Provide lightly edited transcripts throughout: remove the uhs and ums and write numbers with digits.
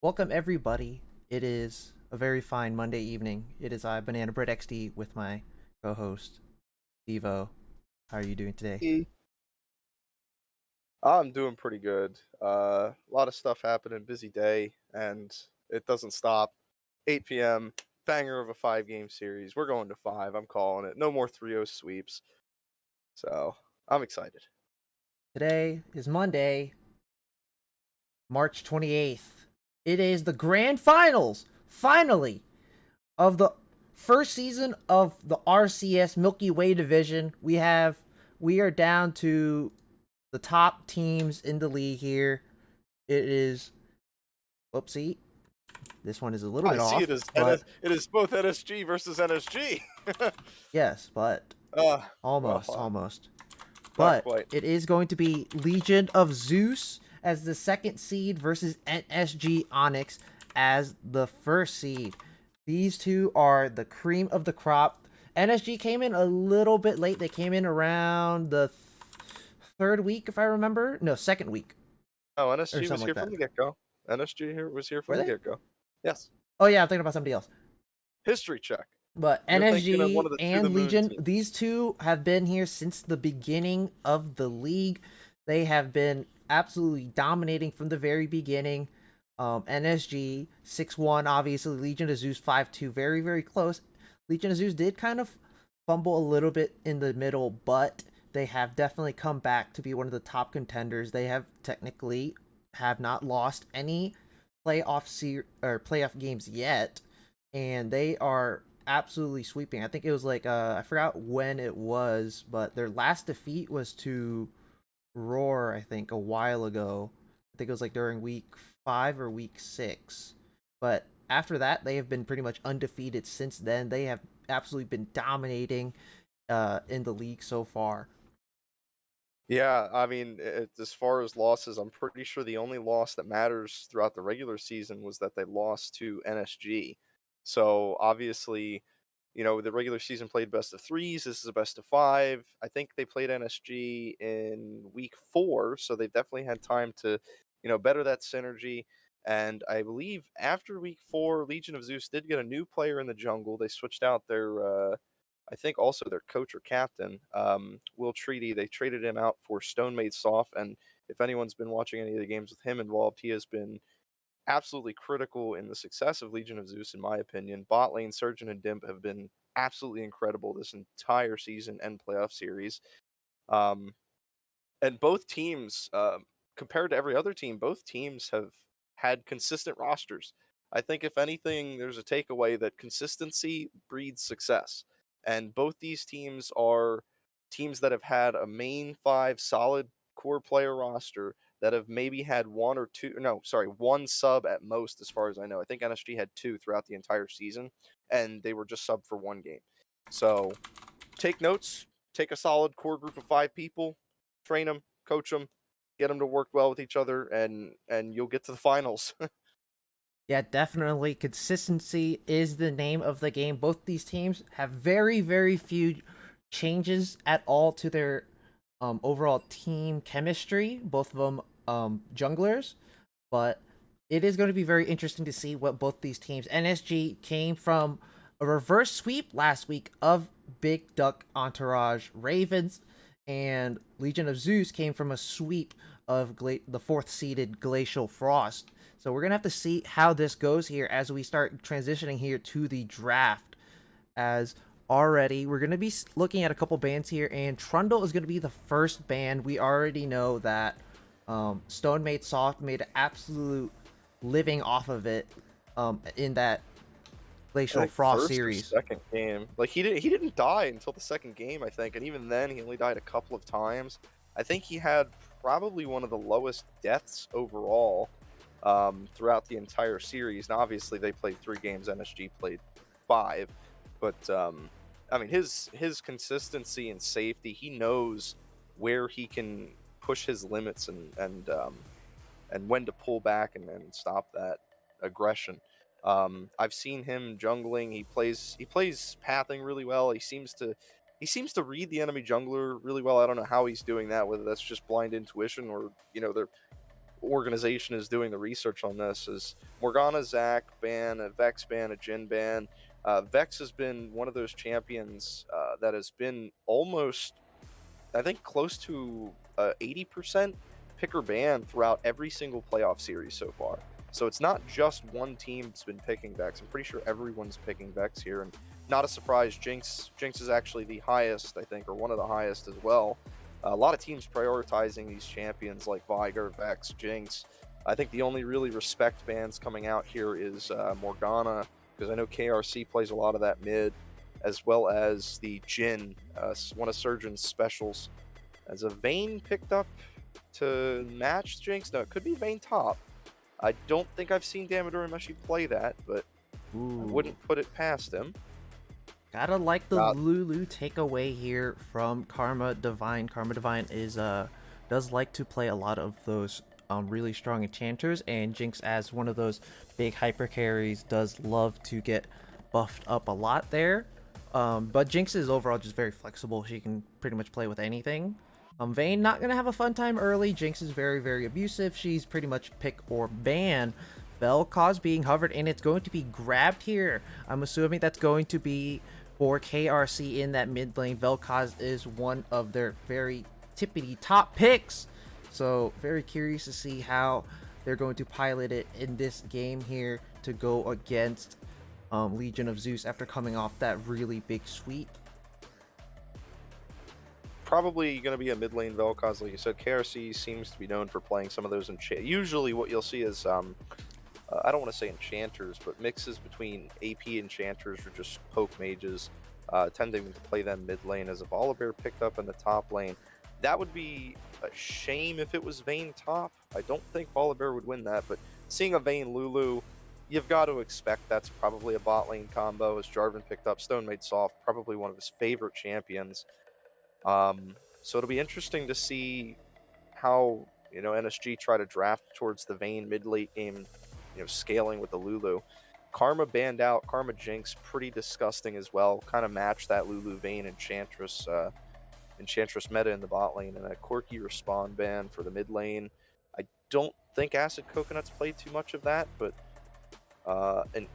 Welcome everybody. It is a very fine Monday evening. It is I, Banana Bread XD, with my co-host, Devo. How are you doing today? Hey. I'm doing pretty good. A lot of stuff happening, busy day, and it doesn't stop. 8 p.m. Banger of a 5 game series. We're going to five. I'm calling it. No more 3-0 sweeps. So I'm excited. Today is Monday, March 28th. It is the grand finals, finally, of the first season of the RCS Milky Way division. We are down to the top teams in the league here. It is whoopsie. This one is a little I bit see off, it as but it is both NSG versus NSG. yes, but Well, almost. not But quite. it is going to be Legion of Zeus as the second seed versus NSG Onyx as the first seed. These two are the cream of the crop. NSG came in a little bit late. They came in around the third week, if I remember. No, second week Oh, or NSG was something like here that. from the get go. NSG here was here Were from the they? get go. Yes. Oh yeah, I'm thinking about somebody else. History check. But You're thinking of one NSG of the To the and Moon Legion, teams. these two have been here since the beginning of the league. They have been absolutely dominating from the very beginning. NSG 6-1, obviously. Legion of Zeus 5-2, very, very close. Legion of Zeus did kind of fumble a little bit in the middle, but they have definitely come back to be one of the top contenders. They have technically have not lost any playoff games yet, and they are absolutely sweeping. I think it was like I forgot when it was, but their last defeat was to Roar, I think, a while ago. I think it was like during week 5 or week 6. But after that, they have been pretty much undefeated since then. They have absolutely been dominating in the league so far. Yeah, I mean, as far as losses, I'm pretty sure the only loss that matters throughout the regular season was that they lost to NSG. So obviously, the regular season played best of threes. This is a best of five. I think they played NSG in week 4, so they've definitely had time to, better that synergy. And I believe after week 4, Legion of Zeus did get a new player in the jungle. They switched out I think also their coach or captain, Will Treaty. They traded him out for Stone Made Soft, and if anyone's been watching any of the games with him involved, he has been absolutely critical in the success of Legion of Zeus, in my opinion. Bot lane, Surgeon, and Dimp have been absolutely incredible this entire season and playoff series. Um, and both teams, compared to every other team, both teams have had consistent rosters. I think, if anything, there's a takeaway that consistency breeds success. And both these teams are teams that have had a main five solid core player roster that have maybe had one or two, no, sorry, one sub at most, as far as I know. I think NSG had two throughout the entire season, and they were just sub for one game. So take notes, take a solid core group of 5 people, train them, coach them, get them to work well with each other, and you'll get to the finals. Yeah, definitely. Consistency is the name of the game. Both these teams have very, very few changes at all to their overall team chemistry. Both of them junglers, but it is going to be very interesting to see what both these teams. NSG came from a reverse sweep last week of Big Duck Entourage Ravens, and Legion of Zeus came from a sweep of the fourth seeded Glacial Frost. So we're gonna have to see how this goes here as we start transitioning here to the draft. As already we're gonna be looking at a couple bands here, and Trundle is gonna be the first band. We already know that Stone Made Soft made an absolute living off of it in that I Glacial think Frost first or series. second game. Like he didn't die until the second game, I think, and even then he only died a couple of times. I think he had probably one of the lowest deaths overall throughout the entire series. Now, obviously, they played 3 games. NSG played 5, but I mean, his consistency and safety. He knows where he can push his limits and when to pull back and stop that aggression. I've seen him jungling. He plays pathing really well. He seems to read the enemy jungler really well. I don't know how he's doing that, whether that's just blind intuition or organization is doing the research on this is Morgana Zac ban, a Vex ban, a Jhin ban. Vex has been one of those champions that has been almost, I think, close to 80% picker ban throughout every single playoff series so far. So it's not just one team that's been picking Vex. I'm pretty sure everyone's picking Vex here, and not a surprise. Jinx is actually the highest, I think, or one of the highest as well. A lot of teams prioritizing these champions like Viger, Vex, Jinx. I think the only really respect bans coming out here is Morgana, because I know KRC plays a lot of that mid, as well as the Jhin, one of Surgeon's specials. As a Vayne picked up to match Jinx? No, it could be Vayne top. I don't think I've seen Damodar Meshi play that, but I Ooh. wouldn't put it past him. Gotta like the Uh, Lulu takeaway here from Karma Divine. Karma Divine is does like to play a lot of those really strong enchanters, and Jinx as one of those big hyper carries does love to get buffed up a lot there. But Jinx is overall just very flexible. She can pretty much play with anything. Vayne not gonna have a fun time early. Jinx is very abusive. She's pretty much pick or ban. Vel'Koz being hovered, and it's going to be grabbed here. I'm assuming that's going to be for KRC in that mid lane. Vel'Koz is one of their very tippity top picks. So very curious to see how they're going to pilot it in this game here to go against Legion of Zeus after coming off that really big sweep. Probably going to be a mid lane Vel'Koz, like you said. KRC seems to be known for playing some of those usually what you'll see is I don't want to say enchanters, but mixes between AP enchanters or just poke mages, tending to play them mid lane. As a Volibear picked up in the top lane, that would be a shame if it was Vayne top. I don't think Volibear would win that, but seeing a Vayne Lulu, you've got to expect that's probably a bot lane combo. As Jarvan picked up Stone Made Soft, probably one of his favorite champions. So it'll be interesting to see how NSG try to draft towards the Vayne mid late game, scaling with the Lulu. Karma banned out. Karma Jinx pretty disgusting as well. Kind of matched that Lulu Vayne Enchantress meta in the bot lane, and a quirky respawn ban for the mid lane. I don't think Acid Coconuts played too much of that, but an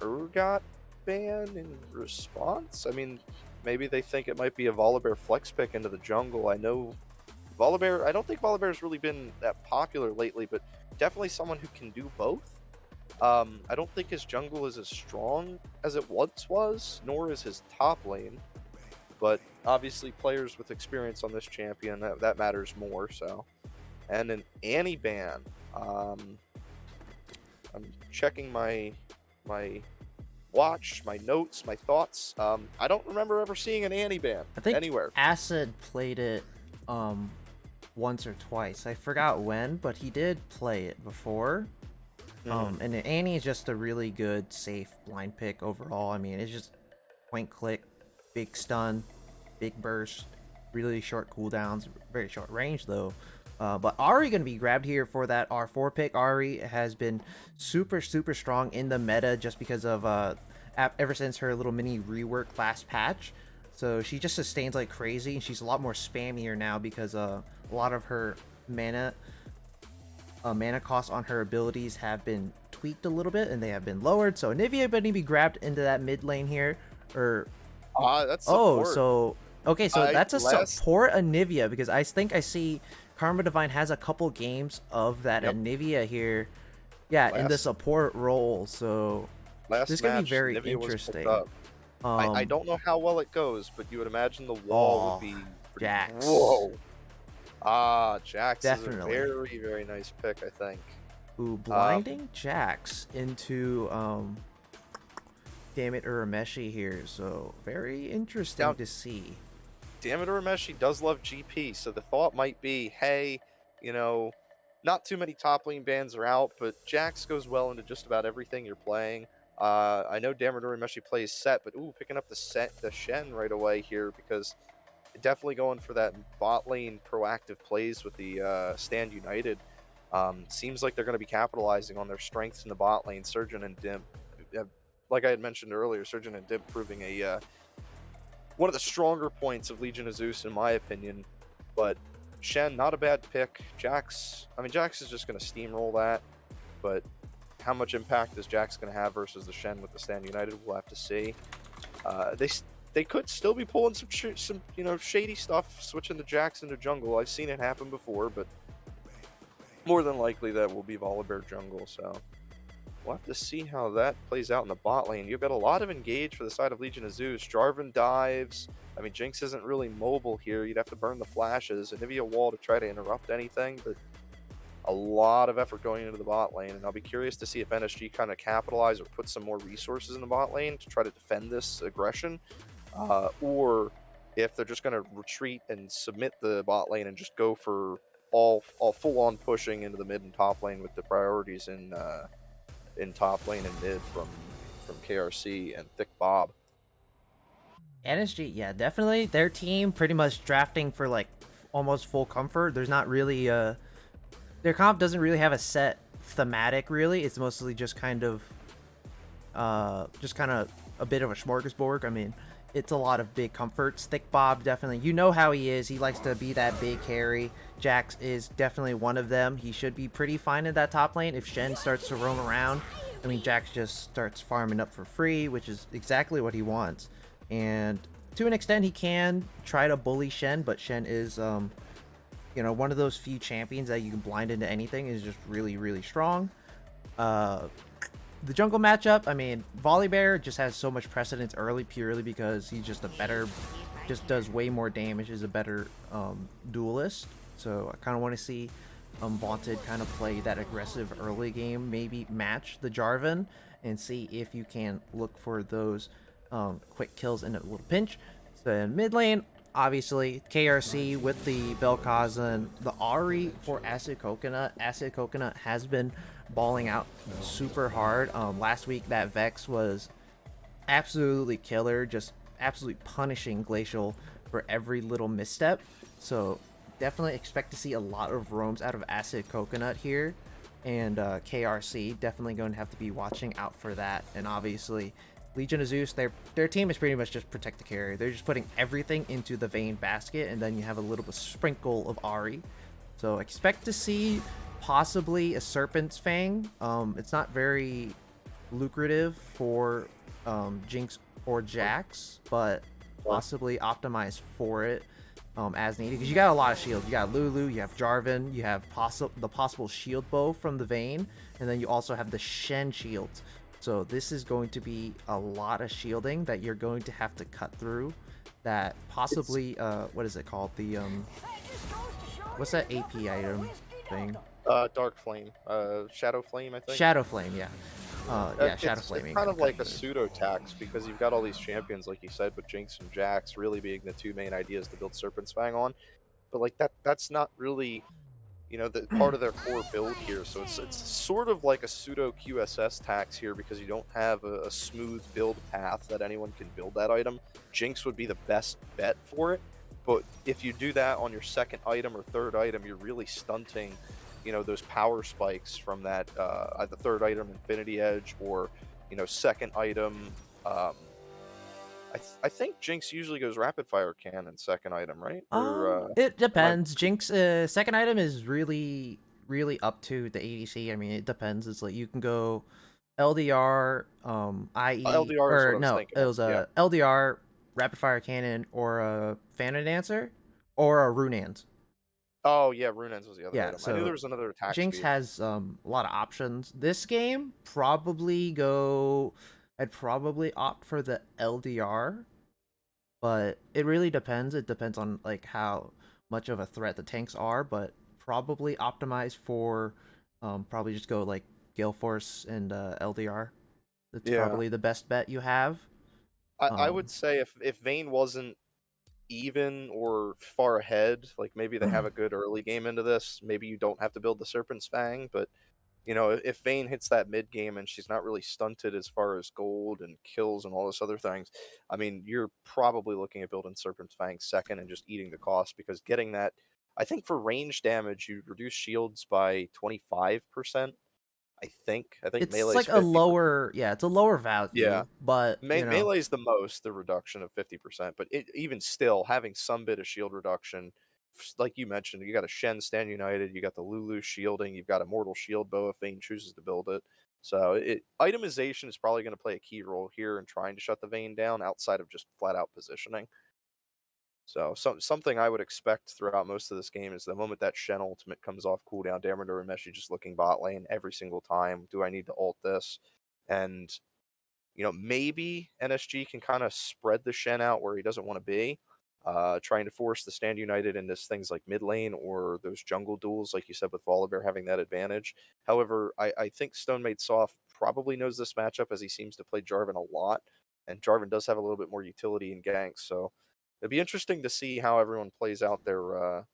Urgot ban in response. I mean, maybe they think it might be a Volibear flex pick into the jungle. I know Volibear. I don't think Volibear's really been that popular lately, but definitely someone who can do both. I don't think his jungle is as strong as it once was, nor is his top lane. But obviously, players with experience on this champion, that matters more. So, and an Annie ban. I'm checking my watch, my notes, my thoughts. I don't remember ever seeing an Annie ban I think anywhere. Acid played it once or twice. I forgot when, but he did play it before. And Annie is just a really good, safe blind pick overall. I mean, it's just point click, big stun, big burst, really short cooldowns, very short range though. But Ari gonna be grabbed here for that R4 pick. Ari has been super strong in the meta just because of ever since her little mini rework last patch. So she just sustains like crazy, and she's a lot more spammier now because a lot of her mana costs on her abilities have been tweaked a little bit, and they have been lowered. So Anivia going to be grabbed into that mid lane here. That's support. So okay, so that's a last support Anivia, because I think I see Karma Divine has a couple games of that Yep. Anivia here. Yeah, in the support role. So this is gonna be very Nivea was interesting. picked up. I don't know how well it goes, but you would imagine the wall would be pretty... Jax. Whoa. Jax Definitely. is a very nice pick, I think. Ooh, blinding Jax into damn it, Urameshi here. So very interesting to see. Damodar Meshi does love GP, so the thought might be, hey, not too many top lane bans are out, but Jax goes well into just about everything you're playing. I know Damodar Meshi plays set, but picking up the Shen right away here, because definitely going for that bot lane proactive plays with the Stand United. Seems like they're going to be capitalizing on their strengths in the bot lane. Surgeon and Dim, like I had mentioned earlier, Surgeon and Dim proving one of the stronger points of Legion of Zeus, in my opinion. But Shen, not a bad pick. Jax, I mean, Jax is just going to steamroll that, but how much impact is Jax going to have versus the Shen with the Stand United? We'll have to see. They could still be pulling some shady stuff, switching the Jax into jungle. I've seen it happen before, but more than likely that will be Volibear jungle. So we'll have to see how that plays out in the bot lane. You've got a lot of engage for the side of Legion of Zeus. Jarvan dives. I mean, Jinx isn't really mobile here. You'd have to burn the flashes and maybe a wall to try to interrupt anything, but a lot of effort going into the bot lane. And I'll be curious to see if NSG kind of capitalize or put some more resources in the bot lane to try to defend this aggression, or if they're just going to retreat and submit the bot lane and just go for all full on pushing into the mid and top lane with the priorities in top lane and mid from KRC and Thick Bob. NSG, yeah, definitely. Their team pretty much drafting for like almost full comfort. There's not really their comp doesn't really have a set thematic. Really, it's mostly just kind of a bit of a smorgasbord. I mean, it's a lot of big comforts. Thick Bob, definitely. You know how he is. He likes to be that big carry. Jax is definitely one of them. He should be pretty fine in that top lane. If Shen starts to roam around, I mean, Jax just starts farming up for free, which is exactly what he wants. And to an extent, he can try to bully Shen, but Shen is, one of those few champions that you can blind into anything. Is just really, really strong. The jungle matchup, I mean, Volibear just has so much precedence early purely because he's just just does way more damage, is a better duelist. So I kind of want to see Vaunted kind of play that aggressive early game, maybe match the Jarvan and see if you can look for those quick kills in a little pinch. So in mid lane, obviously KRC with the Vel'Koz, the Ahri for Acid Coconut. Acid Coconut has been balling out super hard. Last week that Vex was absolutely killer, just absolutely punishing Glacial for every little misstep. So definitely expect to see a lot of roams out of Acid Coconut here, and KRC definitely going to have to be watching out for that. And obviously Legion of Zeus, their team is pretty much just protect the carry. They're just putting everything into the Vayne basket, and then you have a little bit sprinkle of Ahri. So expect to see possibly a Serpent's Fang. It's not very lucrative for Jinx or Jax, but possibly optimize for it as needed, because you got a lot of shields. You got Lulu, you have Jarvan, you have the possible shield bow from the Vayne, and then you also have the Shen shields. So this is going to be a lot of shielding that you're going to have to cut through. That possibly, what is it called? The what's that AP item thing? Dark Flame, Shadow Flame, I think. Shadow Flame, yeah. Yeah, Shadow Flame. It's kind of like a pseudo tax because you've got all these champions, like you said, with Jinx and Jax really being the two main ideas to build Serpent's Fang on. But like that's not really, the part of their core build here. So it's sort of like a pseudo QSS tax here because you don't have a smooth build path that anyone can build that item. Jinx would be the best bet for it, but if you do that on your second item or third item, you're really stunting those power spikes from that the third item Infinity Edge, or second item. I think Jinx usually goes Rapid Fire Cannon second item, right? Or It depends. Jinx second item is really up to the ADC. I mean, it depends. It's like you can go LDR, IE, LDR is what or I was no, thinking it of, was yeah. a LDR, Rapid Fire Cannon, or a Phantom Dancer, or a Runans. Oh yeah, Runens was the other Yeah, item. I knew there so was another attack Jinx speed. has a lot of options. This game, I'd probably opt for the LDR, but it really depends. It depends on like how much of a threat the tanks are, but probably optimize for probably just go like Gale Force and LDR. That's Yeah, probably the best bet you have. I Um would say if Vayne wasn't even or far ahead, like maybe they have a good early game into this, maybe you don't have to build the Serpent's Fang, but if Vayne hits that mid game and she's not really stunted as far as gold and kills and all this other things, I mean, you're probably looking at building Serpent's Fang second and just eating the cost, because getting that, I think for range damage, you reduce shields by 25%. I think it's melee's like a 50%. lower, yeah, it's a lower Yeah. value, but Melee's the most, the reduction of 50%, but even still, having some bit of shield reduction like you mentioned, you got a Shen Stand United, you got the Lulu shielding, you've got Immortal Shield. Bo5 chooses to build it. So itemization is probably going to play a key role here in trying to shut the Vayne down outside of just flat out positioning. So something I would expect throughout most of this game is the moment that Shen ultimate comes off cooldown, Damodar and Meshi just looking bot lane every single time. Do I need to ult this? And maybe NSG can kind of spread the Shen out where he doesn't want to be, trying to force the Stand United into things like mid lane or those jungle duels, like you said, with Volibear having that advantage. However, I think StoneMade Soft probably knows this matchup as he seems to play Jarvan a lot, and Jarvan does have a little bit more utility in ganks, so it'd be interesting to see how everyone plays out their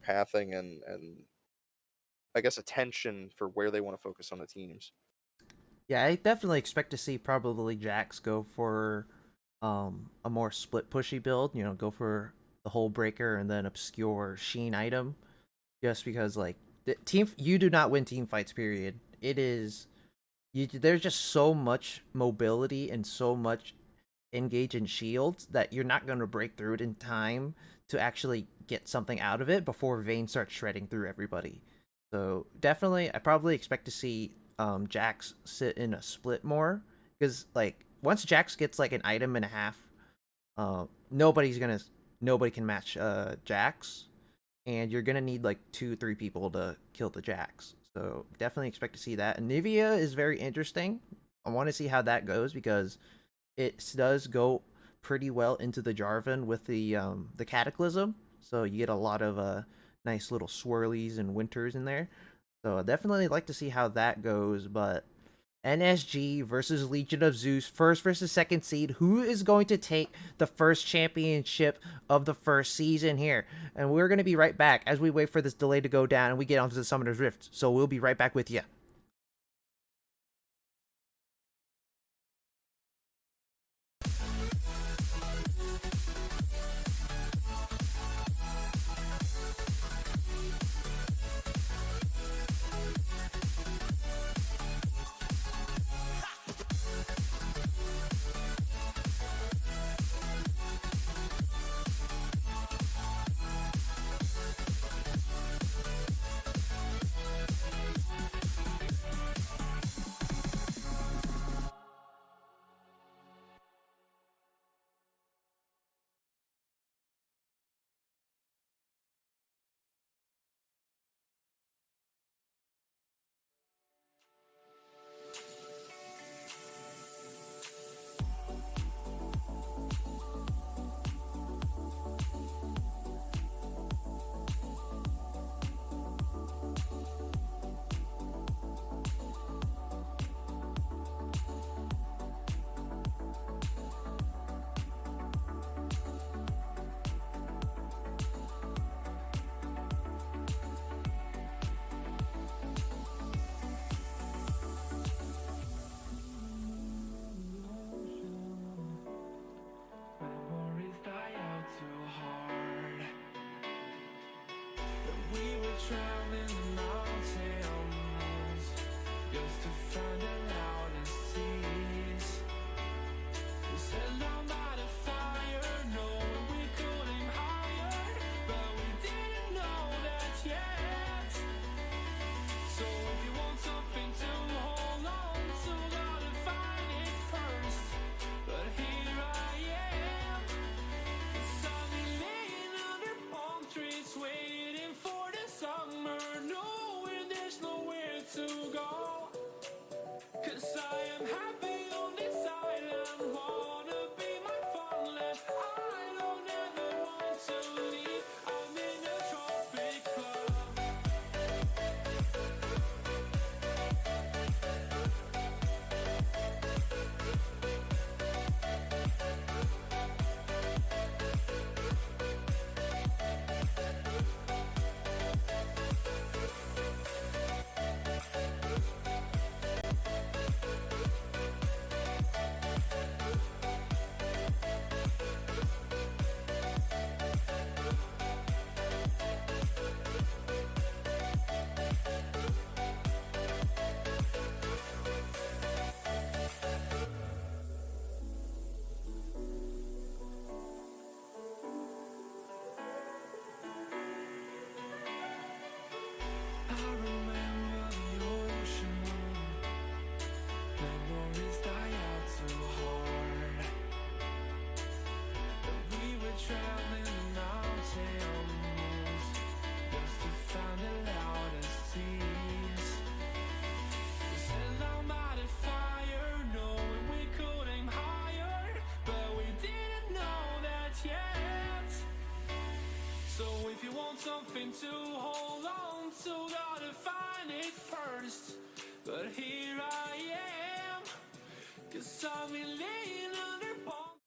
pathing and I guess attention for where they want to focus on the teams. Yeah, I definitely expect to see probably Jax go for a more split pushy build. You know, go for the whole breaker and then obscure Sheen item, just because like the team you do not win team fights. Period. It is there's just so much mobility and so much engage in shields that you're not going to break through it in time to actually get something out of it before Vayne starts shredding through everybody. So definitely, I probably expect to see Jax sit in a split more because like once Jax gets like an item and a half, uh, nobody's gonna nobody can match Jax, and you're gonna need like 2-3 people to kill the Jax. So definitely expect to see that. And Nivea is very interesting. I want to see how that goes because it does go pretty well into the Jarvan with the Cataclysm, so you get a lot of nice little swirlies and winters in there. So I definitely like to see how that goes. But NSG versus Legion of Zeus, first versus second seed. Who is going to take the first championship of the first season here? And we're going to be right back as we wait for this delay to go down and we get onto the Summoner's Rift. So we'll be right back with you. Memories die out too hard. When we were traveling mountains, used to find the loudest seas. We set down by the fire, knowing we could aim higher, but we didn't know that yet. So if you want something to hold on to, gotta find it first. But here I am, sunny laying under palm trees, waiting for the summer, knowing there's nowhere to go. 'Cause I am happy on this island, wanna be my farmland. I don't ever want to leave, I'm in a tropic club. Memories die out too hard. We were traveling the mountains just to find the loudest tears. We set our mighty fire, knowing we could aim higher, but we didn't know that yet. So if you want something to hold on to, gotta find it first. But here I am, 'cause I've been laying under bombs.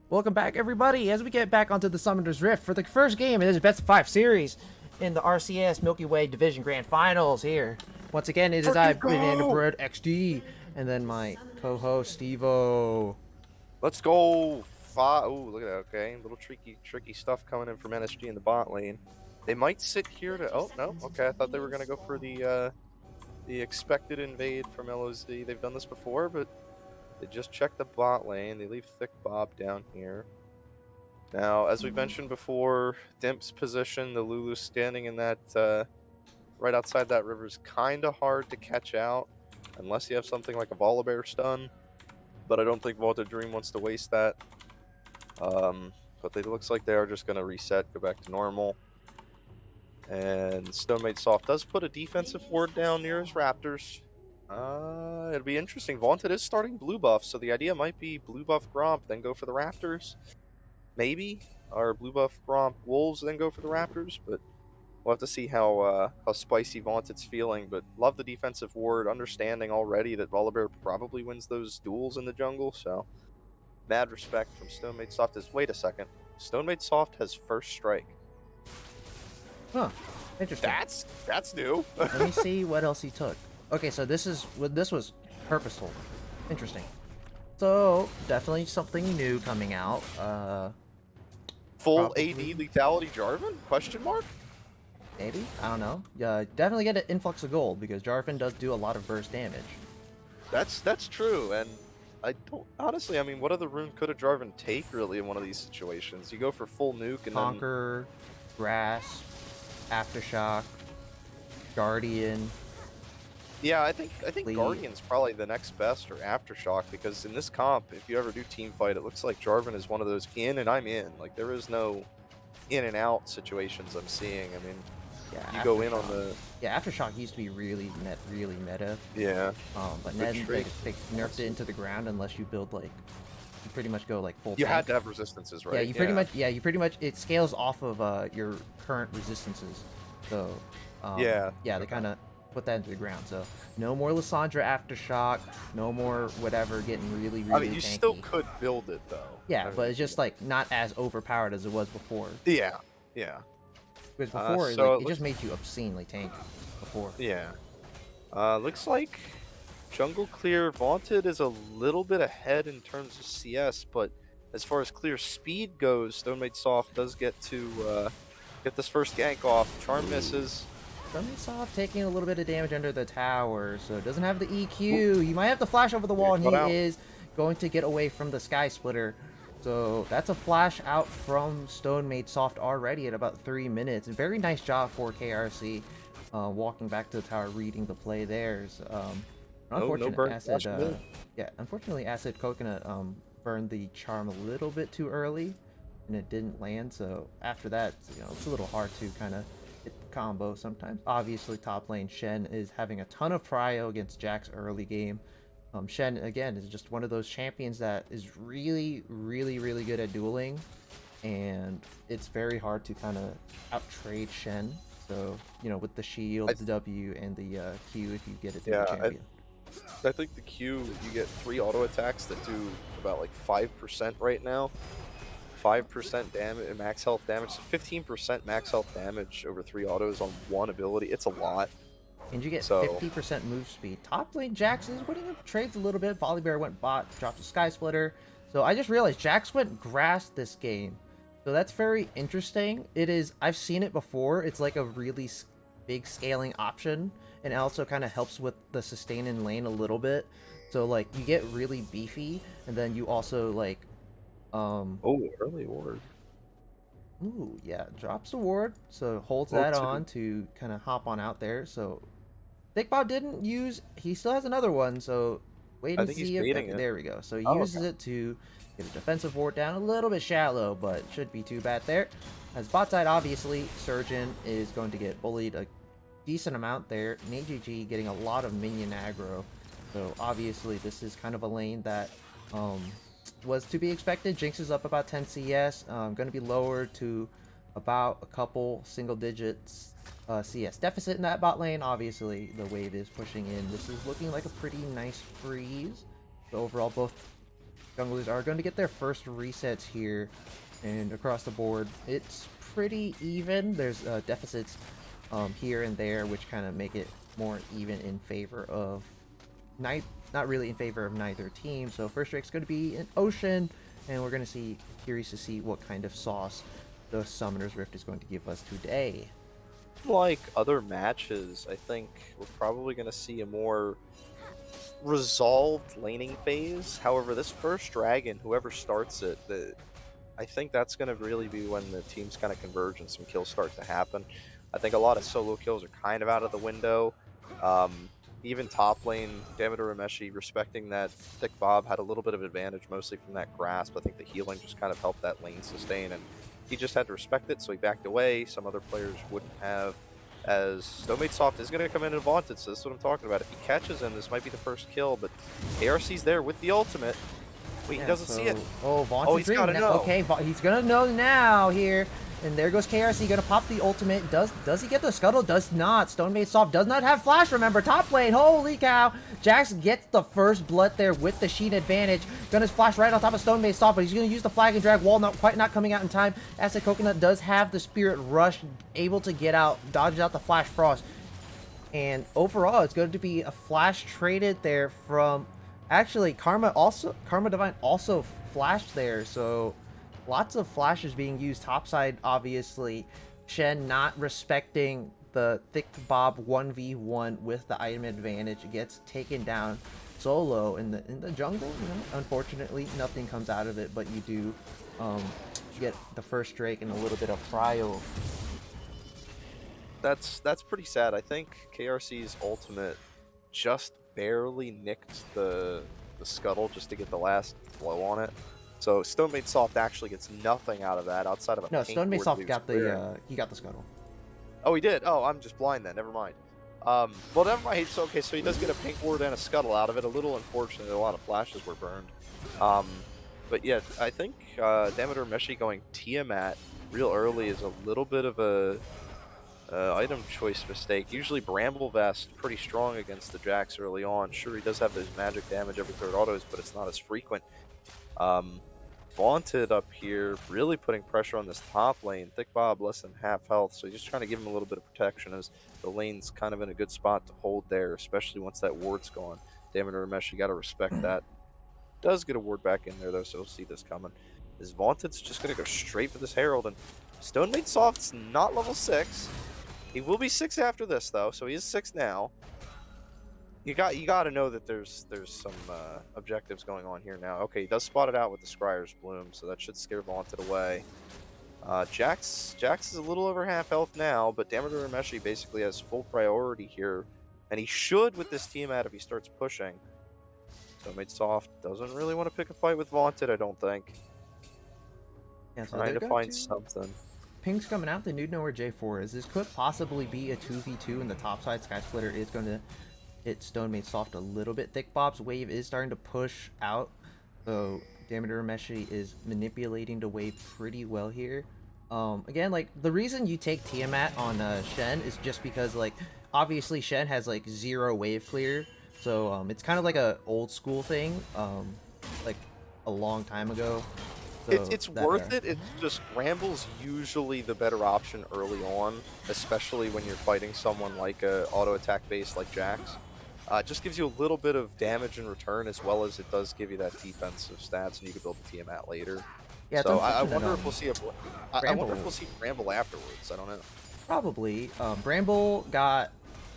Welcome back, everybody, as we get back onto the Summoner's Rift for the first game in this Best of 5 series in the RCS Milky Way Division Grand Finals here. Once again, it is I, Banana Bread XD, and then my co-host, Steve-O. Let's go. Oh, look at that. Okay, a little tricky stuff coming in from NSG in the bot lane. They might sit here to. Oh no. Okay, I thought they were gonna go for the expected invade from LOZ. They've done this before, but they just check the bot lane. They leave Thick Bob down here. Now, as we mentioned before, Dimp's position, the Lulu standing in that right outside that river is kind of hard to catch out unless you have something like a Volibear stun. But I don't think Volta Dream wants to waste that. But it looks like they are just going to reset, go back to normal. And Stonemate Soft does put a defensive ward down near his Raptors. It'll be interesting. Vaunted is starting blue buff, so the idea might be blue buff Gromp, then go for the Raptors. Maybe. Or blue buff Gromp Wolves, then go for the Raptors. But we'll have to see how spicy Vaunted's feeling. But love the defensive ward, understanding already that Volibear probably wins those duels in the jungle, so mad respect from Stonemate Soft. Wait a second. Stonemate Soft has first strike. Huh. Interesting. That's new. Let me see what else he took. Okay, so this was purposeful. Interesting. So definitely something new coming out. Full Probably. AD lethality Jarvan? Question mark? Maybe, I don't know. Yeah, definitely get an influx of gold because Jarvan does do a lot of burst damage. That's true, and I don't honestly. I mean, what other rune could a Jarvan take really in one of these situations? You go for full nuke and Conquer, Grasp, Aftershock, Guardian. Yeah, I think Lead. Guardian's probably the next best, or Aftershock, because in this comp, if you ever do team fight, it looks like Jarvan is one of those in and I'm in. Like there is no in and out situations I'm seeing. I mean, Yeah, you go in on the Aftershock used to be really meta. yeah. But Good then trade. they nerfed it into the ground unless you build like you pretty much go like full. You tank. had to have resistances, right? Yeah, you pretty much it scales off of your current resistances. So Yeah. they kind of put that into the ground. So no more Lissandra Aftershock, no more whatever getting really I mean, you tanky. still could build it though. Yeah, I mean, but it's just like not as overpowered as it was before. yeah. Because before so it just made you obscenely tanky. Before. Yeah. Looks like Jungle Clear Vaunted is a little bit ahead in terms of CS, but as far as clear speed goes, Stonemate Soft does get to get this first gank off. Charm misses. Soft taking a little bit of damage under the tower, so it doesn't have the EQ. You might have to flash over the wall, and he is going to get away from the Sky Splitter. So that's a flash out from Stonemate Soft already at about 3 minutes. Very nice job for KRC walking back to the tower, reading the play there. Unfortunately, Acid Coconut burned the charm a little bit too early, and it didn't land. So after that, it's a little hard to kind of hit the combo sometimes. Obviously, top lane Shen is having a ton of prio against Jack's early game. Shen, again, is just one of those champions that is really good at dueling, and it's very hard to kind of out-trade Shen. So, with the shield, the W, and the Q if you get it to the champion. I think the Q, you get 3 auto attacks that do about like 5% right now. 5% damage, max health damage, so 15% max health damage over 3 autos on one ability. It's a lot. And you get 50% move speed. Top lane Jax is winning up trades a little bit. Volibear went bot, dropped a Sky Splitter. So I just realized Jax went grass this game. So that's very interesting. It is, I've seen it before. It's like a really big scaling option. And it also kind of helps with the sustain in lane a little bit. So like you get really beefy, and then you also like early ward. Ooh, yeah, drops a ward, so holds that on to kind of hop on out there. So Thick Bob didn't use. He still has another one, so wait I and think he's see if. baiting Okay, it. there we go. So he Oh, uses okay. it to get a defensive ward down a little bit shallow, but should be too bad there. As bot side, obviously, Surgeon is going to get bullied a decent amount there. NGG getting a lot of minion aggro. So obviously, this is kind of a lane that was to be expected. Jinx is up about 10 CS. Going to be lowered to about a couple single digits CS deficit in that bot lane. Obviously, the wave is pushing in. This is looking like a pretty nice freeze. So overall, both junglers are going to get their first resets here, and across the board, it's pretty even. There's deficits here and there, which kind of make it more even in favor of not really in favor of neither team. So first Drake's going to be an Ocean, and we're going to see, curious to see what kind of sauce the Summoner's Rift is going to give us today. Like other matches, I think we're probably going to see a more resolved laning phase. However, this first dragon, whoever starts it, I think that's going to really be when the teams kind of converge and some kills start to happen. I think a lot of solo kills are kind of out of the window. Even top lane, Demeter Rameshi, respecting that Thick Bob had a little bit of advantage, mostly from that grasp. I think the healing just kind of helped that lane sustain, and he just had to respect it, so he backed away. Some other players wouldn't have, as Stonemaid Soft is going to come in and Vaunted, so this is what I'm talking about. If he catches him, this might be the first kill, but ARC's there with the ultimate. Wait, Yeah, he doesn't see it. Oh, Vaunted he's Dream. gotta know. Okay, he's gonna know now here. And there goes KRC, gonna pop the ultimate. Does he get the scuttle? Does not. Stonemaid Soft does not have flash, remember. Top lane, holy cow. Jax gets the first blood there with the Sheen advantage. Gonna flash right on top of Stonemaid Soft, but he's gonna use the flag and drag wall, not coming out in time. Acid Coconut does have the Spirit Rush, able to get out, dodges out the Flash Frost. And overall, it's going to be a flash traded there from... Actually, Karma Divine also flashed there, so lots of flashes being used topside, obviously. Shen not respecting the Thick Bob 1v1 with the item advantage, gets taken down solo in the jungle. You know, unfortunately, nothing comes out of it, but you do get the first Drake and a little bit of cryo. That's pretty sad. I think KRC's ultimate just barely nicked the scuttle just to get the last blow on it. So Stonemaid Soft actually gets nothing out of that outside of a No, pink Stonemaid ward Soft that got he was clearing. the he got the scuttle. Oh, he did. Oh, I'm just blind then. Never mind. Well, never mind. So okay, so he does get a pink ward and a scuttle out of it. A little unfortunate. A lot of flashes were burned. But yeah, I think Demeter Meshi going Tiamat real early is a little bit of a item choice mistake. Usually Bramble Vest pretty strong against the Jax early on. Sure, he does have those magic damage every third autos, but it's not as frequent. Vaunted up here, really putting pressure on this top lane. Thick Bob less than half health, so he's just trying to give him a little bit of protection as the lane's kind of in a good spot to hold there, especially once that ward's gone. Demeter Ramesh, you gotta respect that. Does get a ward back in there though, so we'll see this coming. Is Vaunted's just gonna go straight for this Herald, and Stonemaid Soft's not level 6. He will be 6 after this though, so he is 6 now. You got to know that there's some objectives going on here now. Okay, he does spot it out with the Scryer's Bloom, so that should scare Vaunted away. Jax is a little over half health now, but Demeter Rameshi basically has full priority here, and he should with this Tiamat if he starts pushing. So Made Soft doesn't really want to pick a fight with Vaunted, I don't think. Yeah, so Trying to find something. Ping's coming out. They need to know where J4 is. This could possibly be a 2v2, and the top side Sky Splitter is going to hit Stonemaid Soft a little bit. Thick Bob's wave is starting to push out, so Demeter Meshi is manipulating the wave pretty well here. Again, like, the reason you take Tiamat on Shen is just because, like, obviously Shen has, like, 0 wave clear, so it's kind of like a old school thing, like, a long time ago. So It's worth it. It's just Bramble's usually the better option early on, especially when you're fighting someone like a auto attack base like Jax. It just gives you a little bit of damage in return, as well as it does give you that defensive stats, and you can build the Tiamat later. Yeah, so I wonder if we'll see I wonder if Bramble. we'll see Bramble afterwards. I don't know. Probably. Bramble got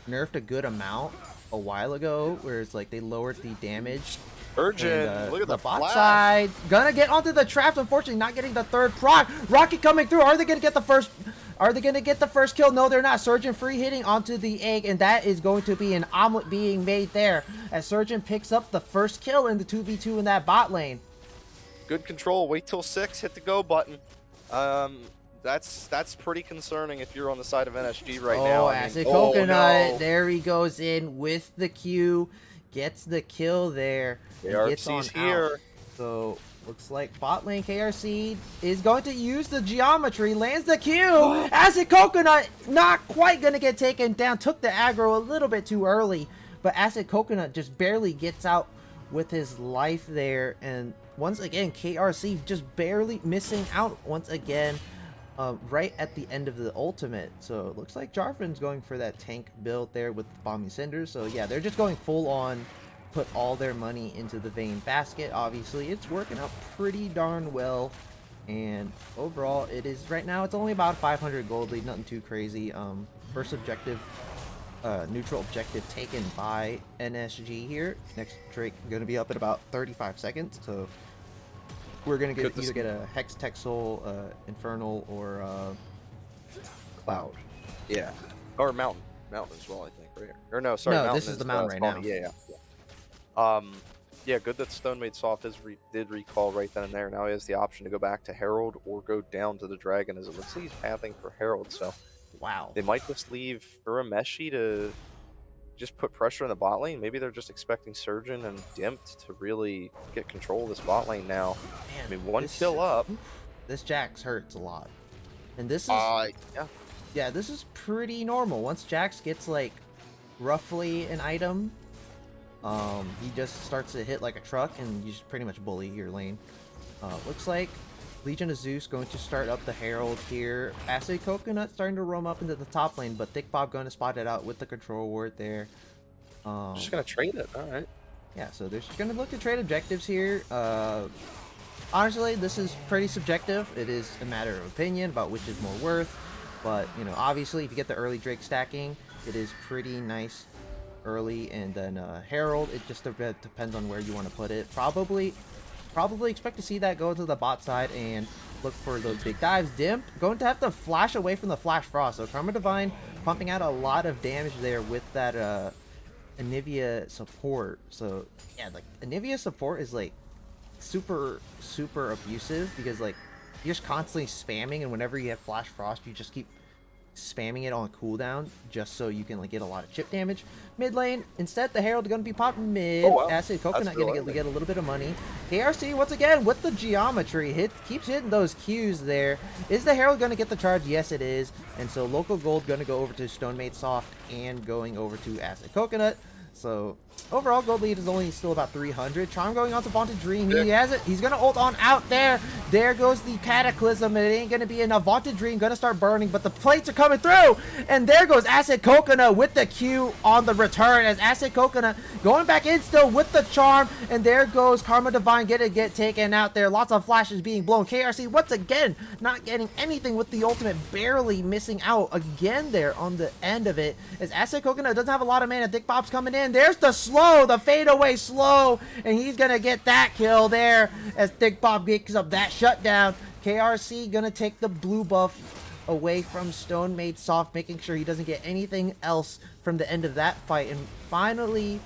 nerfed a good amount a while ago, where it's like they lowered the damage. Urgent! And, Look at the the bot flash. side gonna get onto the traps. Unfortunately, not getting the third proc. Rocket coming through. Are they gonna get the first? Are they going to get the first kill? No, they're not. Surgeon free hitting onto the egg, and that is going to be an omelet being made there as Surgeon picks up the first kill in the 2v2 in that bot lane. Good control. Wait till 6. Hit the go button. That's pretty concerning if you're on the side of NSG right now. Acid Coconut. No. There he goes in with the Q. Gets the kill there. KRC's here. So looks like bot lane KRC is going to use the geometry. Lands the Q. Acid Coconut not quite going to get taken down. Took the aggro a little bit too early. But Acid Coconut just barely gets out with his life there. And once again, KRC just barely missing out once again. Right at the end of the ultimate. So it looks like Jarvan's going for that tank build there with Bombing Cinders. So yeah, they're just going full on, put all their money into the Vayne basket. Obviously, it's working out pretty darn well. And overall, it is right now, it's only about 500 gold lead, nothing too crazy. First objective, neutral objective taken by NSG here. Next Drake going to be up in about 35 seconds. So we're gonna either get a Hex Tech Soul, Infernal, or Cloud. Yeah, or Mountain as well, I think. Right? Or no, sorry. No, Mountain this is the Mountain right now. Yeah. Good that Stone Made Soft did recall right then and there. Now he has the option to go back to Herald or go down to the Dragon, as it looks like he's pathing for Herald. So wow, they might just leave Urameshi to just put pressure in the bot lane. Maybe they're just expecting Surgeon and Dimpt to really get control of this bot lane now. Man, I mean, one kill up. This Jax hurts a lot. And this is yeah, this is pretty normal. Once Jax gets like roughly an item, he just starts to hit like a truck and you just pretty much bully your lane. Looks like Legion of Zeus going to start up the Herald here. Acid Coconut starting to roam up into the top lane, but Thick Bob going to spot it out with the control ward there. Just going to trade it. All right. Yeah, so they're just going to look to trade objectives here. Honestly, this is pretty subjective. It is a matter of opinion about which is more worth. But, you know, obviously, if you get the early Drake stacking, it is pretty nice early. And then Herald, it just depends on where you want to put it. Probably expect to see that go to the bot side and look for those big dives. Dimp going to have to flash away from the Flash Frost. So Karma Divine pumping out a lot of damage there with that Anivia support. So yeah, like Anivia support is like super abusive because like you're just constantly spamming, and whenever you have Flash Frost, you just keep spamming it on cooldown just so you can like get a lot of chip damage. Mid lane, instead the Herald going to be popping mid. Acid Coconut going to get a little bit of money. KRC once again with the geometry keeps hitting those Qs there. Is the Herald going to get the charge? Yes, it is. And so local gold going to go over to Stone Made Soft and going over to Acid Coconut. So overall gold lead is only still about 300. Charm going on to Vaunted Dream. He has it. He's gonna ult on out there. There goes the Cataclysm. It ain't gonna be enough. Vaunted Dream gonna start burning, but the plates are coming through. And there goes Acid Coconut with the Q on the return as Acid Coconut going back in still with the charm. And there goes Karma Divine get taken out there. Lots of flashes being blown. KRC once again not getting anything with the ultimate, barely missing out again there on the end of it. As Acid Coconut doesn't have a lot of mana. Dick Bob's coming in. There's the slow, the fadeaway slow, and he's gonna get that kill there as Thick Bob picks up that shutdown. KRC gonna take the blue buff away from Stone Made Soft, making sure he doesn't get anything else from the end of that fight. And finally,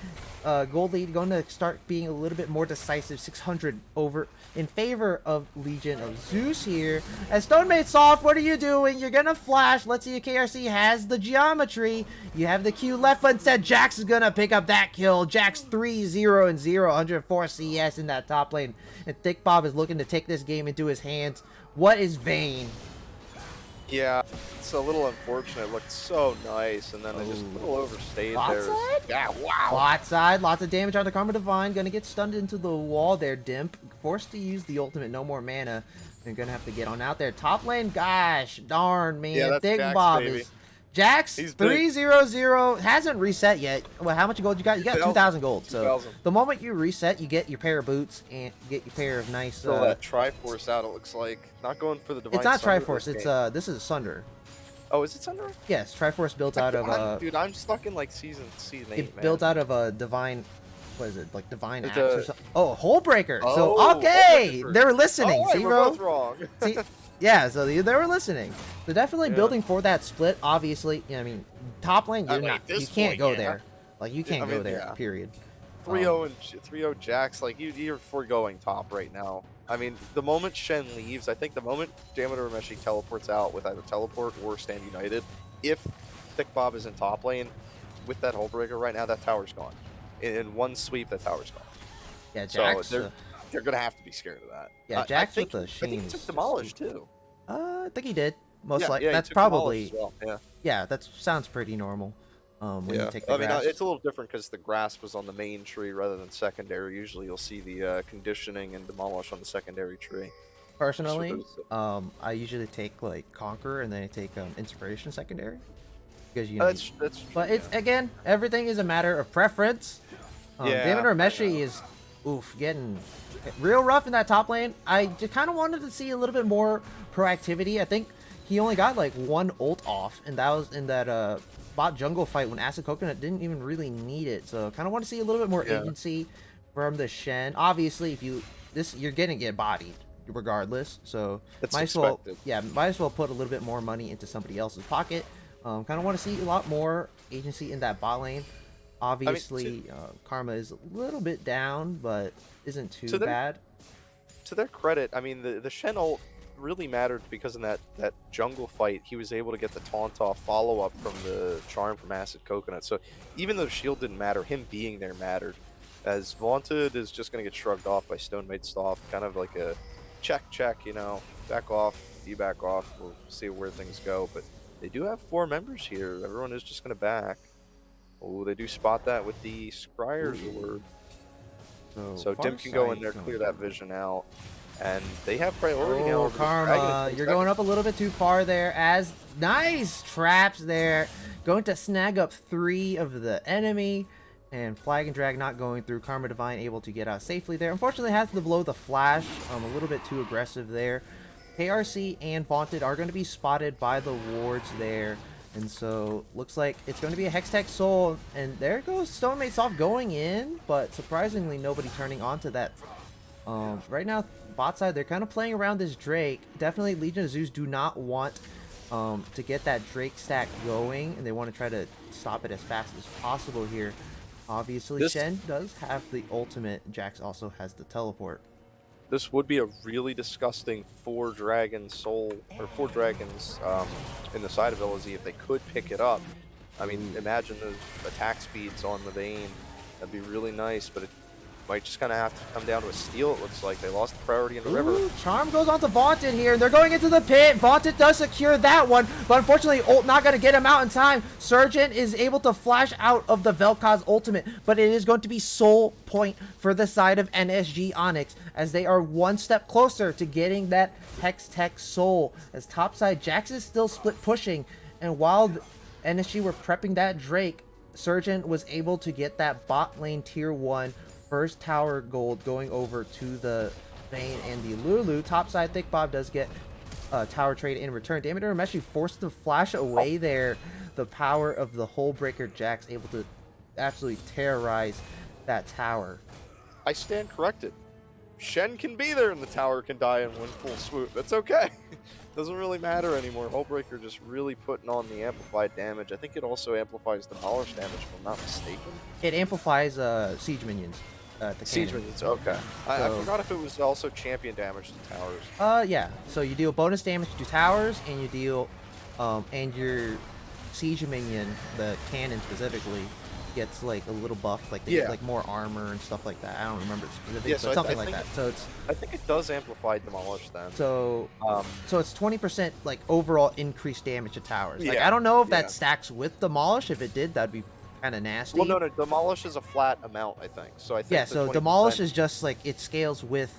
gold lead going to start being a little bit more decisive, 600 over in favor of Legion of Zeus here. As Stone Made Soft, what are you doing? You're gonna flash. Let's see if KRC has the geometry. You have the Q left, but instead Jax is gonna pick up that kill. Jax 3-0-0, 104 CS in that top lane. And Thick Bob is looking to take this game into his hands. What is Vayne? Yeah, it's a little unfortunate. It looked so nice, and then they just a little overstayed there. Side? Yeah, wow. Bot side, lots of damage on the Karma Divine. Gonna get stunned into the wall there, Dimp. Forced to use the ultimate, no more mana. They're gonna have to get on out there. Top lane, gosh, darn, man. Yeah, that's Thick Jax, Bob baby. is... Jax, 3-0-0, hasn't reset yet. Well, how much gold you got? You got 2,000 gold. So 2,000. the moment you reset, you get your pair of boots and you get your pair of nice... Still that Triforce out, it looks like. Not going for the Divine It's not Sunder Triforce, this it's game. this is Sunder. Oh, is it Sunder? Yes, Triforce built out of Dude, I'm stuck in like season 8, it man. built out of a divine, what is it, like divine It's axe or something? Oh, Hole Breaker. Oh, so okay, Hole Breaker. they're listening. Oh, See, we're bro? both wrong. See, Yeah, so they were listening. They're definitely Yeah. building for that split. Obviously, I mean, top lane, I you're mean, not, at this you can't point, go yeah. there. Like you can't I go mean, there. yeah. Period. 3-0 and 3-0 Jax, like you're foregoing top right now. I mean, the moment Shen leaves, I think the moment Damodar Meshi teleports out with either teleport or stand united, if Thick Bob is in top lane with that Hullbreaker right now, that tower's gone. In one sweep, that tower's gone. Yeah, So Jax. they're gonna have to be scared of that. Yeah, I Jax with think the I Shane think he is took just demolished too. I think he did. Most likely. Yeah, he That's took Demolish probably. as well. Yeah. Yeah, that sounds pretty normal. When you take the I mean, grass. it's a little different because the grass was on the main tree rather than secondary. Usually, you'll see the conditioning and demolish on the secondary tree. Personally, I usually take like Conquer and then I take Inspiration secondary because you know. That's true, But it's yeah. again, everything is a matter of preference. David I Meshi know. is, getting real rough in that top lane. I just kind of wanted to see a little bit more proactivity. I think he only got like one ult off, and that was in that bot jungle fight when Acid Coconut didn't even really need it. So kind of want to see a little bit more Yeah. agency from the Shen. Obviously, if you're gonna get bodied regardless. So It's might as well, expected. might as well put a little bit more money into somebody else's pocket. Kind of want to see a lot more agency in that bot lane. Obviously, Karma is a little bit down, but isn't too bad. To their credit, I mean, the Shen ult really mattered because in that jungle fight, he was able to get the taunt off follow up from the charm from Acid Coconut. So even though shield didn't matter, him being there mattered. As Vaunted is just going to get shrugged off by Stone Maid Stoff, kind of like a check, you know, back off, you back off. We'll see where things go. But they do have 4 members here. Everyone is just going to back. Oh, they do spot that with the Scryer's Word. So Dim can go in there, clear that vision out. And they have priority now. Oh, Over Karma, Karma, you're going up a little bit too far there. As nice traps there, going to snag up 3 of the enemy, and Flag and Drag not going through. Karma Divine able to get out safely there. Unfortunately, has to blow the flash. A little bit too aggressive there. KRC and Vaunted are going to be spotted by the wards there. And so, looks like it's going to be a Hextech Soul. And there goes Stone Maid Soft going in, but surprisingly, nobody turning onto that. Right now, bot side, they're kind of playing around this Drake. Definitely, Legion of Zeus do not want to get that Drake stack going, and they want to try to stop it as fast as possible here. Obviously, Shen does have the ultimate. Jax also has the teleport. This would be a really disgusting 4 dragon soul, or 4 dragons in the side of LZ if they could pick it up. I mean, imagine those attack speeds on the Vayne. That'd be really nice, but it might just kind of have to come down to a steal, it looks like. They lost the priority in the river. Charm goes on to Vaunted here, and they're going into the pit. Vaunted does secure that one, but unfortunately, ult not going to get him out in time. Surgeon is able to flash out of the Vel'Koz ultimate, but it is going to be soul point for the side of NSG Onyx, as they are one step closer to getting that Hextech Soul. As topside, Jax is still split pushing, and while NSG were prepping that Drake, Surgeon was able to get that bot lane tier 1 first tower gold going over to the Vayne and the Lulu. Topside, Thick Bob does get tower trade in return. Damodar Meshi forced to flash away there. The power of the Hullbreaker Jax able to absolutely terrorize that tower. I stand corrected. Shen can be there and the tower can die in one full swoop. That's okay. Doesn't really matter anymore. Hullbreaker just really putting on the amplified damage. I think it also amplifies demolish damage, if I'm not mistaken. It amplifies siege minions. Siege minions, okay. I forgot if it was also champion damage to towers. Yeah. So you deal bonus damage to towers, and you deal, and your siege minion, the cannon specifically, gets like a little buff, like they get like more armor and stuff like that. I don't remember specifically, but something like that. So it's. I think it does amplify demolish then. So so it's 20% like overall increased damage to towers. Like Yeah, I don't know if that stacks with demolish. If it did, that'd be kind of nasty. Well, no, demolish is a flat amount, I think. So I think. Yeah. So demolish is just like it scales with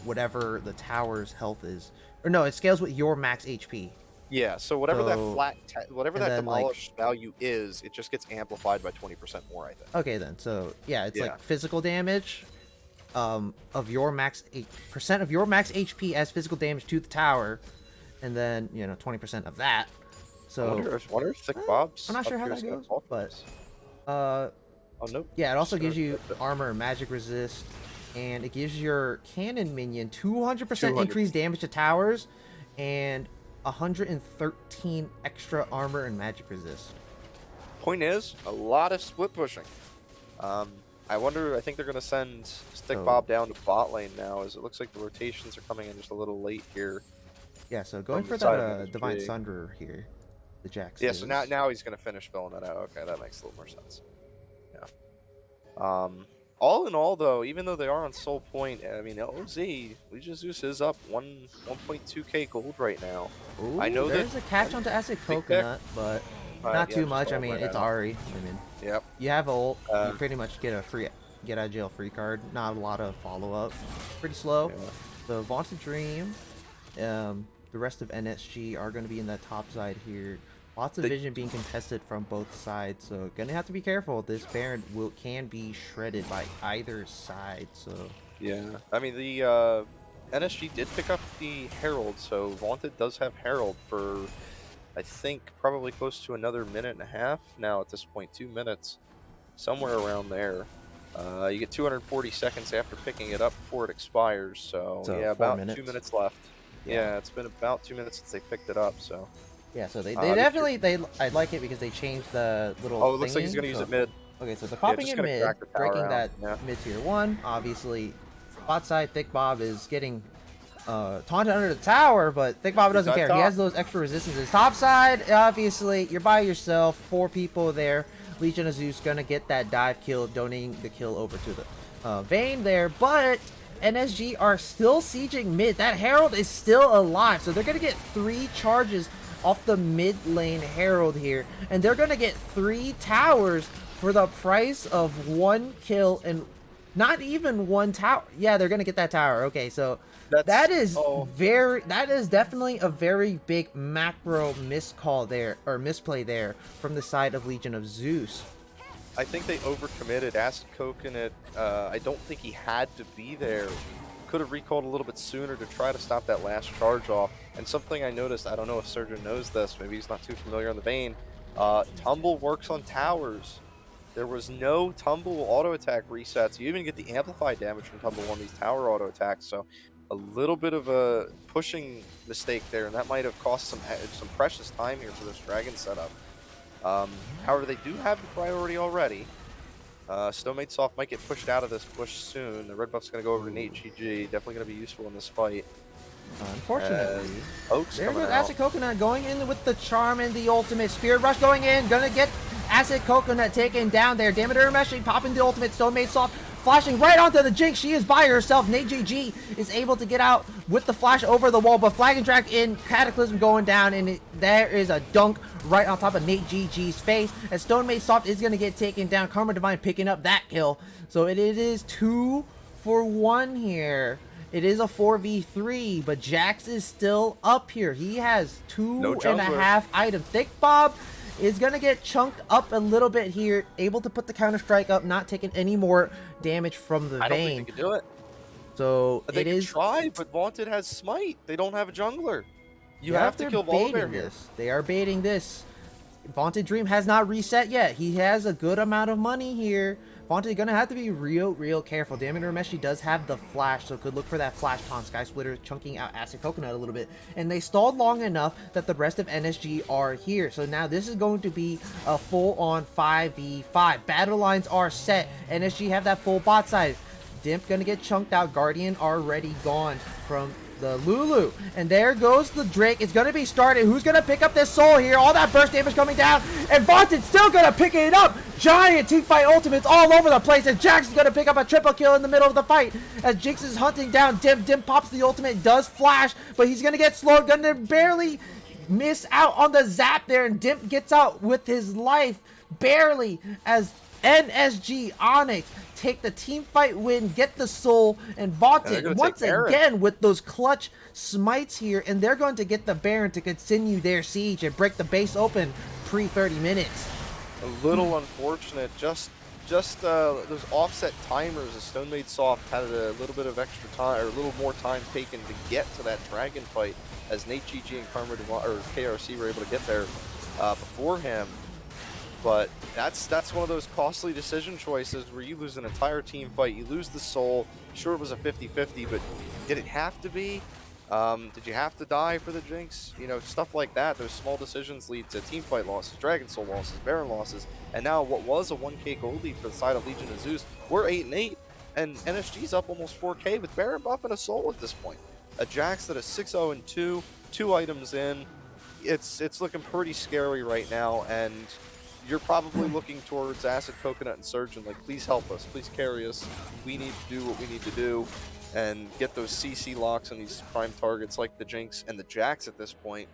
whatever the tower's health is, or no, it scales with your max HP. Yeah, so whatever whatever that demolish value is, it just gets amplified by 20% more, I think. Okay, then. So yeah, it's like physical damage of your max percent of your max HP as physical damage to the tower, and then 20% of that. So I wonder if Thick Bob's. I'm not sure how that goes, but oh nope. Yeah, it also gives you armor and magic resist, and it gives your cannon minion 200% increased damage to towers. and 113 extra armor and magic resist. Point is, a lot of split pushing. I wonder, I think they're going to send Stick So- Bob down to bot lane now, as it looks like the rotations are coming in just a little late here. Yeah, so going From for the side that of NSG. Divine Sunder here, the Jax Yeah, is. so now he's going to finish filling that out. Okay, that makes a little more sense. Yeah. All in all, though, even though they are on Soul Point, I mean, OZ, Legion of Zeus is up 1.2k gold right now. Ooh, I know there's that a catch onto Acid Big Pick. Coconut, but not Yeah, too just much. I all mean, right it's out. Ari. I mean, Yep. you have ult, you Uh, pretty much get out of jail free card. Not a lot of follow up. Pretty slow. Yeah. The Vaunted Dream, the rest of NSG are going to be in that top side here. Lots of They- vision being contested from both sides, so gonna have to be careful. This Baron can be shredded by either side. So Yeah, I mean the NSG did pick up the Herald, so Vaunted does have Herald for I think probably close to another minute and a half now at this point, 2 minutes, somewhere around there. You get 240 seconds after picking it up before it expires, so So, yeah, 4 about minutes. 2 minutes left. Yeah. Yeah, it's been about 2 minutes since they picked it up, so. yeah, so they if you're- definitely I like it because they changed the little. Oh, it looks like he's thingy, gonna use so- it mid. Okay, so they're popping just it gonna mid, crack the tower breaking out, that yeah. mid tier 1. Obviously, bot side, Thick Bob is getting taunted under the tower, but Thick Bob doesn't at care. He top. has those extra resistances. Top side, obviously, you're by yourself, 4 people there. Legion of Zeus gonna get that dive kill, donating the kill over to the Vayne there, but NSG are still sieging mid. That Herald is still alive, so they're gonna get 3 charges off the mid lane Herald here, and they're gonna get 3 towers for the price of 1 kill and not even 1 tower. Yeah, they're gonna get that tower. Okay, so that is definitely a very big macro miscall there, or misplay there from the side of Legion of Zeus. I think they overcommitted. Acid Coconut, I don't think he had to be there. Could have recalled a little bit sooner to try to stop that last charge off. And something I noticed, I don't know if Surgeon knows this, maybe he's not too familiar on the Bane, Tumble works on towers. There was no Tumble auto attack resets. You even get the amplified damage from Tumble on these tower auto attacks, so a little bit of a pushing mistake there, and that might have cost some precious time here for this dragon setup. However, they do have the priority already. Stonemaid Soft might get pushed out of this push soon. The red buff's going to go over to NHG. Definitely going to be useful in this fight. Unfortunately, Oaks there coming goes out. Acid Coconut going in with the charm and the ultimate. Spirit Rush going in, gonna get Acid Coconut taken down there. Damiter Meshing popping the ultimate. Stonemaid Soft flashing right onto the Jinx. She is by herself. NateGG is able to get out with the flash over the wall, but Flag and Drag in, Cataclysm going down, and there is a dunk right on top of NateGG's face. As Stonemaid Soft is gonna get taken down. Karma Divine picking up that kill. So it is 2 for 1 here. It is a 4v3, but Jax is still up here. He has No 2.5 items. Thick Bob is going to get chunked up a little bit here, able to put the counter strike up, not taking any more damage from the I don't Vayne. think they can do it. So They it can is. try, but Vaunted has Smite. They don't have a jungler. You Yeah, have to they're kill baiting Volibear here. this. They are baiting this. Vaunted Dream has not reset yet. He has a good amount of money here. Vaunted gonna have to be real careful. Damiter Meshi does have the flash, so could look for that flash upon Sky Splitter chunking out Acid Coconut a little bit. And they stalled long enough that the rest of NSG are here. So now this is going to be a full-on 5v5. Battle lines are set. NSG have that full bot side. Dimp gonna get chunked out. Guardian already gone from the Lulu. And there goes the Drake. It's gonna be started. Who's gonna pick up this soul here? All that burst damage coming down. And Vaunted still gonna pick it up. Giant team fight ultimates all over the place. And Jax is gonna pick up a triple kill in the middle of the fight. As Jinx is hunting down Dimp. Dimp pops the ultimate, does flash, but he's gonna get slowed. Gonna barely miss out on the zap there. And Dimp gets out with his life. Barely, as NSG Onyx take the team fight win, get the soul, and Vaunted once again with those clutch smites here, and they're going to get the Baron to continue their siege and break the base open pre 30 minutes. A little unfortunate. Just those offset timers. As Stonemaid Soft had a little bit of extra time, or a little more time taken to get to that dragon fight, as NateGG and Karma or KRC were able to get there before him. But that's one of those costly decision choices where you lose an entire team fight. You lose the soul. Sure, it was a 50-50, but did it have to be? Did you have to die for the Jinx? You know, stuff like that. Those small decisions lead to teamfight losses, Dragon Soul losses, Baron losses, and now what was a 1k gold lead for the side of Legion of Zeus, we're 8-8, and NSG's up almost 4k with Baron buff and a Soul at this point. A Jax that is 6-0-2, 2 items in. It's looking pretty scary right now, and you're probably looking towards Acid, Coconut, and Surgeon, like, please help us, please carry us, we need to do what we need to do, and get those CC locks on these prime targets like the Jinx and the Jax at this point.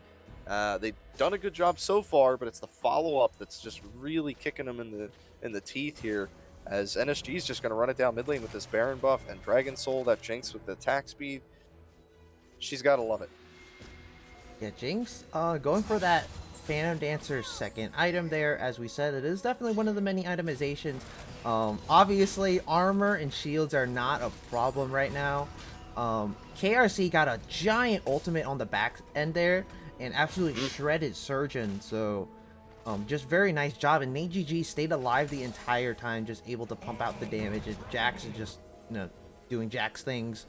They've done a good job so far, but it's the follow-up that's just really kicking them in the teeth here, as NSG is just going to run it down mid lane with this Baron buff and Dragon Soul, that Jinx with the attack speed. She's got to love it. Yeah, Jinx, going for that Phantom Dancer's second item there. As we said, it is definitely one of the many itemizations. Obviously, armor and shields are not a problem right now. KRC got a giant ultimate on the back end there and absolutely shredded Surgeon. So, just very nice job. And NSG stayed alive the entire time, just able to pump out the damage. And Jax is just, doing Jax things.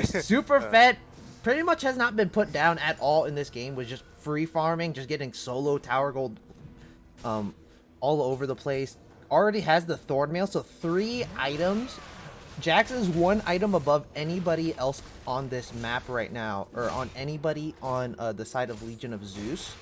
Super Fett pretty much has not been put down at all in this game. Was just free farming, just getting solo tower gold all over the place. Already has the Thorn Mail, so 3 items. Jax is 1 item above anybody else on this map right now, or on anybody on the side of Legion of Zeus.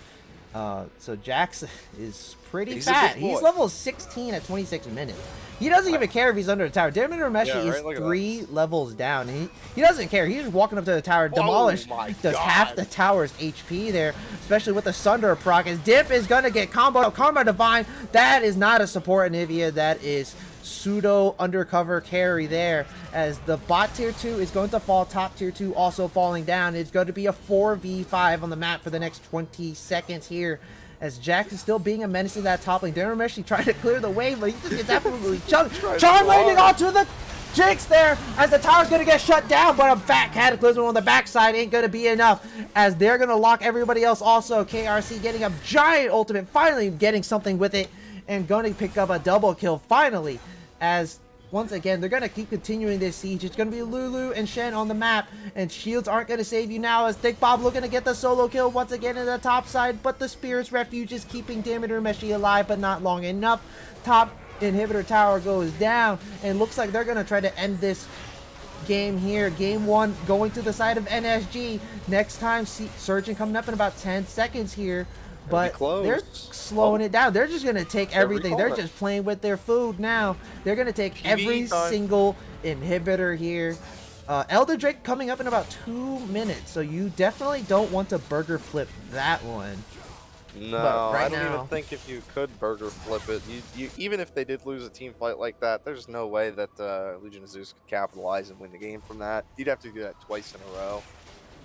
So Jax is pretty fat. He's level 16 at 26 minutes. He doesn't even care if he's under the tower. Damon Rameshi is 3 levels down. He doesn't care. He's just walking up to the tower, demolish, does half the tower's HP there, especially with the Sunder proc. His Dip is going to get combo. Karma Divine, that is not a support Anivia. That is pseudo undercover carry there, as the bot tier 2 is going to fall, top tier 2 also falling down. It's going to be a 4v5 on the map for the next 20 seconds here, as Jax is still being a menace to that top lane. Darren Meshi trying to clear the wave, but he just gets absolutely chunked. Charm landing onto the Jinx there, as the tower's going to get shut down, but a fat Cataclysm on the backside ain't going to be enough, as they're going to lock everybody else also. KRC getting a giant ultimate, finally getting something with it, and going to pick up a double kill finally, as once again they're going to keep continuing this siege. It's going to be Lulu and Shen on the map, and shields aren't going to save you now, as Thick Bob looking to get the solo kill once again in the top side, but the Spirit's Refuge is keeping Damiter Meshi alive, but not long enough. Top inhibitor tower goes down, and looks like they're going to try to end this game here. Game 1 going to the side of NSG. Next time, Surgeon coming up in about 10 seconds here. But they're slowing it down. They're just going to take everything. They're just playing with their food now. They're going to take every single inhibitor here. Elder Drake coming up in about 2 minutes. So you definitely don't want to burger flip that one. No, I don't even think if you could burger flip it. You even if they did lose a team fight like that, there's no way that Legion of Zeus could capitalize and win the game from that. You'd have to do that twice in a row.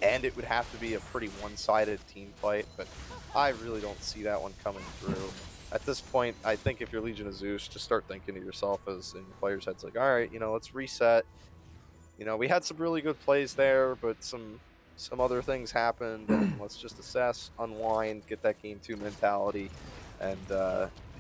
And it would have to be a pretty one-sided team fight, but I really don't see that one coming through. At this point, I think if you're Legion of Zeus, just start thinking to yourself as in your players' heads, like, all right, let's reset. We had some really good plays there, but some other things happened, and let's just assess, unwind, get that game 2 mentality, and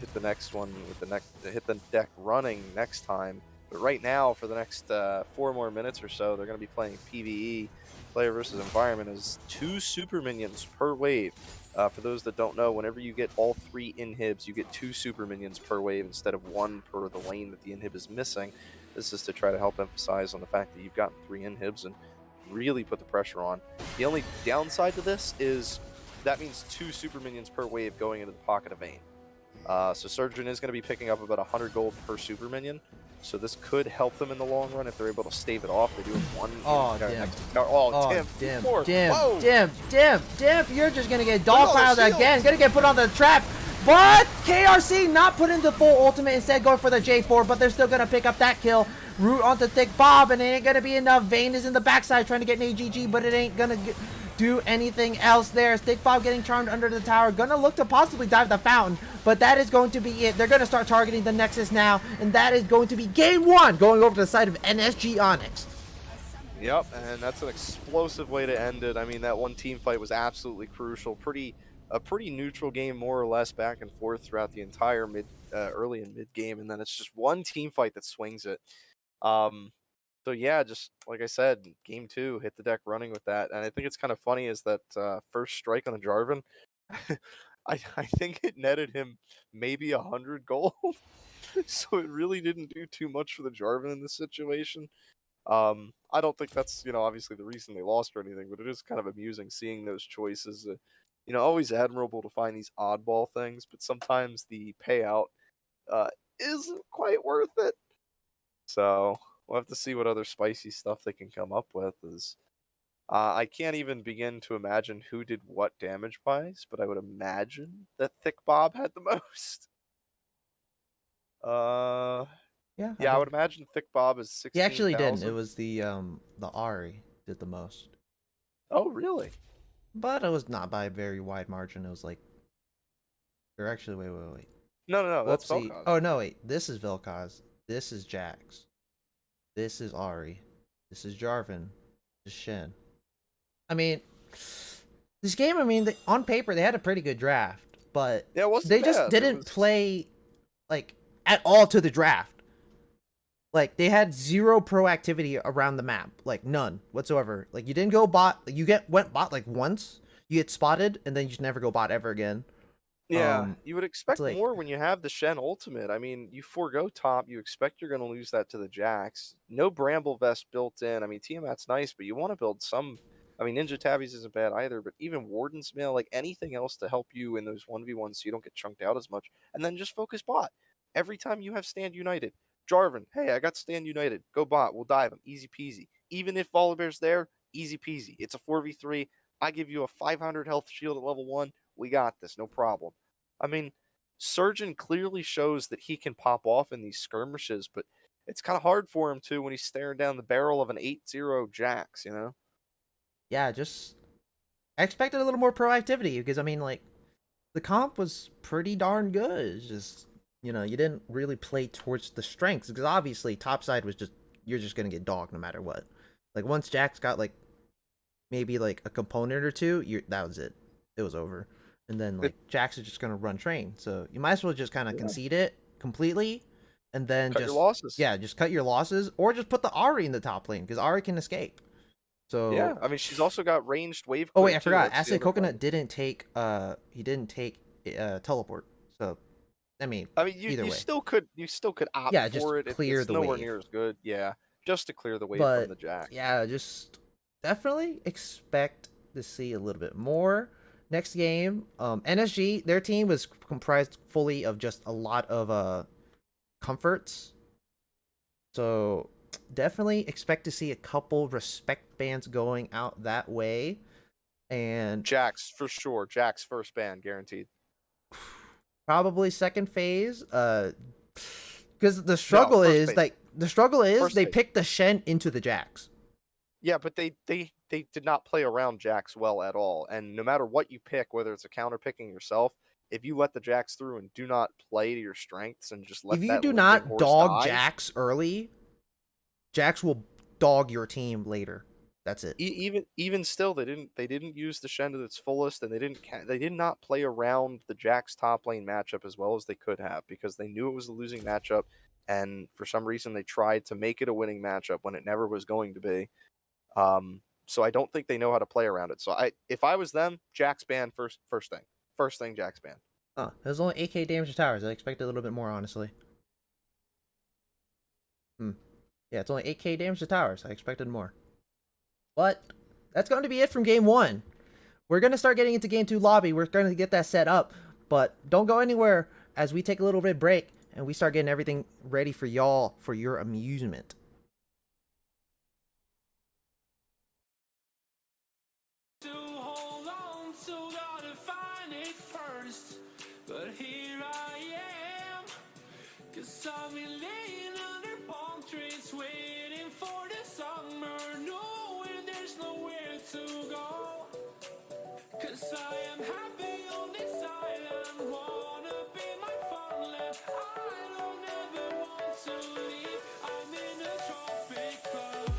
hit the next one with hit the deck running next time. But right now, for the next 4 more minutes or so, they're going to be playing PvE. Player versus environment is 2 super minions per wave. For those that don't know, whenever you get all 3 inhibs, you get 2 super minions per wave instead of 1 per the lane that the inhib is missing. This is to try to help emphasize on the fact that you've gotten 3 inhibs and really put the pressure on. The only downside to this is that means 2 super minions per wave going into the pocket of Vayne. So Surgeon is going to be picking up about 100 gold per super minion. So this could help them in the long run if they're able to stave it off. They do have 1. Oh, Dim, you're just gonna get dogpiled again. Gonna get put on the trap. But KRC not putting the full ultimate, instead going for the J4, but they're still gonna pick up that kill. Root onto Thick Bob, and it ain't gonna be enough. Vayne is in the backside trying to get an AGG, but it ain't gonna do anything else there. Thick Bob getting charmed under the tower. Gonna look to possibly dive the fountain, but that is going to be it. They're gonna start targeting the Nexus now, and that is going to be game 1, going over to the side of NSG Onyx. Yep, and that's an explosive way to end it. I mean, that one team fight was absolutely crucial. A pretty neutral game, more or less, back and forth throughout the entire early and mid game, and then it's just one team fight that swings it. So yeah, just like I said, game two, hit the deck running with that, and I think it's kind of funny is that first strike on the Jarvan, I think it netted him maybe 100 gold, so it really didn't do too much for the Jarvan in this situation. I don't think that's obviously the reason they lost or anything, but it is kind of amusing seeing those choices. Always admirable to find these oddball things, but sometimes the payout uh, isn't quite worth it. So we'll have to see what other spicy stuff they can come up with. I can't even begin to imagine who did what damage wise, but I would imagine that Thick Bob had the most. Uh, Yeah, I yeah, I would mean, imagine Thick Bob is he actually didn't. It 16,000. was the Ari did the most, Oh, really? but it was not by a very wide margin. It was like, or actually, wait. No, no, no. That's Whoopsie. Vel'Koz. Oh no, wait. This is Vilkaz. This is Jax. This is Ari. This is Jarvan. This is Shen. I mean, this game. I mean, on paper they had a pretty good draft, but Yeah, it wasn't they just bad. It didn't was play like at all to the draft. Like they had zero proactivity around the map, like none whatsoever. Like you didn't go bot. You went bot like once. You get spotted, and then you just never go bot ever again. Yeah, you would It's expect like more when you have the Shen ultimate. I mean, you forego top, you expect you're going to lose that to the Jax. No Bramble Vest built in. I mean, Tiamat's nice, but you want to build some. I mean, Ninja Tabbies isn't bad either, but even Warden's Mail, like anything else to help you in those 1v1s so you don't get chunked out as much. And then just focus bot. Every time you have Stand United, Jarvan, hey, I got Stand United. Go bot. We'll dive him. Easy peasy. Even if Volibear's there, easy peasy. It's a 4v3. I give you a 500 health shield at level 1. We got this. No problem. I mean, Surgeon clearly shows that he can pop off in these skirmishes, but it's kind of hard for him to when he's staring down the barrel of an 8-0 Jax. yeah, just I expected a little more proactivity because I mean, like the comp was pretty darn good. It's just you didn't really play towards the strengths because obviously topside was just you're just gonna get dogged no matter what. Like once Jax got like maybe like a component or two, that was it. It was over. And then It, like Jax is just gonna run train. So you might as well just kind of yeah, concede it completely, and then cut your just losses. just cut your losses, or just put the Ari in the top lane because Ari can escape. Yeah, So I mean, she's also got ranged wave oh wait, clear I too. forgot. That's the Acid other Coconut thing. didn't take teleport. So I mean I mean, you either you way, still could you still could opt yeah, just for it. clear It's the nowhere wave. near as good. Yeah, just to clear the wave from But the Jax. yeah, just definitely expect to see a little bit more next game. NSG, their team was comprised fully of just a lot of comforts. So definitely expect to see a couple respect bands going out that way. And Jax for sure. Jax first ban guaranteed. probably second phase. Because the No, struggle first is phase. like they Phase. picked the Shen into the Jax. Yeah, but they did not play around Jax well at all. And no matter what you pick, whether it's a counter picking yourself, if you let the Jax through and do not play to your strengths and just let If you that do limping not horse dog die, Jax early, Jax will dog your team later. That's it. even still, they didn't use the Shen to its fullest, and they did not play around the Jax top lane matchup as well as they could have because they knew it was a losing matchup, and for some reason they tried to make it a winning matchup when it never was going to be. So I don't think they know how to play around it. So if I was them, Jax ban first thing Jax ban. Oh, it was only 8k damage to towers. I expected a little bit more, honestly. Yeah, it's only 8k damage to towers. I expected more. But that's going to be it from game one. We're going to start getting into game two lobby. We're going to get that set up. But don't go anywhere as we take a little bit break and we start getting everything ready for y'all for your amusement. To hold on to, gotta find it first. But here I am, 'cause I've been laying under palm trees, waiting for the summer, knowing there's nowhere to go. 'Cause I am happy on this island, wanna be my farmland. I don't ever want to leave, I'm in a tropic club.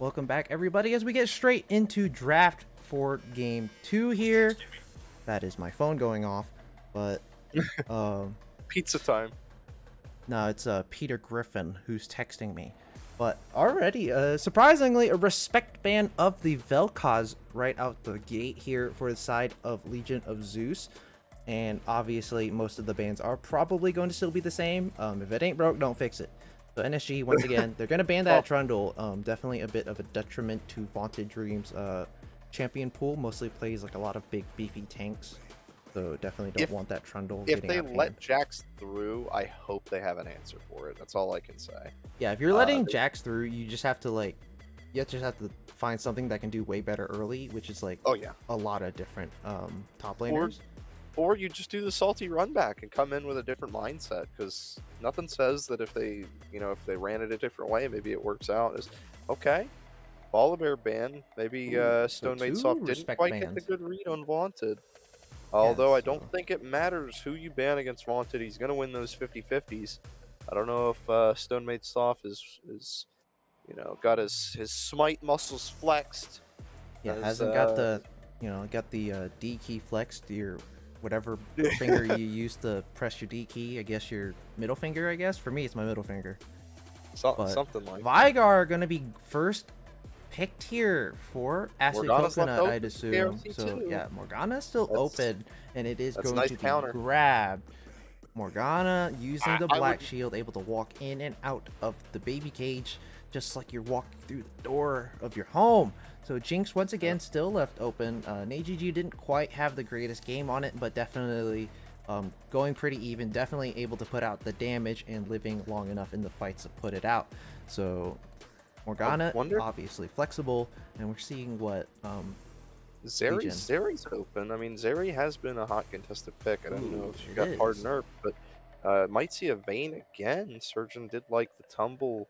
Welcome back, everybody, as we get straight into draft for game 2 here. That is my phone going off, but Pizza time. no, it's Peter Griffin who's texting me. But already, surprisingly, a respect ban of the Vel'Koz right out the gate here for the side of Legion of Zeus. And obviously, most of the bans are probably going to still be the same. If it ain't broke, don't fix it. So NSG, once again, they're going to ban that Trundle. Definitely a bit of a detriment to Vaunted Dreams. Champion pool mostly plays like a lot of big, beefy tanks. So definitely don't want that Trundle If getting they out of hand. let Jax through, I hope they have an answer for it. That's all I can say. Yeah, if you're letting Jax through, you just have to just have to find something that can do way better early, which is like Oh yeah. a lot of different top laners. Or you just do the salty run back and come in with a different mindset, because nothing says that if they ran it a different way, maybe it works out. Is okay. Volibear ban. Maybe Stone Made two Soft didn't respect quite get the bans. good read on Vaunted. Although I so- don't think it matters who you ban against Vaunted. He's going to win those 50-50s. I don't know if Stone Made Soft is got his smite muscles flexed. Yeah, as, hasn't got the D key flexed, your whatever finger you use to press your D key. I guess your middle finger. I guess for me it's my middle finger. But something like Vigar gonna be first picked here for Acid Morgana's left Coconut, open I'd for assume. KRC So too. yeah, Morgana's still That's- open, and it is that's a going nice to be counter. grabbed. Morgana using the I black would- shield, able to walk in and out of the baby cage, just like you're walking through the door of your home. So Jinx once again still left open. NaGG didn't quite have the greatest game on it, but definitely going pretty even. Definitely able to put out the damage and living long enough in the fights to put it out. So Morgana obviously flexible, and we're seeing what Legion. Zeri's open. I mean, Zeri has been a hot contested pick. I don't know if she it got hard is. nerfed, but might see a Vayne again. Surgeon did like the tumble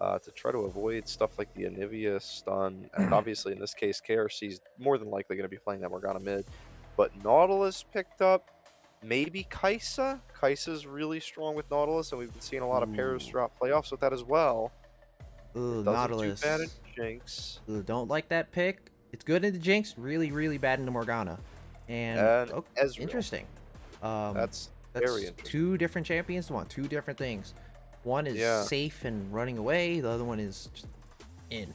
to try to avoid stuff like the Anivia stun. And obviously, in this case, KRC is more than likely going to be playing that Morgana mid. But Nautilus picked up maybe Kai'Sa. Kai'Sa's really strong with Nautilus, and we've been seeing a lot of pairs throughout playoffs with that as well. Ooh, It doesn't Nautilus. do bad in Jinx. Ooh, don't like that pick. It's good into Jinx, really, really bad into Morgana. And Ezreal. interesting. That's very interesting. Two different champions want two different things. One is safe and running away. The other one is just in.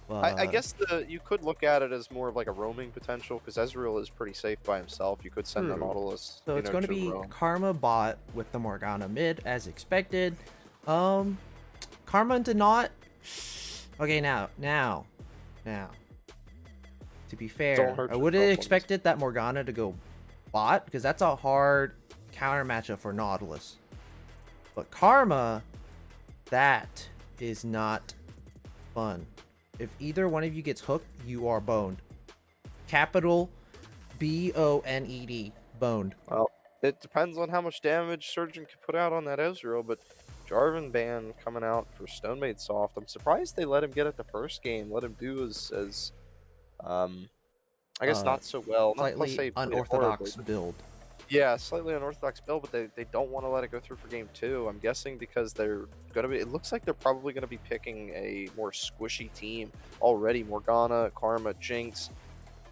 I guess you could look at it as more of like a roaming potential, because Ezreal is pretty safe by himself. You could send the Nautilus. So it's going to be Karma bot with the Morgana mid as expected. Karma did not. Okay, now. To be fair, I would have expected that Morgana to go bot, because that's a hard counter matchup for Nautilus. But Karma, that is not fun. If either one of you gets hooked, you are boned. Capital BONED. Boned. Well, it depends on how much damage Surgeon can put out on that Ezreal, but Jarvan ban coming out for Stone Made Soft. I'm surprised they let him get it the first game. Let him do as I guess not so well. Slightly unorthodox build. Yeah, slightly unorthodox build, but they don't want to let it go through for game 2. I'm guessing because they're gonna be. It looks like they're probably gonna be picking a more squishy team already. Morgana, Karma, Jinx.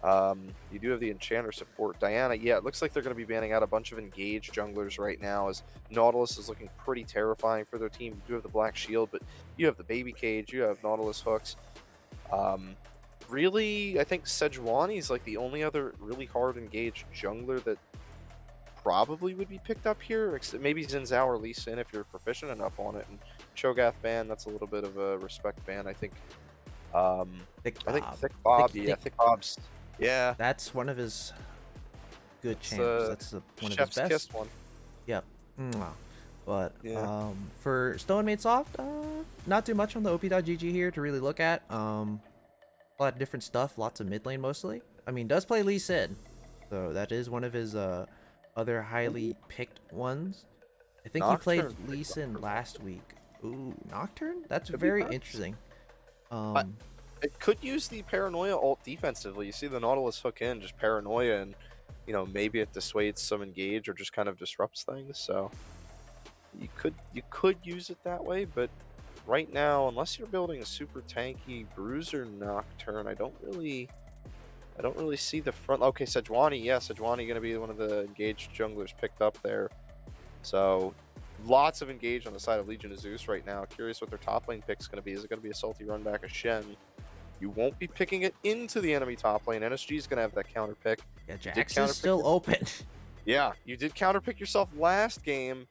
You do have the Enchanter support, Diana. Yeah, it looks like they're gonna be banning out a bunch of engaged junglers right now, as Nautilus is looking pretty terrifying for their team. You do have the Black Shield, but you have the Baby Cage. You have Nautilus hooks. Really, I think Sejuani is like the only other really hard engaged jungler that probably would be picked up here. Maybe Zinzao or Lee Sin if you're proficient enough on it. And Cho'Gath ban, that's a little bit of a respect ban, I think. Thick Bob. Thick Bob's. Yeah. That's one of his good champs. That's one of his best. Kissed one. Yep. But for Stone Made Soft, not too much on the OP.GG here to really look at. A lot of different stuff, lots of mid lane mostly. I mean, does play Lee Sin, so that is one of his other highly picked ones. I think he played Lee Sin last week. Ooh, Nocturne? That's very interesting. It could use the Paranoia ult defensively. You see the Nautilus hook in, just Paranoia, and maybe it dissuades some engage or just kind of disrupts things. So you could use it that way, but right now, unless you're building a super tanky Bruiser Nocturne, I don't really see the front. Okay, Sejuani, yeah, Sejuani gonna be one of the engaged junglers picked up there. So lots of engage on the side of Legion of Zeus right now. Curious what their top lane pick's gonna be. Is it gonna be a salty run back of Shen? You won't be picking it into the enemy top lane. NSG is gonna have that counter pick. Yeah, You did Jax counter is pick still open. Yeah, you did counter pick yourself last game,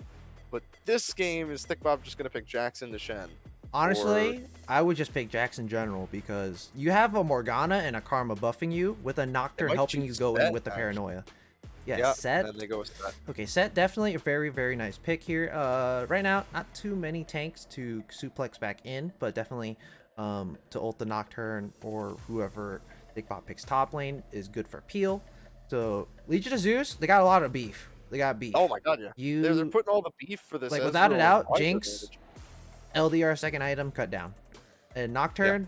but this game is Thick Bob just gonna pick Jackson to Shen. Honestly, I would just pick Jax in general because you have a Morgana and a Karma buffing you with a Nocturne might helping you choose go in Set, with the actually. Paranoia. Yeah, Yeah, Set. and then they go with that. Okay, Set definitely a very, very nice pick here. Right now, not too many tanks to suplex back in, but definitely to ult the Nocturne or whoever Big Bot picks top lane is good for peel. So Legion of Zeus, they got a lot of beef. They got beef. Oh my god, yeah. They're You putting all the beef for this like without a Ezreal doubt, Wyvern Jinx, damage. LDR second item cut down, and Nocturne.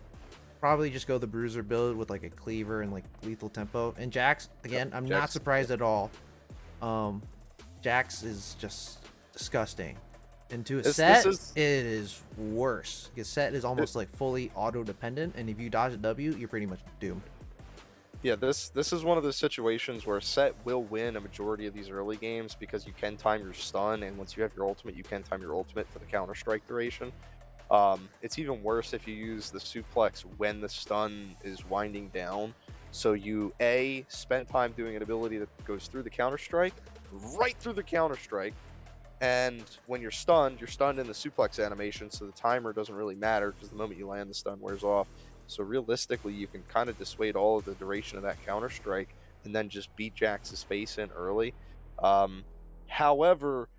Probably just go the Bruiser build with like a cleaver and like lethal tempo. And Jax, again, I'm not Jax, surprised at all. Jax is just disgusting. And to a Set, it is worse. Because Set is almost like fully auto dependent, and if you dodge a W, you're pretty much doomed. Yeah, this is one of those situations where Set will win a majority of these early games because you can time your stun, and once you have your ultimate, you can time your ultimate for the counter strike duration. It's even worse if you use the suplex when the stun is winding down. So you spend time doing an ability that goes through the counter strike, right through the counter strike, and when you're stunned in the suplex animation, so the timer doesn't really matter because the moment you land, the stun wears off. So realistically, you can kind of dissuade all of the duration of that counter strike and then just beat Jax's face in early. However,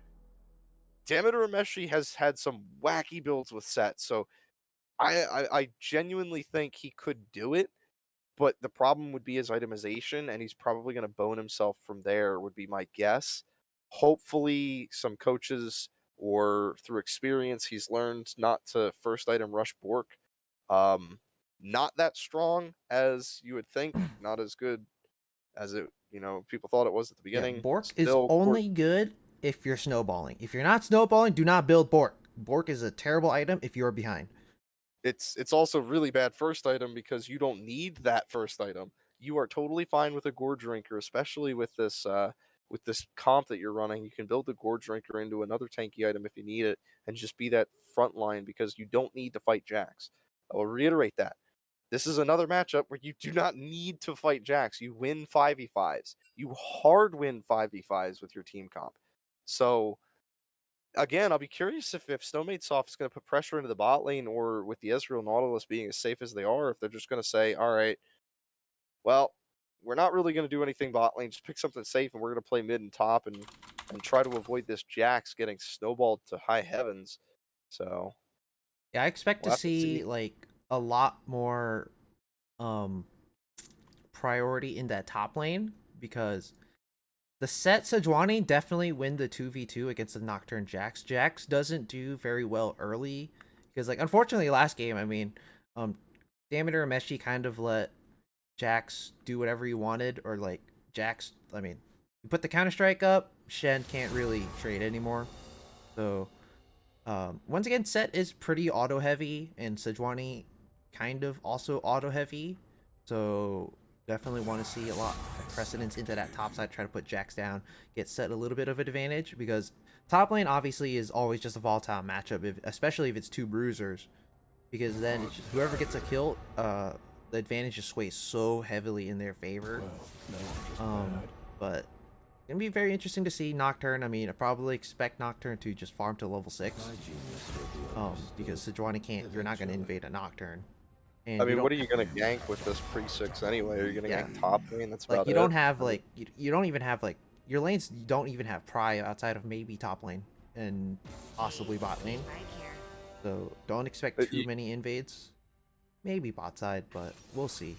Demeter Umeshi has had some wacky builds with Set, so I genuinely think he could do it, but the problem would be his itemization, and he's probably going to bone himself from there, would be my guess. Hopefully, some coaches or through experience, he's learned not to first item rush Bork. Not that strong as you would think, not as good as people thought it was at the Yeah, beginning. Bork is Still, only good if you're snowballing. If you're not snowballing, do not build Bork. Bork is a terrible item if you're behind. it's also really bad first item because you don't need that first item. You are totally fine with a Gore Drinker, especially with this comp that you're running. You can build the Gore Drinker into another tanky item if you need it, and just be that front line because you don't need to fight Jax. I will reiterate that. This is another matchup where you do not need to fight Jax. You win 5v5s. You hard win 5v5s with your team comp. So again, I'll be curious if Snowmade Soft is going to put pressure into the bot lane, or with the Ezreal Nautilus being as safe as they are, if they're just going to say, all right, well, we're not really going to do anything bot lane, just pick something safe, and we're going to play mid and top and try to avoid this Jax getting snowballed to high heavens. So Yeah, I expect we'll to have to see see. like a lot more um priority in that top lane because the Set Sejuani definitely win the 2v2 against the Nocturne Jax. Jax doesn't do very well early because like unfortunately last game, I mean, Dameter and Meshi kind of let Jax do whatever he wanted, or like Jax, I mean, you put the Counter Strike up, Shen can't really trade anymore. So once again, Set is pretty auto heavy, and Sejuani kind of also auto heavy. So definitely want to see a lot of precedence into that top side. Try to put Jax down, get Set a little bit of advantage because top lane obviously is always just a volatile matchup, especially if it's two bruisers. Because then it's just, whoever gets a kill, the advantage just sways so heavily in their favor. But gonna be very interesting to see Nocturne. I mean, I probably expect Nocturne to just farm to level 6. Because Sejuani can't. You're not gonna invade a Nocturne. And I mean, you what don't are you going to gank with this pre-6 anyway? Are you going to Yeah. gank top lane? That's like about you it. don't have like you don't even have like your lanes. You don't even have pry outside of maybe top lane and possibly bot lane. So don't expect too many invades. Maybe bot side, but we'll see.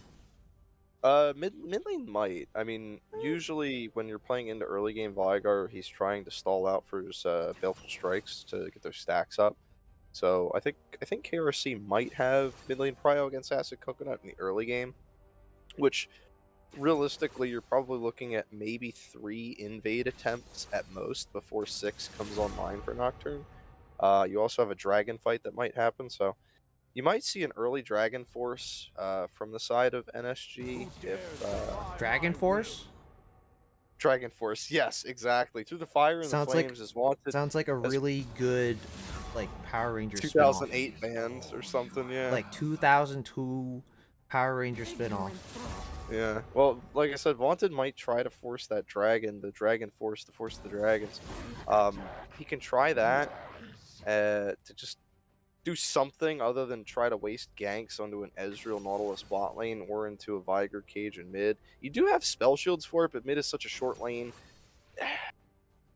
Mid lane might. I mean, usually when you're playing into early game Vigar, he's trying to stall out for his Baleful Strikes to get their stacks up. So I think KRC might have mid lane prio against Acid Coconut in the early game, which realistically you're probably looking at maybe 3 invade attempts at most before 6 comes online for Nocturne. You also have a dragon fight that might happen, so you might see an early Dragon Force from the side of NSG if Dragon Force Dragon Force, yes, exactly. Through the Fire and the sounds like Flames is wanted a as really good like Power Ranger spinoff, 2008 band or something. Yeah, like 2002 Power Ranger spinoff. yeah. Well, like I said, Vaunted might try to force that dragon, the Dragon Force, to force the dragons. He can try that to just do something other than try to waste ganks onto an Ezreal Nautilus bot lane or into a Viger cage in mid. You do have spell shields for it, but mid is such a short lane.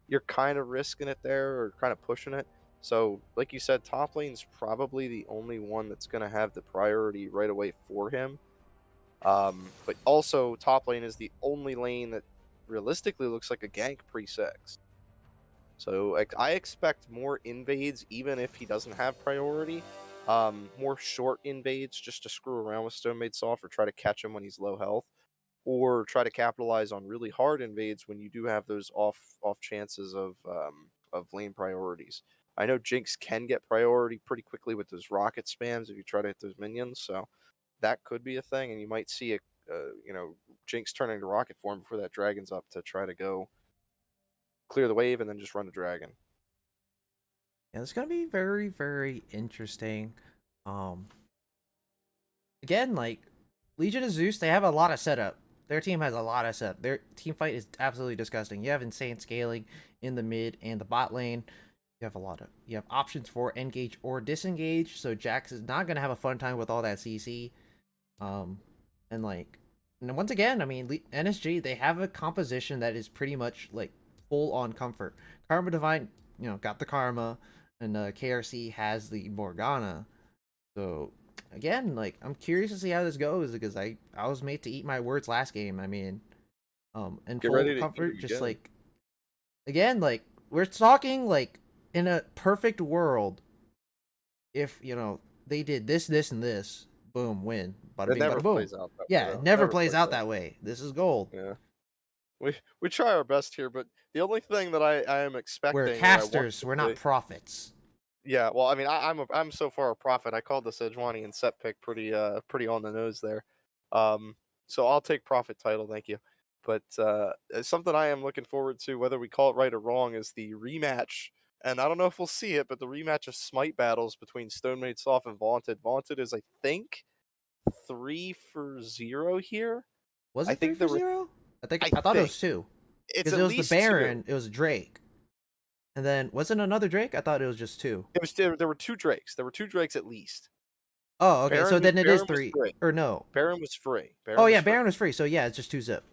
You're kind of risking it there or kind of pushing it. So, like you said, top lane's probably the only one that's going to have the priority right away for him. But also, top lane is the only lane that realistically looks like a gank pre-6. So like, I expect more invades even if he doesn't have priority. More short invades just to screw around with Stonemaid Soft or try to catch him when he's low health, or try to capitalize on really hard invades when you do have those off chances of lane priorities. I know Jinx can get priority pretty quickly with those rocket spams if you try to hit those minions, so that could be a thing, and you might see a Jinx turning to rocket form before that dragon's up to try to go clear the wave and then just run a dragon. Yeah, it's gonna be very, very interesting. Um, Again, like Legion of Zeus, they have a lot of setup. Their team has a lot of setup. Their team fight is absolutely disgusting. You have insane scaling in the mid and the bot lane. You have options for engage or disengage. So Jax is not gonna have a fun time with all that CC. Um, and like, and once again, I mean, NSG, they have a composition that is pretty much like full on comfort. Karma Divine, got the Karma, and KRC has the Morgana. So again, like, I'm curious to see how this goes because I was made to eat my words last game. I mean, in Get full ready to eat comfort, it just again. like again, like we're talking like in a perfect world, if they did this, this, and this, boom, win, bada It bing, never bada boom. plays out that way, Yeah, it though. never Never plays plays out out. that way. This is gold. Yeah, we try our best here, but the only thing that I am We're expecting or I want casters. to We're not see. prophets. Yeah, well, I mean, I'm so far a prophet. I called the Sejuani and set pick pretty on the nose there. Um, so I'll take prophet title, thank you. But something I am looking forward to, whether we call it right or wrong, is the rematch. And I don't know if we'll see it, but the rematch of Smite battles between Stonemaid Soft and Vaunted. Vaunted is, I think, 3-0 here. Was I it three think for there were. zero? I I thought it think was two it's because at it was the least two. Baron. It was Drake, and then wasn't another Drake? I thought it was just two. It was there were two Drakes. There were two Drakes at least. Oh, okay. So then it is Baron was three free. or no? Baron was free. Oh Baron was yeah, free. Baron was free. So yeah, it's just two zip.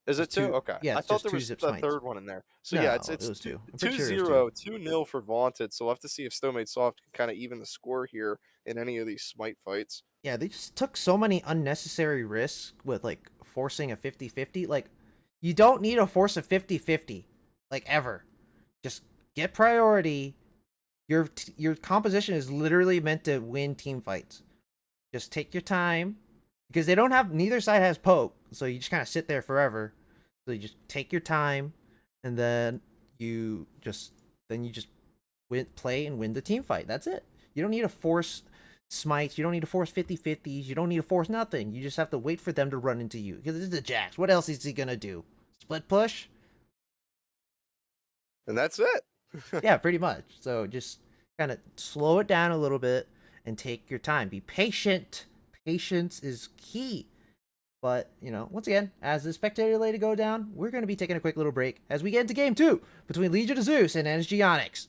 Is it Just two? two. Okay. Yeah, I it's thought just there two was zip a smites. third one in there. So yeah, No, it it's was two. I'm pretty two sure it was two. 0 2-0 for Vaunted. So we'll have to see if Stonemaid Soft can kind of even the score here in any of these Smite fights. Yeah, they just took so many unnecessary risks with like forcing a 50-50. Like, you don't need to force a 50-50, like ever. Just get priority. Your composition is literally meant to win team fights. Just take your time because they don't have neither side has poke, so you just kind of sit there forever. So you just take your time, and you just play and win the team fight. That's it. You don't need to force smites. You don't need to force 50-50s. You don't need to force nothing. You just have to wait for them to run into you because this is the Jax. What else is he gonna do? Split push? And that's it. Yeah, pretty much. So just kind of slow it down a little bit and take your time. Be patient. Patience is key. But, once again, as the spectator lady go down, we're going to be taking a quick little break as we get into game 2 between Legion of Zeus and NSG Onyx.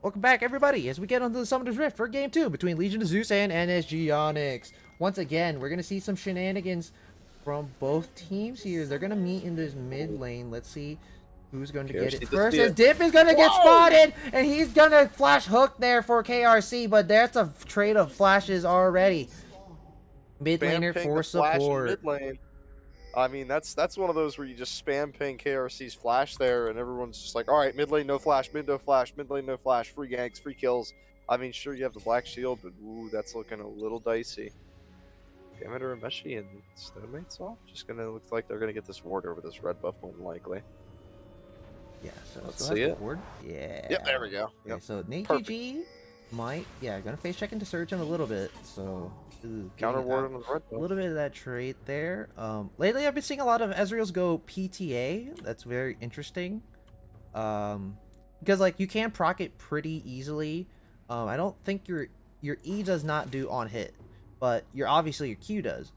Welcome back, everybody, as we get onto the Summoner's Rift for Game 2 between Legion of Zeus and NSG Onyx. Once again, we're going to see some shenanigans from both teams here. They're going to meet in this mid lane. Let's see who's going to get it first. As Dip is going to get spotted, and he's going to flash hook there for KRC, but that's a trade of flashes already. Mid laner for support. Mid lane. I mean, that's one of those where you just spam ping KRC's flash there, and everyone's just like, all right, mid lane no flash, mid no flash, mid lane no flash, free ganks, free kills. I mean, sure, you have the black shield, but ooh, that's looking a little dicey. Diameter Meshi and Stonemate's off. Just gonna look like they're gonna get this ward over this red buff more than likely. Yeah, so let's see it. Ward. Yeah. Yep, there we go. Okay, yep. so NSG might, gonna face check into Surge in a little bit. So counter ward on the red buff. A little bit of that trait there. Lately I've been seeing a lot of Ezreal's go PTA. That's very interesting. Because like you can proc it pretty easily. I don't think your E does not do on hit, but obviously your Q does.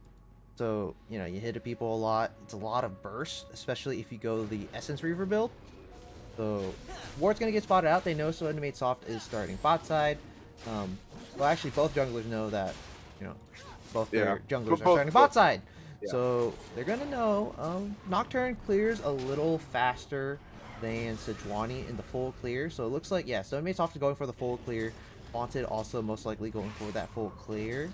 So you know you hit at people a lot. It's a lot of burst, especially if you go the Essence Reaver build. So ward's gonna get spotted out. They know so Animate Soft is starting bot side. Well, actually both junglers know that. You know, both their junglers are starting bot side. Yeah. So they're gonna know. Nocturne clears a little faster than Sejuani in the full clear. So it looks like, so Animate Soft is going for the full clear. Haunted also most likely going for that full clear.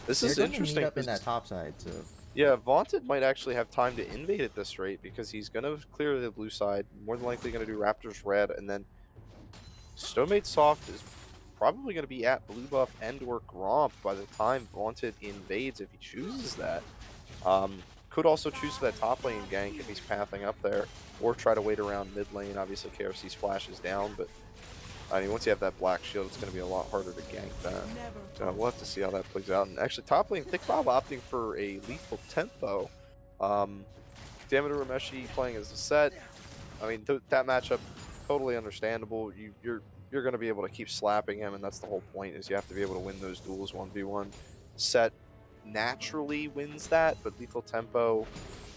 This is interesting. Meet up in that top side, so. Yeah, Vaunted might actually have time to invade at this rate because he's going to clear the blue side, more than likely going to do Raptors red, and then Stonemate's Soft is probably going to be at blue buff and or Gromp by the time Vaunted invades if he chooses that. Could also choose for that top lane gank if he's pathing up there, or try to wait around mid lane. Obviously KRC's flash is down, but I mean, once you have that black shield, it's going to be a lot harder to gank that. So we'll have to see how that plays out. And actually, top lane, Thick Bob opting for a lethal tempo. Diameter Rameshi playing as a set. I mean, that matchup, totally understandable. You're going to be able to keep slapping him, and that's the whole point, is you have to be able to win those duels 1v1. Set naturally wins that, but lethal tempo,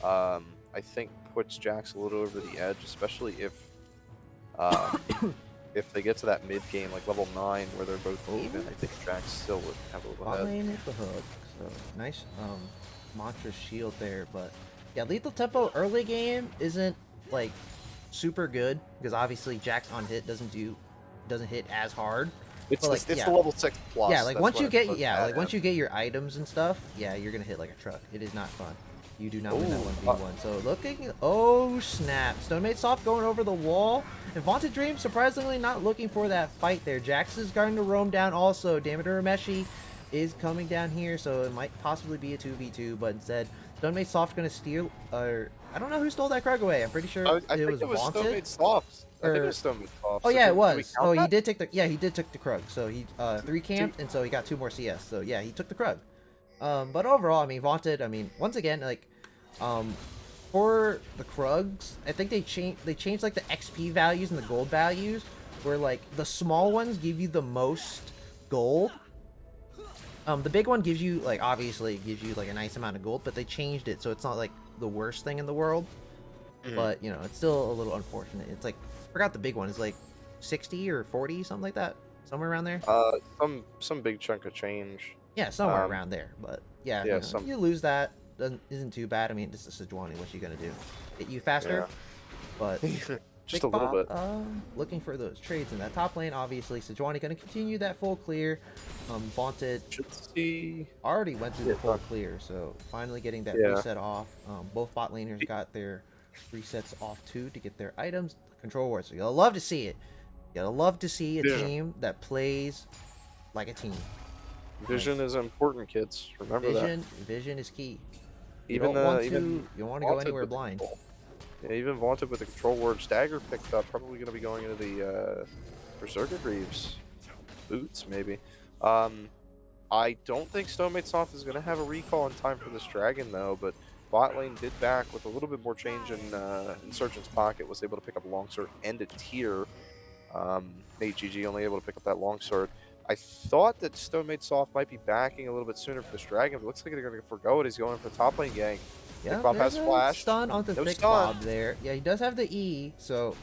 I think, puts Jax a little over the edge, especially if... if they get to that mid game, like level 9, where they're both even, I think Jax still would have a little head. Lane is the hook, so nice mantra shield there, but yeah, lethal tempo early game isn't like super good because obviously Jax on hit doesn't hit as hard. It's the level 6 plus. Yeah, like once you get once you get your items and stuff, you're gonna hit like a truck. It is not fun. You do not win that 1v1. So looking, oh snap! Stonemate Soft going over the wall, and Vaunted Dream surprisingly not looking for that fight there. Jax is going to roam down also. Diameter Meshi is coming down here, so it might possibly be a 2v2, but instead Stonemate Soft going to steal. I don't know who stole that Krug away. I'm pretty sure I think it was Vaunted. Stonemate's Soft. I think it was Stonemate's Soft. Oh yeah, it was. Oh, he did take the he did take the Krug. So he 3 camped, and so he got 2 more CS. So yeah, he took the Krug. But overall, I mean, Vaunted, once again, like, for the Krugs, I think they changed like the XP values and the gold values, where like the small ones give you the most gold. The big one gives you, like, obviously gives you like a nice amount of gold, but they changed it so it's not like the worst thing in the world. But you know, it's still a little unfortunate. It's like, I forgot the big one is like 60 or 40, something like that, somewhere around there. Some big chunk of change. Yeah, somewhere around there. But yeah, you lose that, isn't too bad. I mean, this is Sejuani. What's you gonna do? Hit you faster? But just a little bit. Looking for those trades in that top lane. Obviously, Sejuani gonna continue that full clear. Vaunted already went through the full clear, so finally getting that reset off. Both bot laners got their resets off too to get their items. Control wards. So you'll love to see it. You'll love to see a team that plays like a team. Vision is important, kids. Remember that. Vision is key. You don't want to go anywhere with blind. Yeah, even Vaunted with the control ward stagger picked up, probably going to be going into the Berserker Greaves boots, maybe. I don't think Stonemate's Soft is going to have a recall in time for this dragon, though, but bot lane did back with a little bit more change in Insurgent's pocket, was able to pick up a longsword and a tier. Nate GG only able to pick up that longsword. I thought that Stonemate's Soft might be backing a little bit sooner for this dragon, but it looks like they're going to forgo it. He's going for the top lane gang. Yeah, Thick Bob has flash. Stun onto Thick Bob there. Yeah, he does have the E, so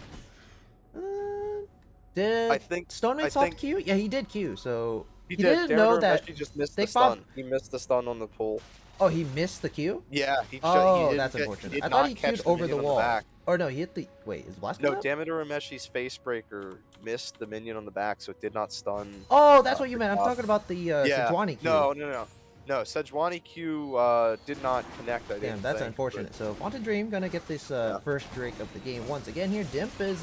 Did I think Stone I Made Soft think Q? Yeah, he did Q. So he he did. didn't know Demeter that Meshi just missed the Thick Bob. stun. He missed the stun on the pull. Oh, he missed the Q. Yeah, he Oh, didn't that's get he unfortunate. did I thought not he Q'd catch the over the minion on the wall. back. Or no, he hit the. Wait, is blast No, coming up? Demeter Meshi's face breaker missed the minion on the back, so it did not stun. Oh, that's what you Thick meant. I'm Bob. talking about the Yeah. Sejuani Q. No. Sejuani Q did not connect. I Damn, didn't that's think, unfortunate. So Vaunted Dream gonna get this Yeah. first Drake of the game once again here. Dimp is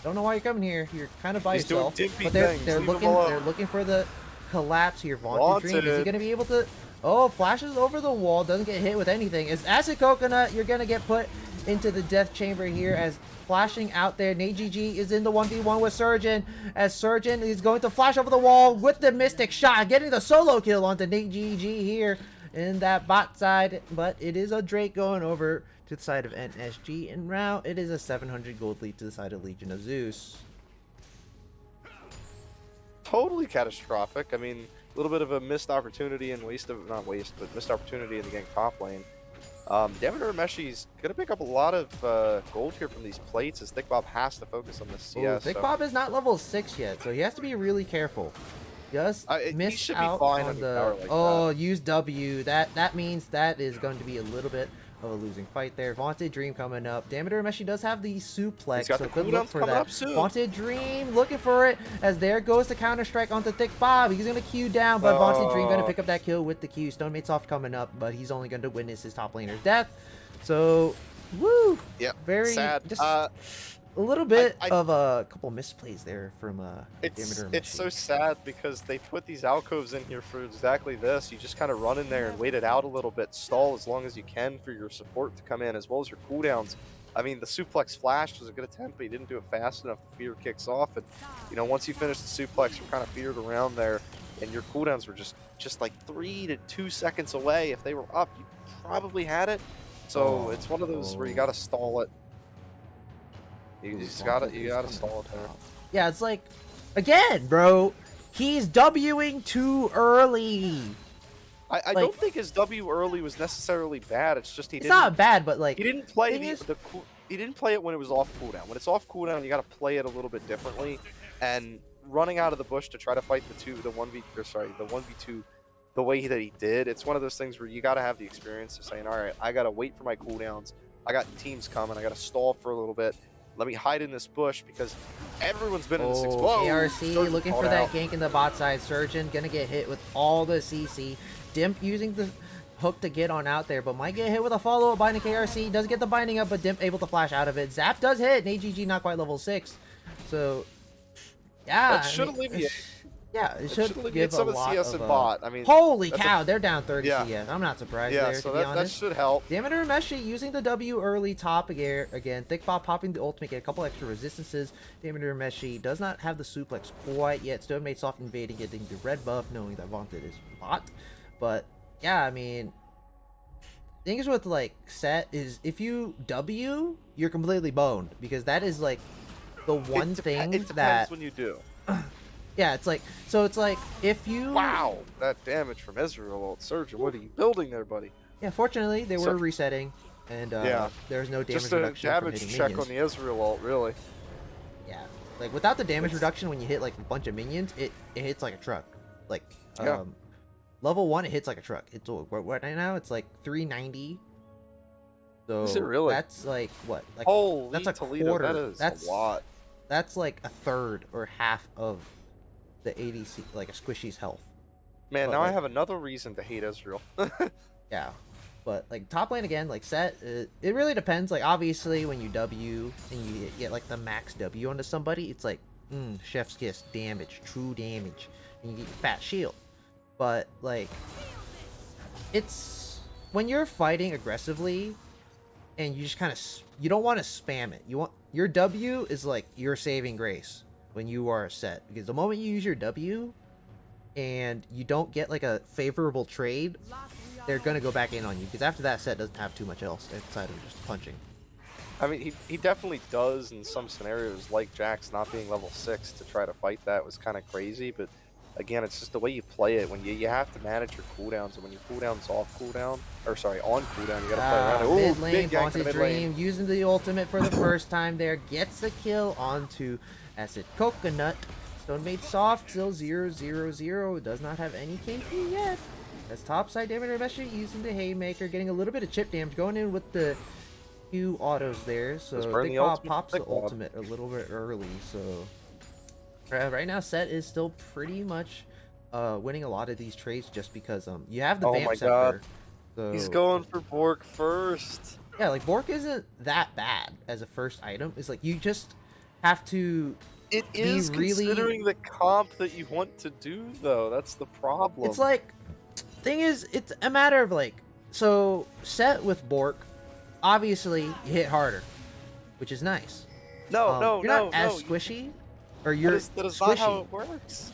don't know why you're coming here. You're kind of by He's doing yourself. dimpy But things. they're Leave him looking alone. for the collapse here. Vaunted Dream. Is he Wanted. gonna be able to? Oh, flashes over the wall. Doesn't get hit with anything. Is Acid Coconut? You're gonna get put into the death chamber here as flashing out there. NaGG is in the 1v1 with Surgeon, as Surgeon is going to flash over the wall with the Mystic Shot, getting the solo kill onto NaGG here in that bot side. But it is a Drake going over to the side of NSG, and now it is a 700 gold lead to the side of Legion of Zeus. Totally catastrophic. I mean, a little bit of a missed opportunity and not waste, but missed opportunity in the getting top lane. Demeter Meshi's gonna pick up a lot of gold here from these plates, as Thick Bob has to focus on this CS. Thick so- Bob is not level 6 yet, so he has to be really careful. Just he missed should be out fine on under the power like that. use W. That means that is going to be a little bit of a losing fight there. Vaunted Dream coming up. Demeter Meshi does have the suplex, He's got so the good look cooldowns for coming that. up soon. Vaunted Dream looking for it, as there goes the counter strike onto Thick Bob. He's gonna Q down, but Vaunted Dream gonna pick up that kill with the Q. Stone Made Soft coming up, but he's only going to witness his top laner's death. So, woo! Yep. Very sad. just a little bit I- of a couple misplays there from Demeter It's Meshi. so sad because they put these alcoves in here for exactly this. You just kind of run in there and wait it out a little bit, stall as long as you can for your support to come in, as well as your cooldowns. I mean, the suplex flash was a good attempt, but you didn't do it fast enough. The fear kicks off, and once you finish the suplex, you're kind of feared around there, and your cooldowns were just like 3 to 2 seconds away. If they were up, you probably had it. So it's one of those where you gotta stall it. You just gotta stall it there. Yeah, it's like, again, bro, he's Wing too early. I don't think his W early was necessarily bad. It's just It's not bad, but like he didn't play thing is- he didn't play it when it was off cooldown. When it's off cooldown, you got to play it a little bit differently. And running out of the bush to try to fight the 1v2 the way that he did, it's one of those things where you got to have the experience of saying, all right, I got to wait for my cooldowns. I got teams coming. I got to stall for a little bit. Let me hide in this bush because everyone's been in this. Whoa! ARC Surgeon looking for called that out. gank in the bot side. Surgeon gonna get hit with all the CC. Dimp using the hook to get on out there, but might get hit with a follow-up binding. KRC does get the binding up, but Dimp able to flash out of it. Zap does hit. NaGG not quite level 6. So, yeah. That should alleviate. Yeah, it should alleviate give some a of the lot CS of, and bot. I mean, holy that's cow, they're down 30 Yeah. CS. I'm not surprised yeah, there, so to be that honest. should help. Demeter Meshi using the W early top again. Thick Bob popping the ultimate, get a couple extra resistances. Demeter Meshi does not have the suplex quite yet. Stone Made Soft invading, getting the red buff, knowing that Vaunted is bot. But yeah, I mean, things with like set is if you W, you're completely boned, because that is like the one thing it depends that when you do. yeah, it's like, so it's like if you Wow, that damage from Israel, old Surgeon. What are you building there, buddy? Yeah, fortunately they were So- resetting, and Yeah. there's no damage Just a reduction from damage hitting check minions. on the Israel ult, really. Yeah, like without the damage reduction, when you hit like a bunch of minions, it hits like a truck. Like Yeah. level 1, it hits like a truck. It's what right now it's like 390. So Is it really? that's like what? Like Holy that's a Toledo, quarter. that is That's a lot. That's like a third or half of the ADC, like a squishy's health. Man, But, now I like- have another reason to hate Israel. Yeah, but like top lane again, like set, it really depends. Like obviously when you W and you get like the max W onto somebody, it's like chef's kiss damage, true damage, and you get fat shield. But like it's when you're fighting aggressively and you just kind of you don't want to spam it. You want your W is like your saving grace when you are set, because the moment you use your W and you don't get like a favorable trade, they're gonna go back in on you, because after that set doesn't have too much else outside of just punching. I mean, he definitely does in some scenarios, like Jax not being level 6 to try to fight that was kind of crazy, but again, it's just the way you play it. When you have to manage your cooldowns, and when your cooldown's off cooldown, or sorry, on cooldown, you gotta play around it. Mid Ooh, lane, big gank to Vaunted mid lane. Dream using the ultimate for the first time there. Gets the kill onto Acid Coconut. Stonemate Soft still 0-0-0. Does not have any KP yet. That's topside damage, especially using the Haymaker. Getting a little bit of chip damage. Going in with the few autos there. So Just burn Thick the Bob ultimate, pops the Thick Bob. ultimate a little bit early. So right now, Set is still pretty much winning a lot of these trades just because you have the Oh Vamp my Scepter. god. So, He's going for Bork first. yeah, like Bork isn't that bad as a first item. It's like you just have to. It is really- considering the comp that you want to do, though. That's the problem. It's like, thing is, it's a matter of like, so Set with Bork, obviously you hit harder, which is nice. no, You're not as no. squishy, or you're That is squishy. not how it works.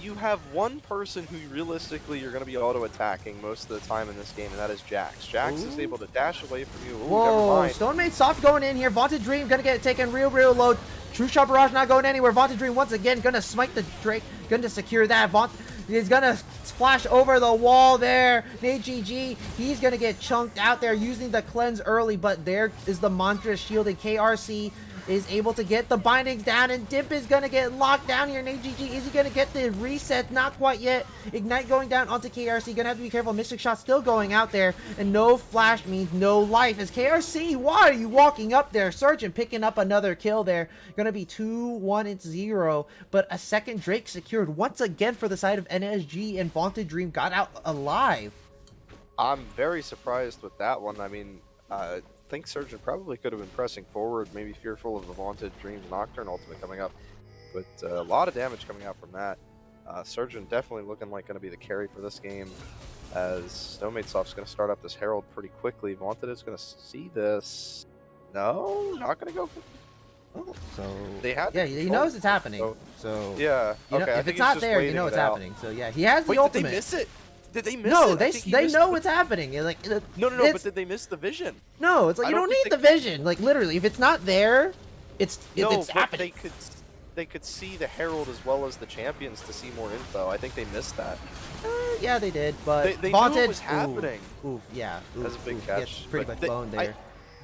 You have one person who realistically you're going to be auto attacking most of the time in this game, and that is Jax. Jax is Ooh. able to dash away from you. Ooh, never Whoa, mind. Stonemate Soft going in here. Vaunted Dream gonna get taken real low. True Shot Barrage not going anywhere. Vaunted Dream once again gonna smite the Drake. Gonna secure that. Is gonna splash over the wall there. NSG, he's gonna get chunked out there using the cleanse early, but there is the Mantra shield, and KRC is able to get the bindings down, and Dimp is gonna get locked down here. NSG, is he gonna get the reset? Not quite yet. Ignite going down onto KRC. Gonna have to be careful. Mystic Shot still going out there, and no flash means no life. As KRC, why are you walking up there? Surgeon picking up another kill there. Gonna be 2-1-0, but a second Drake secured once again for the side of NSG, and Vaunted Dream got out alive. I'm very surprised with that one. I mean, I think Surgeon probably could have been pressing forward, maybe fearful of the Vaunted Dreams Nocturne ultimate coming up. But a lot of damage coming out from that. Surgeon definitely looking like going to be the carry for this game, as Stonemate Soft's going to start up this Herald pretty quickly. Vaunted is going to see this. No, not going to go for. Oh, so They had yeah, the he control, knows it's happening. So Yeah. you know, Okay. I if think it's not he's just there, you waiting know it it's out. happening. So yeah, he has the Wait, ultimate. did they miss it? Did they miss No, it? I think he they missed know the- it's happening. Like No, it's- but did they miss the vision? no, it's like I you don't don't need think the vision. Like literally, if it's not there, it's No, it's but happening. they could see the Herald as well as the champions to see more info. I think they missed that. Yeah, they did, but They knew it Vaunted, was happening. Oof, yeah, oof, That's a big oof, catch, gets pretty but much they- blown there.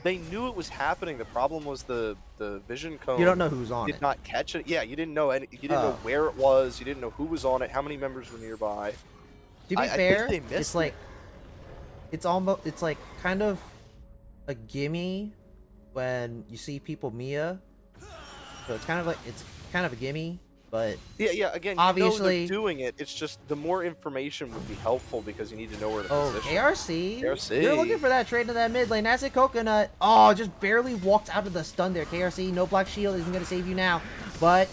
They knew it was happening. The problem was the vision cone. You don't know who's on did it. not catch it. Yeah, you didn't know any. You didn't know Oh. where it was. You didn't know who was on it. How many members were nearby. To be I think fair, they missed it's like it's like kind of a gimme when you see people Mia. So it's kind of a gimme, but Yeah. Again, Obviously- you know they're doing it. It's just the more information would be helpful because you need to know where to oh, position. KRC, KRC. you're looking for that trade in that mid lane. Acid Coconut, oh, just barely walked out of the stun there. KRC, no Black Shield isn't gonna save you now, but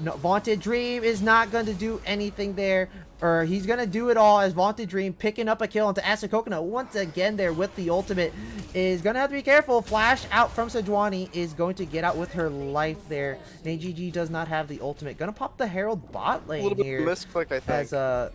no, Vaunted Dream is not going to do anything there, or he's going to do it all as Vaunted Dream picking up a kill into Acid Coconut once again there with the ultimate. Is going to have to be careful. Flash out from Sejuani is going to get out with her life there. NGG does not have the ultimate. Going to pop the Herald bot A lane little bit here. misclick, I think. As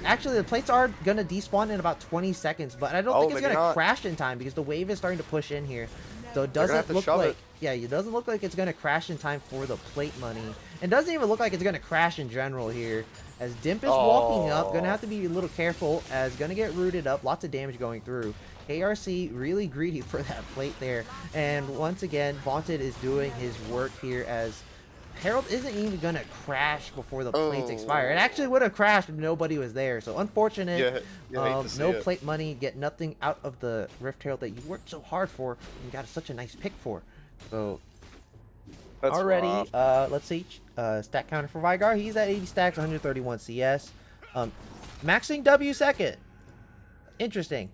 actually the plates are going to despawn in about 20 seconds, but I don't think it's maybe going to not. crash in time because the wave is starting to push in here. So it They're gonna have doesn't to look shove like it. yeah, it doesn't look like it's gonna crash in time for the plate money. And doesn't even look like it's gonna crash in general here. As Dimp is walking up, gonna have to be a little careful as gonna get rooted up, lots of damage going through. KRC really greedy for that plate there. And once again, Vaunted is doing his work here as Herald isn't even gonna crash before the plates expire. It actually would have crashed if nobody was there. So unfortunate. Yeah, you hate to see no it. plate money, get nothing out of the Rift Herald that you worked so hard for and got such a nice pick for. So That's already, rough. let's see, stat counter for Vigar. He's at 80 stacks, 131 CS. Maxing W second. Interesting.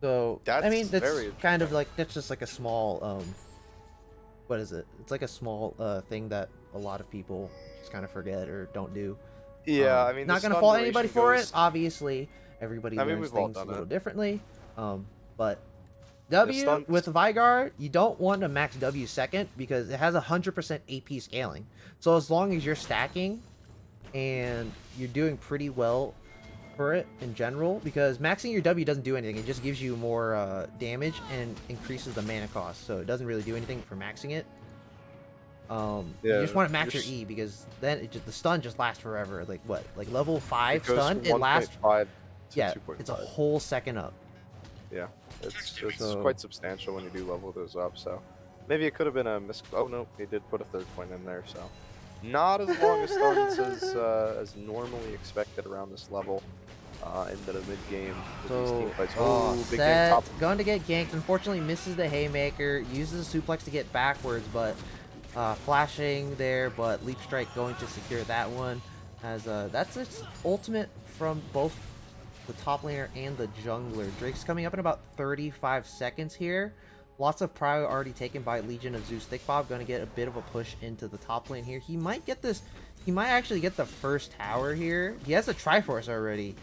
So I That's mean, that's very kind of like that's just like a small what is it? It's like a small thing that a lot of people just kind of forget or don't do. Yeah, I mean, not the gonna stun fault anybody duration for goes- it. Obviously, everybody I mean, learns we've all things a done little it. differently. But W stun- with Vigar, you don't want to max W second because it has 100% AP scaling. So as long as you're stacking and you're doing pretty well for it in general, because maxing your W doesn't do anything. It just gives you more damage and increases the mana cost. So it doesn't really do anything for maxing it. You just Yeah, want to max your E because then the stun just lasts forever. Like what? Like level 5 it goes stun, from it lasts. 1.5 to Yeah, it's a 2.5. whole second up. Yeah, it's So quite substantial when you do level those up. So maybe it could have been a mis. Oh no, he did put a third point in there. So not as long as stuns as normally expected around this level. Into the mid game for these team fights. Oh, big game Set top. going to get ganked. Unfortunately, misses the haymaker. Uses the suplex to get backwards, but flashing there. But leap strike going to secure that one. As that's its ultimate from both the top laner and the jungler. Drake's coming up in about 35 seconds here. Lots of prio already taken by Legion of Zeus. Thickbob going to get a bit of a push into the top lane here. He might get this. He might actually get the first tower here. He has a Triforce already.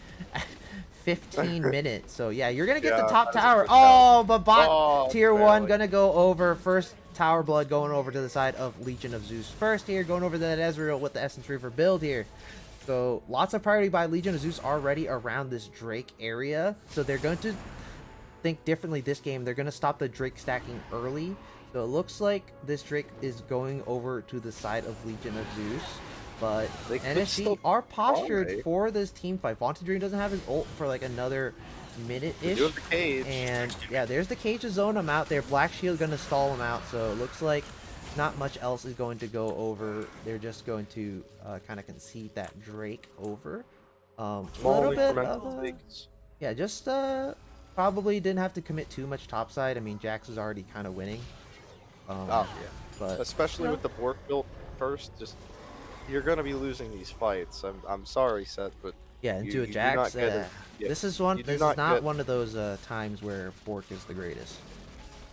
15 minutes. So yeah, you're going to get the top that is a tower. good tower. Oh, but bot Oh, tier 1 barely. going to go over. First tower blood going over to the side of Legion of Zeus. First here, going over to that Ezreal with the Essence Reaver build here. So lots of priority by Legion of Zeus already around this Drake area. So they're going to think differently this game. They're going to stop the Drake stacking early. So it looks like this Drake is going over to the side of Legion of Zeus. But They could NSG still are postured try. for this team fight. Vaunted Dream doesn't have his ult for like another minute-ish. Doing the cage. And yeah, there's the cage to zone him out there. Black Shield going to stall him out. So it looks like not much else is going to go over. They're just going to kind of concede that Drake over. A Small little bit incremental of things. yeah, just probably didn't have to commit too much topside. I mean, Jax is already kind of winning. Oh yeah. But Especially you know, with the Bork built first, just you're gonna be losing these fights. I'm sorry, Seth, but yeah, you, into a you do Jax. not get it. Yeah, This is one. you do This is not get one of those times where Bork is the greatest.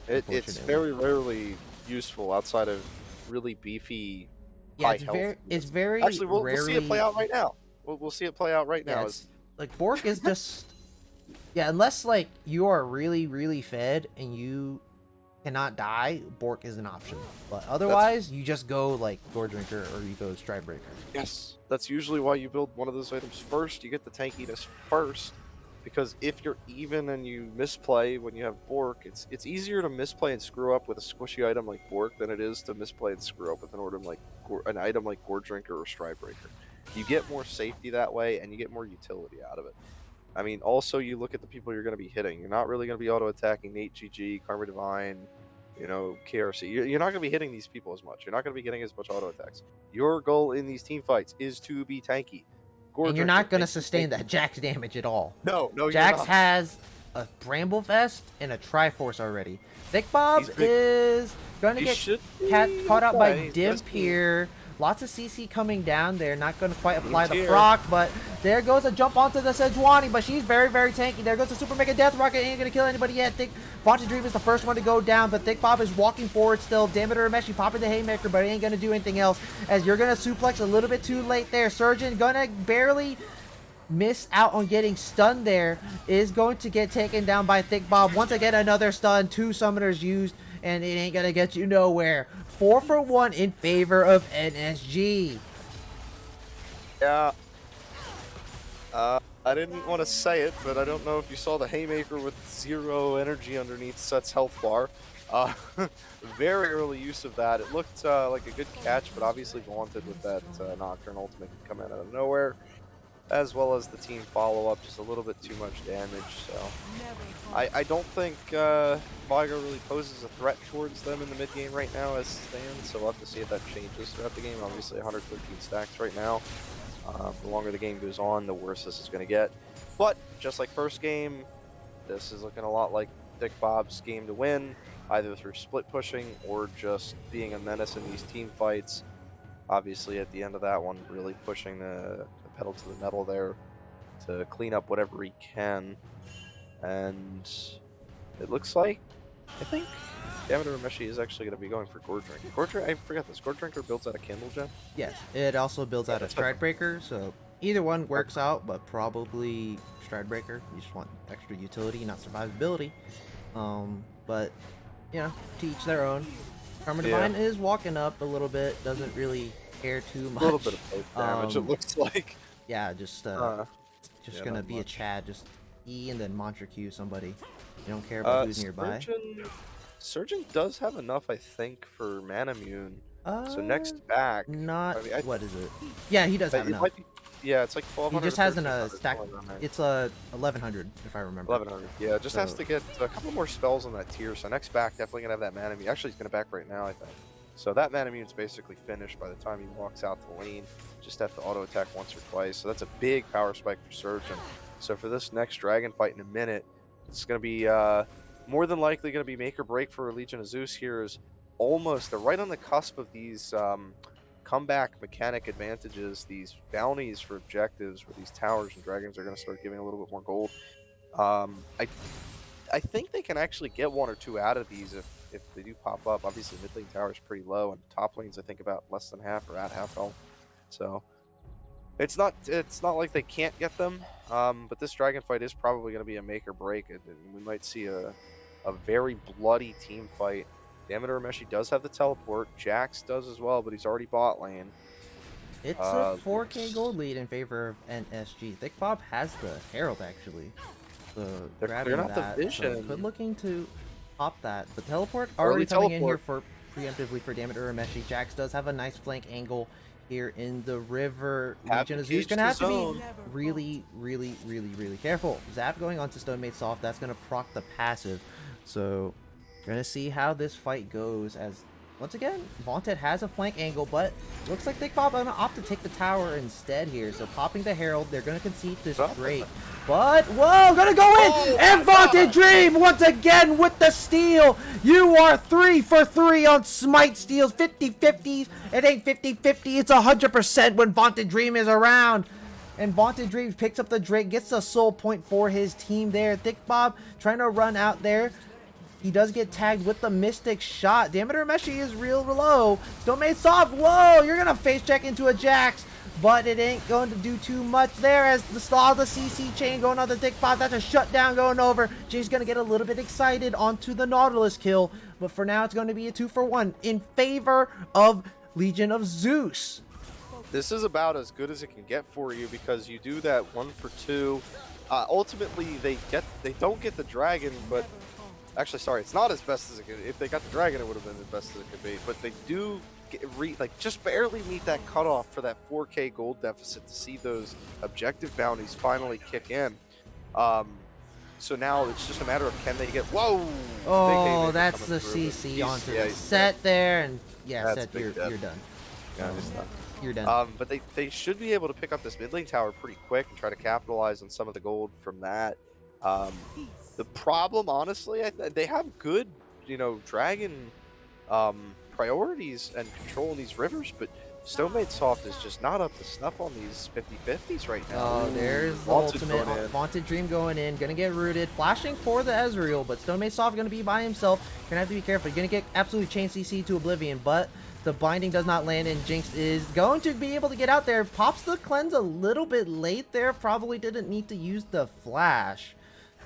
it's Unfortunately. very rarely useful outside of really beefy, Yeah, high it's health. very. It's very Actually, we'll rarely. see it play out right now. We'll see it play out right Yeah, now. it's like Bork is just. Yeah, unless like you are really fed and you cannot die, Bork is an option. But otherwise, you just go like Gore Drinker or you go Stride Breaker. Yes, that's usually why you build one of those items first. You get the tankiness first, because if you're even and you misplay when you have Bork, it's easier to misplay and screw up with a squishy item like Bork than it is to misplay and screw up with an item like Gore Drinker or Stride Breaker. You get more safety that way, and you get more utility out of it. I mean, also you look at the people you're going to be hitting. You're not really going to be auto attacking Nate GG, Karma Divine, KRC. You're not going to be hitting these people as much. You're not going to be getting as much auto attacks. Your goal in these team fights is to be tanky. And you're not going to sustain that Jax damage at all. No, Jax you're not. has a Bramble Vest and a Triforce already. Thick Bob is going to get caught out by Dimp here. Lots of CC coming down there. Not going to quite apply the proc, but there goes a jump onto the Sejuani, but she's very tanky. There goes the Super Mega Death Rocket. Ain't going to kill anybody yet. Vaunted Dream is the first one to go down, but Thick Bob is walking forward still. Demeter Meshi popping the Haymaker, but he ain't going to do anything else, as you're going to suplex a little bit too late there. Surgeon going to barely miss out on getting stunned there. Is going to get taken down by Thick Bob. Once again, another stun. 2 summoners used, and it ain't going to get you nowhere. 4 for 1 in favor of NSG. Yeah. I didn't want to say it, but I don't know if you saw the Haymaker with 0 energy underneath Set's health bar. Very early use of that. It looked like a good catch, but obviously Vaunted with that Nocturne ultimate can come out of nowhere. As well as the team follow-up, just a little bit too much damage, so... I don't think Vigo really poses a threat towards them in the mid-game right now as it stands, so we'll have to see if that changes throughout the game. Obviously 113 stacks right now. The longer the game goes on, the worse this is going to get. But, just like first game, this is looking a lot like Thick Bob's game to win, either through split pushing or just being a menace in these team fights. Obviously, at the end of that one, really pushing the pedal to the metal there to clean up whatever he can. And it looks like, I think Demeter Meshi is actually going to be going for Gore Drinker. I forgot this. Gore Drinker builds out a Kindle Gem? Yes, it also builds out a Stride Breaker, so either one works out, but probably Stride Breaker. You just want extra utility, not survivability. But, you know, to each their own. Karma Divine is walking up a little bit, doesn't really care too much. A little bit of poke damage, it looks like. Yeah, just gonna be a Chad, just E and then Mantra Q somebody. You don't care about who's nearby. Surgeon does have enough, I think, for Manamune. So next back, Not I mean, what is it? Yeah, he does have it enough. might be, yeah, it's like He 1200. just hasn't 1300, stack. somewhere around there. It's 1100 if I remember. 1100. Yeah, just has So to get a couple more spells on that tier. So next back, definitely gonna have that mana immune. Actually, he's gonna back right now, I think. So that mana immune's basically finished by the time he walks out the lane. Just have to auto attack once or twice. So that's a big power spike for Surgeon. So for this next dragon fight in a minute, it's gonna be more than likely gonna be make or break for Legion of Zeus here. Is almost they're right on the cusp of these comeback mechanic advantages, these bounties for objectives, where these towers and dragons are gonna start giving a little bit more gold. I think they can actually get one or two out of these if they do pop up. Obviously, mid lane tower is pretty low, and top lane's I think about less than half or at half health. So it's not like they can't get them. But this dragon fight is probably going to be a make or break. And we might see a very bloody team fight. Dammit Urameshi does have the teleport. Jax does as well, but he's already bot lane. it's a 4K gold lead in favor of NSG. Thick Bob has the Herald actually. So They're grabbing clearing out the that, vision. so good looking to pop that. The teleport Early already coming in here teleport. for preemptively for Dammit Urameshi. Jax does have a nice flank angle here in the river. Have Legion to of Zeus cage gonna the have to zone. be really careful. Zap going on to Stone Made Soft. That's gonna proc the passive. So we're gonna see how this fight goes as once again Vaunted has a flank angle, but looks like Thick Bob gonna opt to take the tower instead here. So popping the Herald, they're gonna concede this Drake. But whoa, gonna go in and Vaunted Dream once again with the steal. You are 3 for 3 on Smite steals, 50-50s. It ain't 50-50, it's 100% when Vaunted Dream is around. And Vaunted Dream picks up the Drake, gets the soul point for his team there. Thick Bob trying to run out there. He does get tagged with the Mystic Shot. Dammit Urameshi is real low. Stone Made Soft. Whoa, you're going to face check into a Jax. But it ain't going to do too much there as the CC chain going on the Thick Bob. That's a shutdown going over. Jay's going to get a little bit excited onto the Nautilus kill. But for now, it's going to be a 2-for-1 in favor of Legion of Zeus. This is about as good as it can get for you because you do that 1 for 2. Ultimately, they don't get the dragon, but actually, sorry, it's not as best as it could. If they got the dragon, it would have been as best as it could be. But they do just barely meet that cutoff for that 4K gold deficit to see those objective bounties finally kick in. So now it's just a matter of can they get Oh, that's the CC onto the set there, and yeah, Set, you're done. Yeah, just done. You're done. But they should be able to pick up this mid lane tower pretty quick and try to capitalize on some of the gold from that. The problem, honestly, they have good, dragon priorities and control in these rivers, but Stone Made Soft is just not up to snuff on these 50-50s right now. Oh, there's the ultimate Vaunted Dream going in, gonna get rooted, flashing for the Ezreal, but Stone Made Soft gonna be by himself. Gonna have to be careful. You're gonna get absolutely chain CC to oblivion, but the binding does not land, and Jinx is going to be able to get out there. Pops the cleanse a little bit late there. Probably didn't need to use the flash.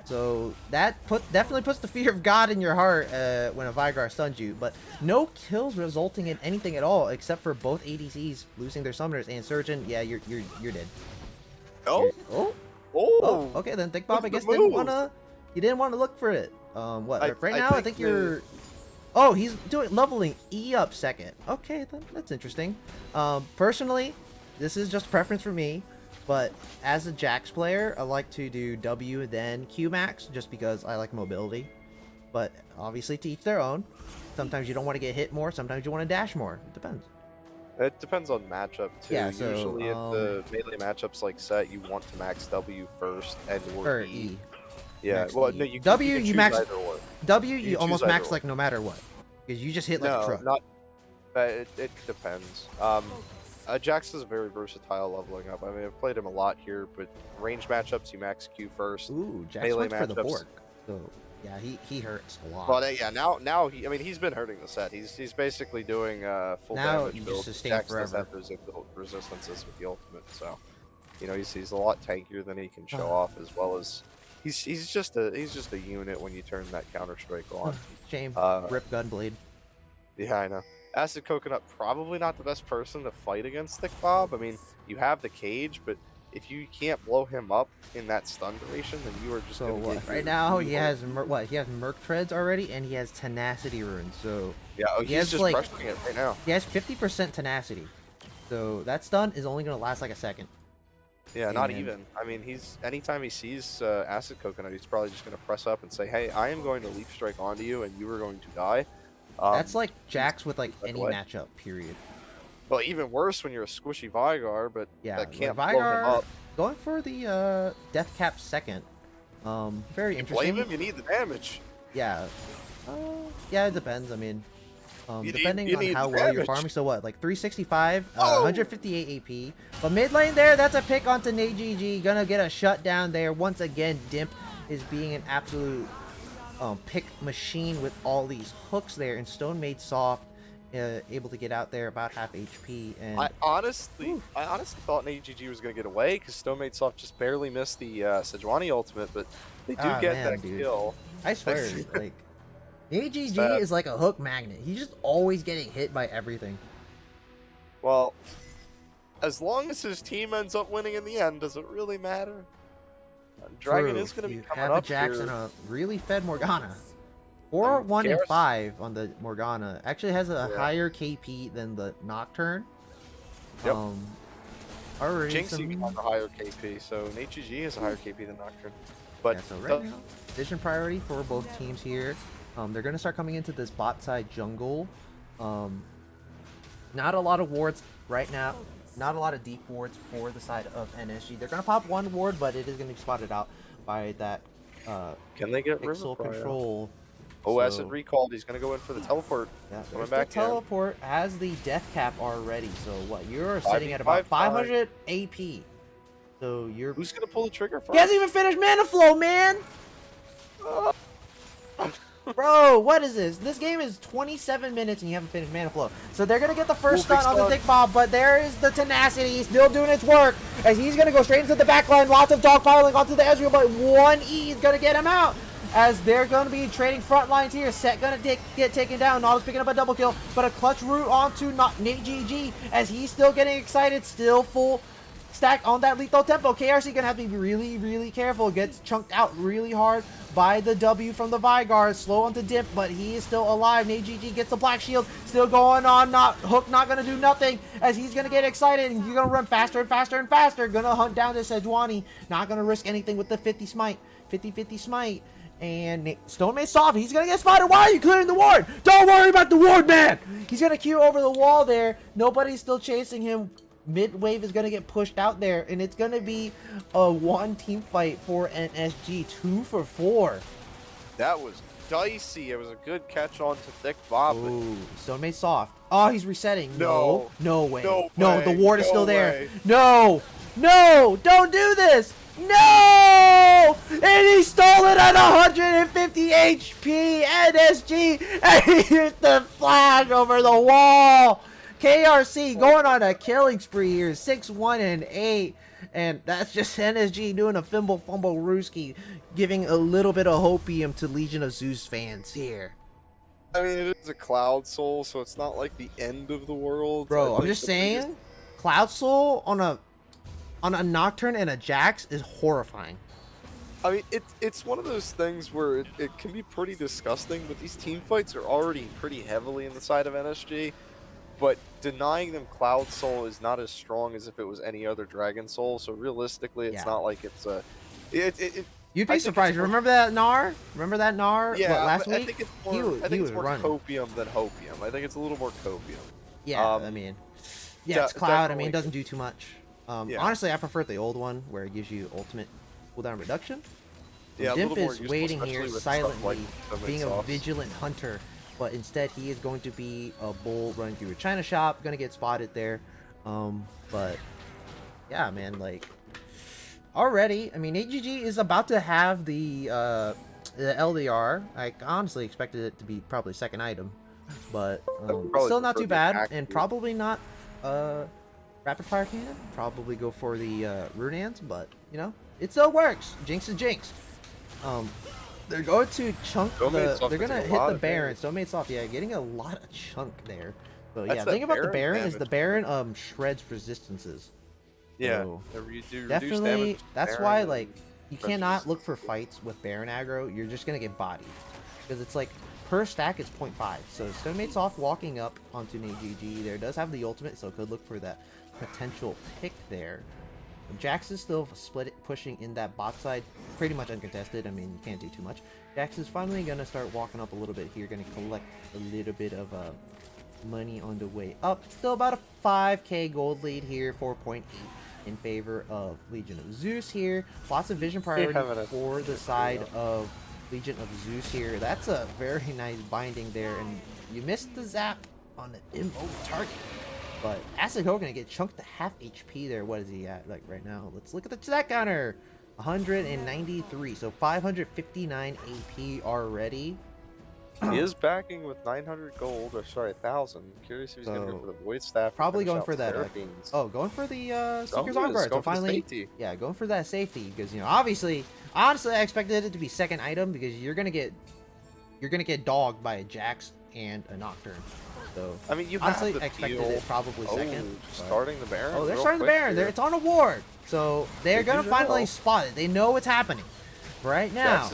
So that definitely puts the fear of God in your heart when a Vigar stuns you. But no kills resulting in anything at all, except for both ADCs losing their summoners and Surgeon. Yeah, you're dead. Oh. Okay, then Thick Bob, I guess didn't wanna look for it. Right now I think you're. Oh, he's leveling E up second. Okay, then that's interesting. Personally, this is just preference for me. But as a Jax player, I like to do W then Q max just because I like mobility. But obviously to each their own. Sometimes you don't want to get hit more, sometimes you want to dash more. It depends. It depends on matchup too. Yeah, so, usually if the melee matchups like set, you want to max W first and or E. Yeah, max well, E. no, you max either or. W you almost max like no matter what. Because you just hit like a truck. Not it depends. Jax is very versatile leveling up. I mean, I've played him a lot here, but range matchups, you max Q first. Ooh, Jax melee went for the matchups. Bork. So, yeah, he hurts a lot. But yeah, now he's been hurting the set. He's basically doing full now damage build. sustain Jax forever. does have those resistances with the ultimate, so he's a lot tankier than he can show off, as well as he's just a unit when you turn that counter strike on. Shame. Rip Gunblade. Yeah, I know. Acid Coconut, probably not the best person to fight against Thick Bob. I mean, you have the cage, but if you can't blow him up in that stun duration, then you are just So going to what? get Right your now he evil- has he has Merc Treads already, and he has Tenacity Runes. So Yeah, oh, he he's has just like pressuring it right now. he has 50% Tenacity. So that stun is only gonna last like a second. Yeah, not And even. I mean, anytime he sees Acid Coconut, he's probably just going to press up and say, "Hey, I am going to Leaf Strike onto you, and you are going to die." that's like He's Jax with like that any way. matchup. Period. Well, even worse when you're a squishy Vigar, but Yeah, that like can't blow him Vigar up. going for the Death Cap second. Very You blame interesting. him. You need the damage. Yeah. Yeah, it depends. I mean, You depending on need how the well you're damage. farming. So what, like 365, Oh! 158 AP. But mid lane there, that's a pick onto NateGG. Gonna get a shutdown there. Once again, Dimp is being an absolute pick machine with all these hooks there. And Stone made soft, able to get out there about half HP. And I honestly thought AGG was going to get away because Stonemaid Soft just barely missed the Sejuani ultimate, but they do get man, that dude. kill. I swear, like AGG Sad. is like a hook magnet. He's just always getting hit by everything. Well, as long as his team ends up winning in the end, does it really matter? Dragon True. is going to be You coming have a up Jax here. and a really fed Morgana. 4, 1, and Garrus- 5 on the Morgana. Actually has a Yeah. higher KP than the Nocturne. Yep. Already Jinx some... even has a higher KP, so HG has a higher KP than Nocturne. But Yeah, so right now, vision priority for both teams here. They're going to start coming into this bot side jungle. Not a lot of wards right now. Not a lot of deep wards for the side of NSG. They're going to pop one ward, but it is going to be spotted out by that can they get River pixel Cryo? control. Oh, So- Acid recalled. He's going to go in for the teleport. Yeah, Coming there's back the in. teleport has the death cap already. So what? You're sitting at about 5v5. 500 AP. So you're... Who's going to pull the trigger first? He hasn't even finished mana flow, man! Bro, what is this? This game is 27 minutes and you haven't finished mana flow. So they're gonna get the first Big stun on the stun. Dick Bob, but there is the tenacity still doing its work as he's gonna go straight into the back line. Lots of dogpiling onto the Ezreal, but 1E is gonna get him out. As they're gonna be trading front lines here. Set gonna get taken down. Nautilus picking up a double kill, but a clutch root onto NateGG as he's still getting excited, still full stack on that lethal tempo. KRC gonna have to be really, really careful. Gets chunked out really hard by the W from the Vigar. Slow onto Dimp, but he is still alive. NateGG gets the black shield. Still going on. Hook not gonna do nothing as he's gonna get excited and you're gonna run faster and faster and faster. Gonna hunt down this Sejuani. Not gonna risk anything with the 50 smite. 50-50 smite. And Stone Mace Soft, he's gonna get spotted. Why are you clearing the ward? Don't worry about the ward, man! He's gonna queue over the wall there. Nobody's still chasing him. Mid wave is gonna get pushed out there, and it's gonna be a one team fight for NSG. 2 for 4. That was dicey. It was a good catch on to Thick Bob. but Ooh, Stone Mace Soft. Oh, he's resetting. No. No way. No No, way. the ward is No still there. way. No! No! Don't do this! No! And he stole it at 150 HP! NSG! And he hit the flag over the wall! KRC going on a killing spree here. 6-1 and 8. And that's just NSG doing a fumble rooski, giving a little bit of hopium to Legion of Zeus fans here. I mean, it is a Cloud Soul, so it's not like the end of the world. I Bro, I'm think just the saying, Cloud Soul on a Nocturne and a Jax is horrifying. I mean, it's one of those things where it can be pretty disgusting, but these team fights are already pretty heavily in the side of NSG. But denying them Cloud Soul is not as strong as if it was any other Dragon Soul. So realistically, it's Yeah. not like it's a. You'd I be think surprised. it's more- Remember that Gnar? Remember that Gnar? Yeah, what, last I week? think it's more. He was I think it's more running. copium than hopium. I think it's a little more copium. Yeah, I Um, mean, yeah, it's Cloud. I mean, definitely. it doesn't do too much. Yeah. Honestly, I prefer the old one where it gives you ultimate cooldown reduction. Yeah, a Dimp little more is useful, waiting especially here with stuff like silently, Stomach being a Softs. vigilant hunter, but instead he is going to be a bull running through a China shop, gonna get spotted there. But yeah, man, like already, I mean, AGG is about to have the LDR. I honestly expected it to be probably second item, but probably still not prefer too the bad, attack and speed. probably not rapid fire cannon. Probably go for the Runeans, but you know, it still works. Jinx is Jinx. They're going to chunk Domain's off they're to gonna take a hit lot the of Baron. damage. Domain's off, yeah, getting a lot of chunk there. But That's yeah, that the thing about the Baron Baron is the damage. Baron shreds resistances. Yeah, So you do reduce definitely, damage. that's Baron why and like you Precious cannot is look for cool. fights with Baron aggro. You're just gonna get bodied because it's like per stack it's 0.5. So Stonemate's off walking up onto NGG. There does have the ultimate, so could look for that potential pick there. Jax is still pushing in that bot side, pretty much uncontested. I mean, you can't do too much. Jax is finally gonna start walking up a little bit here, gonna collect a little bit of money on the way up. Still about a 5k gold lead here, 4.8 in favor of Legion of Zeus here. Lots of vision priority for the side of Legion of Zeus here. That's a very nice binding there, and you missed the zap on the immobile target. But Acid Ho gonna get chunked to half HP there. What is he at like right now? Let's look at the stat counter. 193, so 559 AP already. He is backing with 900 gold, or sorry, 1,000. I'm curious if he's going to go for the Void Staff. Probably going for that. Going for the Seeker's On Guard. So finally, yeah, going for that safety because honestly, I expected it to be second item because you're gonna get dogged by a Jax and a Nocturne. So I mean, you honestly expected it probably second. Starting the Baron. Oh, they're starting the Baron. It's on a ward, so they're gonna finally spot it. They know what's happening. Right now,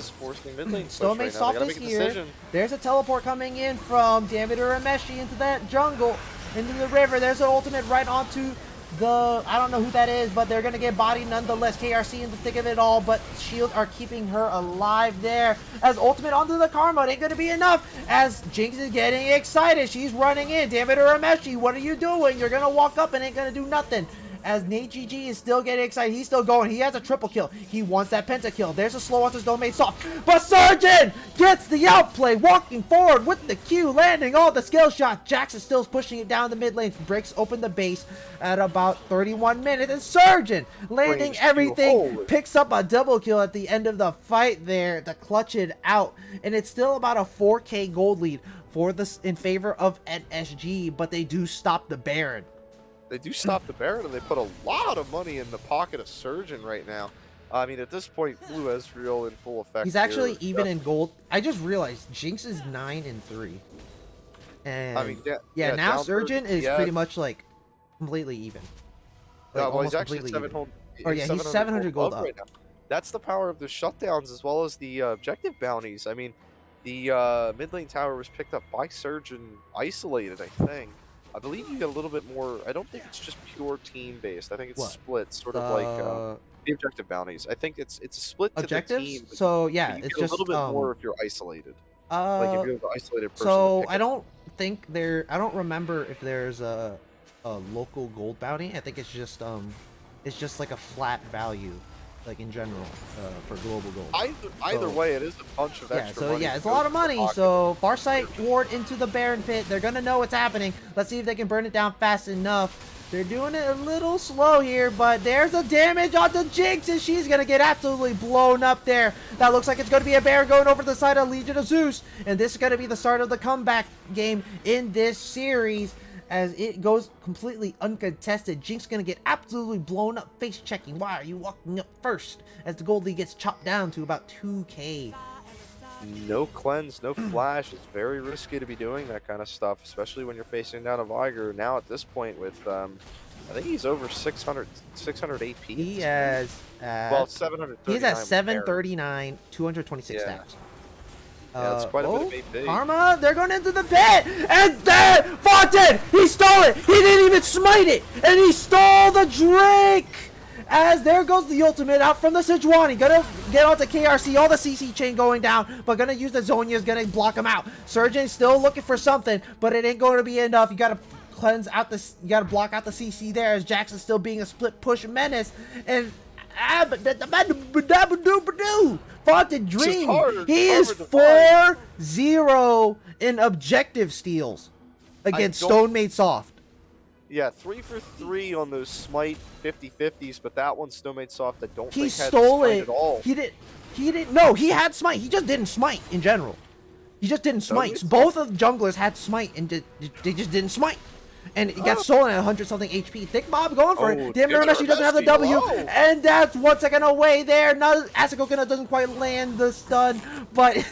Stonemate's soft is here. There's a teleport coming in from Diameter and Meshi into that jungle, into the river. There's an ultimate right onto the, I don't know who that is, but they're going to get bodied nonetheless. KRC in the thick of it all, but shields are keeping her alive there. As ultimate onto the Karma, it ain't going to be enough. As Jinx is getting excited, she's running in. Diameter and Meshi, what are you doing? You're going to walk up and ain't going to do nothing. As NGG is still getting excited. He's still going. He has a triple kill. He wants that pentakill. There's a slow onto his domain soft. But Surgeon gets the outplay, walking forward with the Q, landing all the skill shots. Jax is still pushing it down the mid lane. Breaks open the base at about 31 minutes. And Surgeon landing everything. Picks up a double kill at the end of the fight there to clutch it out. And it's still about a 4k gold lead for this in favor of NSG. But they do stop the Baron. They do stop the Baron, and they put a lot of money in the pocket of Surgeon right now. I mean, at this point, Blue Ezreal in full effect. He's actually even in gold. I just realized Jinx is 9-3. And I mean, yeah, now Surgeon is pretty much like completely even. Like, well, he's actually 700. Oh yeah, he's 700 gold up. Right now. That's the power of the shutdowns as well as the objective bounties. I mean, the mid lane tower was picked up by Surgeon, isolated, I think. I believe you get a little bit more. I don't think it's just pure team based. I think it's split, sort of like the objective bounties. I think it's a split objectives? To the team. So yeah, it's just a little bit more if you're isolated. Like if you're an isolated person. So I don't think I don't remember if there's a local gold bounty. I think it's just like a flat value. Like in general, for global gold. Either way, it is a bunch of extra money. Yeah, it's a lot of money. So Farsight ward into the Baron pit. They're gonna know what's happening. Let's see if they can burn it down fast enough. They're doing it a little slow here, but there's a damage onto Jinx, and she's gonna get absolutely blown up there. That looks like it's gonna be a Baron going over to the side of Legion of Zeus, and this is gonna be the start of the comeback game in this series. As it goes completely uncontested, Jinx gonna get absolutely blown up, face checking. Why are you walking up first? As the gold lead gets chopped down to about 2k. No cleanse, no flash. It's very risky to be doing that kind of stuff, especially when you're facing down a Viger. Now at this point with, I think he's over 600 AP. He has, well, 739. He's at 739, 226 stacks. Yeah, that's quite a bit of AP. Karma, they're going into the pit, and there, Fontaine, he stole it. He didn't even smite it, and he stole the Drake. As there goes the ultimate out from the Sejuani. Gonna get onto KRC, all the CC chain going down, but gonna use the Zhonya's gonna block him out. Surgeon still looking for something, but it ain't going to be enough. You gotta cleanse out this, you gotta block out the CC there as Jackson still being a split push menace, and Fontaine Dream, he is 4-0 in objective steals against Stonemate's Soft. Yeah, 3 for 3 on those smite 50-50s, but that one Stonemate's Soft I don't think had stole smite it at all. He didn't. No, he had smite. He just didn't smite in general. He just didn't smite. Both of the junglers had smite, and they just didn't smite. And it got stolen at 100 something HP. Thick Bob going for it. Damn, she doesn't have the W. And that's 1 second away there. Now Asakokina doesn't quite land the stun, but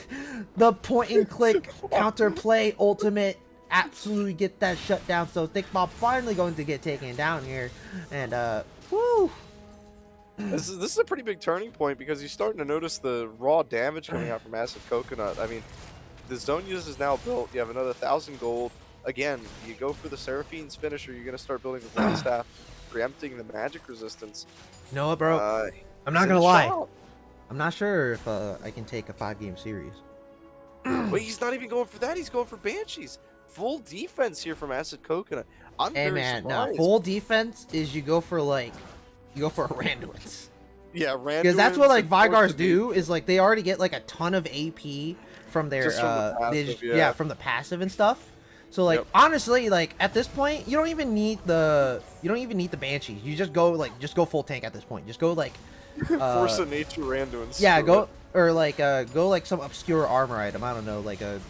the point and click counter play ultimate absolutely get that shut down. So Thick Bob finally going to get taken down here. And Woo! This is a pretty big turning point because you're starting to notice the raw damage coming out from Acid Coconut. I mean, the Zonia's is now built. You have another 1,000 gold. Again, you go for the Seraphine's finisher. You're gonna start building the Wind Staff, preempting the magic resistance. You know what, bro? I'm not He's in gonna the lie. shop. I'm not sure if I can take a 5-game series. Wait, he's not even going for that. He's going for Banshees. Full defense here from Acid Coconut. I'm Hey very man, no, surprised. full defense is you go for a Randuin's. Yeah, random. Because that's what like Vigars do is like they already get like a ton of AP from their Just from the passive, yeah, from the passive and stuff. So like Yep. honestly, like at this point, you don't even need the Banshees. You just go full tank at this point. Just go like Force of Nature Randuins. yeah, Screw go it. or like go like some obscure armor item. I don't know, like a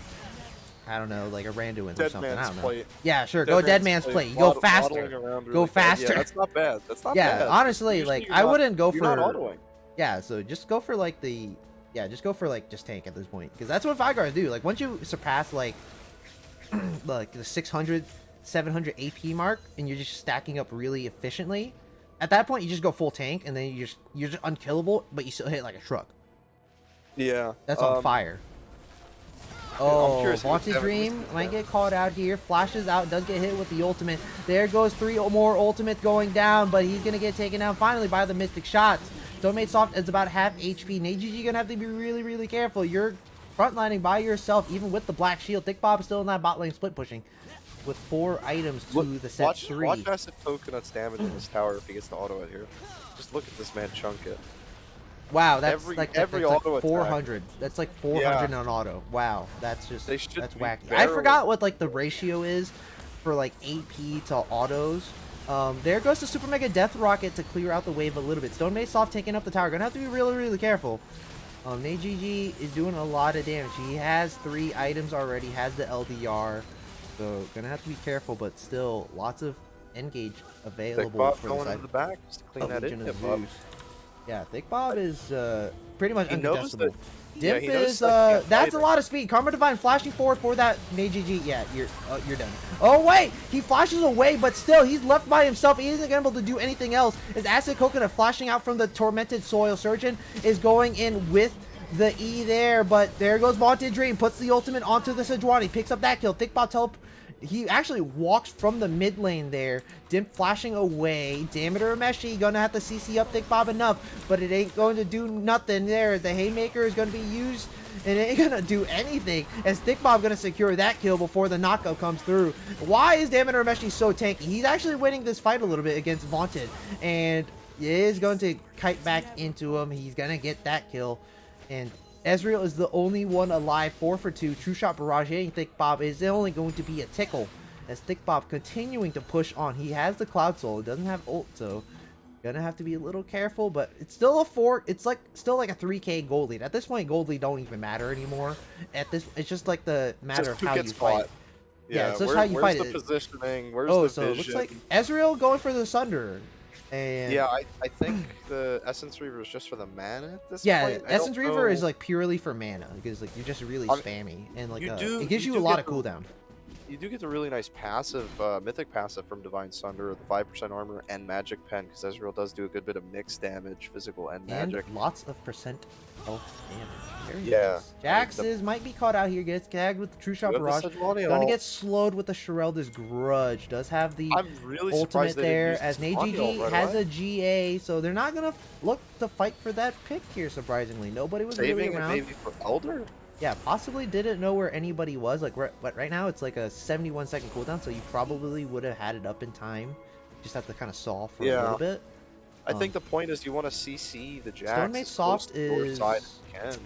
Randuin or Dead something. I Man's don't know. Plate. Yeah, sure. Go Dead Man's Plate. You go Waddling faster. around Go really fast. faster. Yeah, that's not bad. That's not Yeah, bad. honestly, Usually like you're I not- wouldn't go you're for not autoing. yeah, so just go for like just go for like just tank at this point because that's what Vigars do. Like once you surpass like like the 600, 700 AP mark and you're just stacking up really efficiently, at that point you just go full tank and then you're just unkillable, but you still hit like a truck. Yeah. That's on fire. I'm Oh, curious who Vaunted Devin Dream Wilson is might there. get called out here. Flashes out, does get hit with the ultimate. There goes 3 more ultimate going down, but he's gonna get taken down finally by the Mystic Shots. Donmate Soft is about half HP. NSG gonna have to be really, really careful. You're frontlining by yourself, even with the Black Shield. Thick Bob is still in that bot lane split pushing with 4 items to the set 3. Watch Acid Coconut's damage in this tower if he gets the auto out here. Just look at this man chunk it. Wow, that's every like auto attack. 400. That's like 400 on auto. Wow, that's just They should that's be wacky. I barreling. forgot what like the ratio is for like AP to autos. There goes the Super Mega Death Rocket to clear out the wave a little bit. Stone Mace Soft taking up the tower. Gonna have to be really, really careful. NSG is doing a lot of damage. He has 3 items already. Has the LDR, so gonna have to be careful. But still, lots of engage Thick available Bob for going the side into the back just to clean of that Legion in. of Zeus. Yeah, Thick Bob is pretty much He knows uncontestable. that- yeah, Dimp he knows is that he can't that's a fight lot of speed. Karma Divine flashing forward for that NSG. Yeah, you're done. Oh wait, he flashes away, but still he's left by himself. He isn't able to do anything else. His Acid Coconut flashing out from the Tormented Soil Surgeon is going in with the E there, but there goes Vaunted Dream, puts the ultimate onto the Sejuani, picks up that kill. Thick Bob he actually walks from the mid lane there. Dimp flashing away. Dameter Meshi gonna have to CC up Thick Bob enough, but it ain't going to do nothing there. The Haymaker is gonna be used and it ain't gonna do anything as Thick Bob gonna secure that kill before the knockout comes through. Why is Dameter Meshi so tanky? He's actually winning this fight a little bit against Vaunted and is going to kite back into him. He's gonna get that kill and Ezreal is the only one alive, 4 for 2. True Shot Barrage hitting Thick Bob is only going to be a tickle. As Thick Bob continuing to push on. He has the Cloud Soul, doesn't have ult, so gonna have to be a little careful, but it's still a 4. It's like still like a 3k gold lead. At this point, gold lead don't even matter anymore. It's just like the matter of Just who how you gets fight. caught. Yeah, it's just how you fight Where's it. the positioning? Where's Oh, the so it vision? looks like Ezreal going for the Sunderer. And Yeah, I think the Essence Reaver is just for the mana at this yeah, point. I Essence don't Reaver is know. like purely for mana because like you're just really spammy and like it gives you you a do lot get of cooldown. You do get the really nice passive, mythic passive from Divine Sunder, the 5% armor and Magic Pen, because Ezreal does do a good bit of mixed damage, physical and magic. And lots of percent health damage. Very Yeah. nice. Jax The- might be caught out here. Gets tagged with the True Shot You have Barrage. the Sejuani Gonna ult. get slowed with the Shirelda's Grudge. Does have the I'm really ultimate surprised they there didn't use as the Sejuani NSG ult right has away. a GA, so they're not gonna look to fight for that pick here. Surprisingly, nobody was really Saving it around. maybe for Elder? Yeah, possibly didn't know where anybody was. Like, but right now it's like a 71-second cooldown, so you probably would have had it up in time. Just have to kind of solve for a Yeah. little bit. I think the point is you want to CC the Jax Stonemate as close Soft to your is side as you can.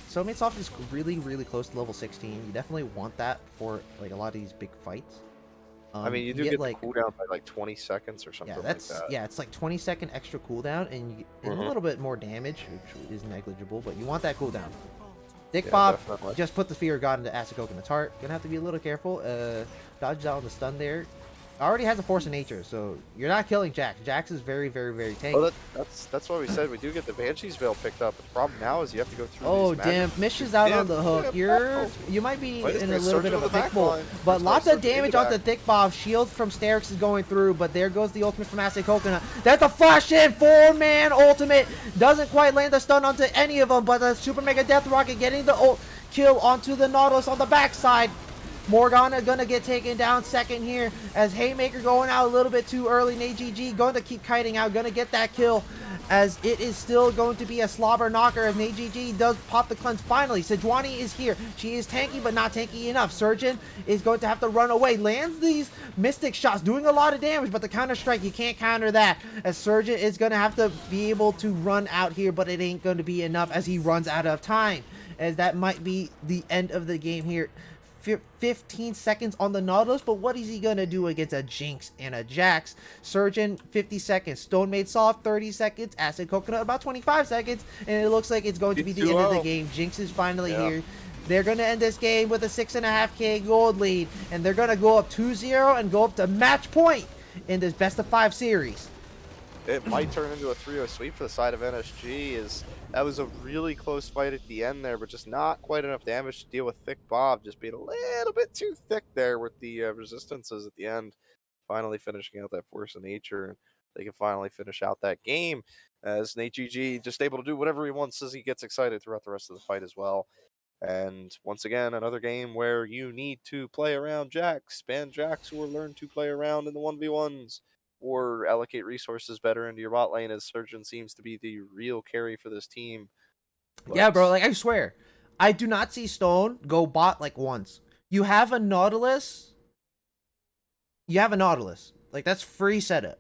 Soulmate Soft is really, really close to level 16. You definitely want that for like a lot of these big fights. I mean, you do get like the cooldown by like 20 seconds or something yeah, that's like that. yeah, it's like 20-second extra cooldown and you get a little bit more damage, which is negligible, but you want that cooldown. Dick Yeah, Bob definitely. just put the Fear of God into Acid Coconut's heart. Gonna have to be a little careful. Dodges out on the stun there. already has a force of nature, so you're not killing Jax. Jax is very, very, very tanky. Well, that's why we said we do get the Banshee's Veil picked up. But the problem now is you have to go through Oh these magic. damn, misses out on the hook. Damn, You might be Wait, in a there's little Surgeon bit of on a the back pickle, line. but There's lots of Surgeon in the damage off the back. Thick Bob. Shield from Sterix is going through, but there goes the ultimate from Acid Coconut. That's a flash in 4-man ultimate. Doesn't quite land the stun onto any of them, but the Super Mega Death Rocket getting the kill onto the Nautilus on the backside. Morgana gonna get taken down second here as Haymaker going out a little bit too early. NSG going to keep kiting out, gonna get that kill as it is still going to be a slobber knocker as NSG does pop the cleanse finally. Sejuani is here. She is tanky but not tanky enough. Surgeon is going to have to run away. Lands these mystic shots, doing a lot of damage, but the counter strike, you can't counter that as Surgeon is gonna have to be able to run out here, but it ain't going to be enough as he runs out of time, as that might be the end of the game here. 15 seconds on the Nautilus, but what is he gonna do against a Jinx and a Jax? Surgeon 50 seconds, Stone Made Soft 30 seconds, Acid Coconut about 25 seconds, and it looks like it's going to be the end of the game. Jinx is finally here. They're gonna end this game with a 6.5k gold lead, and they're gonna go up 2-0 and go up to match point in this best of 5 series. It might turn into a 3-0 sweep for the side of NSG. That was a really close fight at the end there, but just not quite enough damage to deal with Thick Bob. Just being a little bit too thick there with the resistances at the end. Finally finishing out that force of nature, and they can finally finish out that game as NSG just able to do whatever he wants as he gets excited throughout the rest of the fight as well. And once again, another game where you need to play around Jax, ban Jax, or learn to play around in the 1v1s, or allocate resources better into your bot lane, as Surgeon seems to be the real carry for this team. But yeah, bro, like I swear, I do not see Stone go bot like once. You have a Nautilus. Like, that's free setup.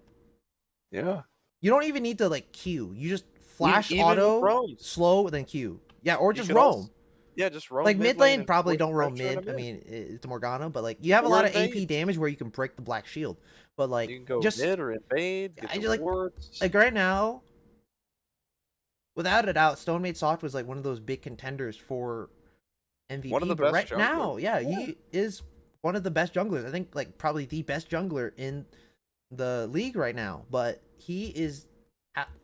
yeah, You don't even need to, like, Q. You just flash Even with auto, roams. slow, then Q. Yeah, or You just could roam. also- yeah, just roam Like, mid lane lane and probably force don't roam pressure mid. into I mean, it's Morgana, but, like, you have a Or lot of invade. AP damage where you can break the black shield. But, like, You can go just, mid or invade, get I the just, wards. like, right now, without a doubt, Stone Made Soft was, like, one of those big contenders for MVP. One of the but best right junglers. now, yeah, he is one of the best junglers. I think, like, probably the best jungler in the league right now. But he is,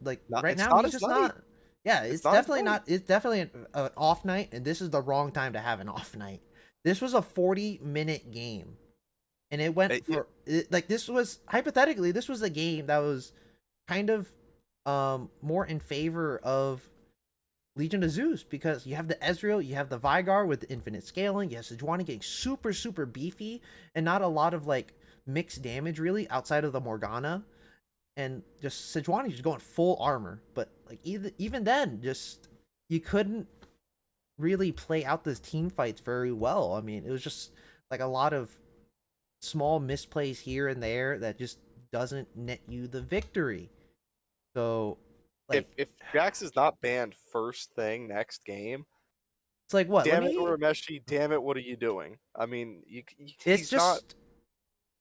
like, right It's now, not he's his just night. not. Yeah, It's it's not his definitely night. not. It's definitely an off night, and this is the wrong time to have an off night. This was a 40-minute game, and it went Yeah. for like, this was hypothetically, this was a game that was kind of more in favor of Legion of Zeus, because you have the Ezreal, you have the Vigar with infinite scaling, you have Sejuani getting super, super beefy, and not a lot of, like, mixed damage really outside of the Morgana, and just Sejuani just going full armor. But, like, even then, just, you couldn't really play out those team fights very well. I mean, it was just like a lot of small misplays here and there that just doesn't net you the victory. So, like, If Jax is not banned first thing next game, it's like, what? damn it, Urameshi, damn it, what are you doing? I mean, It's he's not. just,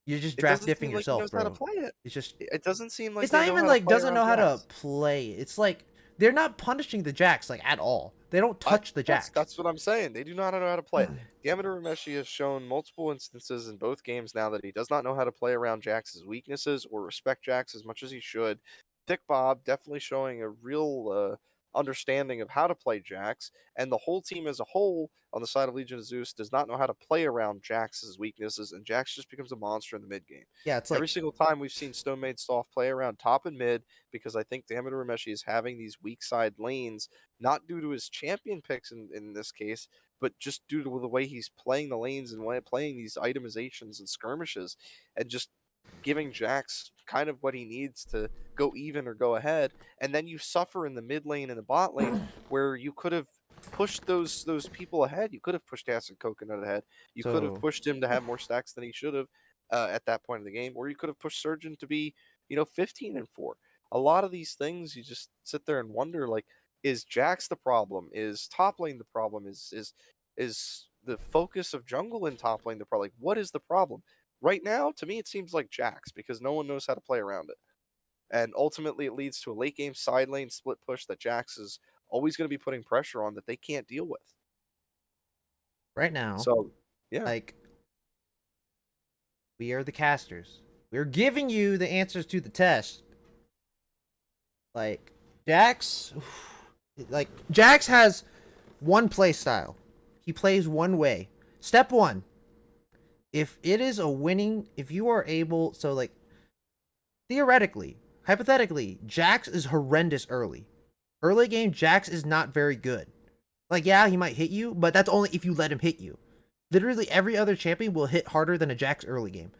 you're just It draft doesn't diffing seem like he yourself, knows how to bro. play it. It's just, It doesn't seem like it's they not know even how to like play doesn't around know how to Jax. play. It's like they're not punishing the Jax, like, at all. They don't touch the Jax. That's what I'm saying. They do not know how to play it. Diameter Rameshi has shown multiple instances in both games now that he does not know how to play around Jax's weaknesses or respect Jax as much as he should. Thick Bob definitely showing a real understanding of how to play Jax, and the whole team as a whole on the side of Legion of Zeus does not know how to play around Jax's weaknesses, and Jax just becomes a monster in the mid game. Yeah, it's Every like, single time we've seen Stone Made Soft play around top and mid, because I think Diameter Rameshi is having these weak side lanes, not due to his champion picks in this case, but just due to the way he's playing the lanes and playing these itemizations and skirmishes, and just giving Jax kind of what he needs to go even or go ahead. And then you suffer in the mid lane and the bot lane where you could have pushed those people ahead. You could have pushed Acid Coconut ahead. You could have so, pushed him to have more stacks than he should have at that point in the game, or you could have pushed Surgeon to be 15-4. A lot of these things you just sit there and wonder, like, is Jax the problem? Is top lane the problem? Is the focus of jungle in top lane the problem? Like, what is the problem? Right now, to me, it seems like Jax, because no one knows how to play around it. And ultimately, it leads to a late game side lane split push that Jax is always going to be putting pressure on that they can't deal with. right now, So, yeah. like, we are the casters. We're giving you the answers to the test. Like Jax, like Jax has one play style. He plays one way. Step one: if it is a winning, if you are able, so like theoretically, hypothetically, Jax is horrendous early. Early game, Jax is not very good. Like, yeah, he might hit you, but that's only if you let him hit you. Literally every other champion will hit harder than a Jax early game.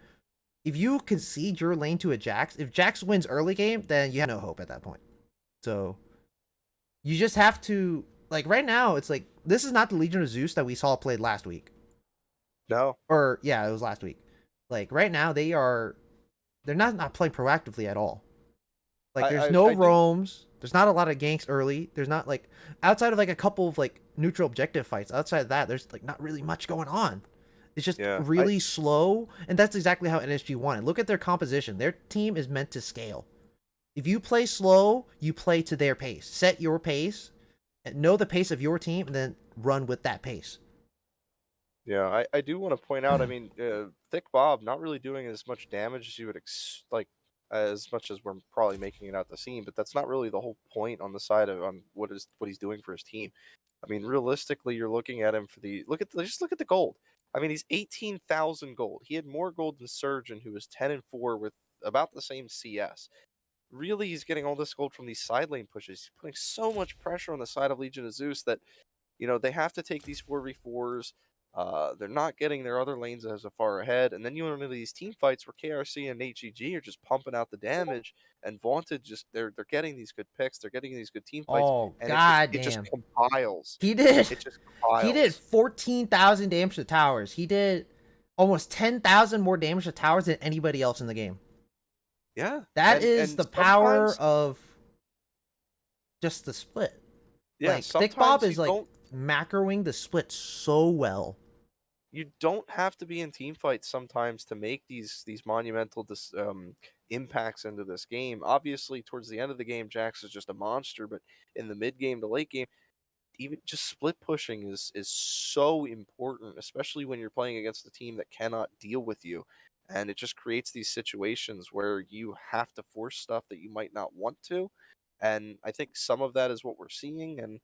If you concede your lane to a Jax, if Jax wins early game, then you have no hope at that point. So you just have to, like, right now, it's like this is not the Legion of Zeus that we saw played last week. No. Or yeah, it was last week. Like right now, they're not playing proactively at all. Like there's no I do. roams. There's not a lot of ganks early. There's not like outside of like a couple of like neutral objective fights. Outside of that, there's like not really much going on. It's just Yeah, really slow, and that's exactly how NSG won it. Look at their composition. Their team is meant to scale. If you play slow, you play to their pace. Set your pace, and know the pace of your team, and then run with that pace. Yeah, I do want to point out. I mean, Thick Bob not really doing as much damage as you would like, as much as we're probably making it out the scene. But that's not really the whole point on the side of what he's doing for his team. I mean, realistically, you're looking at him for just look at the gold. I mean, he's 18,000 gold. He had more gold than Surgeon, who was 10-4 with about the same CS. Really, he's getting all this gold from these side lane pushes. He's putting so much pressure on the side of Legion of Zeus that they have to take these 4v4s. They're not getting their other lanes as far ahead, and then you run into these team fights where KRC and HEG are just pumping out the damage, and Vaunted they're getting these good picks, they're getting these good team fights, Oh and god it just damn. compiles. He did. It just compiles. He did 14,000 damage to towers. He did almost 10,000 more damage to towers than anybody else in the game. Yeah, that is the power of just the split. Yeah, like Thick Bob is like macroing the split so well. You don't have to be in team fights sometimes to make these monumental impacts into this game. Obviously, towards the end of the game, Jax is just a monster, but in the mid game to late game, even just split pushing is so important, especially when you're playing against a team that cannot deal with you. And it just creates these situations where you have to force stuff that you might not want to. And I think some of that is what we're seeing. And,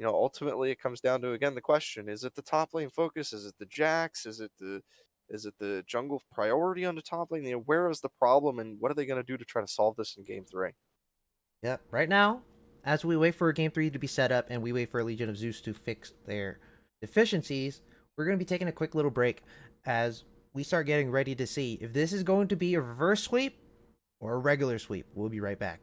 ultimately it comes down to, again, the question, is it the top lane focus? Is it the Jax? Is it the jungle priority on the top lane? Where is the problem, and what are they going to do to try to solve this in game 3? Yep. Right now, as we wait for game 3 to be set up and we wait for Legion of Zeus to fix their deficiencies, we're going to be taking a quick little break as we start getting ready to see if this is going to be a reverse sweep or a regular sweep. We'll be right back.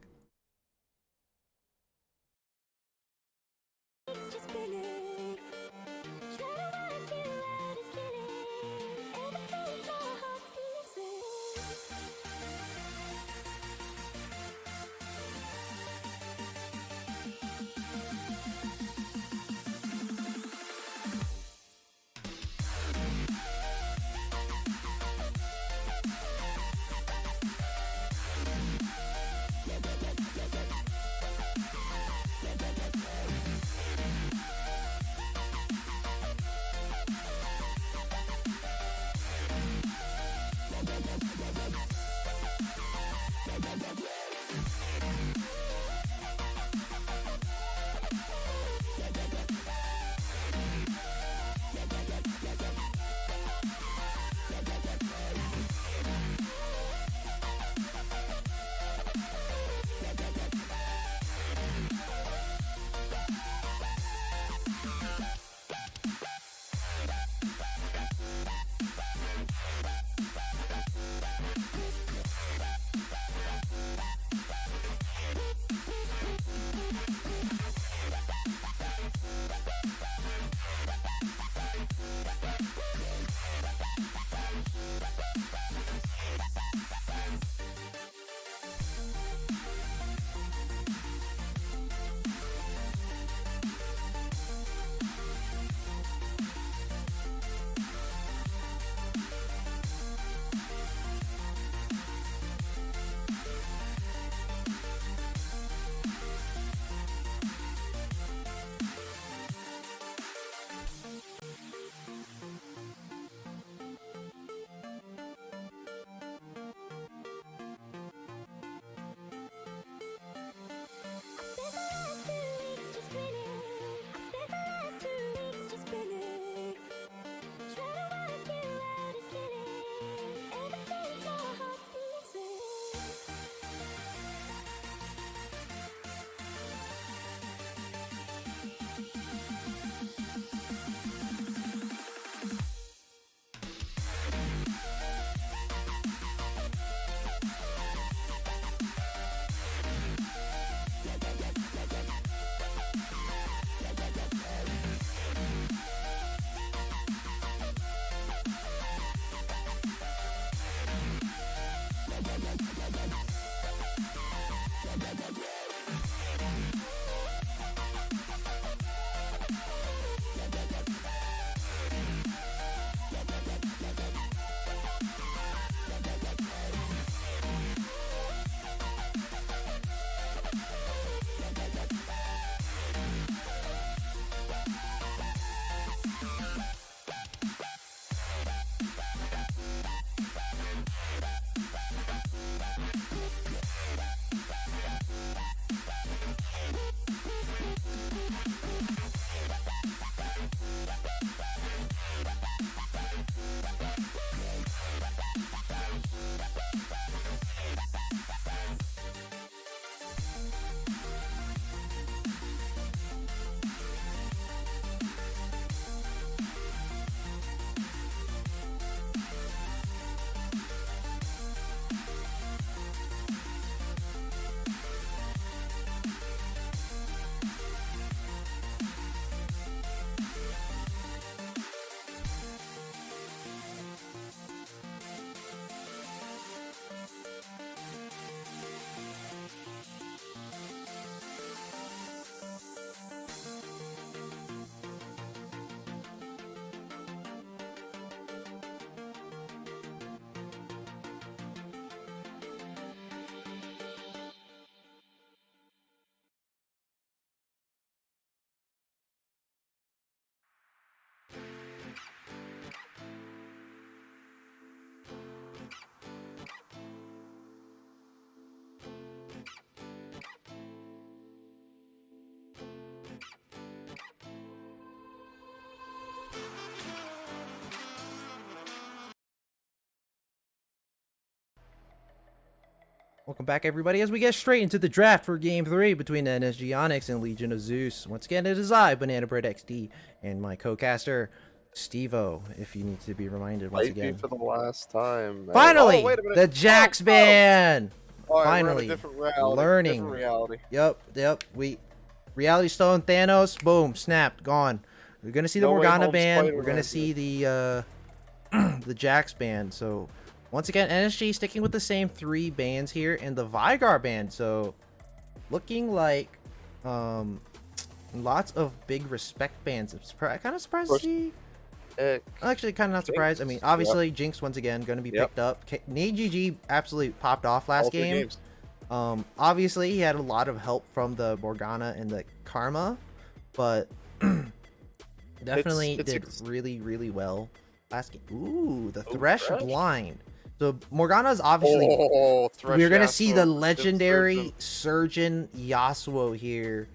Welcome back, everybody, as we get straight into the draft for Game 3 between NSG Onyx and Legion of Zeus. Once again, it is I, Banana Bread XD, and my co-caster, Stevo, if you need to be reminded once Thank you again. for the last time. Man. Finally! Oh, wait a minute. The Jax ban! All right, Finally, we're in a different reality. learning. Different reality. Yep. Reality Stone, Thanos, boom, snapped, gone. We're gonna see the No Way Morgana Home ban. We're Spider-Man, gonna see the the Jax ban. So once again, NSG sticking with the same 3 bans here, and the Vigar ban. So looking like lots of big respect bans. I'm kind of surprised to see. Actually, kind of not surprised. I mean, obviously, Jinx once again going to be picked up. NGG absolutely popped off last game. Obviously, he had a lot of help from the Morgana and the Karma, but definitely did really well last game. Ooh, the Thresh blind. So Morgana is obviously. We're gonna see the legendary Surgeon Yasuo here.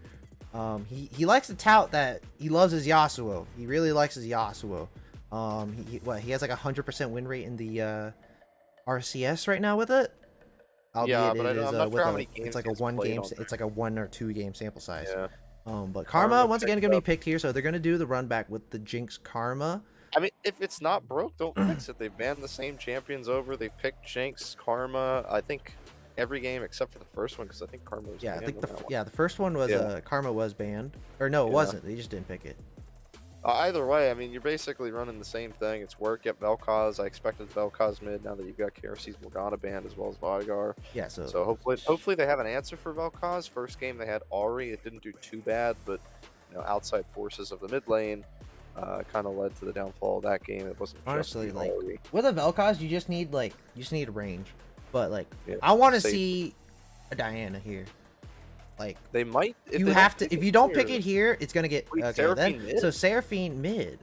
He likes to tout that he loves his Yasuo. He really likes his Yasuo. He has like 100% win rate in the RCS right now with it. Yeah, but I'm not sure how many games it's like a 1 game. It's like a 1 or 2 game sample size. Yeah. But Karma once again gonna be picked here, so they're gonna do the run back with the Jinx Karma. I mean, if it's not broke, don't fix it. They've banned the same champions over. They picked Jinx, Karma. I think every game except for the first one, because I think Karma was I banned think on the first one was Karma was banned, or no, it wasn't. They just didn't pick it. Either way, I mean, you're basically running the same thing. It's work. Get Vel'Koz. I expected Vel'Koz mid. Now that you've got KRC's Morgana banned as well as Vigar. Yeah. So hopefully they have an answer for Vel'Koz. First game they had Ahri. It didn't do too bad, but outside forces of the mid lane kind of led to the downfall of that game. It wasn't honestly just like Ahri. with a Vel'Koz, you just need a range. But I want to see a Diana here. Like they might. If you don't pick it here, it's gonna get Seraphine so Seraphine mid.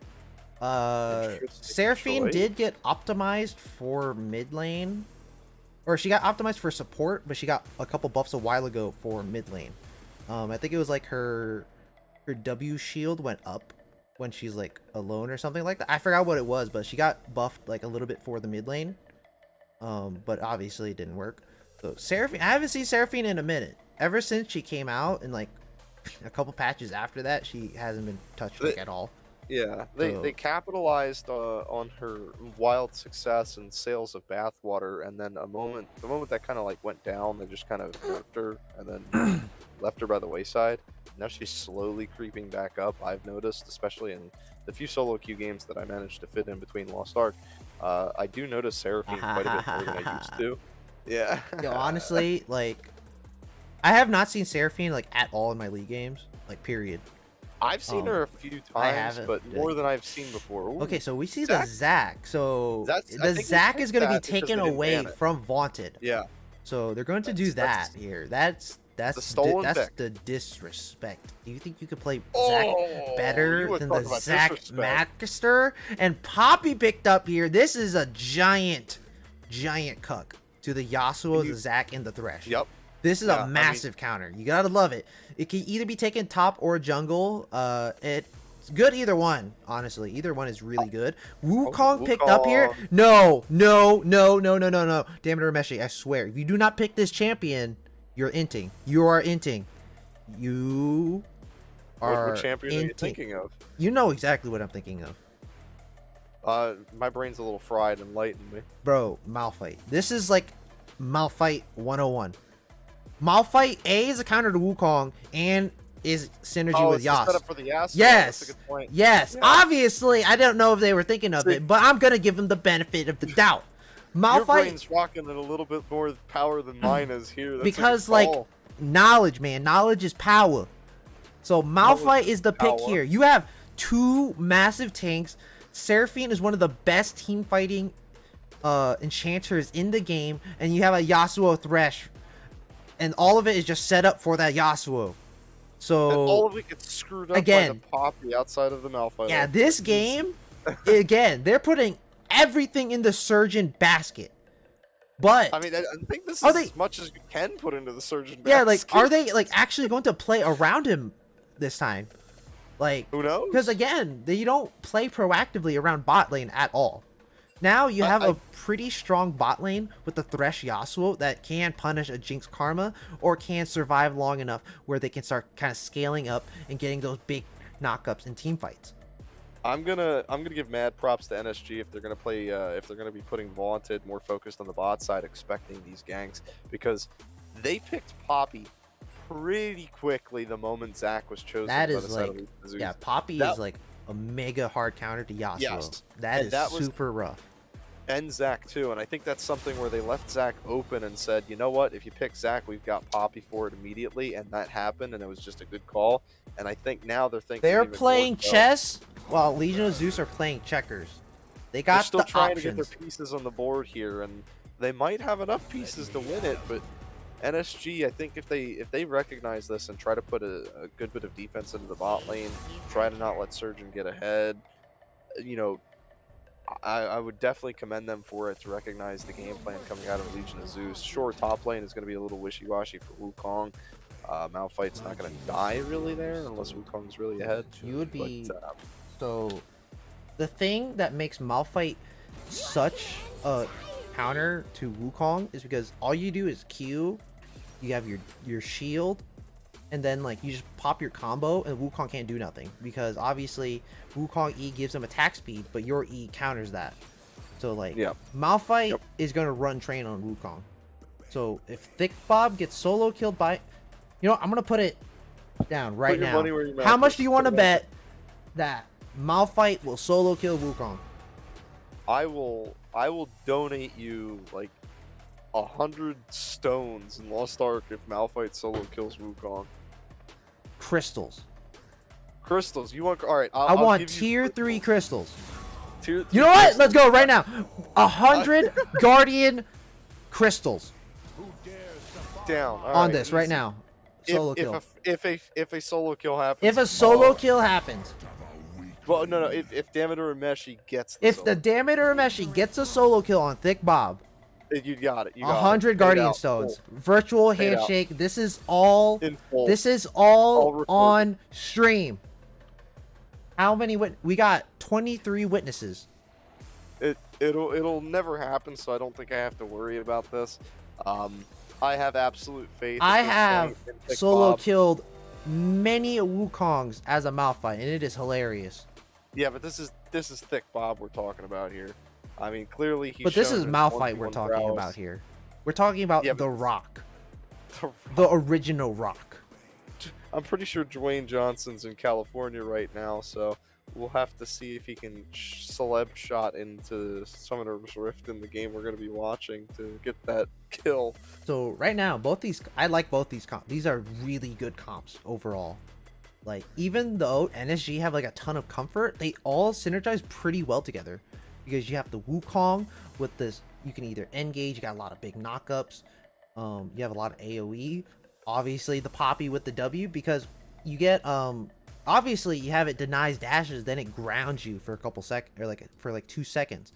Seraphine did get optimized for mid lane, or she got optimized for support, but she got a couple buffs a while ago for mid lane. I think it was like her W shield went up when she's like alone or something like that. I forgot what it was, but she got buffed like a little bit for the mid lane. But obviously it didn't work. So Seraphine, I haven't seen Seraphine in a minute. Ever since she came out, and like a couple patches after that, she hasn't been touched at all. Yeah, they capitalized on her wild success and sales of bathwater, and then the moment that kind of like went down, they just kind of nerfed her and then left her by the wayside. Now she's slowly creeping back up. I've noticed, especially in the few solo queue games that I managed to fit in between Lost Ark. I do notice Seraphine quite a bit more than I used to. Yeah. Yo, honestly, like I have not seen Seraphine like at all in my league games, like period. I've seen her a few times, but more than I've seen before. Ooh, okay, so we see the Zac. So the Zac is going to be taken away from Vaunted. Yeah. So they're going to do that here. That's the disrespect. Do you think you could play Zac better than the Zac Macaster? And Poppy picked up here. This is a giant cuck to the Yasuo, the Zac, and the Thresh. Yep. This is a massive counter. You gotta love it. It can either be taken top or jungle. It's good either one, honestly. Either one is really good. Wukong picked up here. No. Damn it, Rameshi, I swear. If you do not pick this champion, you're inting. You are inting. You are What champion are you thinking of? You know exactly what I'm thinking of. My brain's a little fried. Enlighten me. Bro, Malphite. This is like Malphite 101. Malphite A is a counter to Wukong and is synergy with Yas. Set up for the Yas? Yes. That's a good point. Yes. Yeah. Obviously, I don't know if they were thinking of it, but I'm gonna give them the benefit of the doubt. Malphite. Your brain's rocking at a little bit more power than mine is here. That's because like knowledge, man. Knowledge is power. So Malphite is the pick here. You have 2 massive tanks. Seraphine is one of the best team fighting enchanters in the game, and you have a Yasuo Thresh. And all of it is just set up for that Yasuo. So and all of it gets screwed up again, by the Poppy outside of the Malphite. Yeah, this game, again, they're putting everything in the Surgeon basket. But I mean, I think this is as much as you can put into the Surgeon basket. Yeah, like, are they like actually going to play around him this time? Like, who knows? Because again, they don't play proactively around bot lane at all. Now you have I a pretty strong bot lane with the Thresh Yasuo that can punish a Jinx Karma or can survive long enough where they can start kind of scaling up and getting those big knockups in team fights. I'm gonna give mad props to NSG if they're gonna play if they're gonna be putting Vaunted more focused on the bot side, expecting these ganks, because they picked Poppy pretty quickly the moment Zach was chosen That by the is side of like, Zeus. yeah, Poppy That is like a mega hard counter to Yasuo. yes, That and is that was super rough. and Zach too, and I think that's something where they left Zach open and said, you know what, if you pick Zach, we've got Poppy for it immediately, and that happened, and it was just a good call. And I think now they're thinking They're even more playing so. chess while Legion of Zeus are playing checkers. They They're got still the trying to get their options. pieces on the board here, and they might have enough pieces to win it. But NSG, I think if they recognize this and try to put a good bit of defense into the bot lane, try to not let Surgeon get ahead, you know, I would definitely commend them for it to recognize the game plan coming out of Legion of Zeus. Sure, top lane is going to be a little wishy-washy for Wukong. Malphite's not going to die really there unless Wukong's really ahead. You would But be so. The thing that makes Malphite such a counter to Wukong is because all you do is Q, you have your shield, and then like you just pop your combo and Wukong can't do nothing because obviously Wukong E gives him attack speed, but your E counters that. So like yeah, Malphite Yep. is gonna run train on Wukong. So if Thick Bob gets solo killed by, I'm gonna put it down right Put your now. money where your mouth How much is. do you want to Put it out bet that Malphite will solo kill Wukong? I will donate you like 100 stones in Lost Ark if Malphite solo kills Wukong. Crystals. Crystals, you want? All right, I want tier 3 crystals. Tier You know what? Let's go right now. 100 Guardian crystals down all on right, this right easy. now. Solo kill. If a solo kill happens, If a solo kill happens, well, no, if Dameter Meshi gets the if solo, the Dameter Meshi gets a solo kill on Thick Bob, you got it. You got 100 it. Guardian Stones, virtual Paid out. handshake. This is all. In full. This is All all recorded. on stream. How many? We got 23 witnesses. It'll never happen, so I don't think I have to worry about this. I have absolute faith. I at this have point in Thick solo Bob. killed many Wukongs as a Malphite, and it is hilarious. Yeah, but this is Thick Bob we're talking about here. I mean, clearly he's. But this shown is his Malphite we're 1v1 talking prowess. about here. We're talking about Yeah, but- the Rock, the original Rock. I'm pretty sure Dwayne Johnson's in California right now, so we'll have to see if he can celeb shot into Summoner's Rift in the game we're going to be watching to get that kill. So right now, I like both these comps. These are really good comps overall. Like, even though NSG have like a ton of comfort, they all synergize pretty well together. Because you have the Wukong with this, you can either engage, you got a lot of big knockups, you have a lot of AoE. Obviously the Poppy with the W, because you get obviously you have it denies dashes, then it grounds you for a couple seconds, or like for like 2 seconds.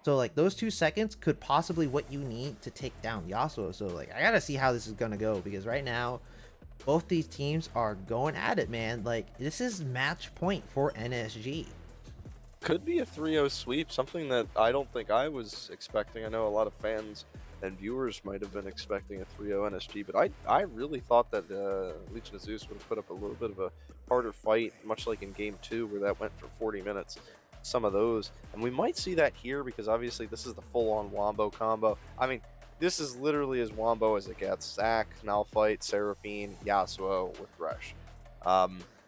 So like those 2 seconds could possibly what you need to take down Yasuo. So like I gotta see how this is gonna go, because right now both these teams are going at it, man. Like, this is match point for NSG. Could be a 3-0 sweep, something that I don't think I was expecting. I know a lot of fans and viewers might have been expecting a 3-0 NSG, but I really thought that Legion of Zeus would have put up a little bit of a harder fight, much like in Game 2 where that went for 40 minutes. Some of those, and we might see that here because obviously this is the full-on Wombo combo. I mean, this is literally as Wombo as it gets. Zac, Malphite, Seraphine, Yasuo with Thresh.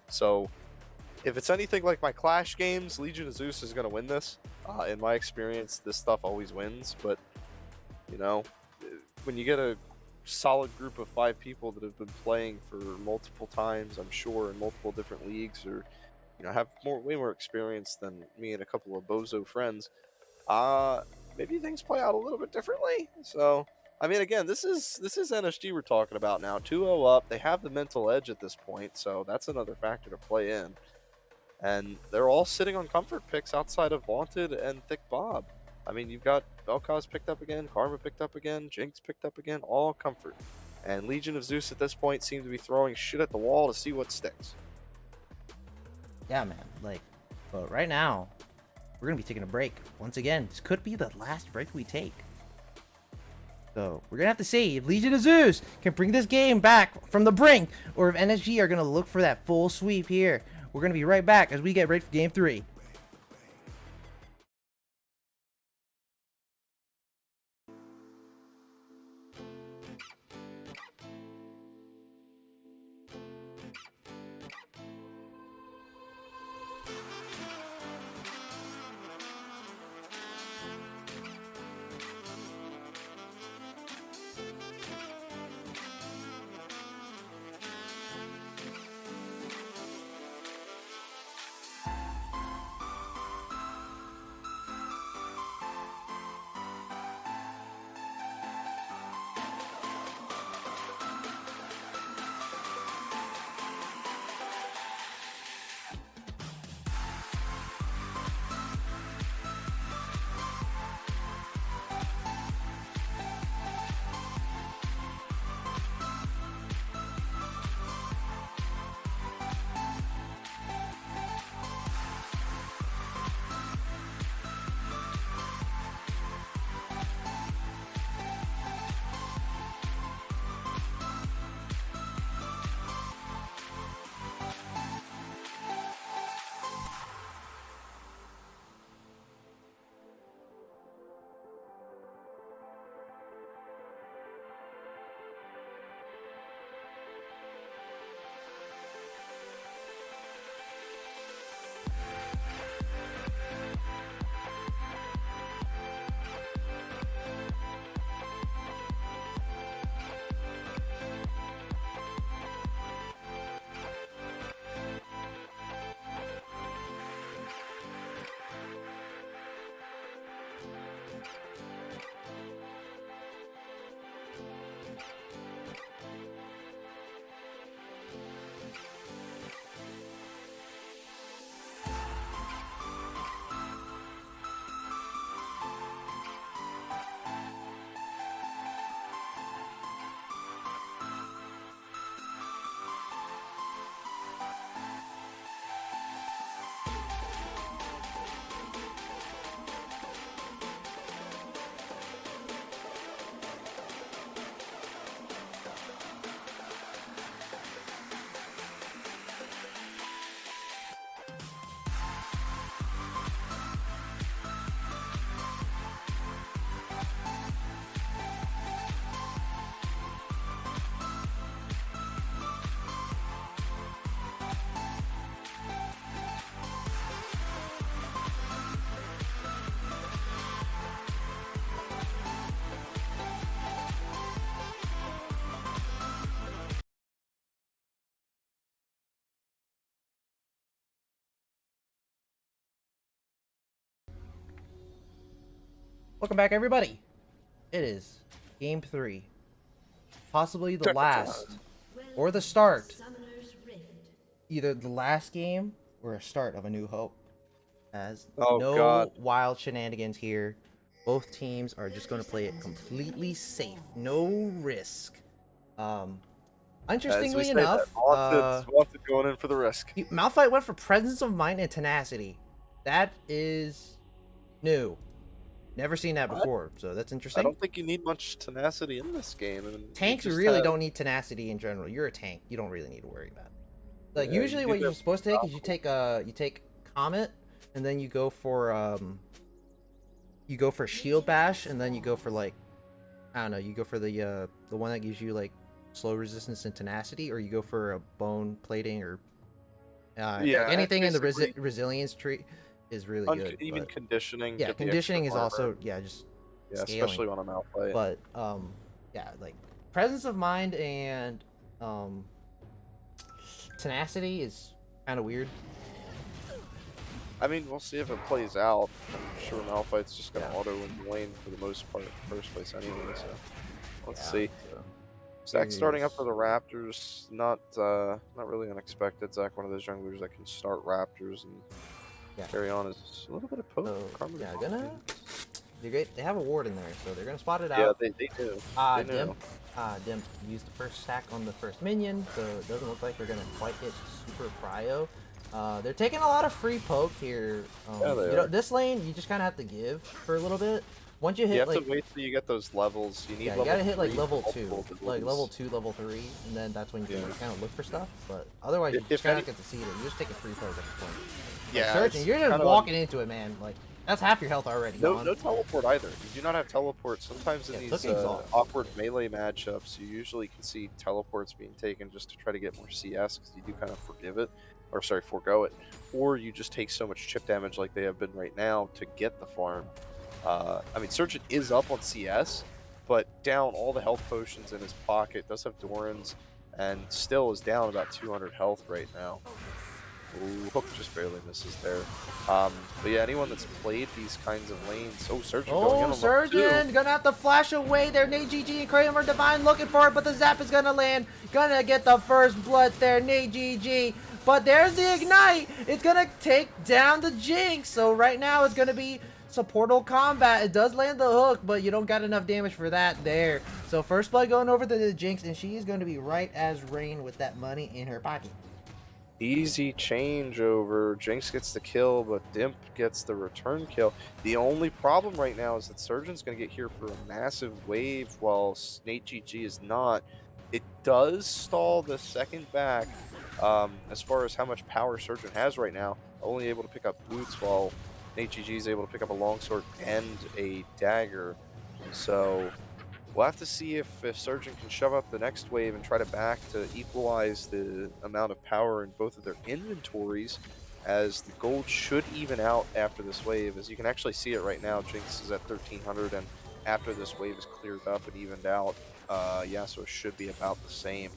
So if it's anything like my Clash games, Legion of Zeus is going to win this. In my experience, this stuff always wins, but you know, when you get a solid group of 5 people that have been playing for multiple times, I'm sure, in multiple different leagues, or have way more experience than me and a couple of bozo friends, maybe things play out a little bit differently. So, I mean, again, this is NSG we're talking about now. 2-0 up. They have the mental edge at this point, so that's another factor to play in. And they're all sitting on comfort picks outside of Vaunted and Thick Bob. I mean, you've got Vel'Koz picked up again, Karma picked up again, Jinx picked up again, all comfort. And Legion of Zeus at this point seem to be throwing shit at the wall to see what sticks. Yeah, man. Like, but right now, we're gonna be taking a break once again. This could be the last break we take. So we're gonna have to see if Legion of Zeus can bring this game back from the brink, or if NSG are gonna look for that full sweep here. We're gonna be right back as we get ready for Game 3. Welcome back, everybody. It is Game 3. Possibly the last, or the start. Either the last game, or a start of A New Hope. As no God. wild shenanigans here. Both teams are just going to play it completely safe. No risk. Interestingly enough, Vaunted going in for the risk. Malphite went for Presence of Mind and Tenacity. That is new. Never seen that before, so that's interesting. I don't think you need much tenacity in this game. I mean, Tanks really don't need tenacity in general. You're a tank. You don't really need to worry about it. Like Yeah, usually, what you're supposed to take is you take Comet, and then you go for Shield Bash, and then you go for like, I don't know, you go for the one that gives you like slow resistance and tenacity, or you go for a bone plating, or like anything in the resilience tree is really good. Even conditioning. Yeah, conditioning is also just scaling. Especially on a Malphite. But yeah, like Presence of Mind and Tenacity is kind of weird. I mean, we'll see if it plays out. I'm sure Malphite's just gonna auto in lane for the most part, first place anyway. So let's see. Zach starting up for the Raptors, not really unexpected. Zach, one of those junglers that can start Raptors and carry on is a little bit of poke. They're great. They have a ward in there, so they're gonna spot it out. Yeah, they do. Dim used the first stack on the first minion, so it doesn't look like they're gonna quite hit super prio. They're taking a lot of free poke here. Yeah, they you know, are. this lane you just kind of have to give for a little bit. Once you You hit have like to wait till you get those levels. You need yeah, you level gotta hit like 3 level for 2, multiple like level abilities. 2, level 3, and then that's when you can Yeah. kind of look for stuff. But otherwise, you If just kind any, of get to see it. You just take a free poke at this point. Like yeah, searching, it's you're just kind of walking into it, man. Like that's half your health already no gone. teleport either. You do not have teleport. Sometimes in Yeah, these took exhaust. awkward melee matchups, you usually can see teleports being taken just to try to get more CS because you do kind of forgo it, or you just take so much chip damage like they have been right now to get the farm. I mean, Surgeon is up on CS, but down all the health potions in his pocket. Does have Doran's, and still is down about 200 health right now. Ooh, Hook just barely misses there. But yeah, anyone that's played these kinds of lanes. Oh, Surgeon going in Oh, on level Surgeon 2. gonna have to flash away there. Nate GG and Kramer Divine looking for it, but the zap is gonna land. Gonna get the first blood there, Nate GG. But there's the ignite. It's gonna take down the Jinx. So right now it's gonna be supportal combat. It does land the hook, but you don't got enough damage for that there. So first blood going over to the Jinx, and she is going to be right as rain with that money in her pocket. Easy changeover. Jinx gets the kill, but Dimp gets the return kill. The only problem right now is that Surgeon's going to get here for a massive wave, while Snake GG is not. It does stall the second back as far as how much power Surgeon has right now. Only able to pick up boots, while Nate GG is able to pick up a longsword and a dagger. So we'll have to see if Surgeon can shove up the next wave and try to back to equalize the amount of power in both of their inventories, as the gold should even out after this wave. As you can actually see it right now, Jinx is at 1300, and after this wave is cleared up and evened out, Yasuo should be about the same,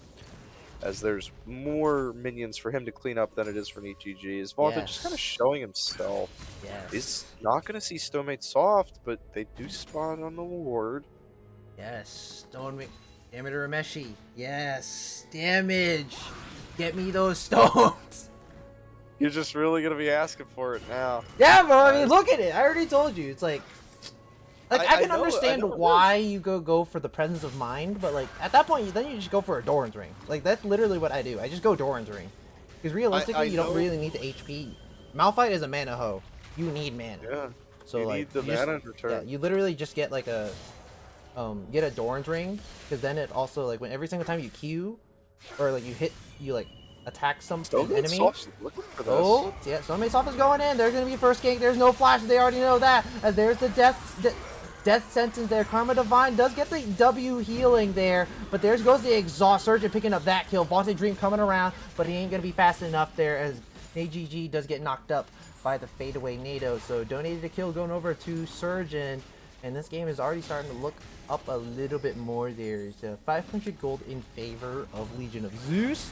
as there's more minions for him to clean up than it is for NGG. Is Vaunted just kind of Yes. showing himself. Yes. He's not going to see Stomate soft, but they do spawn on the ward. Yes. Stone Damage Rameshi. Yes. Damage. Get me those stones. You're just really gonna be asking for it now. Yeah, bro. I mean, look at it. I already told you. It's like I can know, understand why you go for the presence of mind, but like at that point, then you just go for a Doran's ring. Like that's literally what I do. I just go Doran's ring, because realistically, you don't know. really need the HP. Malphite is a mana hoe. You need mana. Yeah. So you like need the you just- mana in return. Yeah, you literally just get like a get a Doran's ring, because then it also like when every single time you Q or like you like attack some enemy. Soft's looking for this. Oh, yeah, Soulmate Soft is going in. There's going to be first gank. There's no flash. They already know that. As there's the death sentence there. Karma Divine does get the W healing there. But there goes the Exhaust Surgeon picking up that kill. Vaunted Dream coming around, but he ain't going to be fast enough there, as AGG does get knocked up by the fadeaway NATO. So donated a kill going over to Surgeon. And this game is already starting to look up a little bit more there. It's 500 gold in favor of Legion of Zeus.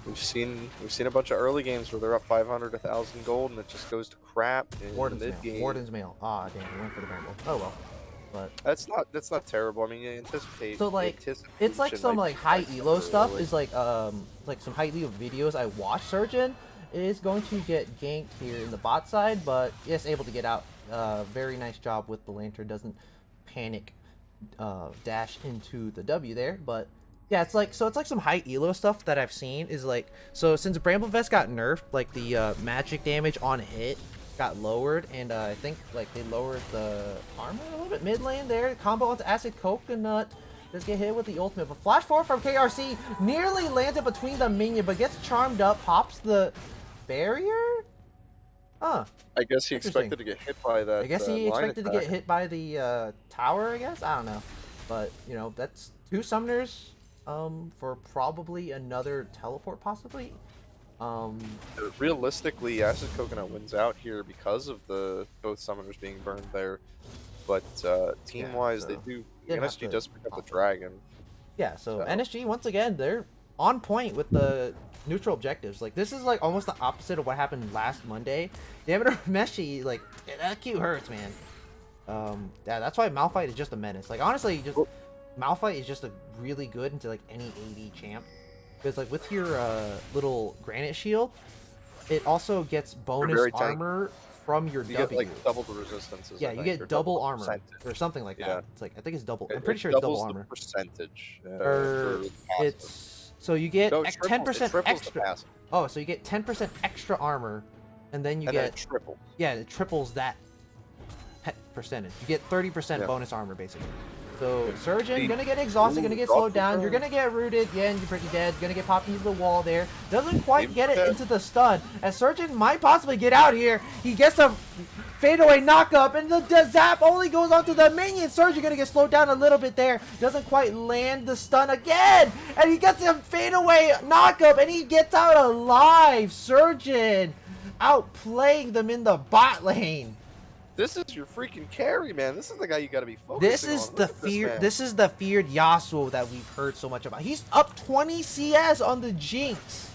We've seen a bunch of early games where they're up 500, 1,000 gold, and it just goes to crap in Warden's mid mail. game. Warden's mail. Ah, damn, he went for the Bramble. Oh well. But That's not terrible. I mean, you anticipate. so like anticipation it's like some might like be high quite elo stuff early. is like some high elo videos I watch. Surgeon is going to get ganked here in the bot side, but yes, able to get out. Very nice job with the lantern. Doesn't panic dash into the W there, but yeah, it's like some high elo stuff that I've seen is like, so since Bramble Vest got nerfed, like the magic damage on hit got lowered, and I think like they lowered the armor a little bit mid lane there. Combo onto Acid Coconut. Does get hit with the ultimate, but flash forward from KRC nearly lands it between the minion, but gets charmed up, pops the barrier. Huh. I guess he Interesting. expected to get hit by that. I guess he line expected to get attack. hit by the tower, I guess. I don't know. But, you know, that's 2 summoners for probably another teleport, possibly. Realistically, Acid Coconut wins out here because of the both summoners being burned there. But team-wise, so they do. didn't have NSG to does pick up pop the it. dragon. Yeah, so So- NSG, once again, they're on point with the neutral objectives. Like, this is, like, almost the opposite of what happened last Monday. Diameter Meshi, like, that Q hurts, man. Yeah, that's why Malphite is just a menace. Like, honestly, just Malphite is just a really good into, like, any AD champ. Because, like, with your little Granite Shield, it also gets bonus very tanky. armor from your You W. get like double the resistances. Yeah, I you think, or get double the armor percentage. or something like that. Yeah. It's like, I think it's double. I'm It pretty sure it's double doubles the armor. percentage. Or for passive. it's so you get No, 10% triples the extra. passive. Oh, so you get 10% extra armor, and then you And then get it triple. yeah, it triples that percentage. You get 30% Yeah. bonus armor basically. So Yeah. Surgeon The- gonna get exhausted, Ooh, gonna get drop slowed down. You're confirmed. gonna get rooted. Yeah, and you're pretty dead. Gonna get popped into the wall there. Doesn't quite Maybe get it dead. into the stun. As Surgeon might possibly get out here. He gets a fadeaway knockup, and the zap only goes onto the minion. Surgeon gonna get slowed down a little bit there. Doesn't quite land the stun again, and he gets a fadeaway knockup, and he gets out alive. Surgeon outplaying them in the bot lane. This is your freaking carry, man. This is the guy you got to be focusing on. This is the fear. This is the feared Yasuo that we've heard so much about. He's up 20 CS on the Jinx.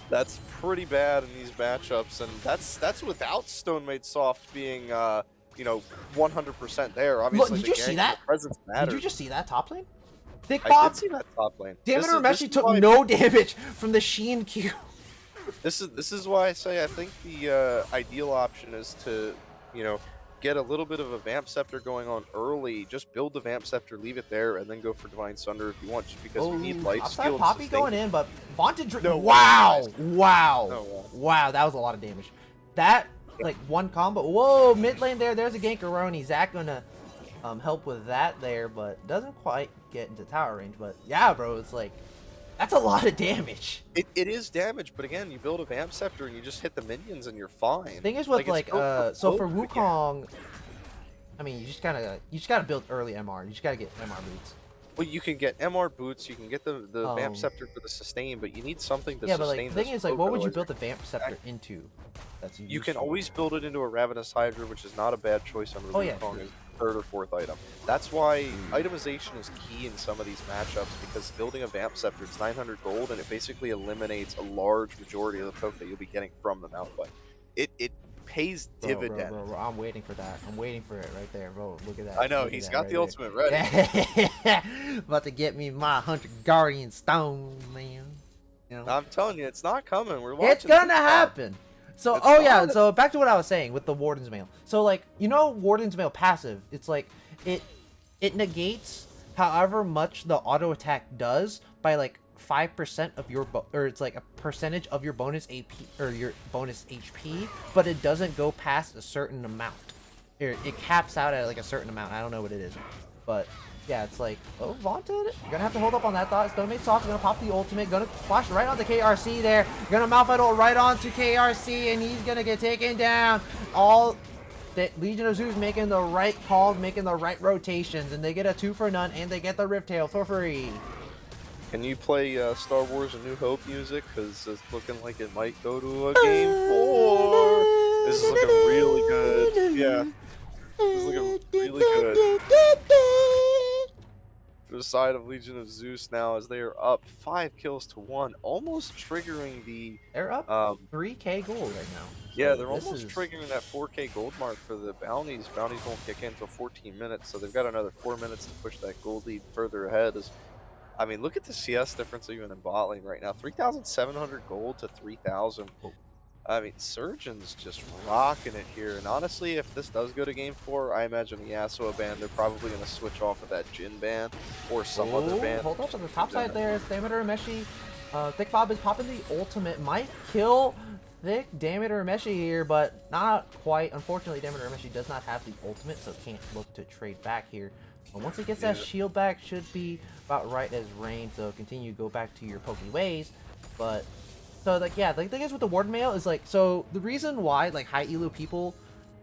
That's pretty bad in these matchups, and that's without Stone Made Soft being, 100% there. Obviously, did you see that? The presence matters. Did you just see that top lane? Thick I Bob. did see that top lane. Dameter This Meshi is took why- no damage from the Sheen Q. This is why I say I think the ideal option is to, get a little bit of a Vamp Scepter going on early. Just build the Vamp Scepter, leave it there, and then go for Divine Sunder if you want, just because you need life Topside steal. and Poppy sustain. going in, but Vaunted. No way, Wow, guys. wow, No way. wow. That was a lot of damage. That like one combo. Whoa, mid lane there. There's a Gankaroni. Zach gonna help with that there, but doesn't quite get into tower range. But yeah, bro, it's like that's a lot of damage. It is damage, but again, you build a Vamp Scepter and you just hit the minions and you're fine. Thing is with it's like built so for both again. Wukong, I mean you just gotta build early MR. You just gotta get MR boots. Well, you can get MR boots, you can get the Vamp Um, Scepter for the sustain, but you need something to Yeah, but sustain like the thing this is like what would you fertilizer. build the Vamp Scepter into? That's You can always build it into a Ravenous Hydra, which is not a bad choice under Oh, yeah, Wukong true. as third or fourth item. That's why itemization is key in some of these matchups, because building a Vamp Scepter, it's 900 gold, and it basically eliminates a large majority of the poke that you'll be getting from the Malphite. It pays Bro, dividends. bro, I'm waiting for that. I'm waiting for it right there, bro. Look at that. I know, Look at he's that got right the there. ultimate ready. About to get me my 100 Guardian Stone, man. You know? I'm telling you, it's not coming. We're watching. It's gonna TikTok. happen. So, It's oh yeah, not. so back to what I was saying with the Warden's Mail. So like, Warden's Mail passive, it's like, it negates however much the auto attack does by like 5% of your, or it's like a percentage of your bonus AP, or your bonus HP, but it doesn't go past a certain amount. It caps out at like a certain amount, I don't know what it is. But yeah, it's like, oh, Vaunted, you're gonna have to hold up on that thought. Stone Made Soft, gonna pop the ultimate, gonna flash right onto KRC there, gonna Malphite ult right onto KRC, and he's gonna get taken down. All the Legion of Zeus making the right calls, making the right rotations, and they get a 2 for none, and they get the Rift Tail for free. Can you play Star Wars A New Hope music? Because it's looking like it might go to a game 4. This is looking really good. Yeah. This is looking really good. For the side of Legion of Zeus now, as they are up 5 kills to 1, almost triggering the... They're up Um, 3k gold right now. yeah, So they're this almost is- triggering that 4k gold mark for the bounties. Bounties won't kick in until 14 minutes, so they've got another 4 minutes to push that gold lead further ahead. I mean, look at the CS difference even in bot lane right now. 3,700 gold to 3,000. Oh. I mean, Surgeon's just rocking it here. And honestly, if this does go to game 4, I imagine the Yasuo ban, they're probably going to switch off of that Jin ban or some other Oh, ban. hold up on the top side there. Dameter Meshi. Thick Bob is popping the ultimate. Might kill Thick Dameter Meshi here, but not quite. Unfortunately, Dameter Meshi does not have the ultimate, so can't look to trade back here. But once it gets that Yeah. shield back, should be about right as rain. So continue to go back to your pokey ways. But so like yeah, the thing is with the Warden Mail is like, so the reason why like high elo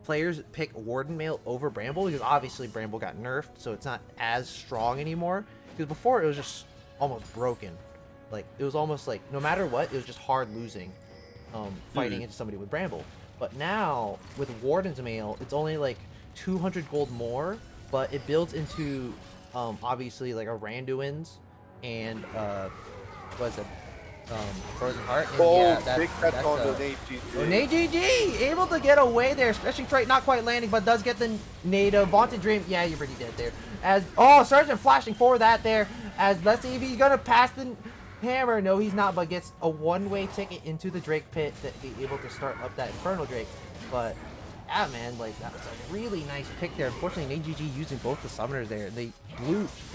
players pick Warden Mail over Bramble, because obviously Bramble got nerfed, so it's not as strong anymore. Because before it was just almost broken. Like it was almost like no matter what, it was just hard losing, fighting into somebody with Bramble. But now with Warden's Mail, it's only like 200 gold more, but it builds into obviously like a Randuin's and what is it? Frozen Heart. And Oh, yeah, that, big catch that's, on the Oh, Nate GG. NAGG able to get away there. Stretching Trite not quite landing, but does get the native. Vaunted Dream, yeah, you're pretty dead there. As Sergeant flashing for that there. As let's see if he's gonna pass the hammer. No, he's not, but gets a one-way ticket into the Drake pit to be able to start up that Infernal Drake. But Yeah, man, like that was a really nice pick there. Unfortunately, NGG using both the summoners there. They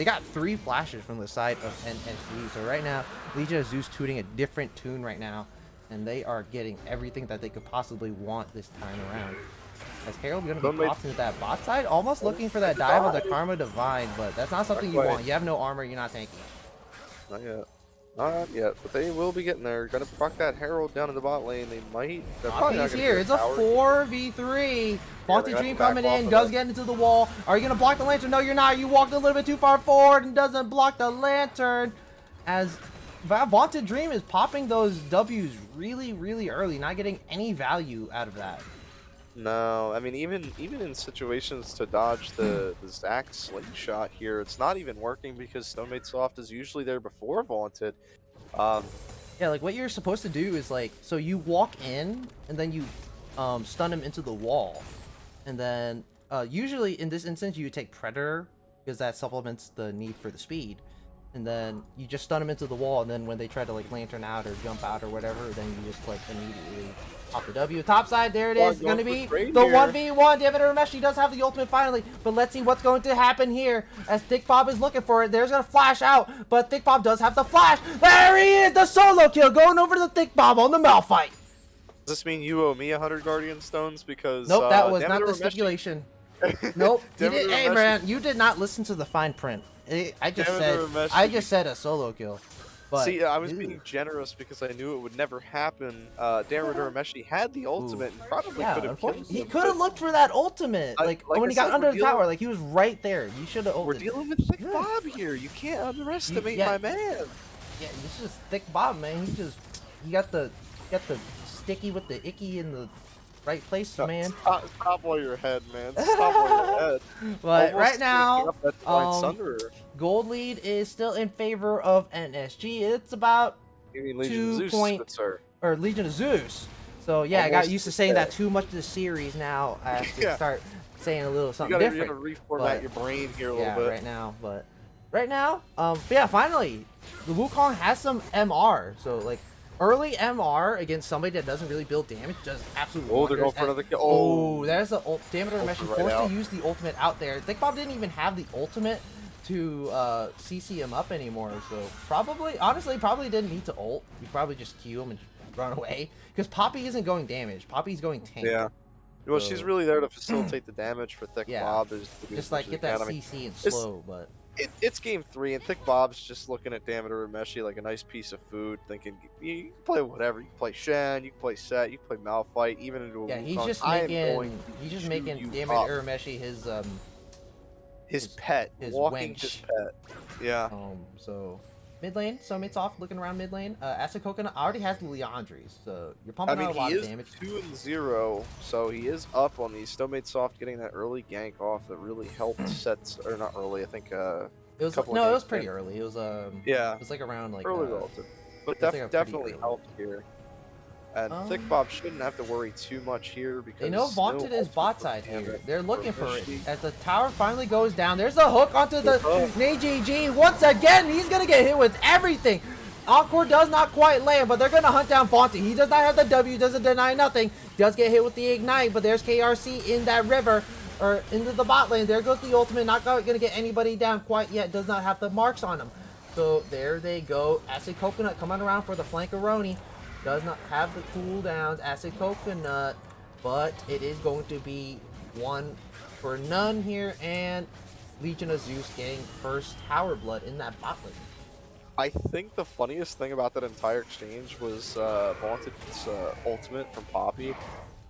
got 3 flashes from the side of NSG. So right now, Legion of Zeus tuning a different tune right now, and they are getting everything that they could possibly want this time around. As Harold going to be popped into that bot side, almost looking for that dive on the Karma Divine, but that's not something you want. You have no armor, you're not tanky. Not yet. Not yet, but they will be getting there. Gonna proc that Herald down in the bot lane. They might. They're probably not He's gonna here. get It's a power. 4v3. Vaunted got Dream to back coming off in. of Does it. get into the wall. Are you going to block the lantern? No, you're not. You walked a little bit too far forward and doesn't block the lantern. As Vaunted Dream is popping those W's really, really early. Not getting any value out of that. No, I mean even in situations to dodge the Zac slingshot here, it's not even working because Stonemaid Soft is usually there before Vaunted. Yeah, like what you're supposed to do is like, so you walk in and then you stun him into the wall. And then usually in this instance you take Predator because that supplements the need for the speed. And then you just stun them into the wall, and then when they try to like lantern out or jump out or whatever, then you just like immediately pop the W. Top side, there it is. Going to be the 1v1. Diameter Mesh, he does have the ultimate finally, but let's see what's going to happen here as Thick Bob is looking for it. There's going to flash out, but Thick Bob does have the flash. There he is, the solo kill going over to Thick Bob on the Malphite. Does this mean you owe me 100 Guardian Stones? Because Nope, that was not Diameter the Mesh- stipulation. Nope. You did, Diameter hey Mesh- man, you did not listen to the fine print. I just said a solo kill. But See, I was being generous because I knew it would never happen. Diameter Meshi had the ultimate and probably could have killed him. He could have looked for that ultimate, like when I he got said, under we're the tower, like he was right there. You should have ulted. We're dealing with Thick Bob here. You can't underestimate my man. Yeah, this is Thick Bob, man. He got the sticky with the icky in the right place, man. Stop while you're ahead, man. Stop while you're ahead. But Almost right now, Sunderer. gold lead is still in favor of NSG. It's about You mean Legion of Zeus, good sir. or Legion of Zeus. So yeah, I got Almost used to saying that too much this series. Now I have to start saying a little something different. You gotta reformat your brain here a little bit. Right now, but yeah, finally, the Wukong has some MR. So like early MR against somebody that doesn't really build damage does absolutely wonders. They're going for another kill. Oh, there's the Diameter Mesh forced to use the ultimate out there. Thick Bob didn't even have the ultimate to CC him up anymore. So honestly, probably didn't need to ult. You probably just Q him and run away because Poppy isn't going damage. Poppy's going tank. Yeah. Well, she's really there to facilitate the damage for Thick Bob. Just like get that CC and slow, but it's game 3, and Thick Bob's just looking at Diameter Meshi like a nice piece of food, thinking you can play whatever. You can play Shen, you can play Set, you can play Malphite, even into a yeah. Wukong. He's just making Diameter Meshi his pet, walking wench. his pet. Yeah. So mid lane, so mid soft looking around mid lane. Acid Coconut already has the Leandries, so you're pumping out a lot of damage. He is 2-0, so he is up on these. Stonemaid Soft getting that early gank off that really helped sets, or not early. I think it was pretty early. It was yeah, it was like around like early relative, but definitely helped here. And Thick Bob shouldn't have to worry too much here because they know Vaunted is bot side here. They're looking for it. As the tower finally goes down, there's a hook onto the NGG. Once again, he's going to get hit with everything. Encore does not quite land, but they're going to hunt down Vaunted. He does not have the W, doesn't deny nothing. Does get hit with the Ignite, but there's KRC in that river, or into the bot lane. There goes the ultimate. Not going to get anybody down quite yet. Does not have the marks on him. So there they go. Acid Coconut coming around for the flankeroni. Does not have the cooldowns, Acid Coconut, but it is going to be 1 for none here, and Legion of Zeus getting first Tower Blood in that bot lane. I think the funniest thing about that entire exchange was Vaunted's ultimate from Poppy.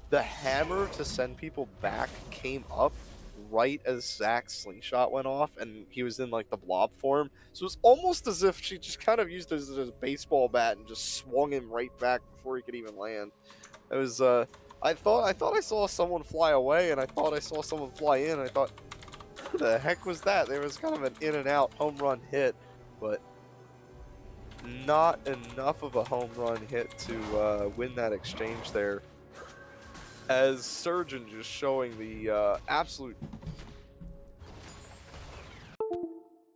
The hammer to send people back came up right as Zac's slingshot went off, and he was in like the blob form. So it was almost as if she just kind of used it as a baseball bat and just swung him right back before he could even land. It was I thought I saw someone fly away, and I thought I saw someone fly in, and I thought, who the heck was that? There was kind of an in and out home run hit, but not enough of a home run hit to win that exchange there. As Surgeon just showing the absolute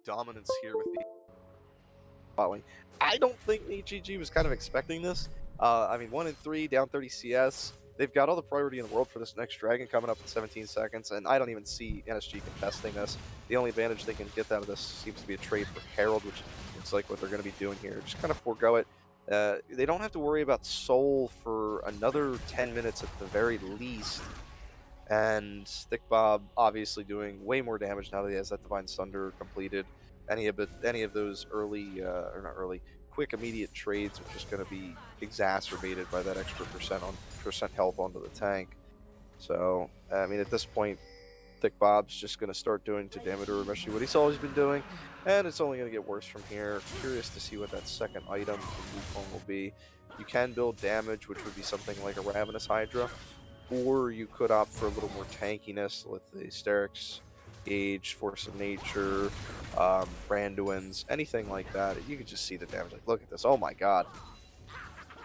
dominance here with the bot lane. I don't think NGG was kind of expecting this. I mean, 1-3, down 30 CS. they've got all the priority in the world for this next dragon coming up in 17 seconds, and I don't even see NSG contesting this. The only advantage they can get out of this seems to be a trade for Herald, which looks like what they're going to be doing here. Just kind of forego it. They don't have to worry about Soul for another 10 minutes at the very least. And Thick Bob obviously doing way more damage now that he has that Divine Thunder completed. Any of those early, or not early, quick immediate trades are just going to be exacerbated by that extra percent health onto the tank. So, I mean, at this point, Thick Bob's just going to start doing to Damodar Urameshi what he's always been doing, and it's only going to get worse from here. Curious to see what that second item from Wukong will be. You can build damage, which would be something like a Ravenous Hydra, or you could opt for a little more tankiness with the Hysterix, Age, Force of Nature, Branduin's, anything like that. You can just see the damage. Like, look at this. Oh my god.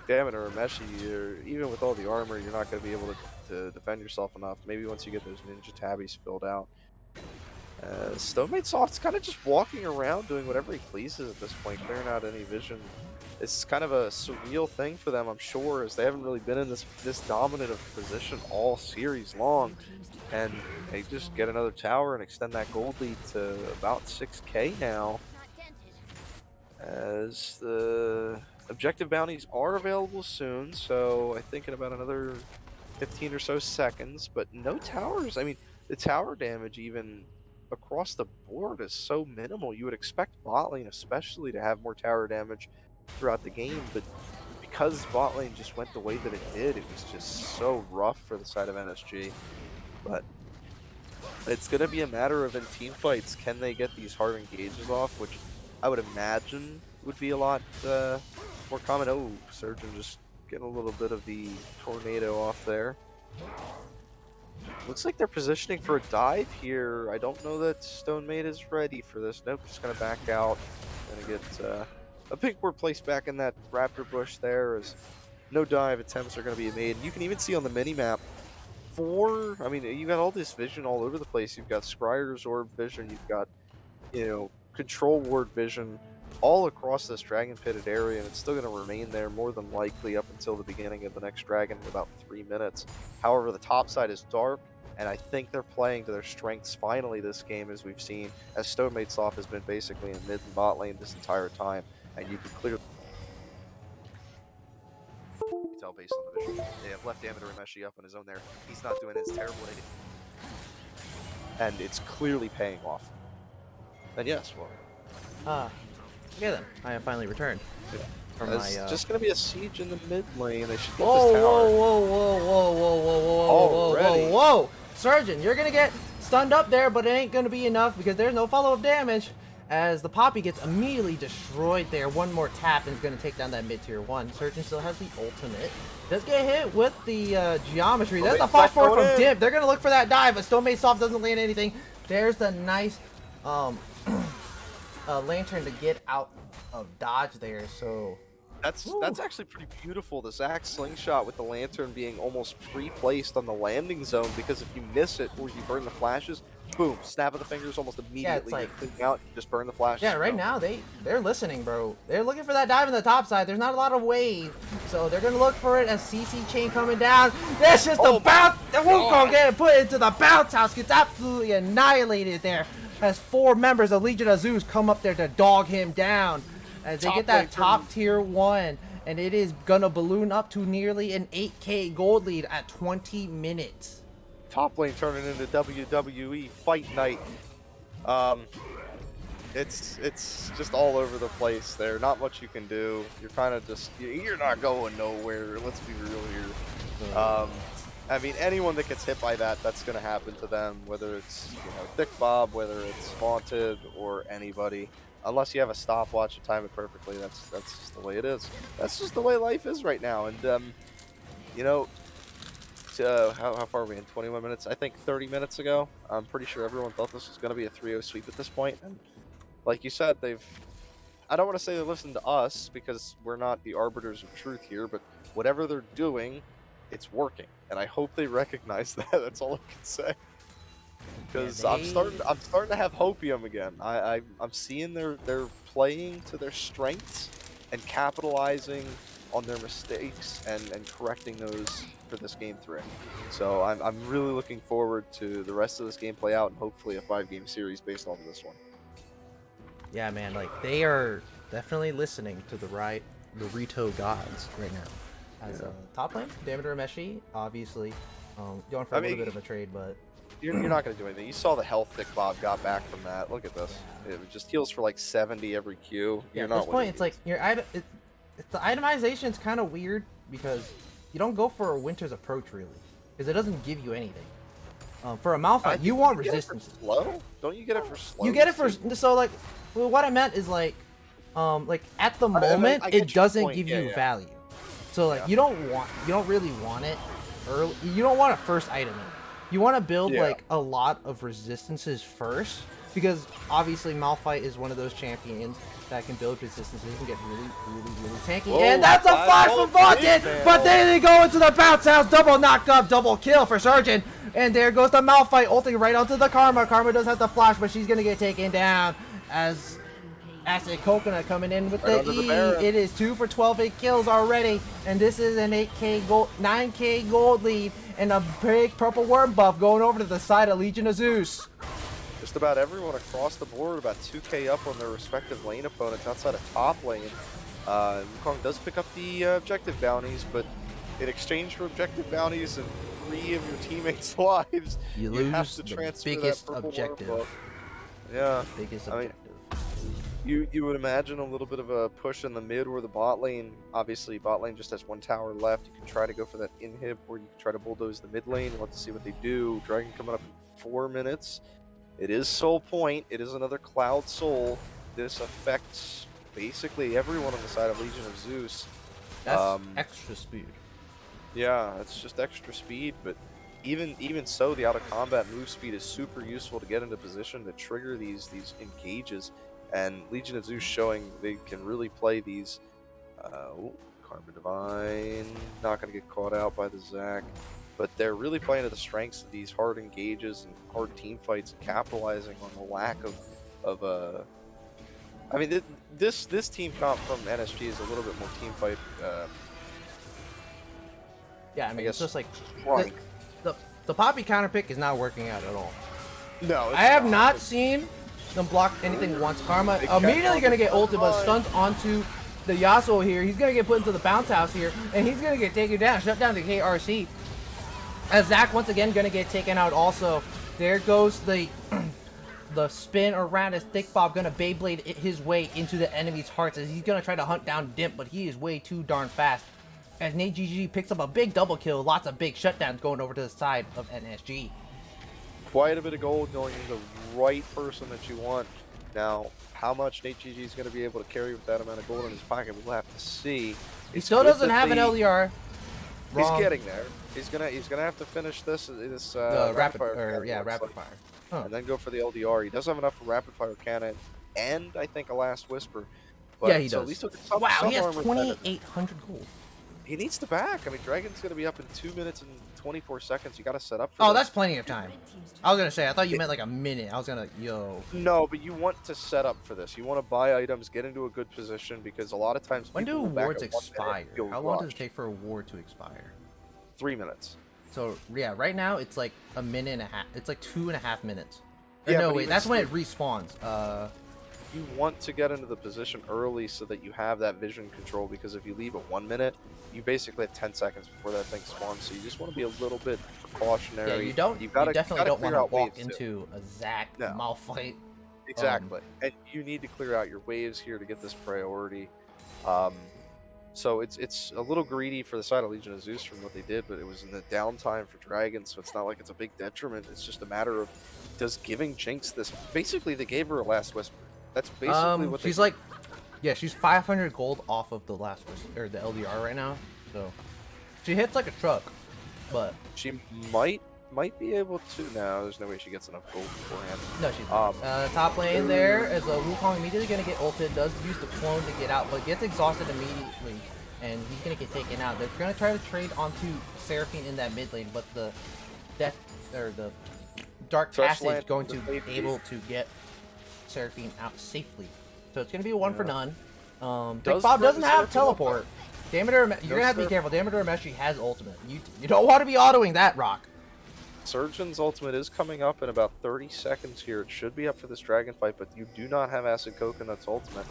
Damodar Urameshi, even with all the armor, you're not going to be able to defend yourself enough. Maybe once you get those ninja tabbies filled out. Stonemate Soft's kind of just walking around doing whatever he pleases at this point, clearing out any vision. It's kind of a surreal thing for them, I'm sure, as they haven't really been in this dominant of position all series long. And they just get another tower and extend that gold lead to about 6k now. As the objective bounties are available soon, so I think in about another 15 or so seconds, but no towers. I mean, the tower damage even across the board is so minimal. You would expect bot lane especially to have more tower damage throughout the game, but because bot lane just went the way that it did, it was just so rough for the side of NSG. But it's going to be a matter of in team fights, can they get these hard engages off, which I would imagine would be a lot more common. Oh, Surgeon just getting a little bit of the tornado off there. Looks like they're positioning for a dive here. I don't know that Stonemate is ready for this. Nope, just going to back out. Going to get a pink ward placed back in that raptor bush there, as no dive attempts are going to be made. And you can even see on the mini-map, I mean, you got all this vision all over the place. You've got Scryer's Orb vision, you've got, you know, Control Ward vision all across this dragon pitted area, and it's still going to remain there more than likely up until the beginning of the next dragon in about 3 minutes. However, the top side is dark, and I think they're playing to their strengths finally this game, as we've seen, as Stonemate Soft has been basically in mid and bot lane this entire time, and you can clearly tell based on the vision. They have left Damodar Urameshi up on his own there. He's not doing his terrible thing, and it's clearly paying off. And yes, well, okay then. I have finally returned. From it's my, just gonna be a siege in the mid lane. They should get whoa, this tower. whoa, whoa, whoa, whoa, whoa, whoa, whoa, whoa, Already? whoa, whoa! Surgeon, you're gonna get stunned up there, but it ain't gonna be enough because there's no follow-up damage. As the Poppy gets immediately destroyed there. One more tap and it's gonna take down that mid-tier 1. Surgeon still has the ultimate. Does get hit with the geometry. There's the Fox 4 from Dip. They're gonna look for that dive, but Stonemate Soft doesn't land anything. There's the nice lantern to get out of dodge there, so That's actually pretty beautiful. The Zac slingshot with the lantern being almost pre-placed on the landing zone, because if you miss it or you burn the flashes, boom, snap of the fingers almost immediately. like you're cleaning out, just burn the flashes. yeah, right now they're listening, bro. They're looking for that dive on the top side. There's not a lot of wave, so they're gonna look for it as CC chain coming down. That's just the bounce. The Wukong getting put into the bounce house, gets absolutely annihilated there. As 4 members of Legion of Zeus come up there to dog him down. As they get that top tier 1, and it is gonna balloon up to nearly an 8k gold lead at 20 minutes. Top lane turning into WWE Fight Night. It's just all over the place there. Not much you can do. You're kind of just, you're not going nowhere. Let's be real here. I mean, anyone that gets hit by that, that's going to happen to them, whether it's, you know, Thick Bob, whether it's Haunted, or anybody. Unless you have a stopwatch to time it perfectly, that's just the way it is. That's just the way life is right now. And, you know, how far are we in? 21 minutes? I think 30 minutes ago, I'm pretty sure everyone thought this was going to be a 3-0 sweep at this point. And like you said, I don't want to say they listened to us, because we're not the arbiters of truth here, but whatever they're doing, it's working. And I hope they recognize that. That's all I can say. Because I'm starting to have hopium again. I'm seeing they're playing to their strengths and capitalizing on their mistakes and correcting those for this game 3. So I'm really looking forward to the rest of this game play out and hopefully a 5-game series based off of this one. Yeah, man, like they are definitely listening to the Rito gods right now. As a top lane, Damiter Meshi, obviously, going for a little bit of a trade, but you're not going to do anything. You saw the health that Bob got back from that. Look at this. It just heals for like 70 every Q. yeah, You're at this not point, it's like the itemization is kind of weird because you don't go for a Winter's approach really, because it doesn't give you anything. For a Malphite, you want resistance. Slow? Don't you get it for slow? You get it for so like. Well, what I meant is like at the moment I get it your doesn't point. give Yeah, you yeah. value. So like you don't really want it early. You don't want a first item in. You want to build like a lot of resistances first, because obviously Malphite is one of those champions that can build resistances and get really tanky. Whoa, and that's a flash from Vaunted, but then they go into the bounce house, double knock up, double kill for Surgeon. And there goes the Malphite ulting right onto the Karma. Karma does have the flash, but she's gonna get taken down as Acid Coconut coming in with Right the under E. the Baron. It is 2 for 12 8 kills already, and this is an 9k gold lead, and a big purple worm buff going over to the side of Legion of Zeus. Just about everyone across the board, about 2k up on their respective lane opponents outside of top lane. Wukong does pick up the objective bounties, but in exchange for objective bounties and 3 of your teammates' lives, You have lose to the transfer biggest that purple worm objective. buff. Yeah, Biggest I mean, objective. you would imagine a little bit of a push in the mid or the bot lane. Obviously, bot lane just has 1 tower left. You can try to go for that inhib, or you can try to bulldoze the mid lane. We'll have to see what they do. Dragon coming up in 4 minutes. It is Soul Point. It is another Cloud Soul. This affects basically everyone on the side of Legion of Zeus. That's extra speed. Yeah, it's just extra speed, but even so, the out of combat move speed is super useful to get into position to trigger these engages. And Legion of Zeus showing they can really play these. Karma Divine not going to get caught out by the Zac, but they're really playing to the strengths of these hard engages and hard team fights, and capitalizing on the lack of I mean, this team comp from NSG is a little bit more team fight. Yeah, I mean, it's just like strength. the Poppy counter pick is not working out at all. No, I have not seen them block anything once. Karma immediately gonna get ulted, but stuns onto the Yasuo here. He's gonna get put into the bounce house here, and he's gonna get taken down. Shut down the KRC. As Zac once again gonna get taken out also. There goes the the spin around as Thick Bob gonna Beyblade his way into the enemy's hearts as he's gonna try to hunt down Dimp, but he is way too darn fast. As Nate GG picks up a big double kill, lots of big shutdowns going over to the side of NSG. Quite a bit of gold going to the right person that you want. Now, how much Nate GG is going to be able to carry with that amount of gold in his pocket, we'll have to see. He still doesn't have an LDR. He's getting there. He's gonna have to finish this rapid fire. rapid fire. Huh. And then go for the LDR. He does have enough for rapid fire cannon, and I think a last whisper. But, Yeah, he so does. At least he'll get some, Wow, some he has armor 2,800 gold. He needs to back. I mean, Dragon's gonna be up in 2 minutes and 24 seconds. You got to set up for Oh, this. that's plenty of time. I was gonna say, I thought you meant like a minute. I was gonna, No, but you want to set up for this. You want to buy items, get into a good position, because a lot of times When do people will back awards at 1 minute, expire? you'll How long does rush. it take for a award to expire? 3 minutes. So yeah, right now it's like a minute and a half. It's like 2.5 minutes. Or Yeah, no, but wait, even that's when it still- respawns. You want to get into the position early so that you have that vision control, because if you leave at 1 minute, you basically have 10 seconds before that thing spawns. So you just want to be a little bit precautionary. Yeah, you don't. You definitely don't want to walk into a Zac Malphite. Exactly, and you need to clear out your waves here to get this priority. So it's a little greedy for the side of Legion of Zeus from what they did, but it was in the downtime for Dragon, so it's not like it's a big detriment. It's just a matter of, does giving Jinx this? Basically, they gave her a last whisper. That's basically what She's they like, yeah, she's 500 gold off of the last or the LDR right now. So she hits like a truck, but she might be able to. No, there's no way she gets enough gold beforehand. no, she's not. Top lane there is a Wukong immediately gonna get ulted. Does use the clone to get out, but gets exhausted immediately, and he's gonna get taken out. They're gonna try to trade onto Seraphine in that mid lane, but the death or the Dark Passage going to be able to get Seraphine out safely. So it's gonna be a 1 for none. Big Bob doesn't have teleport. You're gonna have to be careful. Dameter Meshi has ultimate. You don't want to be autoing that rock. Surgeon's ultimate is coming up in about 30 seconds here. It should be up for this dragon fight, but you do not have Acid Coconut's ultimate.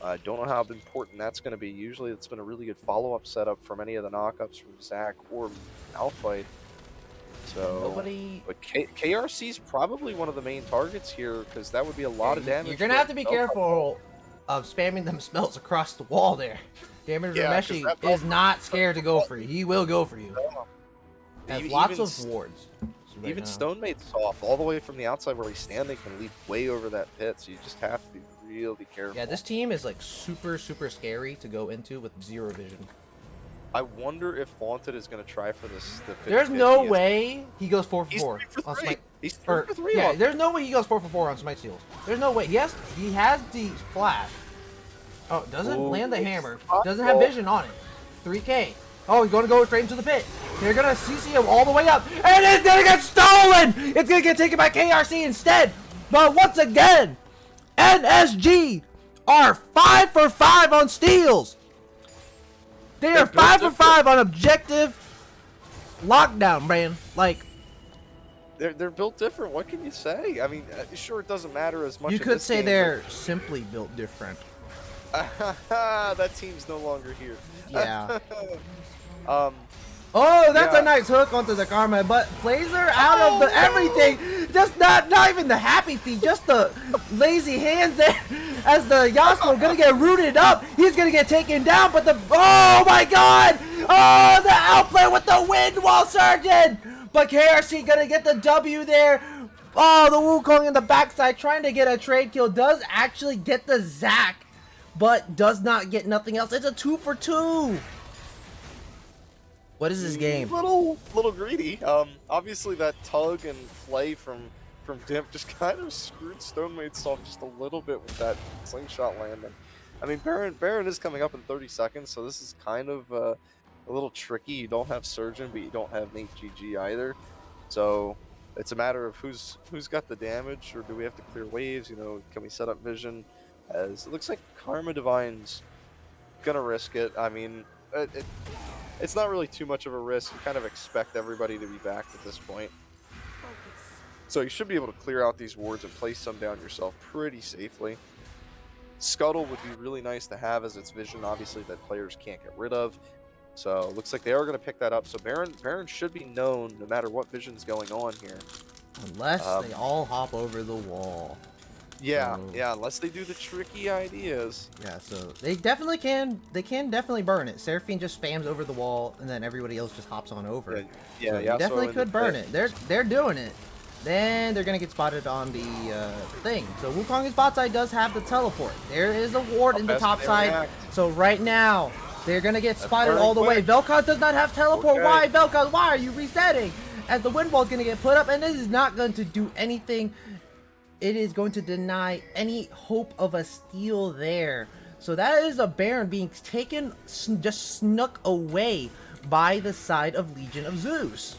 I don't know how important that's going to be. Usually it's been a really good follow-up setup from any of the knockups from Zach or Malphite. So, but KRC is probably one of the main targets here because that would be a lot of damage. You're gonna have to be careful of spamming them spells across the wall there. Dameter Meshi is not scared to go for you. He will go for you. Has lots of wards. Even Stone Maid's off all the way from the outside where he's standing can leap way over that pit, so you just have to be really careful. Yeah, this team is like super scary to go into with zero vision. I wonder if Vaunted is going to try for this. There's no way he goes 4 for 4 on Smite. He's 3 for 3. Yeah, there's no way he goes 4 for 4 on Smite Steals. There's no way. He has the flash. Oh, doesn't land the hammer. Doesn't have vision on it. 3K. Oh, he's going to go straight into the pit. They're going to CC him all the way up. And it's going to get stolen! It's going to get taken by KRC instead. But once again, NSG are 5 for 5 on steals. They are 5 for 5 on objective lockdown, man. Like, they're built different. What can you say? I mean, sure, it doesn't matter as much. You could say they're simply built different. That team's no longer here. Yeah. Oh, that's a nice hook onto the Karma, but Blazer out of the everything. Just not even the happy feet, just the lazy hands there. As the Yasuo gonna get rooted up, he's gonna get taken down. But oh my God! Oh, the outplay with the wind wall surgeon. But KRC gonna get the W there. Oh, the Wukong in the backside trying to get a trade kill does actually get the Zac, but does not get nothing else. It's a 2 for 2. What is this game? Little greedy. Obviously that tug and flay from Dimp just kind of screwed Stone Maid's off just a little bit with that slingshot landing. I mean, Baron is coming up in 30 seconds, so this is kind of a little tricky. You don't have Surgeon, but you don't have Nate GG either. So it's a matter of who's got the damage, or do we have to clear waves? You know, can we set up vision? As it looks like Karma Divine's gonna risk it. I mean, it's not really too much of a risk. You kind of expect everybody to be back at this point. So you should be able to clear out these wards and place some down yourself pretty safely. Scuttle would be really nice to have as its vision, obviously, that players can't get rid of. So it looks like they are going to pick that up. So Baron should be known no matter what vision's going on here. Unless they all hop over the wall. Yeah, yeah, unless they do the tricky ideas. Yeah, so they definitely can. They can definitely burn it. Seraphine just spams over the wall, and then everybody else just hops on over. Yeah, so you definitely could burn it. They're doing it. Then they're gonna get spotted on the thing. So Wukong's bot side does have the teleport. There is a ward in the top side. So right now they're gonna get spotted all the way. Vel'Koz does not have teleport. Why, Vel'Koz? Why are you resetting? As the wind wall is gonna get put up, and this is not going to do anything. It is going to deny any hope of a steal there. So that is a Baron being taken, just snuck away by the side of Legion of Zeus.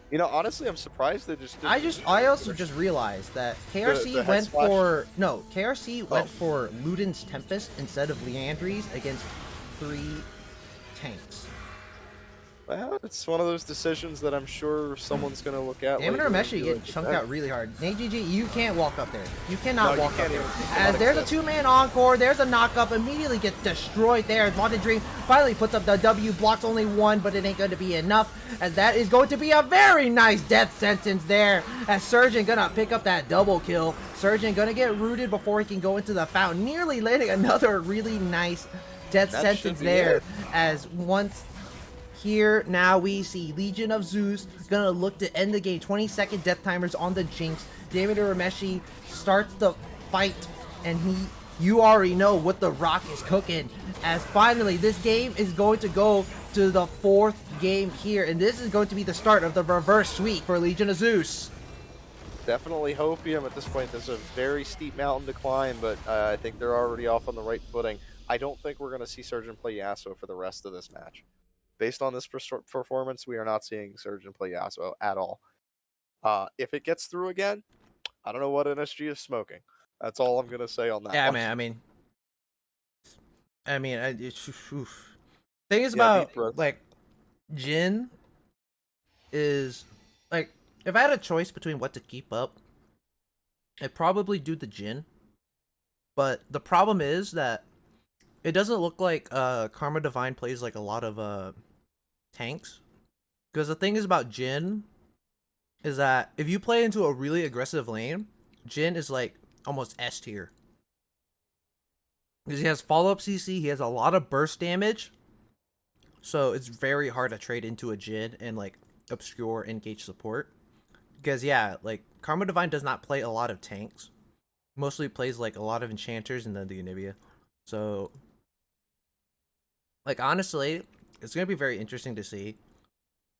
You know, honestly, I'm surprised they just didn't. I also just realized that KRC went for went for Luden's Tempest instead of Leandri's against 3 tanks. Well, it's one of those decisions that I'm sure someone's going to look at. Dameter Meshi getting chunked out really hard. Nate GG, you can't walk up there. You cannot walk up there. As there's a 2-man encore, there's a knock-up, immediately gets destroyed there. Vaunted Dream finally puts up the W, blocks only 1, but it ain't going to be enough. As that is going to be a very nice death sentence there. As Surgeon gonna pick up that double kill. Surgeon gonna get rooted before he can go into the fountain. Nearly landing another really nice death sentence there. As once... Here, now we see Legion of Zeus gonna look to end the game. 20-second death timers on the Jinx. Dameter Meshi starts the fight, and you already know what the Rock is cooking. As finally, this game is going to go to the 4th game here, and this is going to be the start of the reverse sweep for Legion of Zeus. Definitely Hopium at this point. There's a very steep mountain to climb, but I think they're already off on the right footing. I don't think we're going to see Surgeon play Yasuo for the rest of this match. Based on this performance, we are not seeing Surgeon play Yasuo at all. If it gets through again, I don't know what NSG is smoking. That's all I'm going to say on that. Yeah, one. I mean, Thing is Yeah, about beat Brooke. like Jin is like if I had a choice between what to keep up, I'd probably do the Jin. But the problem is that it doesn't look like Karma Divine plays like a lot of tanks. Because the thing is about Jin is that if you play into a really aggressive lane, Jin is like almost S tier. Because he has follow up CC, he has a lot of burst damage, so it's very hard to trade into a Jin and like obscure engage support. Because yeah, like Karma Divine does not play a lot of tanks. Mostly plays like a lot of enchanters and then the Anivia. So like honestly, it's gonna be very interesting to see.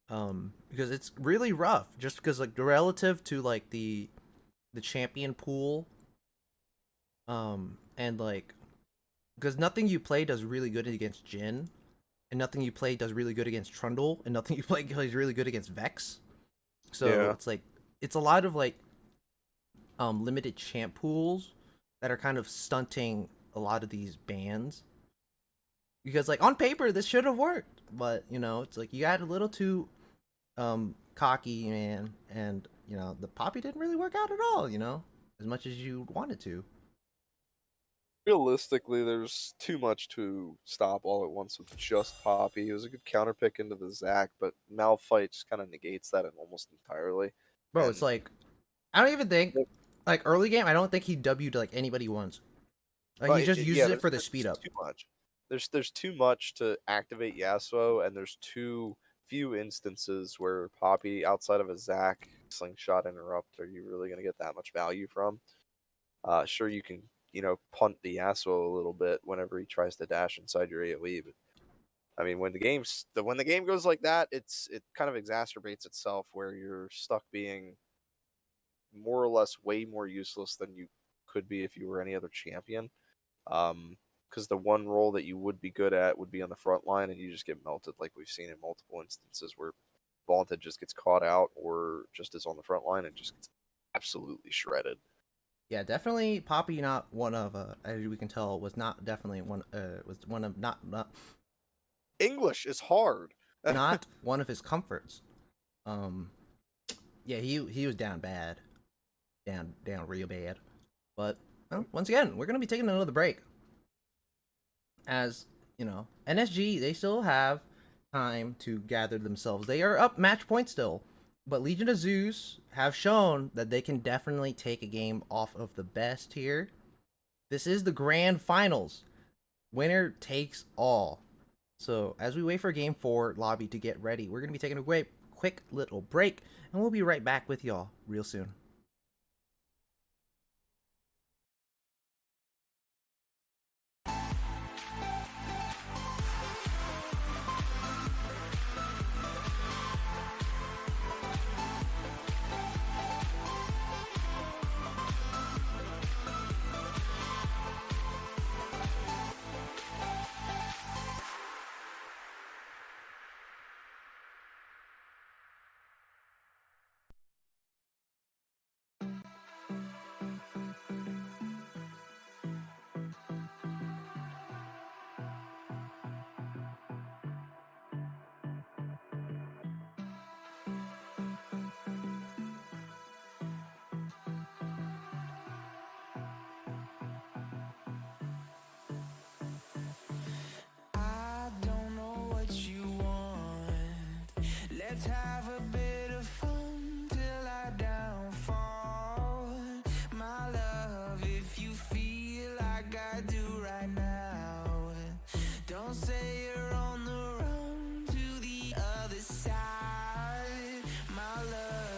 Because it's really rough. Just because like relative to like the champion pool, and like because nothing you play does really good against Jin, and nothing you play does really good against Trundle, and nothing you play plays really good against Vex. So Yeah. it's like it's a lot of like limited champ pools that are kind of stunting a lot of these bans. Because like on paper this should have worked, but you know it's like you got a little too cocky, man, and you know the Poppy didn't really work out at all. You know, as much as you wanted to. Realistically, there's too much to stop all at once with just Poppy. It was a good counter pick into the Zac, but Malphite just kind of negates that almost entirely. Bro, it's And like I don't even think like early game. I don't think he W'd like anybody once. Like he just yeah, uses it for the there's speed just up. too much. There's too much to activate Yasuo, and there's too few instances where Poppy, outside of a Zac slingshot interrupt, are you really gonna get that much value from? Sure, you can punt the Yasuo a little bit whenever he tries to dash inside your AOE, but I mean when the game goes like that, it kind of exacerbates itself where you're stuck being more or less way more useless than you could be if you were any other champion. Because the one role that you would be good at would be on the front line, and you just get melted, like we've seen in multiple instances where Vaunted just gets caught out or just is on the front line and just gets absolutely shredded. Yeah, definitely Poppy. Not one of as we can tell, was not definitely one. Was one of not English is hard. not one of his comforts. Um, yeah, he was down bad, down real bad. But well, once again, we're gonna be taking another break. As you know, NSG they still have time to gather themselves. They are up match point still, but Legion of Zeus have shown that they can definitely take a game off of the best here. This is the grand finals. Winner takes all. So as we wait for game 4 lobby to get ready, we're gonna be taking a quick little break, and we'll be right back with y'all real soon. I don't know what you want. Let's have a bit of fun till I downfall. My love, if you feel like I do right now, don't say you're on the run to the other side. My love.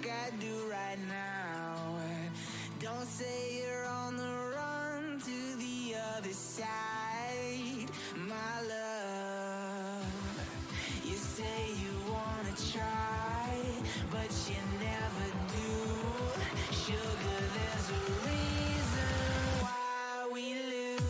like I do right now. Don't say you're on the run to the other side, my love. You say you wanna try, but you never do. Sugar, there's a reason why we lose.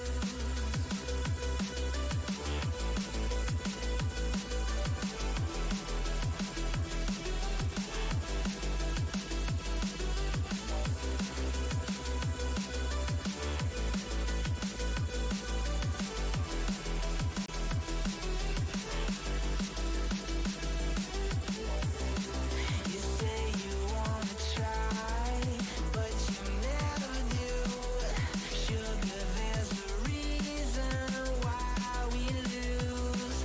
You say you wanna try, but you never do. Sugar, there's a reason why we lose.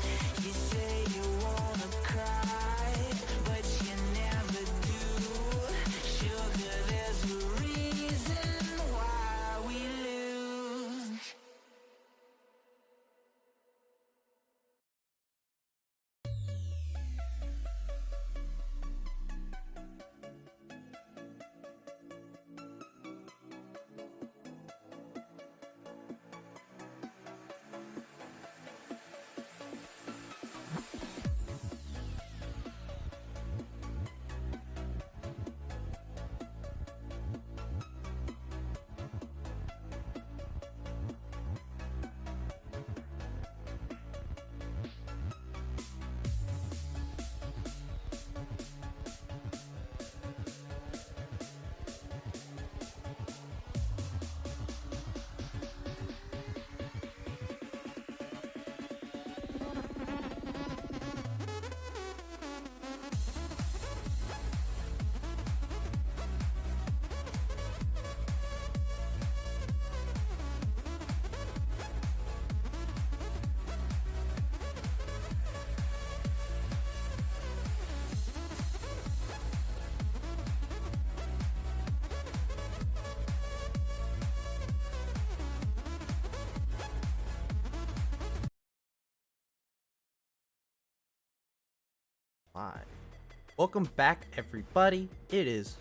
You say you wanna cry, but you never do. Sugar, there's a reason why we lose. Live. Welcome back, everybody. It is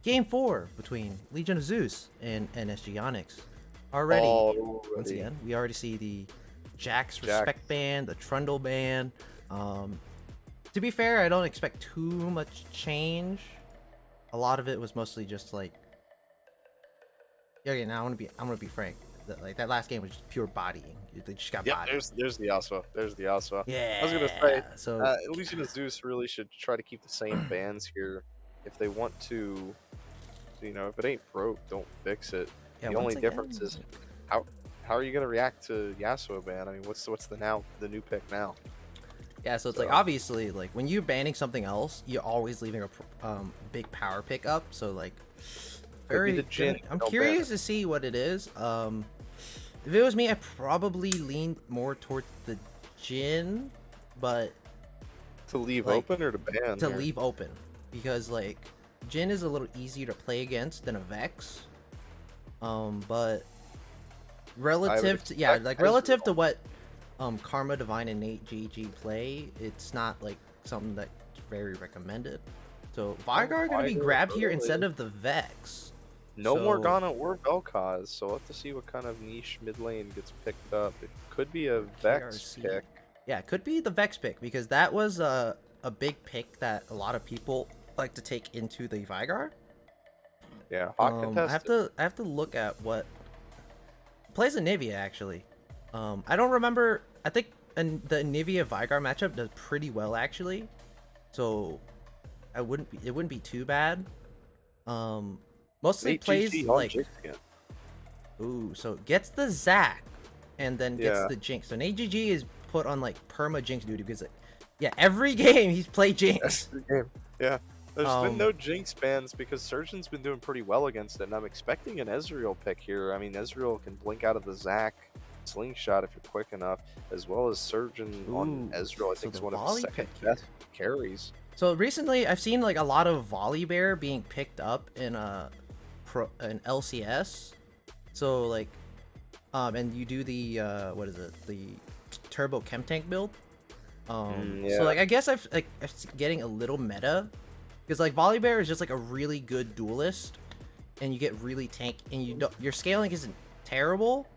Game 4 between Legion of Zeus and NSG Onyx. Already, once again, we already see the Jax Respect ban, the Trundle ban. To be fair, I don't expect too much change. A lot of it was mostly just like, yeah. Now I'm gonna be frank. Like that last game was just pure bodying. They just got Yeah, bodied. there's the Yasuo. There's the Yasuo. Yeah. I was gonna say, so Legion of Zeus really should try to keep the same bans here if they want to. You know, if it ain't broke, don't fix it. yeah, The once only again, difference is how are you gonna react to Yasuo ban? I mean, what's the new pick now? yeah. So it's like So- obviously like when you're banning something else, you're always leaving a big power pick up. So like Could be the Jhin, I'm don't ban curious it. to see what it is. If it was me, I probably leaned more towards the Jhin, but To leave like, open or to ban? to here? leave open because like Jhin is a little easier to play against than a Vex. But relative to expect like Ezreal. relative to what Karma Divine and Nate GG play, it's not like something that's very recommended. So Vigar gonna be Vigar, grabbed here really? instead of the Vex. No So- Morgana or Vel'Koz, so we'll have to see what kind of niche mid lane gets picked up. It could be a Vex KRC. pick. Yeah, it could be the Vex pick because that was a big pick that a lot of people like to take into the Vigar. Yeah, hot I contested. have to look at what plays a Nivea actually. I don't remember. I think the Nivea Vigar matchup does pretty well actually, so it wouldn't be too bad. Mostly Nate plays GG on like Jinx again. ooh, so gets the Zac and then gets Yeah. the Jinx. So Nate GG is put on like perma Jinx duty because yeah, every game he's played Jinx. Every game. Yeah. There's been Um, no Jinx bans because Surgeon's been doing pretty well against it, and I'm expecting an Ezreal pick here. I mean, Ezreal can blink out of the Zac slingshot if you're quick enough, as well as Surgeon on Ooh, Ezreal. I so think is the one of his volley second pick here. best carries. So recently, I've seen like a lot of Volley Bear being picked up in an LCS. So like, and you do the what is it? The Turbo Chem Tank build. Yeah. So like, I guess I've getting a little meta Because like Volibear is just like a really good duelist, and you get really tank, and you don't, your scaling isn't terrible.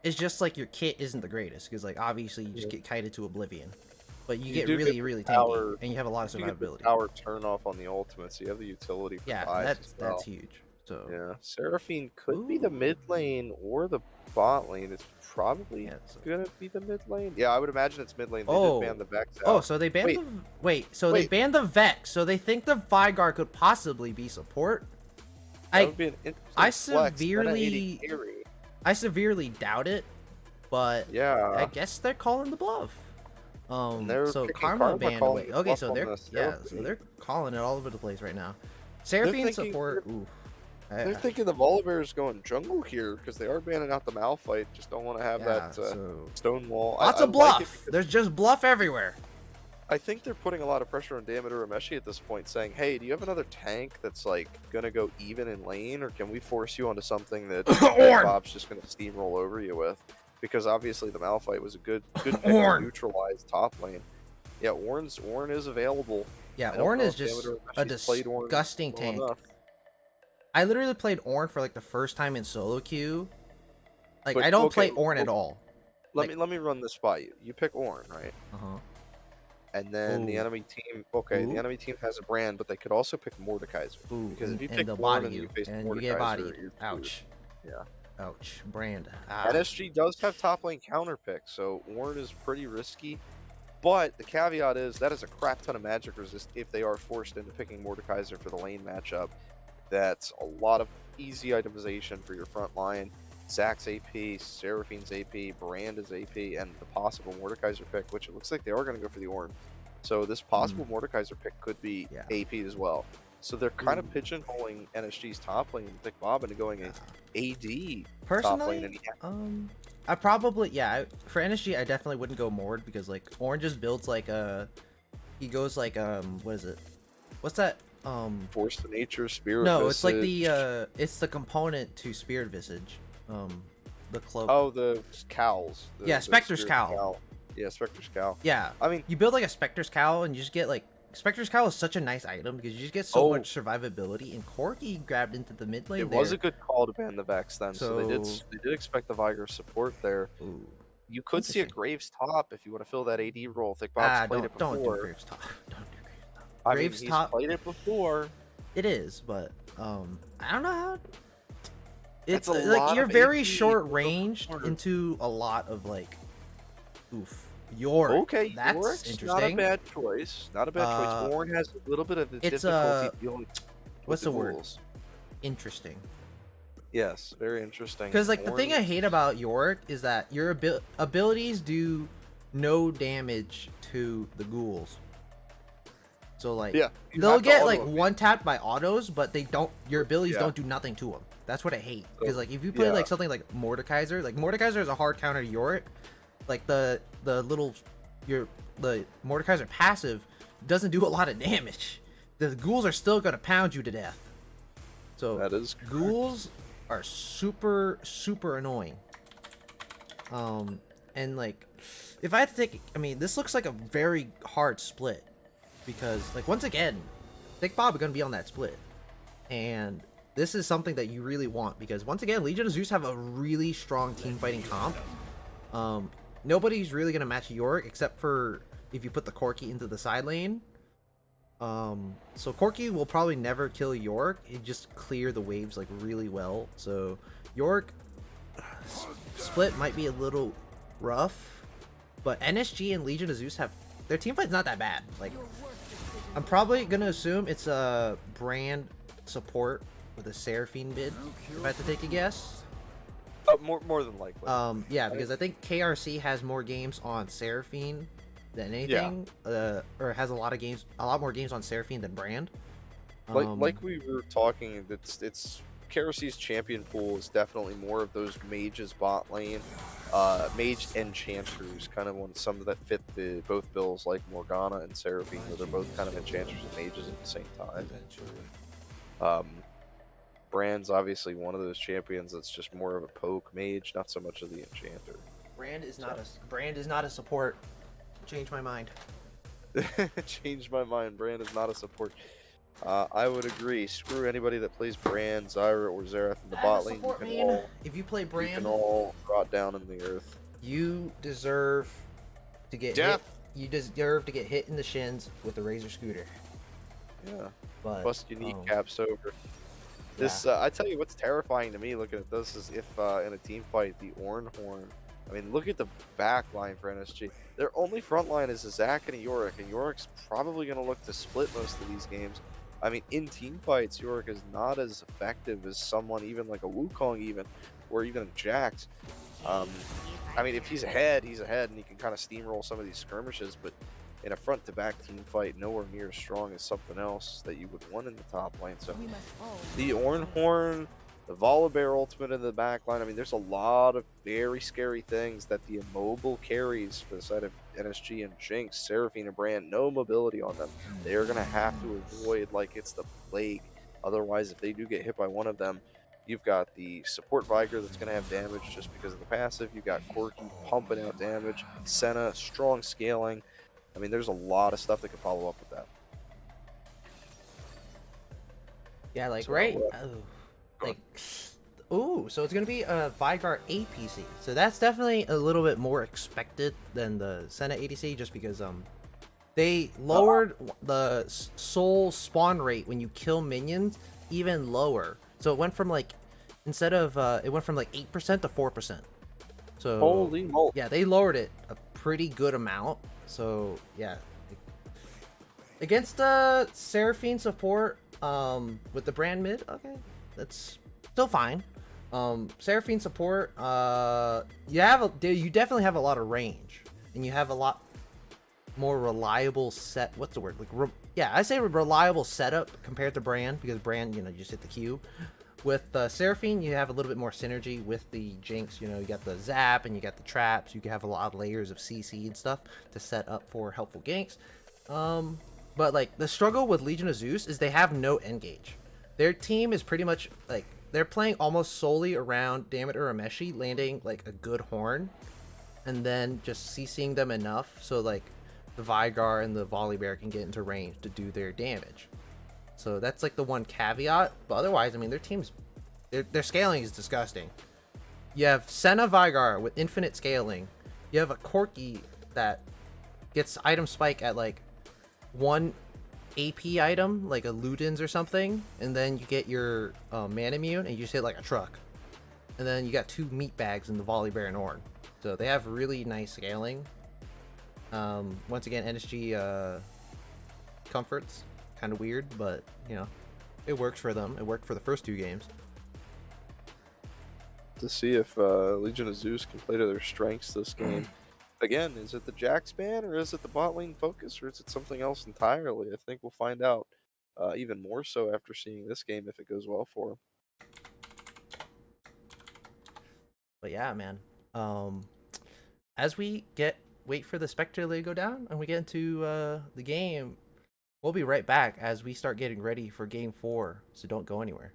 It's just like your kit isn't the greatest, because like obviously you just get kited to oblivion, but you get do really get really the tanky, power, and you have a lot of you get the survivability. power turn off on the ultimate, so you have the utility for Yeah, buys as that's well. huge. So Yeah, Seraphine could be the Ooh. mid lane or the bot lane. It's probably Yeah, so- gonna be the mid lane. Yeah, I would imagine it's mid lane. They did ban Oh. the Vex Oh, out. so they banned Wait, the they wait. banned the Vex. So they think the Vygar could possibly be support. That would be an interesting I flex and an AD severely carry. I severely doubt it, but I Yeah, guess they're calling the bluff. and they're So picking Karma banned away. calling the Okay, bluff so on they're the yeah, so Seraphine. they're calling it all over the place right now. Seraphine thinking- support. Ooh. They're thinking the Volibear is going jungle here because they are banning out the Malphite. Just don't want to have Yeah, that so stone wall. lots I of like bluff. it because There's just bluff everywhere. I think they're putting a lot of pressure on Dameter Rameshi at this point, saying, "Hey, do you have another tank that's like gonna go even in lane, or can we force you onto something that Ornn! Bob's just gonna steamroll over you with?" Because obviously the Malphite was a good pick to Ornn! neutralize top lane. Yeah, Ornn is available. Yeah, I don't Ornn know is if just Dameter a Rameshi's played Ornn disgusting well tank. enough. I literally played Ornn for like the first time in solo queue. Like But, I don't okay, play Ornn at all. Let me run this by you. You pick Ornn, right? Uh-huh. And then the Ooh. enemy team, okay, Ooh. the enemy team has a brand, but they could also pick Mordekaiser. Ooh, Because if you and pick they'll Ornn body and you, you face and Mordekaiser, you get bodied. you're screwed. Ouch. Yeah. Ouch. Brand. Ah. NSG does have top lane counter pick, so Ornn is pretty risky. But the caveat is that is a crap ton of magic resist if they are forced into picking Mordekaiser for the lane matchup. That's a lot of easy itemization for your front line. Zach's AP, Seraphine's AP, Brand is AP, and the possible Mordekaiser pick, which it looks like they are going to go for the Ornn. So this possible Mordekaiser pick could be Yeah. AP as well. So they're kind of pigeonholing NSG's top lane with Thick Bob into going a AD top lane. And Personally, I probably for NSG I definitely wouldn't go Mord because like Ornn just builds like he goes like what is it? What's that? Force to Nature, Spirit No, Visage. it's like the it's the component to Spirit Visage. The cloak. Oh, the cowls. Yeah, Spectre's Spirit Cowl. Yeah, Spectre's Cowl. Yeah. I mean, You build like a Spectre's Cowl and you just get like Spectre's Cowl is such a nice item because you just get so Oh. much survivability, and Corki grabbed into the mid lane it there. was a good call to ban the Vex then, so they So- did expect the Viger support there. Ooh. You could see a Interesting. Graves top if you want to fill that AD role. Thick Bob's played it don't do before. Graves top. Don't do Graves top. I mean, Graves he's top. played it before. It is, but I don't know how. That's It's a like lot you're of very AP short for the ranged corner. into a lot of like, oof. Your Okay, that's Yorick's interesting. not a bad choice. Not a bad choice. Ornn has a little bit of a it's, difficulty dealing with what's the word? rules. Interesting. Yes, very interesting. Because like the thing Ornn- I hate about Yorick is that your abilities do no damage to the ghouls. So like yeah, you they'll have to get auto like them. one tapped by autos, but they don't. Your abilities Yeah. don't do nothing to them. That's what I hate. Because like if you play yeah. like something like Mordekaiser is a hard counter to Yorick. Like the Mordekaiser passive doesn't do a lot of damage. The ghouls are still gonna pound you to death. So That is correct. ghouls are super annoying. And like if I had to take, I mean, this looks like a very hard split because like once again, Thick Bob are gonna be on that split, and this is something that you really want because once again, Legion of Zeus have a really strong team fighting comp. Nobody's really gonna match Yorick except for if you put the Corki into the side lane. So Corki will probably never kill Yorick. It just clear the waves like really well. So Yorick split might be a little rough, but NSG and Legion of Zeus have their team fight's not that bad. Like I'm probably gonna assume it's a brand support with a Seraphine bid if I have to take a guess. More than likely. Yeah, because I think KRC has more games on Seraphine than anything, or has a lot more games on Seraphine than Brand. Like we were talking, it's KRC's champion pool is definitely more of those mages bot lane, mage enchanters, kind of one some that fit the both bills like Morgana and Seraphine, where they're both kind of enchanters and mages at the same time. Brand's obviously one of those champions that's just more of a poke mage, not so much of the enchanter. Brand is not a support. Change my mind. Changed my mind. Brand is not a support. I would agree. Screw anybody that plays Brand, Zyra, or Xerath in the bot lane. If you play You can Brand, all rot down in the earth. you deserve to get hit. Death. You deserve to get hit in the shins with a Razor Scooter. Yeah. But Bust your kneecaps over. This, yeah. I tell you what's terrifying to me looking at this is if in a team fight, the Ornhorn, I mean, look at the back line for NSG. Their only front line is a Zac and a Yorick, and Yorick's probably going to look to split most of these games. I mean, in team fights, Yorick is not as effective as someone even like a Wukong even, or even a Jax. I mean, if he's ahead, and he can kind of steamroll some of these skirmishes, but in a front-to-back team fight, nowhere near as strong as something else that you would want in the top lane. So the Ornhorn, the Volibear ultimate in the back line, I mean, there's a lot of very scary things that the immobile carries for the side of NSG and Jinx, Seraphine, and Brand, no mobility on them. They're going to have to avoid like it's the plague. Otherwise, if they do get hit by one of them, you've got the support Viger that's going to have damage just because of the passive. You've got Corki pumping out damage. Senna, strong scaling. I mean, there's a lot of stuff that could follow up with that. Yeah, like So, right. go Like, ooh, so it's gonna be a Vygar APC. So that's definitely a little bit more expected than the Senna ADC, just because they lowered the soul spawn rate when you kill minions even lower. So it went from like instead of it went from like 8% to 4%. So Holy moly. yeah, they lowered it a pretty good amount. So yeah, against the Seraphine support with the Brand mid, okay, that's still fine. Seraphine support, you definitely have a lot of range, and you have a lot more reliable set. What's the word? Like, I say reliable setup compared to Brand, because Brand, you just hit the Q. With Seraphine, you have a little bit more synergy with the Jinx. You got the zap and you got the traps. You can have a lot of layers of CC and stuff to set up for helpful ganks. But like the struggle with Legion of Zeus is they have no engage. Their team is pretty much like they're playing almost solely around Dammit or Ameshi landing like a good horn, and then just CCing them enough so like the Vygar and the Volibear can get into range to do their damage. So that's like the one caveat. But otherwise, I mean, their scaling is disgusting. You have Senna Vygar with infinite scaling. You have a Corki that gets item spike at like one AP item, like a Ludens or something, and then you get your man immune and you just hit like a truck. And then you got two meat bags in the Volibear and Ornn. So they have really nice scaling. Once again, NSG comforts. Kind of weird, but it works for them. It worked for the first two games. To see if Legion of Zeus can play to their strengths this game. Again, is it the Jax ban, or is it the bot lane focus, or is it something else entirely? I think we'll find out even more so after seeing this game if it goes well for them. But yeah, man. As we wait for the Spectre to go down and we get into the game, we'll be right back as we start getting ready for Game 4, so don't go anywhere.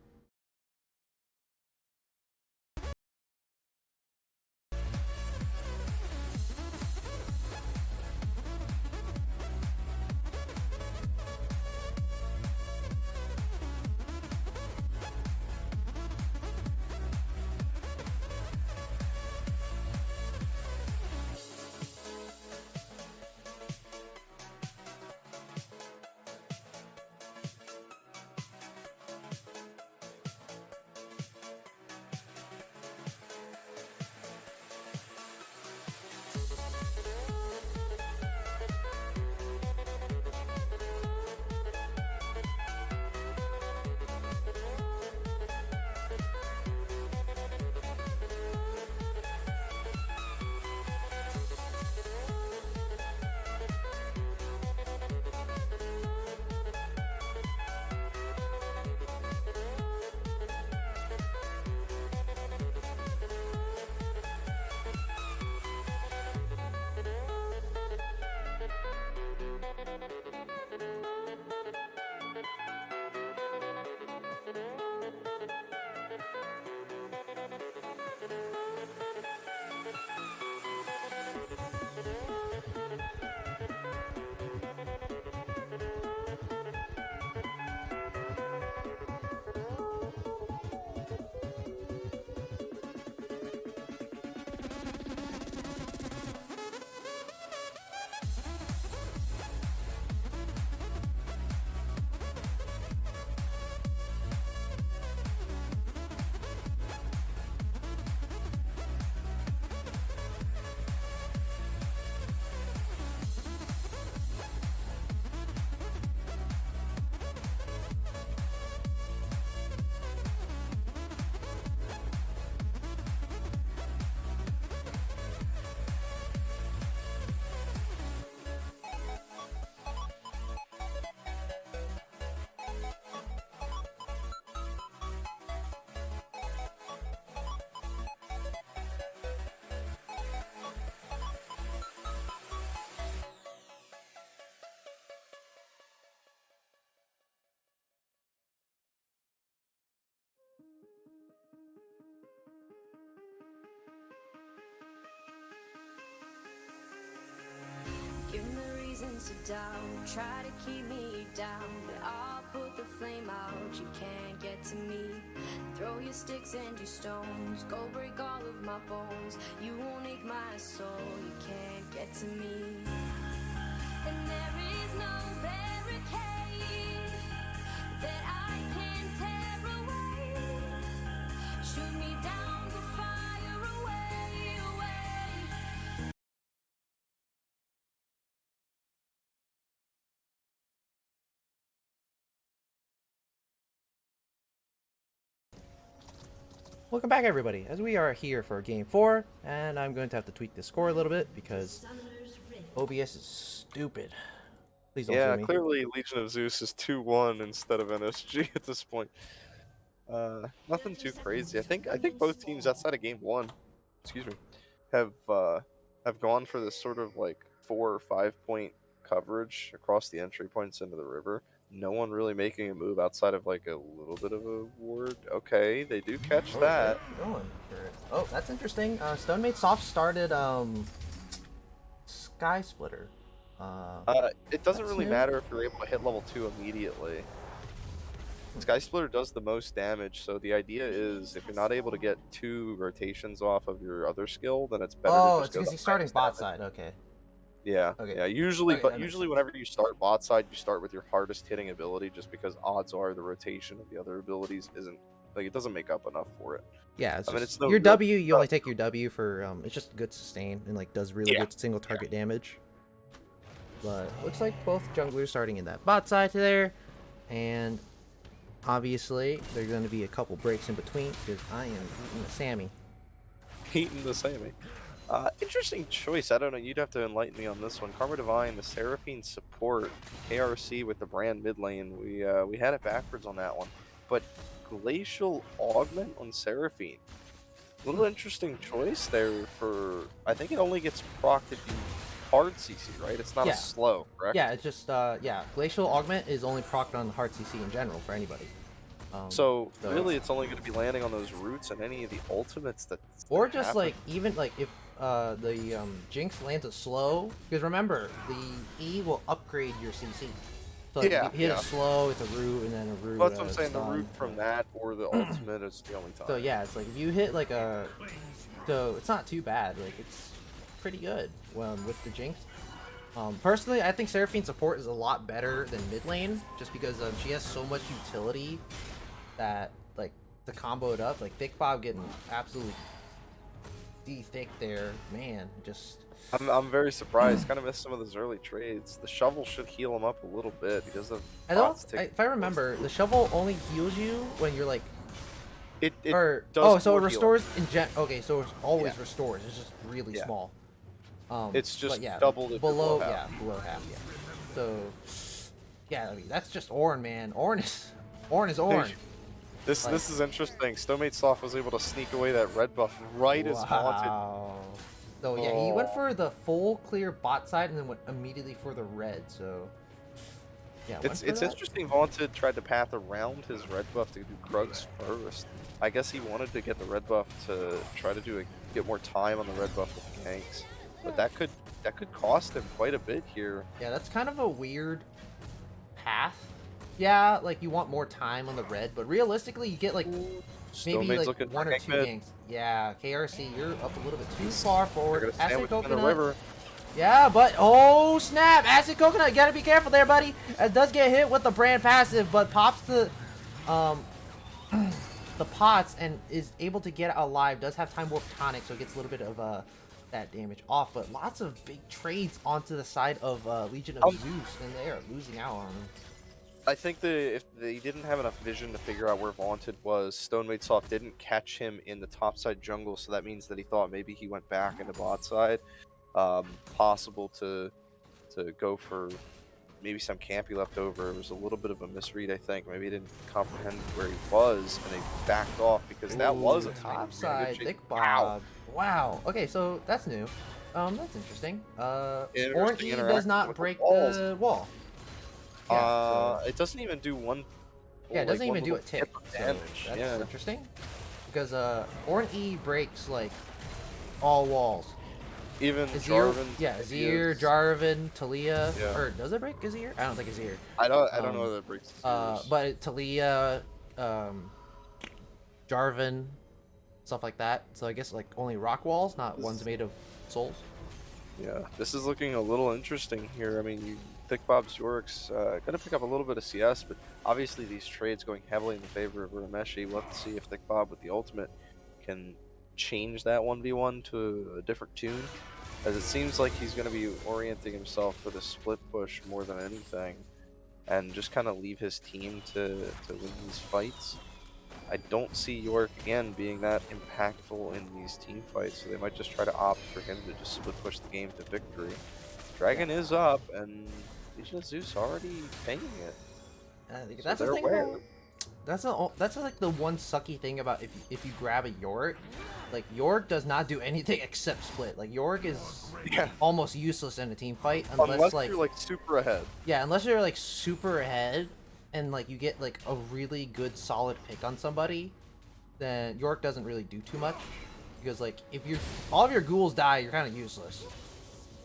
voice of doubt try to keep me down, but I'll put the flame out. You can't get to me. Throw your sticks and your stones, go break all of my bones. You won't ache my soul. You can't get to me. And there is no barricade that I can tear away. Shoot me down to fire away, away. Welcome back, everybody, as we are here for Game 4, and I'm going to have to tweak the score a little bit because OBS is stupid. Please don't Yeah, sue me. clearly Legion of Zeus is 2-1 instead of NSG at this point. Nothing too crazy. I think both teams outside of game 1, excuse me, have gone for this sort of like 4 or 5 point coverage across the entry points into the river. No one really making a move outside of like a little bit of a ward. Okay, they do catch that. Going for it. Oh, that's interesting. Stonemate Soft started Sky Splitter. It doesn't That's really new. matter if you're able to hit level 2 immediately. Sky Splitter does the most damage, so the idea is if you're not able to get 2 rotations off of your other skill, then it's better to Oh, just it's go because the he's starting highest bot damage. side. Okay. Yeah, Okay. yeah. Usually, Okay, but that makes usually sense. whenever you start bot side, you start with your hardest hitting ability, just because odds are the rotation of the other abilities isn't like it doesn't make up enough for it. Yeah, it's I mean, just it's no your real W. You only take your W for it's just good sustain and like does really Yeah. good single target damage. But looks like both junglers starting in that bot side there, and obviously there's going to be a couple breaks in between because I am eating a Sammy. Eating the Sammy. Interesting choice. I don't know. You'd have to enlighten me on this one. Karma Divine, the Seraphine support, KRC with the brand mid lane. We had it backwards on that one, but Glacial Augment on Seraphine. Little interesting choice there. For I think it only gets procced if you hard CC, right? It's not Yeah. a slow, correct? Yeah, it's just yeah. Glacial Augment is only procced on hard CC in general for anybody. So really, it's only going to be landing on those roots and any of the ultimates that. Or just like even like if the Jinx lands a slow, because remember the E will upgrade your CC. So like, Yeah, if you hit yeah. a slow, it's a root, and then a root. Well, that's what I'm saying. The stun. root from that or the ultimate is the only time. So yeah, it's like if you hit like a, so it's not too bad. Like it's pretty good with the Jinx. Personally, I think Seraphine support is a lot better than mid lane, just because she has so much utility that like to combo it up. Like Thick Bob getting absolutely thick there, man. Just I'm very surprised. Kind of missed some of those early trades. The shovel should heal him up a little bit. He does have. if I remember, the shovel only heals you when you're like. It Or does so it more restores in gen. Okay, so it always Yeah. restores. It's just really Yeah. small. It's just but yeah, doubled if you're below. below Yeah, half. below half. Yeah. So yeah, I mean that's just Ornn, man. Ornn is Ornn. This is interesting. Stonemate Soft was able to sneak away that red buff right as Haunted. Wow. So yeah, he went for the full clear bot side and then went immediately for the red. So yeah, It's interesting. Vaunted tried to path around his red buff to do Krugs first. I guess he wanted to get the red buff to try to get more time on the red buff with ganks, but that could cost him quite a bit here. Yeah, that's kind of a weird path. Yeah, like you want more time on the red, but realistically, you get like maybe Stonemade's like looking one for or gank two mid. ganks. Yeah, KRC, you're up a little bit too far They're forward. gonna Acid sandwich him in the Coconut. river. Yeah, but oh snap! Acid Coconut, you gotta be careful there, buddy. It does get hit with the brand passive, but pops the the pots and is able to get alive. Does have time warp tonic, so it gets a little bit of that damage off. But lots of big trades onto the side of Legion of Zeus, and they are losing out on him. I think that if they didn't have enough vision to figure out where Vaunted was, Stonemade Soft didn't catch him in the topside jungle, so that means that he thought maybe he went back into bot side. Possible to go for maybe some campy left over. It was a little bit of a misread, I think. Maybe he didn't comprehend where he was, and they backed off because that was a topside good Thick chase. Bob. Wow. Okay, so that's new. That's interesting. Orange E does interaction not with the break walls. the wall. Yeah, It doesn't even do one. yeah, it doesn't one even do a little tick. tip of So damage. that's Yeah. interesting. Because Orange E breaks like all walls. Even Azir, Jarvan. yeah, if he Azir, is- Jarvan, Talia, Yeah. or does it break Azir? I don't think Azir. I don't know Um, whether it breaks Zeus. but Talia, um, Jarvan, stuff like that. So I guess like only rock walls, not ones This, made of souls. yeah, this is looking a little interesting here. I mean, Thick Bob's Yorick's gonna pick up a little bit of CS, but obviously these trades going heavily in the favor of Urameshi. We'll have to see if Thick Bob with the ultimate can change that 1v1 to a different tune, as it seems like he's gonna be orienting himself for the split push more than anything, and just kind of leave his team to win these fights. I don't see York again being that impactful in these team fights, so they might just try to opt for him to just split push the game to victory. Dragon is up, and Legion of Zeus already paying it. So That's the they're thing aware. about that's like the one sucky thing about if you grab a Yorick, like Yorick does not do anything except split. Like Yorick is Yeah, almost useless in a team fight unless, unless like you're like super ahead. yeah, unless you're like super ahead and like you get like a really good solid pick on somebody, then Yorick doesn't really do too much because like if you all of your ghouls die, you're kind of useless.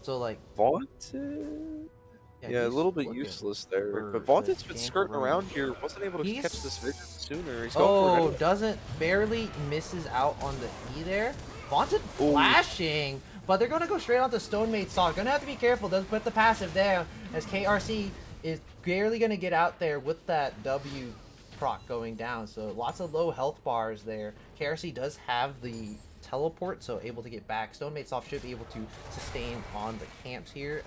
So like Vaunted? Yeah, a he's little bit looking useless there. for But Vaunted's the been skirting around gankeroni. here, wasn't able to He's- catch this vision sooner. He's going for it Oh, anyway. doesn't barely misses out on the E there. Vaunted Ooh. flashing, but they're gonna go straight onto Stonemate's Saw. Gonna have to be careful. Doesn't put the passive there as KRC is barely gonna get out there with that W proc going down. So lots of low health bars there. KRC does have the teleport, so able to get back. Stonemate's Off should be able to sustain on the camps here.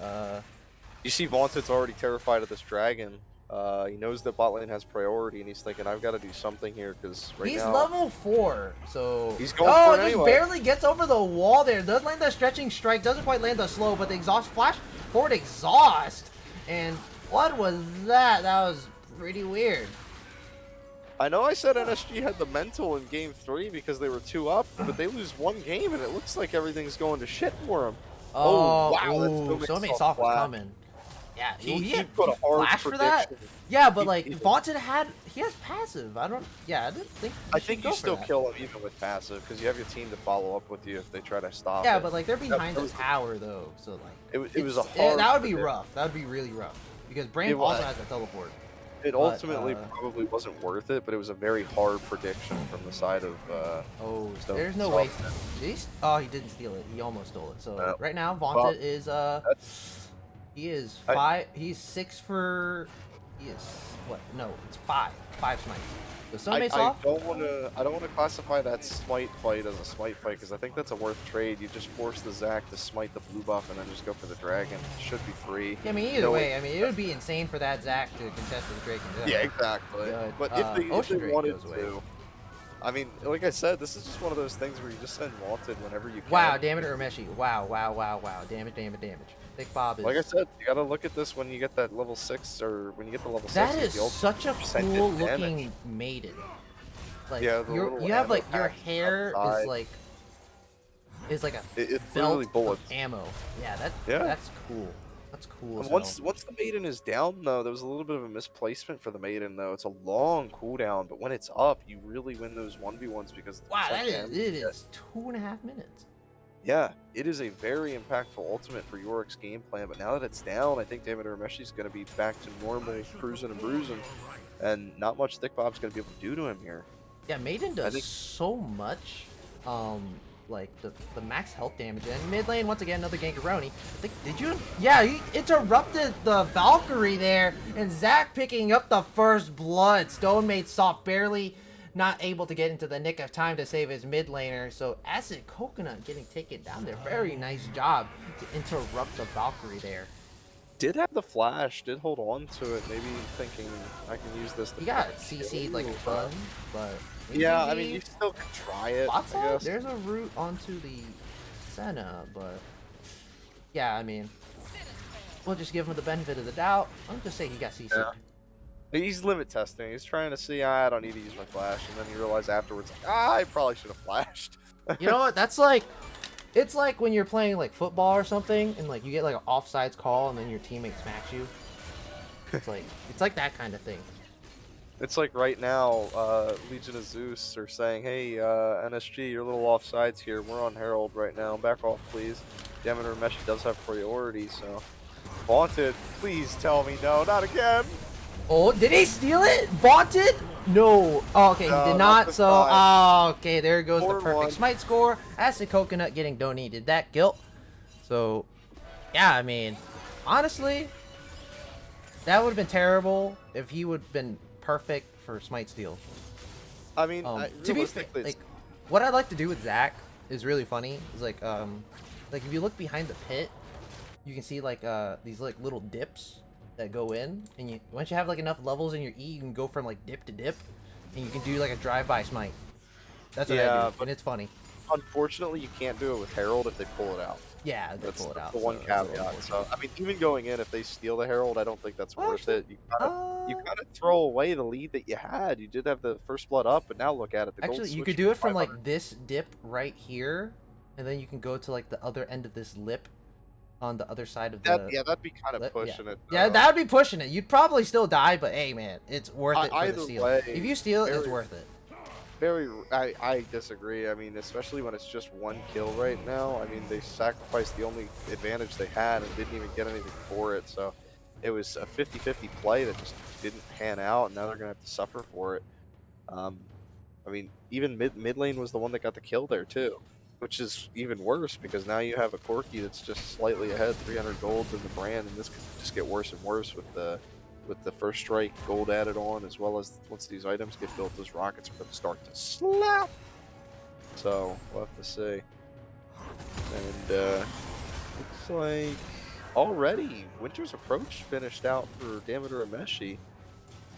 You see Vaunted's already terrified of this dragon. He knows that bot lane has priority, and he's thinking, I've got to do something here, because right He's now... level 4, so... He's going oh, for it just anyway. barely gets over the wall there. Does land that stretching strike, doesn't quite land the slow, but the exhaust flash forward exhaust. And what was that? That was pretty weird. I know I said NSG had the mental in Game 3 because they were 2 up, but they lose one game, and it looks like everything's going to shit for them. Oh, wow, that ooh, still Stonemate's makes Off was flat. coming. Yeah, He put a hard flash for that? prediction. Yeah, but He- like, he- Vaunted he has passive. I didn't think I should think go you for still that. kill him even with passive, because you have your team to follow up with you if they try to stop Yeah, it. but like, they're behind that the was- tower though, so like... It was a it's- hard that would be prediction. rough. That would be really rough. Because Brain It also was. has a teleport. It But, ultimately probably wasn't worth it, but it was a very hard prediction from the side of Oh, Stone- there's no Stone- way. Oh, he didn't steal it. He almost stole it. So No. right now, Well, Vaunted is that's- he is I- 5. He's 6 for. He is what? No, it's 5. 5 smites. So Stonemate's I off. don't want to classify that smite fight as a smite fight, because I think that's a worth trade. You just force the Zac to smite the blue buff and then just go for the dragon. It should be free. Yeah, I mean, either No, way, I mean, it would be insane for that Zac to contest with Drake. And Yeah, exactly. Good. But if Ocean they Drake wanted goes away. to, I mean, like I said, this is just one of those things where you just send Wanted whenever you can. Wow, damn it, Urmeshi. Wow. Damage. Thick Bob is. Like I said, you gotta look at this when you get that level 6, or when you get the level 6. That with is the ultimate such a percentage cool damage. looking maiden. Like Yeah, the little you have ammo like your pack hair outside. is like a It's belt literally of bullets. ammo. Yeah, Yeah. that's cool. That's cool. And as once hell. the maiden is down, though, there was a little bit of a misplacement for the maiden, though. It's a long cooldown, but when it's up, you really win those 1v1s because of the Wow, percent that is damage it you get. is 2.5 minutes. Yeah, it is a very impactful ultimate for Yorick's game plan, but now that it's down, I think David Urmeshi's going to be back to normal cruising and bruising, and not much Thick Bob's going to be able to do to him here. Yeah, Maiden does think- so much. Like the max health damage. And mid lane, once again, another gankeroni. Did you? Yeah, he interrupted the Valkyrie there, and Zac picking up the first blood. Stonemate's Soft barely not able to get into the nick of time to save his mid laner. So Acid Coconut getting taken down there. Very nice job to interrupt the Valkyrie there. Did have the flash, did hold on to it, maybe thinking I can use this to He got kill CC'd like you, a but- ton, but Yeah, I mean, you still can try it, bot I side, guess. there's a route onto the Senna, but yeah, I mean, we'll just give him the benefit of the doubt. I'll just say he got CC'd. Yeah. He's limit testing. He's trying to see, I don't need to use my flash, and then you realize afterwards, I probably should have flashed. You know what? That's like, it's like when you're playing like football or something, and like you get like an offsides call, and then your teammate smacks you. It's like that kind of thing. It's like right now, Legion of Zeus are saying, hey, NSG, you're a little offsides here. We're on Herald right now. Back off, please. Demeter Meshi does have priority, so Vaunted, please tell me no, not again. Oh, did he steal it? Vaunted? No. Oh, okay, he No, did not not. this So, time. okay, there goes the 4-1. perfect smite score. As the coconut getting donated that guilt. So, yeah, I mean, honestly, that would have been terrible if he would have been perfect for smite steal. I mean, To be fair, realistically, like, what I'd like to do with Zach is really funny. Is like if you look behind the pit, you can see like these like little dips that go in, and you once you have like enough levels in your E, you can go from like dip to dip, and you can do like a drive-by smite. That's what I yeah, do, but and it's funny. unfortunately, you can't do it with Herald if they pull it out. Yeah, they That's pull it out. the one so that's a little caveat. So, unfortunate. I mean, even going in, if they steal the Herald, I don't think that's Well, worth actually, it. You kind of throw away the lead that you had. You did have the first blood up, but now look at it. The gold actually, you switch could from do it from 500. like this dip right here, and then you can go to like the other end of this lip on the other side of the Yeah, that'd be kind of lip. Yeah, pushing it. yeah, that'd be pushing it. You'd probably still die, but hey, man, it's worth it for the Either steal. way, If you steal it, it's very, worth it. I disagree. I mean, especially when it's just one kill right now. I mean, they sacrificed the only advantage they had and didn't even get anything for it. So it was a 50-50 play that just didn't pan out, and now they're gonna have to suffer for it. Um, I mean, even mid lane was the one that got the kill there too, which is even worse because now you have a Corki that's just slightly ahead, 300 gold in the brand, and this could just get worse and worse with the first strike gold added on, as well as once these items get built, those rockets are going to start to slap. So we'll have to see. And looks like already Winter's Approach finished out for Dameter Ameshi.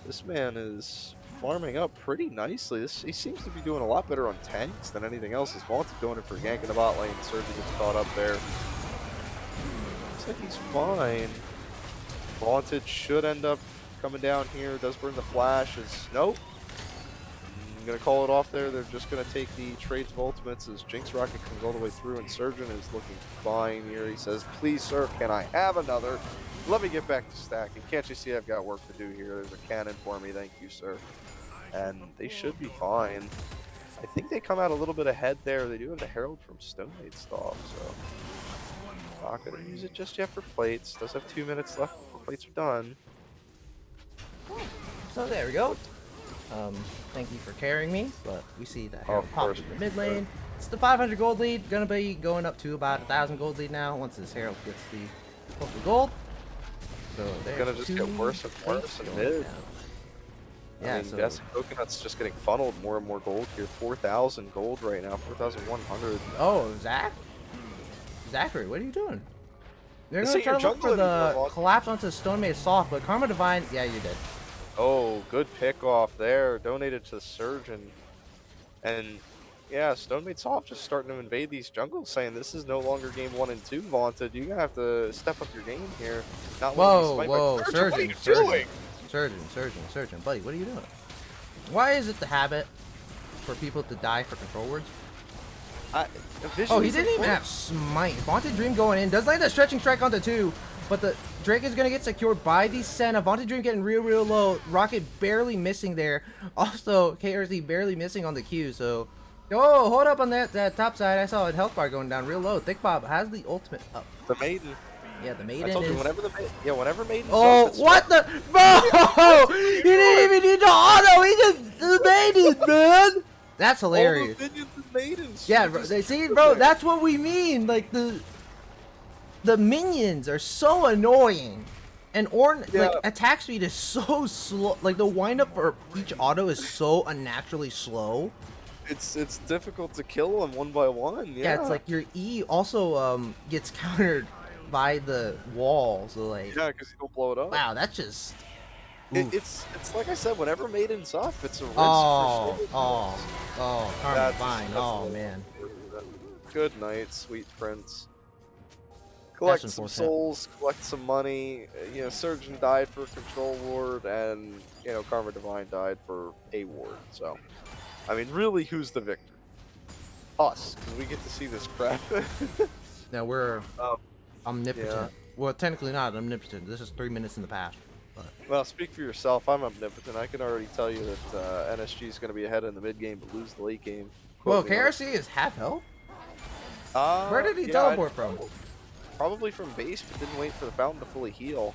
This man is farming up pretty nicely. He seems to be doing a lot better on tanks than anything else. His Vaunted going in for ganking the bot lane. Surgeon gets caught up there. Looks like he's fine. Vaunted should end up coming down here. Does burn the flash. Nope. I'm going to call it off there. They're just going to take the trades of ultimates as Jinx Rocket comes all the way through, and Surgeon is looking fine here. He says, please, sir, can I have another? Let me get back to stacking. Can't you see I've got work to do here? There's a cannon for me. Thank you, sir. And they should be fine. I think they come out a little bit ahead there. They do have the Herald from Stone Maid Staff, so not going to use it just yet for plates. Does have 2 minutes left before plates are done. So there we go. Thank you for carrying me, but we see that Herald pops in the mid lane. It's the 500 gold lead, gonna be going up to about 1,000 gold lead now once this Herald gets the hopefully gold. So It's gonna just get worse and worse in mid. Yeah, I mean, so Gas and Coconut's just getting funneled more and more gold here. 4,000 gold right now, 4,100. oh, Zachary, what are you doing? They're This gonna ain't try your to look for jungle the anymore, collapse onto Stone Maid Soft, but Karma Divine, yeah, you did. Oh, good pick off there. Donated to the Surgeon. And yeah, Stone Maid Soft just starting to invade these jungles, saying this is no longer game 1 and 2 Vaunted. You're gonna have to step up your game here. Not Whoa, letting me smite whoa, my Surgeon, what are you Surgeon, doing? Surgeon, buddy, what are you doing? Why is it the habit for people to die for control words? Oh, he didn't even have smite. Vaunted Dream going in. Does land a stretching strike onto 2, but the Drake is going to get secured by the Senna. Vaunted Dream getting real low. Rocket barely missing there. Also, KRZ barely missing on the Q, so... Oh, hold up on that top side. I saw a health bar going down real low. Thick Bob has the ultimate up. The Maiden. Yeah, the Maiden I told is... you, whenever Maiden's Oh, up, it's what the... Bro! He didn't even need to auto! He just... The Maiden, man! That's hilarious. All the minions and Maidens. Yeah, bro, they see, bro, that's what we mean. Like the minions are so annoying, and like attack speed is so slow. Like the windup for each auto is so unnaturally slow. It's difficult to kill them one by one. Yeah, it's like your E also gets countered by the wall. So like, yeah, because you don't blow it up. wow, that's just. It's like I said, whenever Maiden's up, it's a risk Oh, for Karma Divine. Oh man. Good night, sweet prince. Collect some unfortunate. souls, collect some money. You know, Surgeon died for a control ward, and you know, Karma Divine died for a ward. So, I mean, really, who's the victor? Us, because we get to see this crap. Now we're omnipotent. yeah. Well, technically not omnipotent. This is 3 minutes in the past. But. Well, speak for yourself. I'm omnipotent. I can already tell you that NSG is going to be ahead in the mid game, but lose the late game. Whoa, Quote me on it. KRC is half health? Uh, Where did he yeah, teleport from? probably from base, but didn't wait for the fountain to fully heal.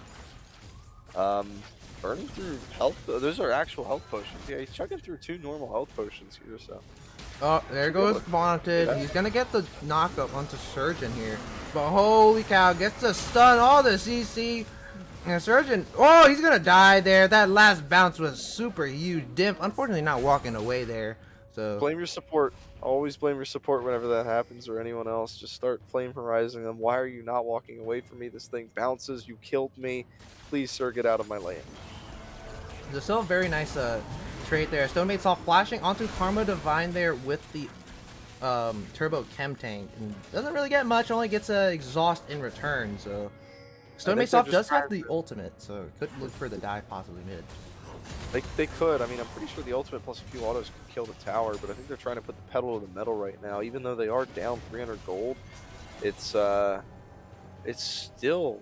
Burning through health. Those are actual health potions. Yeah, he's chugging through 2 normal health potions here, so. Oh, there Should be goes able to- Vaunted. Yeah. He's gonna get the knockup onto Surgeon here. But holy cow, gets the stun, all the CC. And Surgeon, oh, he's gonna die there. That last bounce was super huge. Dimp, unfortunately, not walking away there. So Blame your support. Always blame your support whenever that happens, or anyone else. Just start flame horizing them. Why are you not walking away from me? This thing bounces. You killed me. Please, sir, get out of my lane. it's still a very nice trade there. Stonemate's off flashing onto Karma Divine there with the Turbo Chem Tank. And doesn't really get much, only gets a exhaust in return. So Stonemate's they're off just does have trying the ultimate, so could look for the dive possibly mid. They could. I mean, I'm pretty sure the ultimate plus a few autos could kill the tower, but I think they're trying to put the pedal to the metal right now. Even though they are down 300 gold, it's still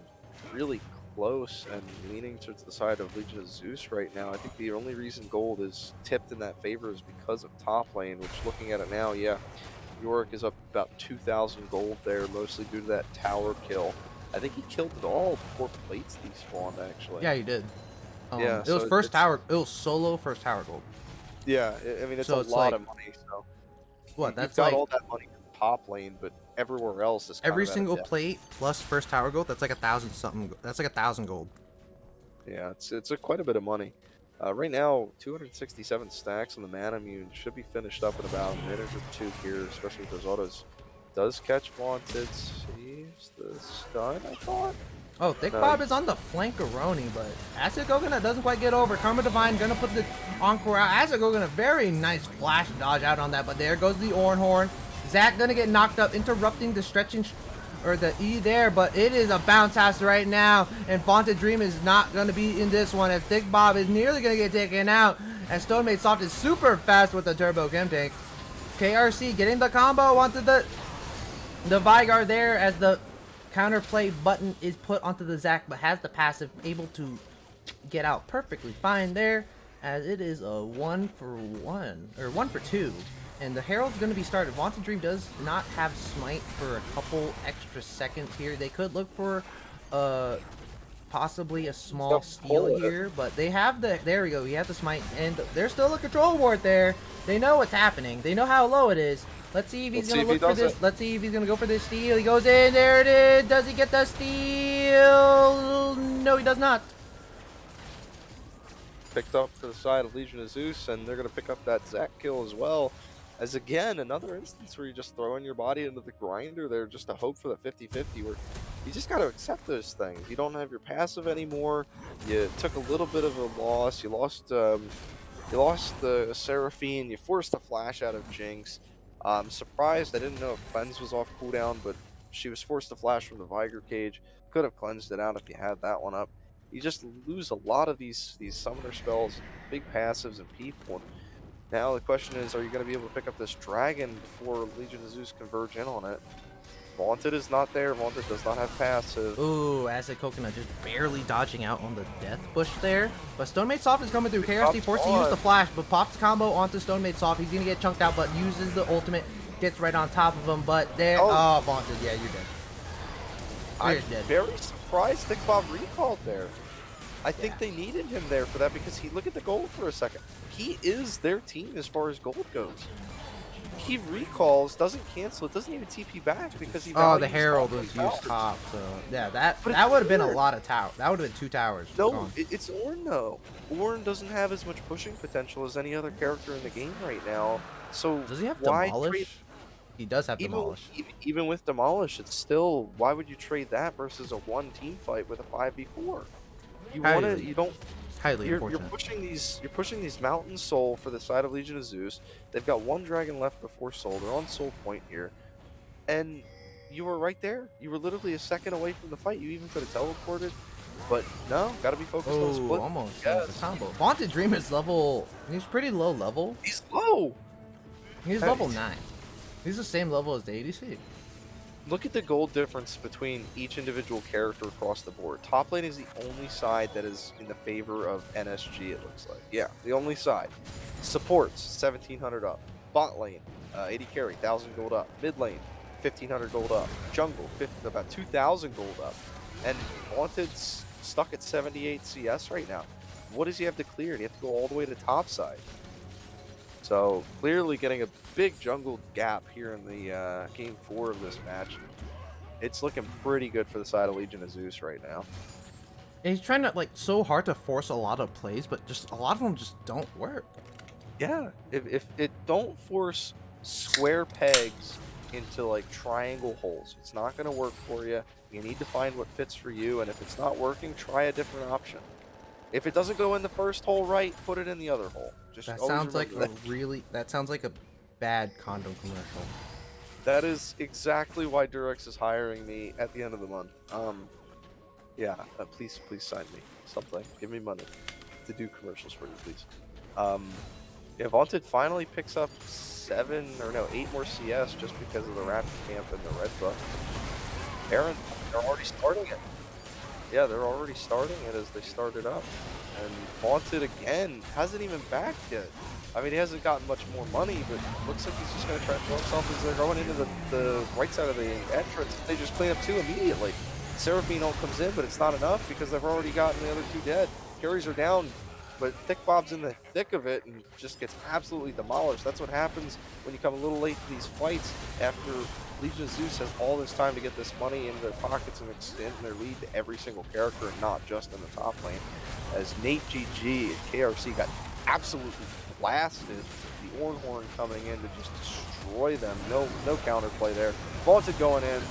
really close and leaning towards the side of Legion of Zeus right now. I think the only reason gold is tipped in that favor is because of top lane, which looking at it now, yeah, Yorick is up about 2,000 gold there, mostly due to that tower kill. I think he killed it all before plates despawned, actually. Yeah, he did. Yeah, it was so first it's- tower. It was solo first tower gold. Yeah, I mean, it's So a it's lot like- of money, so. What? You've That's got like all that money in the top lane, but everywhere else is kind every of at a single debt. plate plus first tower gold. That's like 1,000 something. That's like 1,000 gold. Yeah, it's quite a bit of money. Right now, 267 stacks on the mana immune should be finished up in about a minute or two here, especially with those autos. Does catch Wanted, saves the stun, I thought. Oh, Thick No. Bob is on the flankeroni, but Acid Gogana doesn't quite get over. Karma Divine gonna put the Encore out. Acid Gogana, very nice flash dodge out on that, but there goes the Orn Horn. Zach gonna get knocked up, interrupting the stretching or the E there, but it is a bounce house right now, and Vaunted Dream is not gonna be in this one, as Thick Bob is nearly gonna get taken out, and Stonemate Soft is super fast with the Turbo Chem Tank. KRC getting the combo onto the Vigor there, as the counterplay button is put onto the Zac, but has the passive, able to get out perfectly fine there, as it is a 1-for-1 or 1-for-2, and the Herald's going to be started. Vaunted Dream does not have smite for a couple extra seconds here. They could look for possibly a small steal here, but they have the, there we go, he has the smite, and there's still a control ward there. They know what's happening, they know how low it is. Let's see if he's gonna look for this. Let's see if he's gonna go for this steal. He goes in, there it is. Does he get the steal? No, he does not. Picked up for the side of Legion of Zeus, and they're going to pick up that Zac kill as well. As again, another instance where you're just throwing your body into the grinder there just to hope for the 50-50, where you just got to accept those things. You don't have your passive anymore. You took a little bit of a loss. You lost the Seraphine. You forced a flash out of Jinx. I'm surprised. I didn't know if Cleanse was off cooldown, but she was forced to flash from the Vigor cage. Could have cleansed it out if you had that one up. You just lose a lot of these summoner spells, big passives, and people. And now the question is, are you going to be able to pick up this dragon before Legion of Zeus converge in on it? Vaunted is not there. Vaunted does not have passive. Ooh, Acid Coconut just barely dodging out on the death bush there. But Stonemate Soft is coming through. KRC forced to use the flash, but pops the combo onto Stonemate Soft. He's gonna get chunked out, but uses the ultimate, gets right on top of him. But there, oh, Vaunted, yeah, you're dead. I'm dead. very surprised Thick Bob recalled there. I think they needed him there for that because look at the gold for a second. He is their team as far as gold goes. He recalls, doesn't cancel it, doesn't even TP back because he. Oh, the values Herald top was and used power. top, so yeah, that But would have been a Ornn. lot of tower. That would have been 2 towers. No, gone. it's Ornn though. Ornn doesn't have as much pushing potential as any other character in the game right now. So Does he have why Demolish? trade? He does have Demolish. Even with Demolish, it's still, why would you trade that versus a one team fight with a 5v4? You want to, you don't. Highly You're unfortunate. pushing these Mountain Soul for the side of Legion of Zeus. They've got one dragon left before Soul. They're on Soul Point here, and you were right there. You were literally a second away from the fight. You even could have teleported, but no. Got to be focused on Oh, split. almost Yes. the combo. Vaunted Dream is level. He's pretty low level. He's low. He's Hey. level 9. He's the same level as the ADC. Look at the gold difference between each individual character across the board. Top lane is the only side that is in the favor of NSG, it looks like. Yeah, the only side. Supports, 1,700 up. Bot lane, 80 carry, 1,000 gold up. Mid lane, 1,500 gold up. Jungle, about 2,000 gold up. And Haunted's stuck at 78 CS right now. What does he have to clear? And he have to go all the way to top side. So clearly getting a big jungle gap here in the game 4 of this match. It's looking pretty good for the side of Legion of Zeus right now. And he's trying to like so hard to force a lot of plays, but just a lot of them just don't work. Yeah, if it don't force square pegs into like triangle holes, it's not going to work for you. You need to find what fits for you, and if it's not working, try a different option. If it doesn't go in the first hole right, put it in the other hole. Just That always sounds like remember that sounds like a bad condom commercial. that is exactly why Durex is hiring me at the end of the month. Yeah, please sign me something. Give me money to do commercials for you, please. Yeah, Vaunted finally picks up 8 more CS just because of the Raptor camp and the red buff. Aaron, they're already starting it. Yeah, they're already starting it as they started up. And Vaunted again hasn't even backed yet. I mean, he hasn't gotten much more money, but it looks like he's just going to try to throw himself as they're going into the right side of the entrance. They just clean up 2 immediately. Seraphine ult comes in, but it's not enough because they've already gotten the other 2 dead. Carries are down, but Thick Bob's in the thick of it and just gets absolutely demolished. That's what happens when you come a little late to these fights after Legion of Zeus has all this time to get this money into their pockets and extend their lead to every single character and not just in the top lane. As Nate GG and KRC got absolutely blasted, the Ornhorn coming in to just destroy them. No counterplay there. Vaunted going in.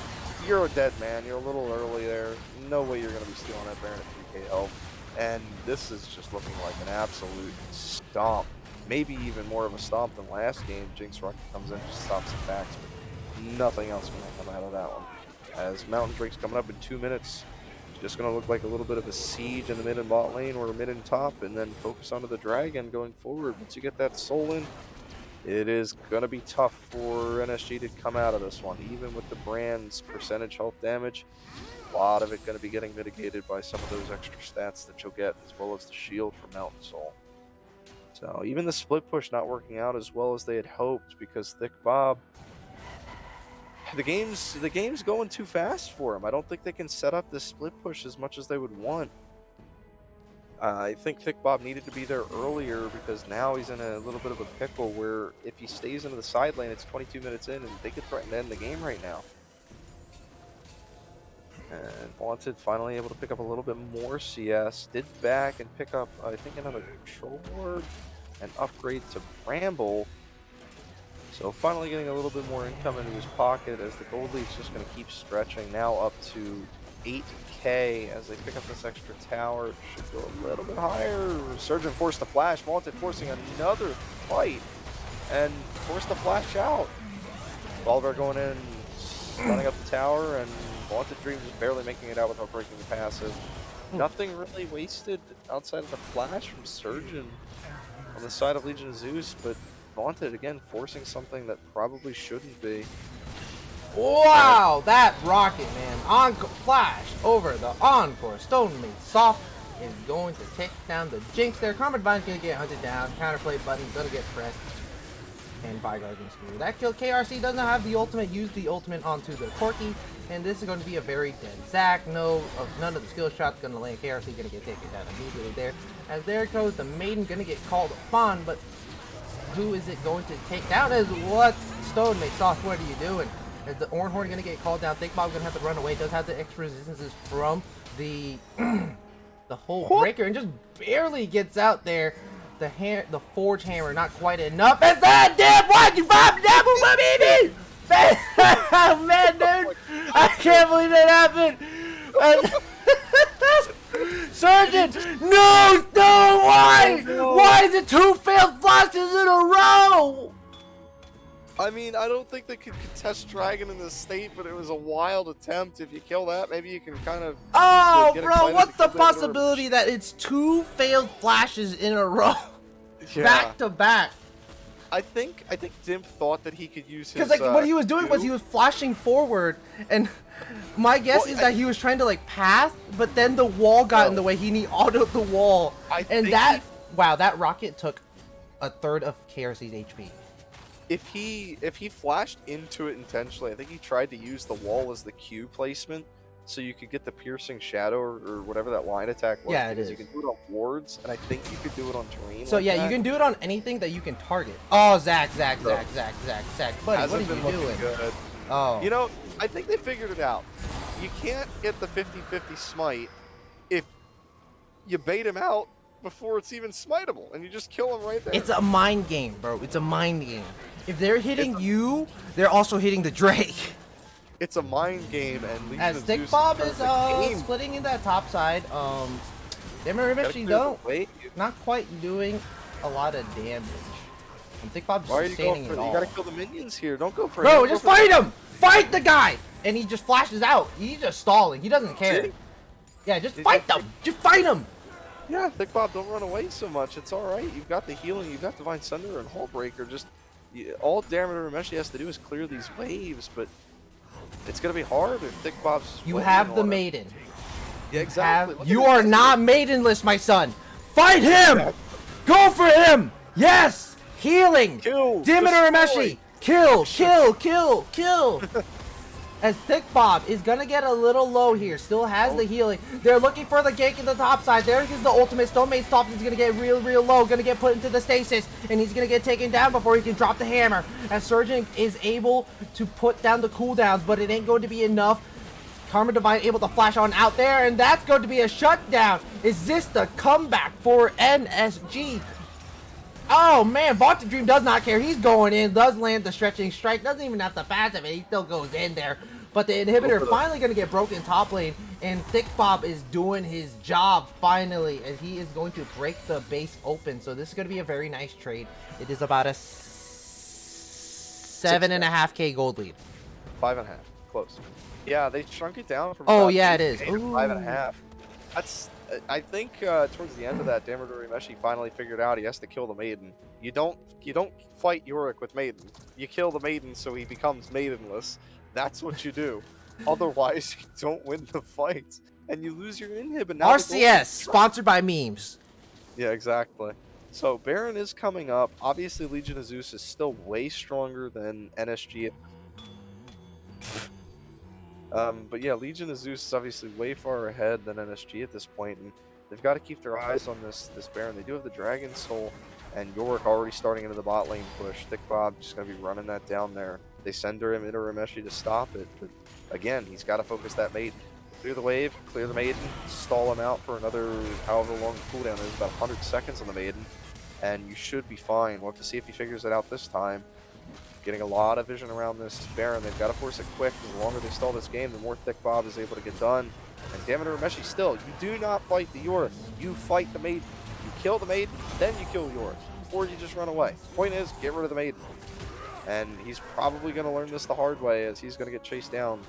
You're a dead man. You're a little early there. No way you're going to be stealing that Baron at 3k health. And this is just looking like an absolute stomp. Maybe even more of a stomp than last game. Jinx Rocket comes in, just stops the backs, but nothing else going to come out of that one. As Mountain Drake's coming up in 2 minutes, it's just going to look like a little bit of a siege in the mid and bot lane or mid and top, and then focus onto the dragon going forward. Once you get that soul in, it is going to be tough for NSG to come out of this one, even with the brand's percentage health damage. A lot of it going to be getting mitigated by some of those extra stats that you'll get, as well as the shield from Mountain Soul. So even the split push not working out as well as they had hoped, because Thick Bob, the game's going too fast for him. I don't think they can set up this split push as much as they would want. I think Thick Bob needed to be there earlier, because now he's in a little bit of a pickle where if he stays into the side lane, it's 22 minutes in and they could threaten to end the game right now. And Wanted finally able to pick up a little bit more CS, did back and pick up, I think, another control ward and upgrade to Bramble. So finally getting a little bit more income into his pocket as the gold lead's just going to keep stretching, now up to 8k as they pick up this extra tower. Should go a little bit higher. Surgeon forced the flash, Wanted forcing another fight and forced the flash out. Oliver going in, running up the tower, and Wanted Dream just barely making it out without breaking the passive. Nothing really wasted outside of the flash from Surgeon on the side of Legion of Zeus, but Wanted again forcing something that probably shouldn't be. Wow, that rocket, man. Encore flash over the Encore. Stonely Soft is going to take down the Jinx there. Karma Divine's going to get hunted down. Counterplay button going to get pressed. And Byguard can screw. That killed KRC. Doesn't have the ultimate. Used the ultimate onto the Corki. And this is going to be a very dead Zac. None of the skill shots going to land. KRC going to get taken down immediately there. As there goes the Maiden going to get called upon. But who is it going to take down? As what? Stonely Soft, what are you doing? Is the Ornhorn going to get called down? Think Bob's going to have to run away. Does have the extra resistances from the the whole breaker, and just barely gets out there. The Forge Hammer not quite enough. Is that damn why'd you Bob double my baby? Oh man, dude, I can't believe that happened. Surgeon, no, why? Why is it 2 failed flashes in a row? I mean, I don't think they could contest Dragon in this state, but it was a wild attempt. If you kill that, maybe you can kind of... Oh, bro, what's the possibility that it's 2 failed flashes in a row? Yeah. Back to back. I think Dimp thought that he could use his... Because, like, what he was doing was he was flashing forward, and my guess is that he was trying to, like, pass, but then the wall got in the way. He autoed the wall. Wow, that rocket took a third of KRC's HP. if he flashed into it intentionally, I think he tried to use the wall as the Q placement, so you could get the piercing shadow or whatever that line attack was. Yeah, it because is. you can do it on wards, and I think you could do it on terrain. So like yeah, that. you can do it on anything that you can target. Oh, Zach, So, buddy, what hasn't are been you looking doing? good. Oh, You know, I think they figured it out. You can't get the 50-50 smite if you bait him out before it's even smiteable, and you just kill him right there. it's a mind game, bro. It's a mind game. If they're hitting It's a- you, they're also hitting the Drake. It's a mind game, and Legion As of Thick Zeus Bob turned is the game. splitting in that top side. They Gotta eventually clear the don't way. not quite doing a lot of damage. And Thick Bob Why are just you going sustaining for it it? You all. gotta kill the minions here. Don't go for Bro, him. just Go for fight him! Fight the guy! And he just flashes out. He's just stalling. He doesn't care. Did Yeah, just Did fight you- them! Just fight him! Yeah, Thick Bob, don't run away so much. It's alright. You've got the healing, you've got Divine Sunder and Hullbreaker. Just all Diameter Rameshi has to do is clear these waves, but it's gonna be hard if Thick Bob's just You waiting have the on him. maiden. Yeah, exactly. Look at You his are head. not maidenless, my son. Fight him! Go for him! Yes! Healing! Kill! Demeter Destroy! Rameshi! Kill! As Thick Bob is gonna get a little low here, still has the healing. They're looking for the gank in the top side. There is the ultimate. Stone Maid Stop is gonna get real low, gonna get put into the stasis, and he's gonna get taken down before he can drop the hammer. As Surgeon is able to put down the cooldowns, but it ain't going to be enough. Karma Divine able to flash on out there, and that's going to be a shutdown. Is this the comeback for NSG? Oh man, Vaunted Dream does not care. He's going in, does land the stretching strike, doesn't even have to passive it, he still goes in there. But the inhibitor finally going to get broken top lane, and Thick Bob is doing his job finally, and he is going to break the base open. So this is going to be a very nice trade. It is about a 7.5k gold lead. 5.5. Close. Yeah, they shrunk it down from Oh, about yeah, it 8K is. to Ooh. 5.5. That's I think towards the end of that, Demeter Rameshi finally figured out he has to kill the maiden. You don't fight Yorick with maiden. You kill the maiden so he becomes maidenless. That's what you do. Otherwise, you don't win the fights and you lose your inhib. And now the gold RCS, is sponsored by memes. Yeah, exactly. So Baron is coming up. Obviously, Legion of Zeus is still way stronger than NSG. But yeah, Legion of Zeus is obviously way far ahead than NSG at this point, and they've got to keep their eyes on this Baron. They do have the Dragon Soul, and Yorick already starting into the bot lane push. Thick Bob just going to be running that down there. They send her into Rameshi to stop it, but again, he's got to focus that maiden. Clear the wave, clear the maiden, stall him out for another however long the cooldown is, about 100 seconds on the maiden, and you should be fine. We'll have to see if he figures it out this time. Getting a lot of vision around this Baron. They've got to force it quick. The longer they stall this game, the more Thick Bob is able to get done. And Demeter Rameshi still, you do not fight the Yorick. You fight the maiden. You kill the maiden, then you kill Yorick. Or you just run away. Point is, get rid of the maiden. And he's probably going to learn this the hard way as he's going to get chased down.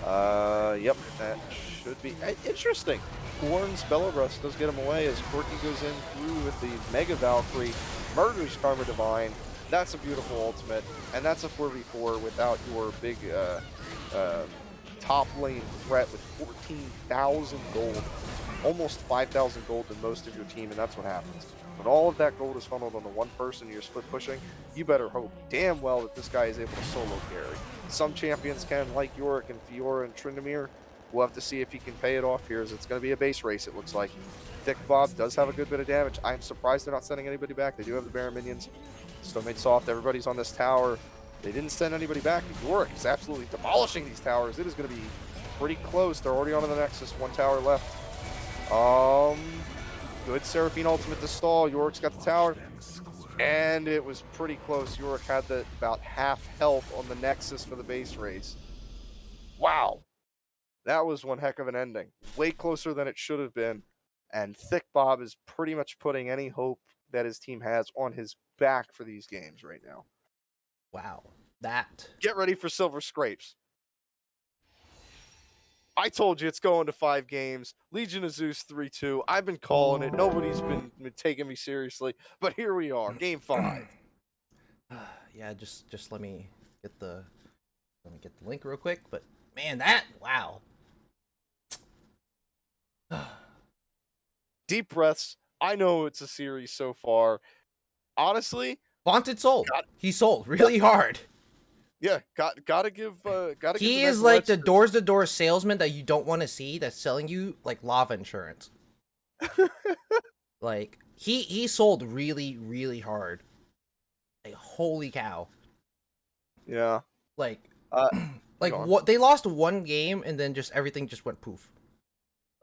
Yep, that should be interesting. Warren's Bellebrust does get him away as Corky goes in through with the Mega Valkyrie, murders Karma Divine. That's a beautiful ultimate, and that's a 4v4 without your big top lane threat with 14,000 gold, almost 5,000 gold in most of your team, and that's what happens. When all of that gold is funneled on the one person you're split pushing, you better hope damn well that this guy is able to solo carry. Some champions can, like Yorick and Fiora and Tryndamere. We'll have to see if he can pay it off here, as it's going to be a base race, it looks like. Thick Bob does have a good bit of damage. I'm surprised they're not sending anybody back. They do have the Baron minions. Still made soft. Everybody's on this tower. They didn't send anybody back. Yorick is absolutely demolishing these towers. It is going to be pretty close. They're already on to the Nexus. One tower left. Good Seraphine ultimate to stall. Yorick's got the tower. And it was pretty close. Yorick had about half health on the Nexus for the base race. Wow. That was one heck of an ending. Way closer than it should have been. And Thick Bob is pretty much putting any hope that his team has on his back for these games right now. Wow, that. Get ready for Silver Scrapes. I told you it's going to 5 games. Legion of Zeus 3-2. I've been calling it. Nobody's been taking me seriously. But here we are, game 5. Yeah, just let me get the link real quick. But man, wow. Deep breaths. I know it's a series so far. Honestly, Vaunted sold. Got He sold really hard. Yeah, gotta give the He is mental like the experts- doors-to-door salesman that you don't want to see that's selling you like lava insurance. Like he sold really, really hard. Like holy cow. Yeah. Like Uh, like go on. what they lost one game and then just everything just went poof.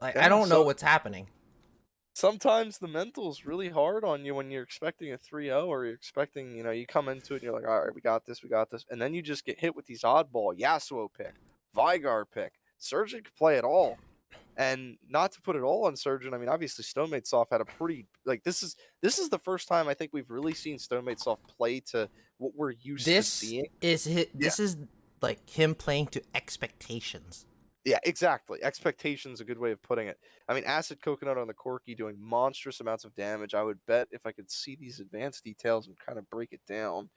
Like I Yeah, don't know so- what's happening. Sometimes the mental's really hard on you when you're expecting a 3-0 or you're expecting, you come into it and you're like, all right, we got this. And then you just get hit with these oddball Yasuo pick, Vygar pick. Surgeon could play it all. And not to put it all on Surgeon, I mean, obviously Stonemate Soft had a pretty, like, this is the first time I think we've really seen Stonemate Soft play to what we're used to seeing. This is like him playing to expectations. Yeah, exactly. Expectation's a good way of putting it. I mean, Acid Coconut on the Corki doing monstrous amounts of damage. I would bet if I could see these advanced details and kind of break it down.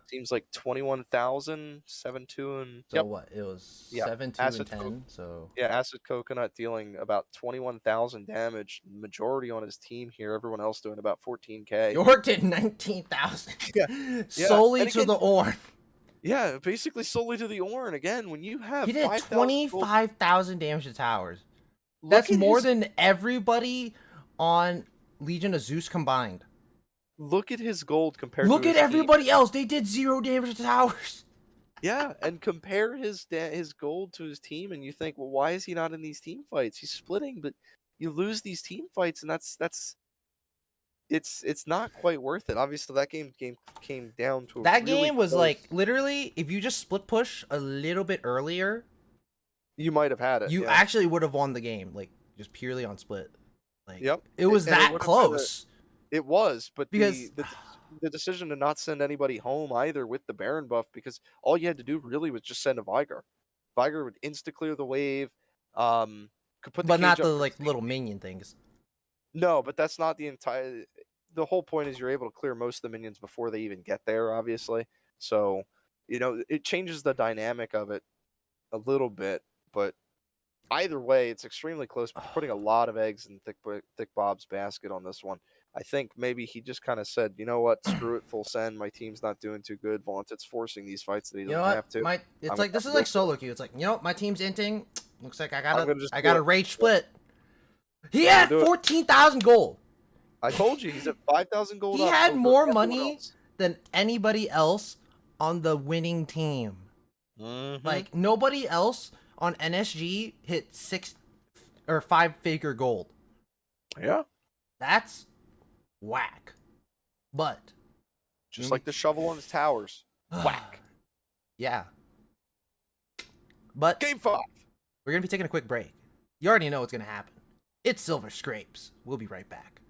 Seems like 21,000, 7-2, and So yep. what? It was Yeah, 7, 2, Acid and 10. So Yeah, Acid Coconut dealing about 21,000 damage. Majority on his team here. Everyone else doing about 14k. York did 19,000. Yeah, Solely and to again- the Orn. Yeah, basically solely to the Orn. Again, when you have He did 5,000 gold, 25,000 damage to towers. look That's at more his- than everybody on Legion of Zeus combined. Look at his gold compared Look to at his team. everybody else. They did 0 damage to towers. Yeah, and compare his gold to his team, and you think, well, why is he not in these team fights? He's splitting, but you lose these team fights, and it's not quite worth it. Obviously, that game came down to That really game was close. like literally, if you just split push a little bit earlier, You might have had it. you yeah. actually would have won the game, like just purely on split. Like, Yep. it was And it that would've been close. It was, but Because- the decision to not send anybody home either with the Baron buff, because all you had to do really was just send a Vygar. Vygar would insta clear the wave. Could put the But not cage up the for like safety. little minion things. No, but that's not the entire. The whole point is you're able to clear most of the minions before they even get there, obviously. So, it changes the dynamic of it a little bit, but either way, it's extremely close. But you're putting a lot of eggs in Thick Bob's basket on this one. I think maybe he just kind of said, you know what, screw it, full send. My team's not doing too good. Vaunted's forcing these fights that he You doesn't know what? have to. It's I'm like this gonna is like go solo queue. It's like, my team's inting. Looks like I gonna just do got a it. rage split. He I'm had gonna do it. 14,000 gold. I told you he's at 5,000 gold. He up had over more everyone money else. than anybody else on the winning team. Mhm. Like nobody else on NSG hit 6 or 5-figure gold. Yeah, That's whack. But just like the shovel on his towers. Whack. Yeah. But Game 5. we're gonna be taking a quick break. You already know what's gonna happen. It's Silver Scrapes. We'll be right back.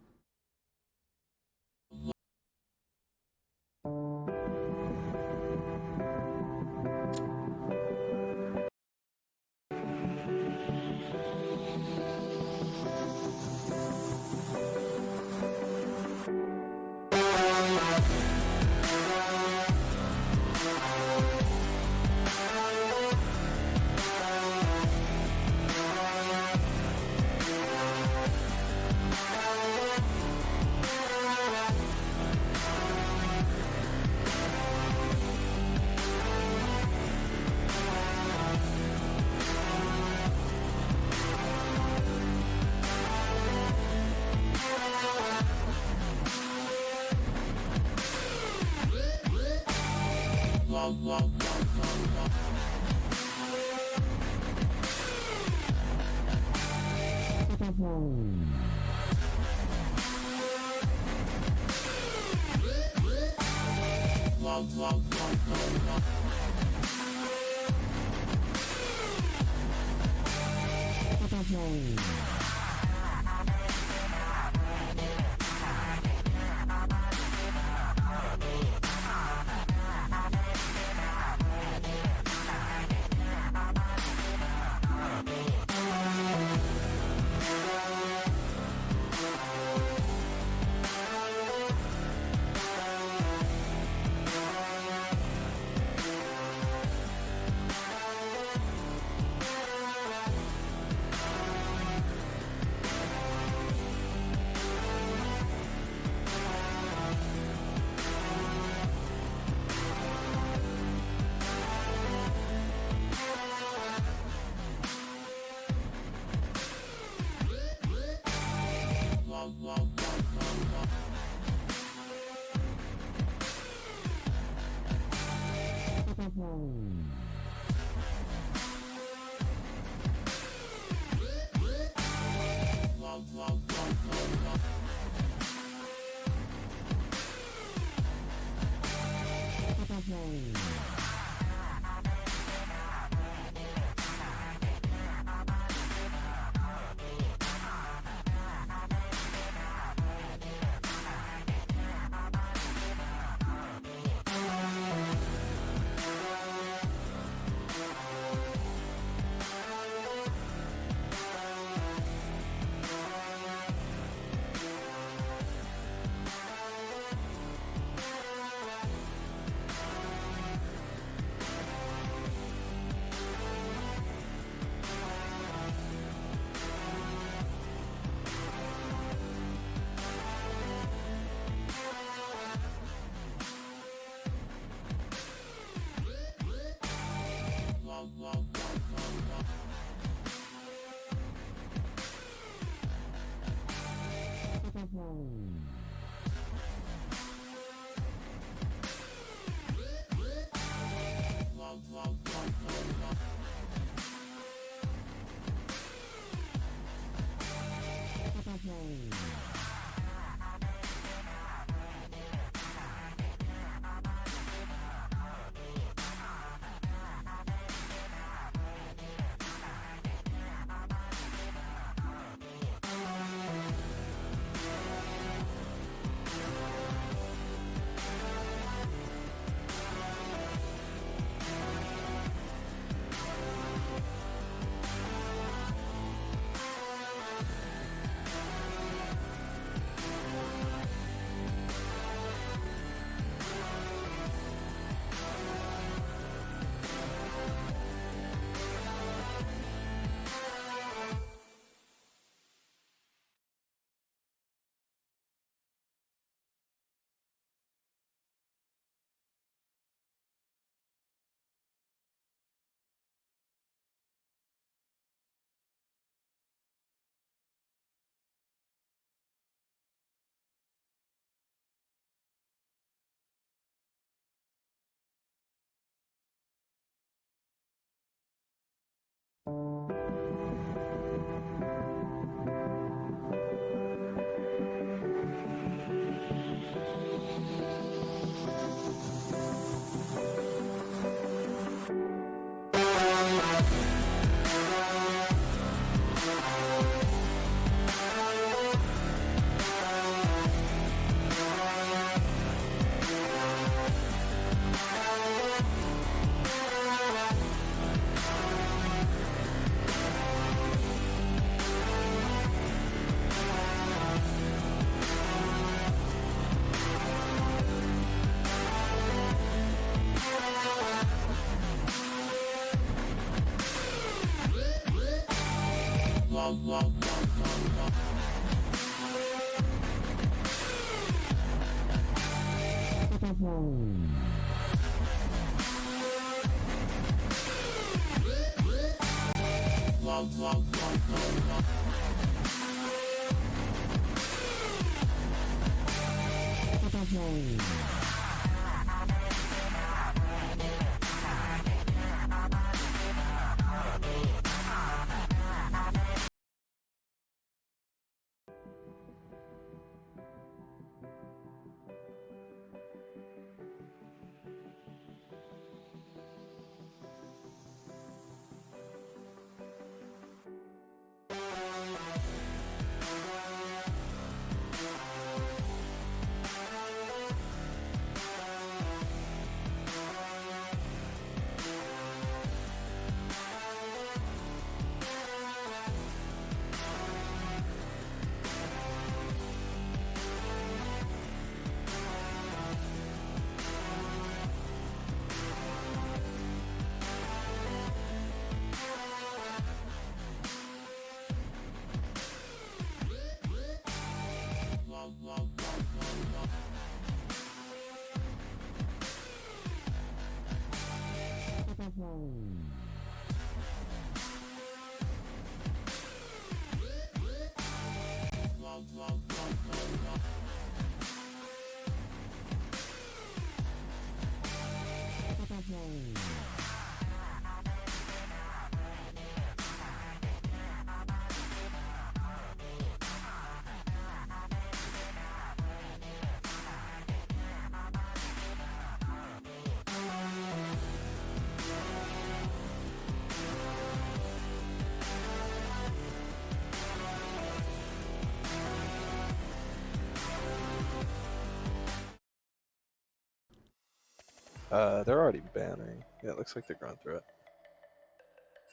They're already banning. Yeah, it looks like they're going through it.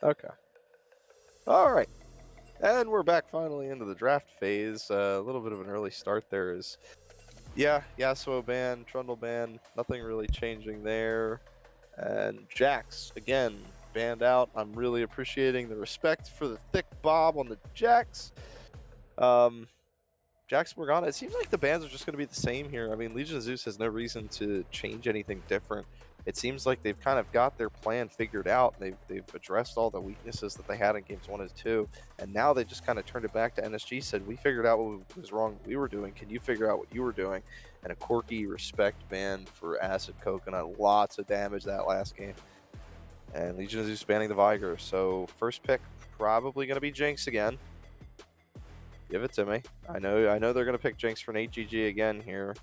Okay. All right. And we're back finally into the draft phase. A little bit of an early start there is, yeah, Yasuo ban, Trundle ban, nothing really changing there. And Jax, again, banned out. I'm really appreciating the respect for the thick bob on the Jax. Jax Morgana, it seems like the bans are just going to be the same here. I mean, Legion of Zeus has no reason to change anything different. It seems like they've kind of got their plan figured out. They've addressed all the weaknesses that they had in games 1 and 2, and now they just kind of turned it back to NSG, said, we figured out what was wrong we were doing. Can you figure out what you were doing? And a quirky respect ban for Acid Coconut. Lots of damage that last game. And Legion of Zeus banning the Viger. So first pick, probably going to be Jinx again. Give it to me. I know they're going to pick Jinx for an 8GG again here.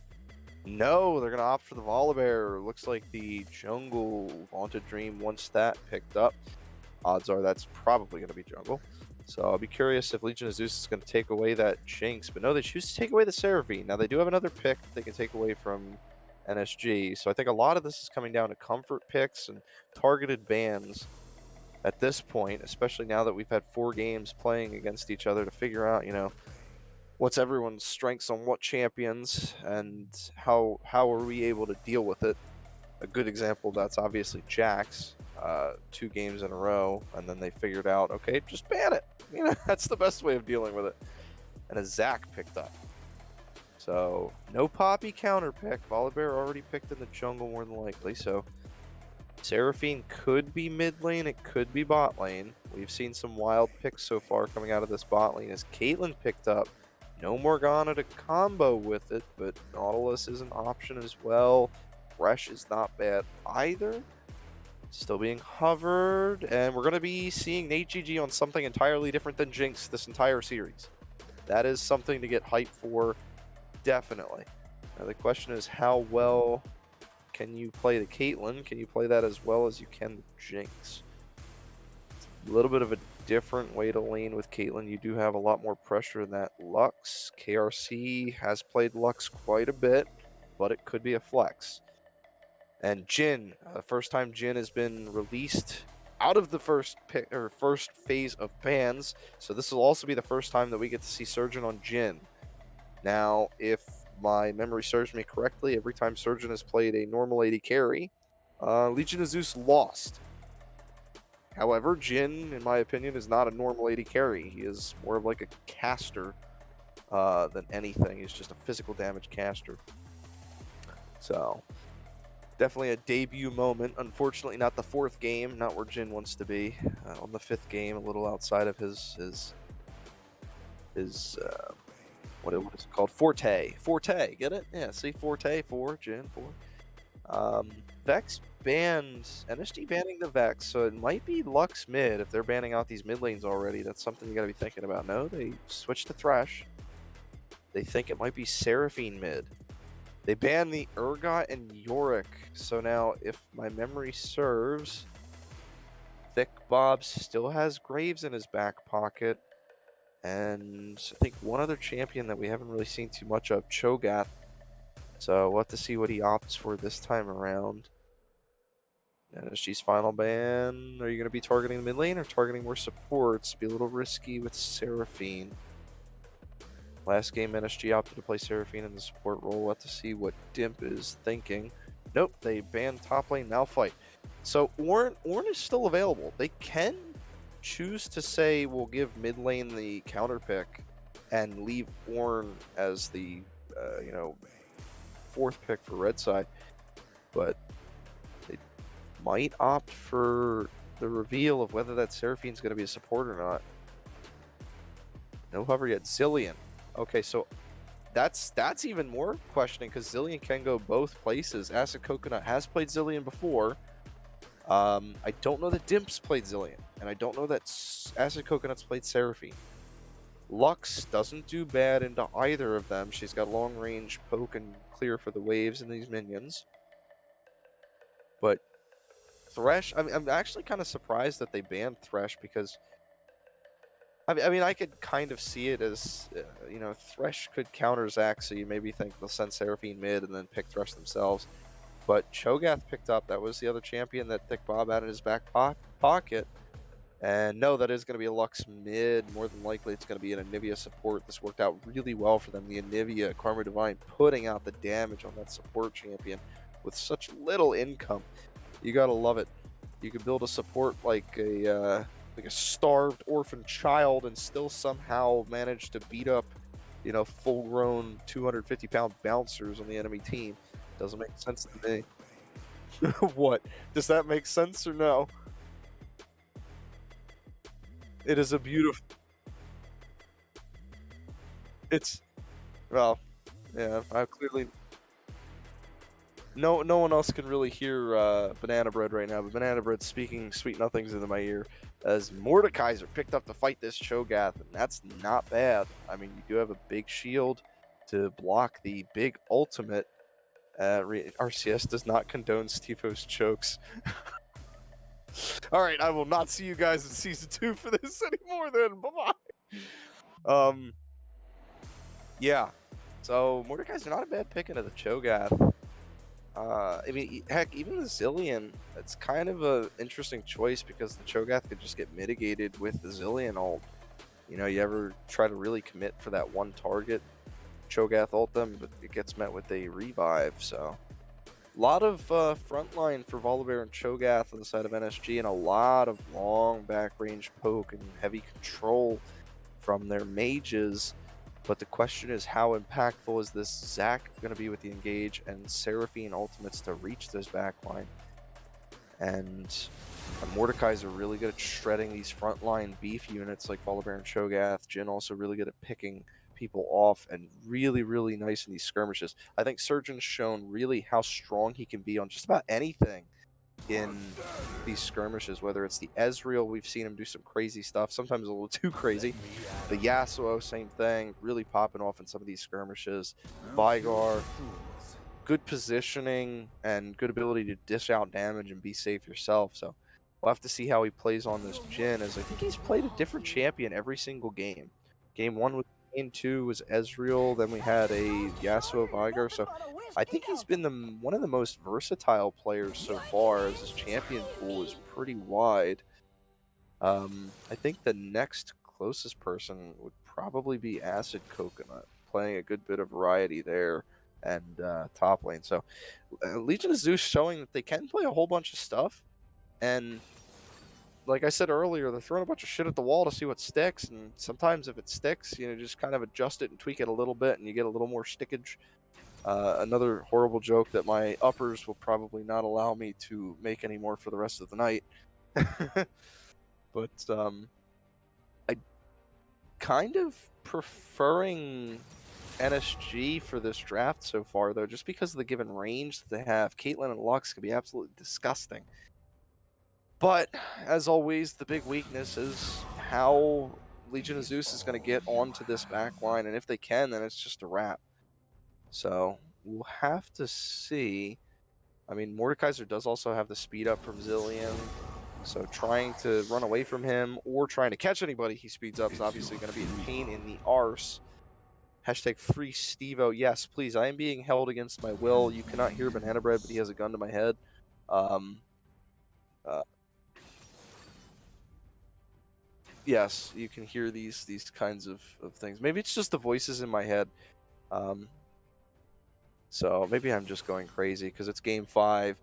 No, they're going to opt for the Volibear. Looks like the Jungle Vaunted Dream once that picked up. Odds are that's probably going to be Jungle. So I'll be curious if Legion of Zeus is going to take away that Jinx. But no, they choose to take away the Seraphine. Now, they do have another pick that they can take away from NSG. So I think a lot of this is coming down to comfort picks and targeted bans at this point, especially now that we've had 4 games playing against each other to figure out, what's everyone's strengths on what champions and how are we able to deal with it. A good example, that's obviously Jax, 2 games in a row, and then they figured out, okay, just ban it. That's the best way of dealing with it. And a Zac picked up. So, no Poppy counter pick. Volibear already picked in the jungle more than likely, so Seraphine could be mid lane, it could be bot lane. We've seen some wild picks so far coming out of this bot lane as Caitlyn picked up. No Morgana to combo with it, but Nautilus is an option as well. Thresh is not bad either. Still being hovered, and we're going to be seeing Nate GG on something entirely different than Jinx this entire series. That is something to get hyped for, definitely. Now the question is, how well can you play the Caitlyn? Can you play that as well as you can the Jinx? It's a little bit of a different way to lane with Caitlyn. You do have a lot more pressure in that Lux. KRC has played Lux quite a bit, but it could be a flex. And Jhin, first time Jhin has been released out of the first phase of bans, so this will also be the first time that we get to see Surgeon on Jhin. Now, if my memory serves me correctly, every time Surgeon has played a normal AD carry, Legion of Zeus lost. However, Jhin, in my opinion, is not a normal AD carry. He is more of like a caster than anything. He's just a physical damage caster. So, definitely a debut moment. Unfortunately, not the 4th game, not where Jhin wants to be. On the 5th game, a little outside of his what is it called? Forte, get it? Yeah, see, Forte, 4, Jhin, 4. Vex banned, NSG banning the Vex, so it might be Lux mid if they're banning out these mid lanes already. That's something you gotta be thinking about. No, they switched to Thresh. They think it might be Seraphine mid. They banned the Urgot and Yorick, so now, if my memory serves, Thick Bob still has Graves in his back pocket. And I think one other champion that we haven't really seen too much of, Cho'Gath. So we'll have to see what he opts for this time around. NSG's final ban. Are you going to be targeting the mid lane or targeting more supports? Be a little risky with Seraphine. Last game, NSG opted to play Seraphine in the support role. We'll have to see what Dimp is thinking. Nope, they banned top lane Malphite. So Ornn is still available. They can choose to say we'll give mid lane the counter pick and leave Ornn as the 4th pick for red side, but they might opt for the reveal of whether that Seraphine's going to be a support or not. No hover yet. Zillion. Okay, so that's even more questioning because Zillion can go both places. Acid Coconut has played Zillion before. I don't know that Dimp's played Zillion, and I don't know that Acid Coconut's played Seraphine. Lux doesn't do bad into either of them. She's got long range poke and clear for the waves and these minions. But Thresh, I'm actually kind of surprised that they banned Thresh because I could kind of see it as Thresh could counter Zac, so you maybe think they'll send Seraphine mid and then pick Thresh themselves. But Cho'Gath picked up. That was the other champion that Thick Bob had in his back pocket. And no, that is going to be a Lux mid. More than likely, it's going to be an Anivia support. This worked out really well for them. The Anivia, Karma Divine, putting out the damage on that support champion with such little income. You got to love it. You can build a support like a starved orphan child and still somehow manage to beat up, full-grown 250-pound bouncers on the enemy team. Doesn't make sense to me. What? Does that make sense or no? It is a beautiful... It's... Well, yeah, I clearly... No one else can really hear Banana Bread right now, but Banana Bread's speaking sweet nothings into my ear as Mordekaiser picked up to fight this Cho'Gath, and that's not bad. I mean, you do have a big shield to block the big ultimate. RCS does not condone Stevo's chokes. All right, I will not see you guys in season 2 for this anymore then. Bye-bye. Yeah. So Mordekaiser not a bad pick into the Cho'Gath. I mean, heck, even the Zillion, it's kind of a interesting choice because the Cho'Gath could just get mitigated with the Zillion ult. You ever try to really commit for that one target Cho'Gath ult them, but it gets met with a revive, so... A lot of frontline for Volibear and Cho'Gath on the side of NSG, and a lot of long back range poke and heavy control from their mages. But the question is, how impactful is this Zac going to be with the engage and Seraphine ultimates to reach this backline? And Mordekaiser are really good at shredding these frontline beef units like Volibear and Cho'Gath. Jhin also really good at picking people off and really, really nice in these skirmishes. I think Surgeon's shown really how strong he can be on just about anything in these skirmishes, whether it's the Ezreal, we've seen him do some crazy stuff, sometimes a little too crazy. The Yasuo, same thing, really popping off in some of these skirmishes. Vigar, good positioning and good ability to dish out damage and be safe yourself. So we'll have to see how he plays on this Jhin, as I think he's played a different champion every single game. Game 1 was Game 2 was Ezreal, then we had a Yasuo Vigar, so I think he's been one of the most versatile players so far, as his champion pool is pretty wide. I think the next closest person would probably be Acid Coconut, playing a good bit of variety there, and top lane. So Legion of Zeus showing that they can play a whole bunch of stuff, and like I said earlier, they're throwing a bunch of shit at the wall to see what sticks, and sometimes if it sticks, just kind of adjust it and tweak it a little bit, and you get a little more stickage. Another horrible joke that my uppers will probably not allow me to make anymore for the rest of the night. But I kind of preferring NSG for this draft so far, though, just because of the given range that they have. Caitlyn and Lux can be absolutely disgusting. But, as always, the big weakness is how Legion of Zeus is going to get onto this backline, and if they can, then it's just a wrap. So, we'll have to see. I mean, Mordekaiser does also have the speed up from Zillion, so trying to run away from him or trying to catch anybody he speeds up is obviously going to be a pain in the arse. Hashtag free Stevo. Yes, please, I am being held against my will. You cannot hear Banana Bread, but he has a gun to my head. Yes, you can hear these kinds of things. Maybe it's just the voices in my head. So maybe I'm just going crazy because it's Game 5.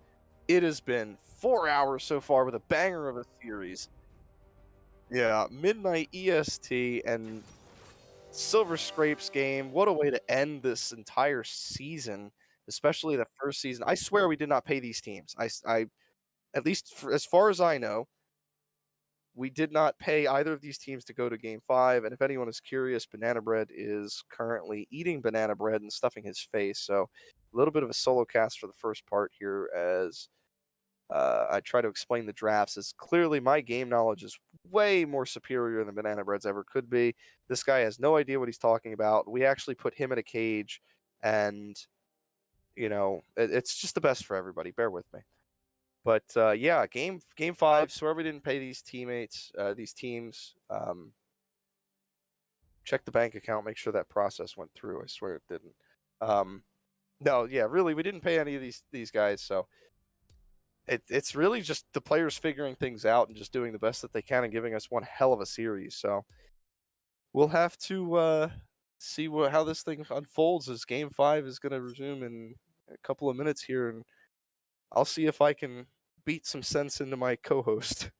It has been 4 hours so far with a banger of a series. Yeah, midnight EST and Silver Scrapes game. What a way to end this entire season, especially the first season. I swear we did not pay these teams. I at least as far as I know, we did not pay either of these teams to go to Game 5, and if anyone is curious, Banana Bread is currently eating banana bread and stuffing his face, so a little bit of a solo cast for the first part here as I try to explain the drafts, as clearly my game knowledge is way more superior than Banana Bread's ever could be. This guy has no idea what he's talking about. We actually put him in a cage, and, it's just the best for everybody. Bear with me. But yeah, game 5. Swear we didn't pay these teams. Check the bank account, make sure that process went through. I swear it didn't. No, yeah, really, we didn't pay any of these guys, so it's really just the players figuring things out and just doing the best that they can and giving us one hell of a series. So we'll have to see how this thing unfolds as Game 5 is going to resume in a couple of minutes here, and I'll see if I can beat some sense into my co-host.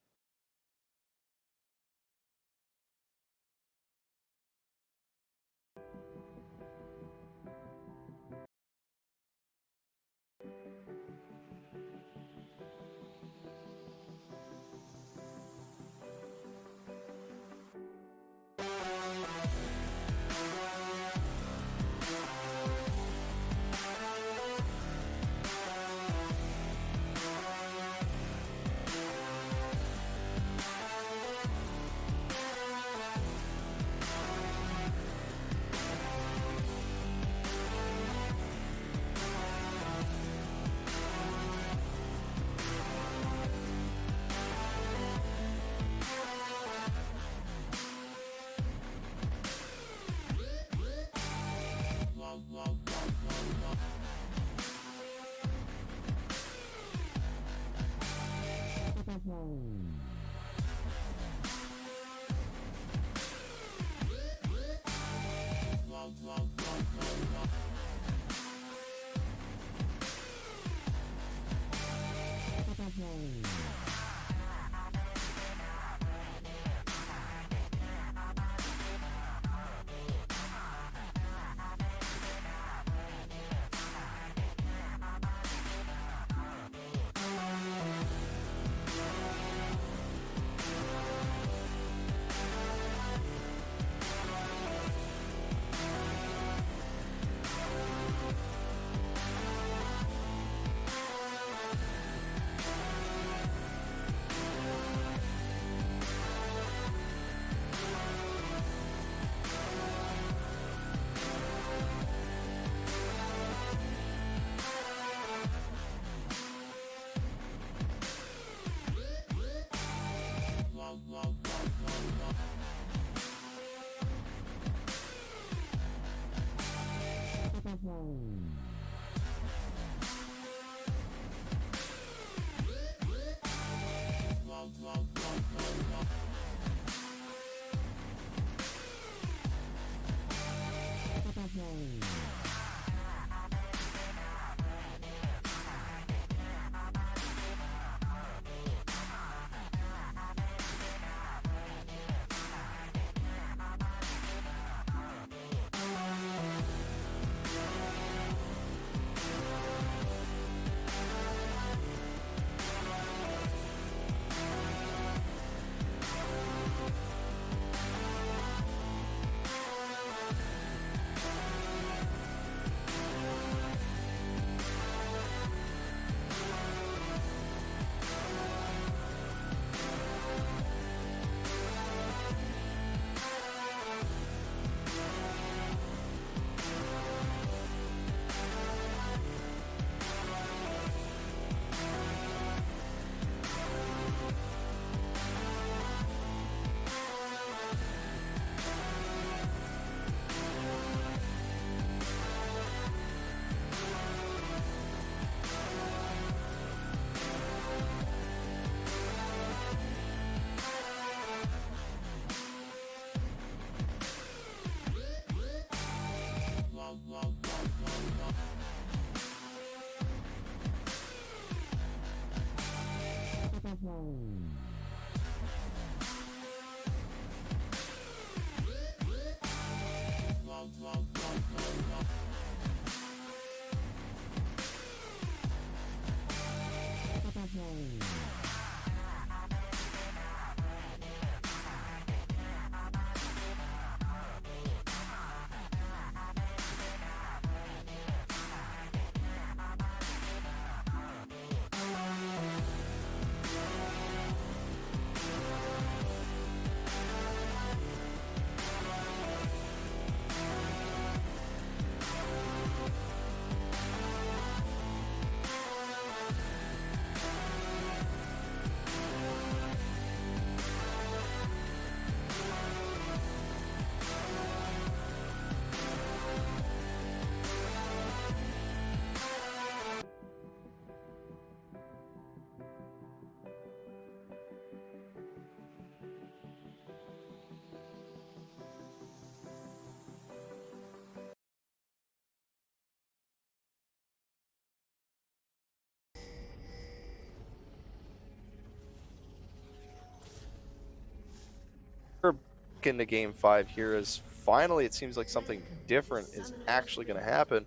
into game 5 here, as finally it seems like something different is actually going to happen.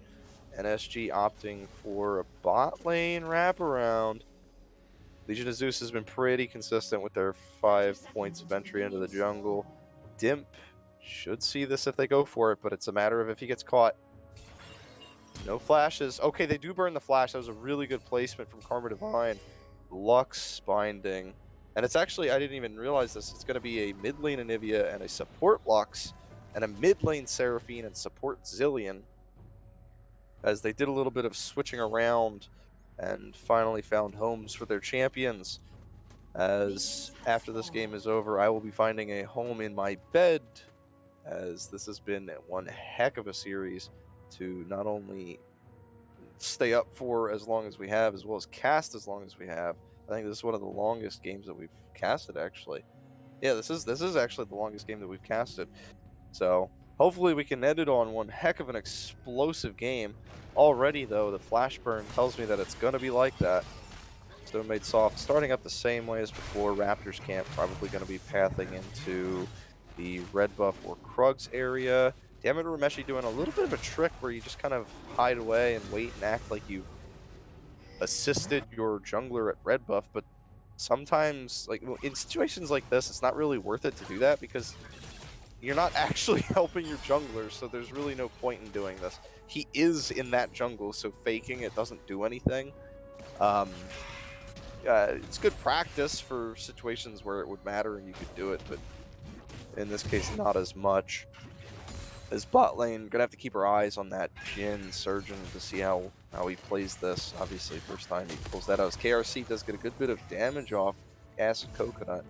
NSG opting for a bot lane wraparound. Legion of Zeus has been pretty consistent with their 5 points of entry into the jungle. Dimp should see this if they go for it, but it's a matter of if he gets caught. No flashes. Okay, they do burn the flash. That was a really good placement from Karma Divine. Lux binding. And it's actually, I didn't even realize this, it's going to be a mid lane Anivia and a support Lux, and a mid lane Seraphine and support Zillion, as they did a little bit of switching around and finally found homes for their champions. As after this game is over, I will be finding a home in my bed, as this has been one heck of a series to not only stay up for as long as we have, as well as cast as long as we have. I think this is one of the longest games that we've casted, actually. Yeah, this is actually the longest game that we've casted. So hopefully we can end it on one heck of an explosive game. Already, though, the flash burn tells me that it's going to be like that. Stone Made Soft starting up the same way as before. Raptors camp probably going to be pathing into the red buff or Krugs area. Diameter Rameshi doing a little bit of a trick where you just kind of hide away and wait and act like you've assisted your jungler at red buff, but sometimes, like in situations like this, it's not really worth it to do that because you're not actually helping your jungler, so there's really no point in doing this. He is in that jungle, so faking it doesn't do anything. It's good practice for situations where it would matter and you could do it, but in this case, not as much. As bot lane, gonna have to keep our eyes on that Jhin Surgeon to see how he plays this. Obviously, first time he pulls that out. His KRC does get a good bit of damage off Acid Coconut.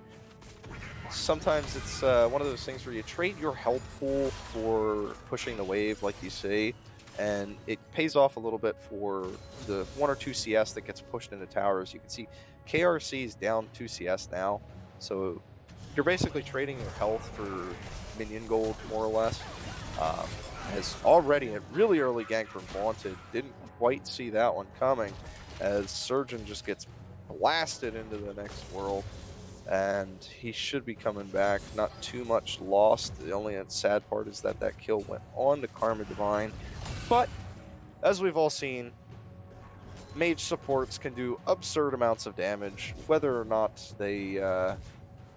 Sometimes it's one of those things where you trade your health pool for pushing the wave, like you say, and it pays off a little bit for the 1 or 2 CS that gets pushed into towers. You can see KRC is down 2 CS now, so you're basically trading your health for minion gold, more or less. As already a really early gank from Vaunted, didn't quite see that one coming, as Surgeon just gets blasted into the next world, and he should be coming back. Not too much lost. The only sad part is that that kill went on to Karma Divine, but as we've all seen, mage supports can do absurd amounts of damage, whether or not they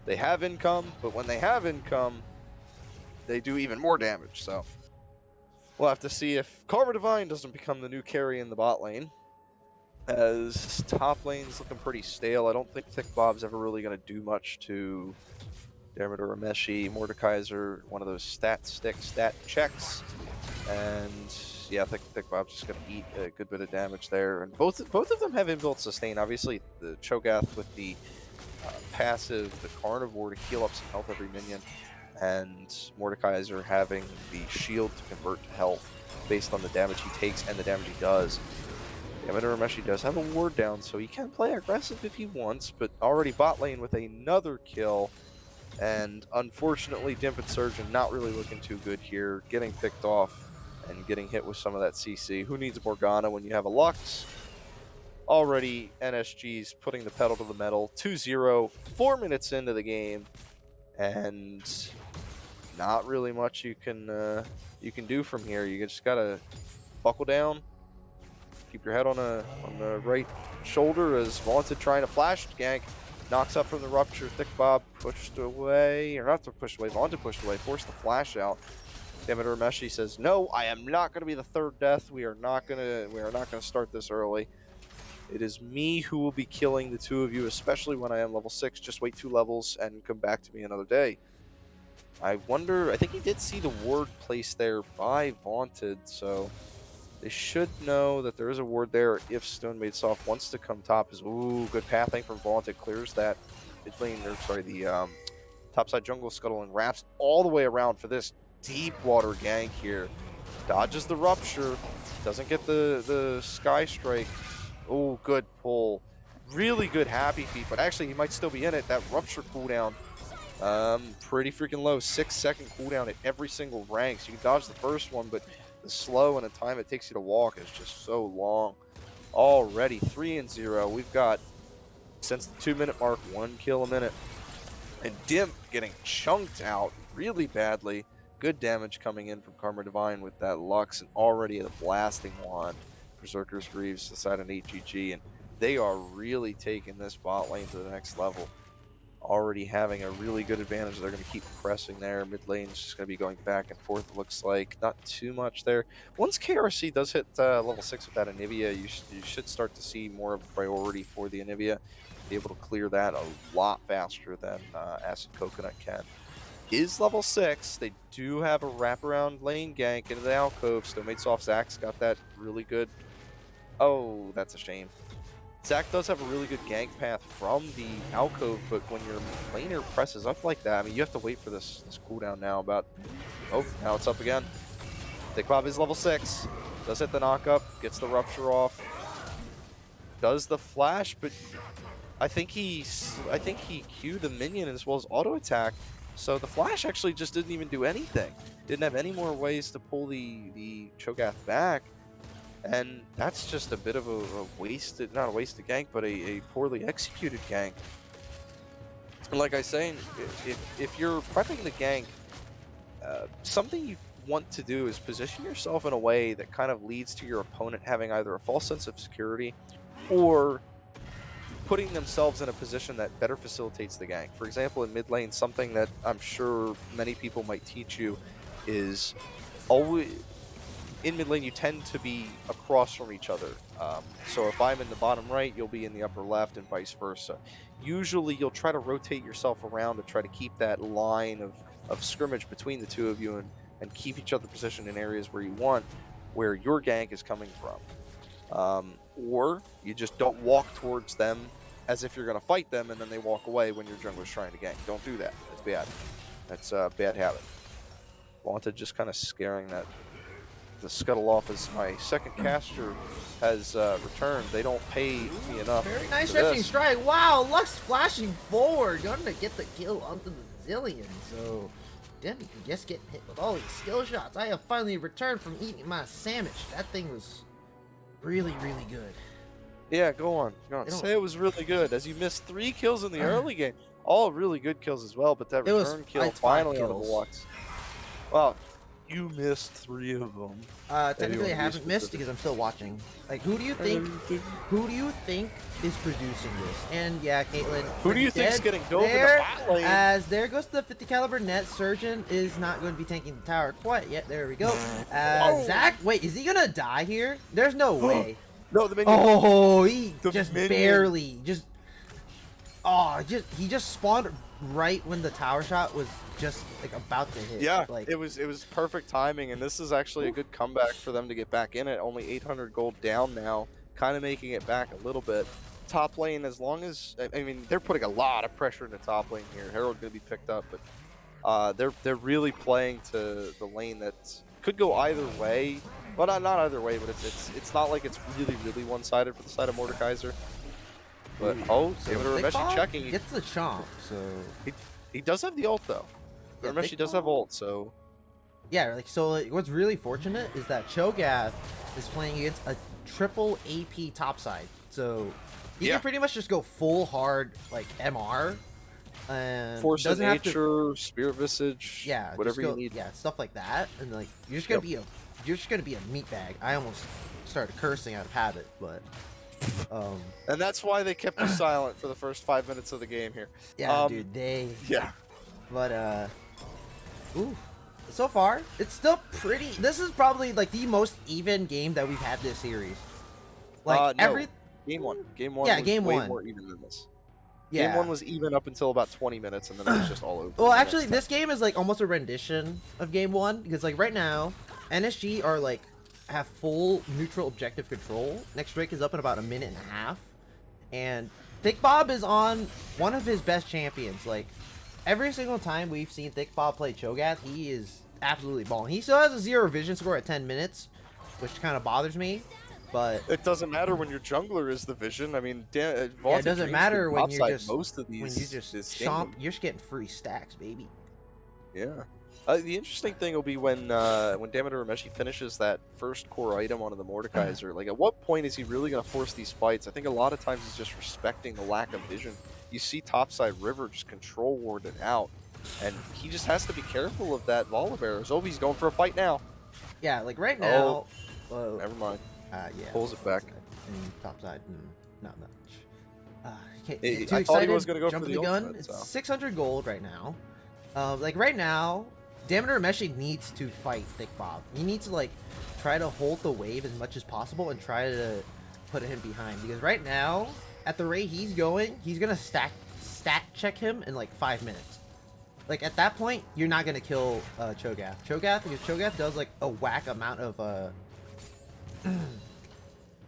have income, but when they have income, they do even more damage. So we'll have to see if Karma Divine doesn't become the new carry in the bot lane, as top lane's looking pretty stale. I don't think Thick Bob's ever really going to do much to Dermot or Rameshi. Mordekaiser, one of those stat checks, and yeah, Thick Bob's just going to eat a good bit of damage there. And both of them have inbuilt sustain. Obviously, the Cho'Gath with the passive, the Carnivore to heal up some health every minion, and Mordekaiser having the shield to convert to health based on the damage he takes and the damage he does. Yamada Rameshi does have a ward down, so he can play aggressive if he wants, but already bot lane with another kill, and unfortunately Dimp and Surgeon not really looking too good here, getting picked off and getting hit with some of that CC. Who needs Morgana when you have a Lux? Already NSG's putting the pedal to the metal. 2-0, 4 minutes into the game, and not really much you can do from here. You just gotta buckle down, keep your head on the right shoulder, as Vaunted trying to flash gank, knocks up from the rupture. Thick Bob pushed away, or not to push away, Vaunted pushed away, forced the flash out. Demeter Rameshi says, "No, I am not going to be the third death. We are not going to start this early. It is me who will be killing the two of you, especially when I am level 6. Just wait 2 levels and come back to me another day." I wonder, I think he did see the ward placed there by Vaunted, so they should know that there is a ward there if Stone Made Soft wants to come top. Ooh, good pathing from Vaunted, clears that mid lane, or sorry, the topside jungle scuttle, and wraps all the way around for this deep water gank here. Dodges the rupture, doesn't get the sky strike. Oh, good pull. Really good happy feet, but actually he might still be in it. That rupture cooldown, pretty freaking low. 6-second cooldown at every single rank. So you can dodge the first one, but the slow and the time it takes you to walk is just so long. Already 3-0. We've got, since the 2-minute mark, 1 kill a minute. And Dimp getting chunked out really badly. Good damage coming in from Karma Divine with that Lux and already a blasting wand. Berserker's Greaves aside an HGG, and they are really taking this bot lane to the next level. Already having a really good advantage. They're going to keep pressing there. Mid lane is just going to be going back and forth, it looks like. Not too much there. Once KRC does hit level 6 with that Anivia, you should start to see more of a priority for the Anivia. Be able to clear that a lot faster than Acid Coconut can. Is level 6. They do have a wraparound lane gank into the alcove. Stomate off Zach's got that really good. Oh, that's a shame. Zach does have a really good gank path from the alcove, but when your laner presses up like that, I mean, you have to wait for this cooldown now about... Oh, now it's up again. Thick Bob is level 6. Does hit the knockup, gets the rupture off. Does the flash, but I think he queued the minion as well as auto attack. So the flash actually just didn't even do anything. Didn't have any more ways to pull the Cho'Gath back. And that's just a bit of a wasted, not a wasted gank, but a poorly executed gank. And like I say, if you're prepping the gank, something you want to do is position yourself in a way that kind of leads to your opponent having either a false sense of security or putting themselves in a position that better facilitates the gank. For example, in mid lane, something that I'm sure many people might teach you is always... In mid lane, you tend to be across from each other. So if I'm in the bottom right, you'll be in the upper left and vice versa. Usually, you'll try to rotate yourself around to try to keep that line of scrimmage between the two of you and keep each other positioned in areas where you want, where your gank is coming from. Or you just don't walk towards them as if you're going to fight them, and then they walk away when your jungler's trying to gank. Don't do that. That's bad. That's a bad habit. Wanted just kind of scaring that... The scuttle off as my second caster has returned. They don't pay me enough. Very nice stretching strike. Wow, Lux flashing forward. Going to get the kill onto the Zillion. So, damn, you can just get hit with all these skill shots. I have finally returned from eating my sandwich. That thing was really, really good. Yeah, go on. Say it was really good. As you missed 3 kills in the early game. All really good kills as well, but that return kill finally out of the Lux. Wow. You missed 3 of them. Technically, I haven't missed because I'm still watching. Like, who do you think is producing this? And yeah, Caitlyn. Who do you think's getting dove in the bot lane? As there goes the 50 caliber net. Surgeon is not going to be tanking the tower quite yet. There we go. Zach, wait, is he gonna die here? There's no way. No, the minion. Oh, he just barely he just spawned right when the tower shot was just like about to hit. Yeah, like it was perfect timing, and this is actually a good comeback for them to get back in it. Only 800 gold down now, kind of making it back a little bit. Top lane, as long as I mean, they're putting a lot of pressure in the top lane here. Herald going to be picked up, but they're really playing to the lane that could go either way. Well, not either way, but it's not like it's really one-sided for the side of Mordekaiser. But David Rameshi checking. Gets the chomp, so he does have the ult though. Yeah, Rameshi does have ult, so yeah. What's really fortunate is that Cho'Gath is playing against a triple AP topside, so he can pretty much just go full hard like MR and Force of Nature, Spirit Visage, whatever you need. Yeah, stuff like that, and like you're just gonna be a meat bag. I almost started cursing out of habit, but. And that's why they kept you silent for the first 5 minutes of the game here. Yeah, dude, Yeah. But, so far, it's still pretty... This is probably, like, the most even game that we've had this series. Like, no. Game 1. Game 1 was game way 1. more even than this. Yeah. Game 1 was even up until about 20 minutes, and then it was just all over. Well, actually, this game is, like, almost a rendition of Game 1, because, like, right now, NSG are, like, have full neutral objective control. Next Drake is up in about a minute and a half, and Thick Bob is on one of his best champions. Like every single time we've seen Thick Bob play Cho'Gath, he is absolutely balling. He still has a 0 vision score at 10 minutes, which kind of bothers me. But it doesn't matter when your jungler is the vision. I mean, it doesn't matter when you're just most of these. When you just chomp, you're just getting free stacks, baby. Yeah. The interesting thing will be when Dameter Rameshi finishes that first core item onto the Mordekaiser. Like, at what point is he really going to force these fights? I think a lot of times he's just respecting the lack of vision you see topside river just control ward it out, and he just has to be careful of that Volibear. Zovi's going for a fight now. Yeah, like right Oh, now. never mind. Yeah. Pulls it back. And topside, not much. Can't I get too thought he excited. was gonna go for Jumping the gun. ultimate, It's so. 600 gold right now. Like right now, Dameter Meshi needs to fight Thick Bob. He needs to like try to hold the wave as much as possible and try to put him behind, because right now, at the rate he's going, he's gonna stat check him in like 5 minutes. Like at that point, you're not gonna kill Cho'Gath. Because Cho'Gath does like a whack amount of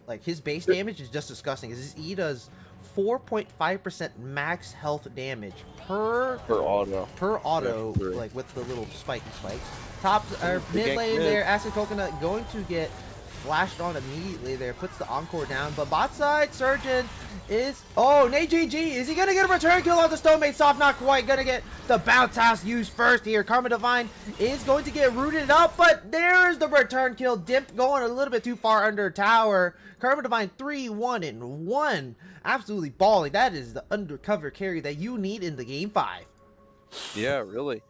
like his base damage is just disgusting. His E does 4.5% max health damage per auto, like with the little spiky spikes. Top or mid lane there, Acid Coconut going to get flashed on immediately there, puts the Encore down, but bot side Surgeon is NSG, is he gonna get a return kill on the Stonemaid Soft? Not quite, gonna get the bounce house used first here. Karma Divine is going to get rooted up, but there's the return kill. Dimp going a little bit too far under tower. Karma Divine 3-1-1, absolutely balling. That is the undercover carry that you need in the game 5. Yeah, really.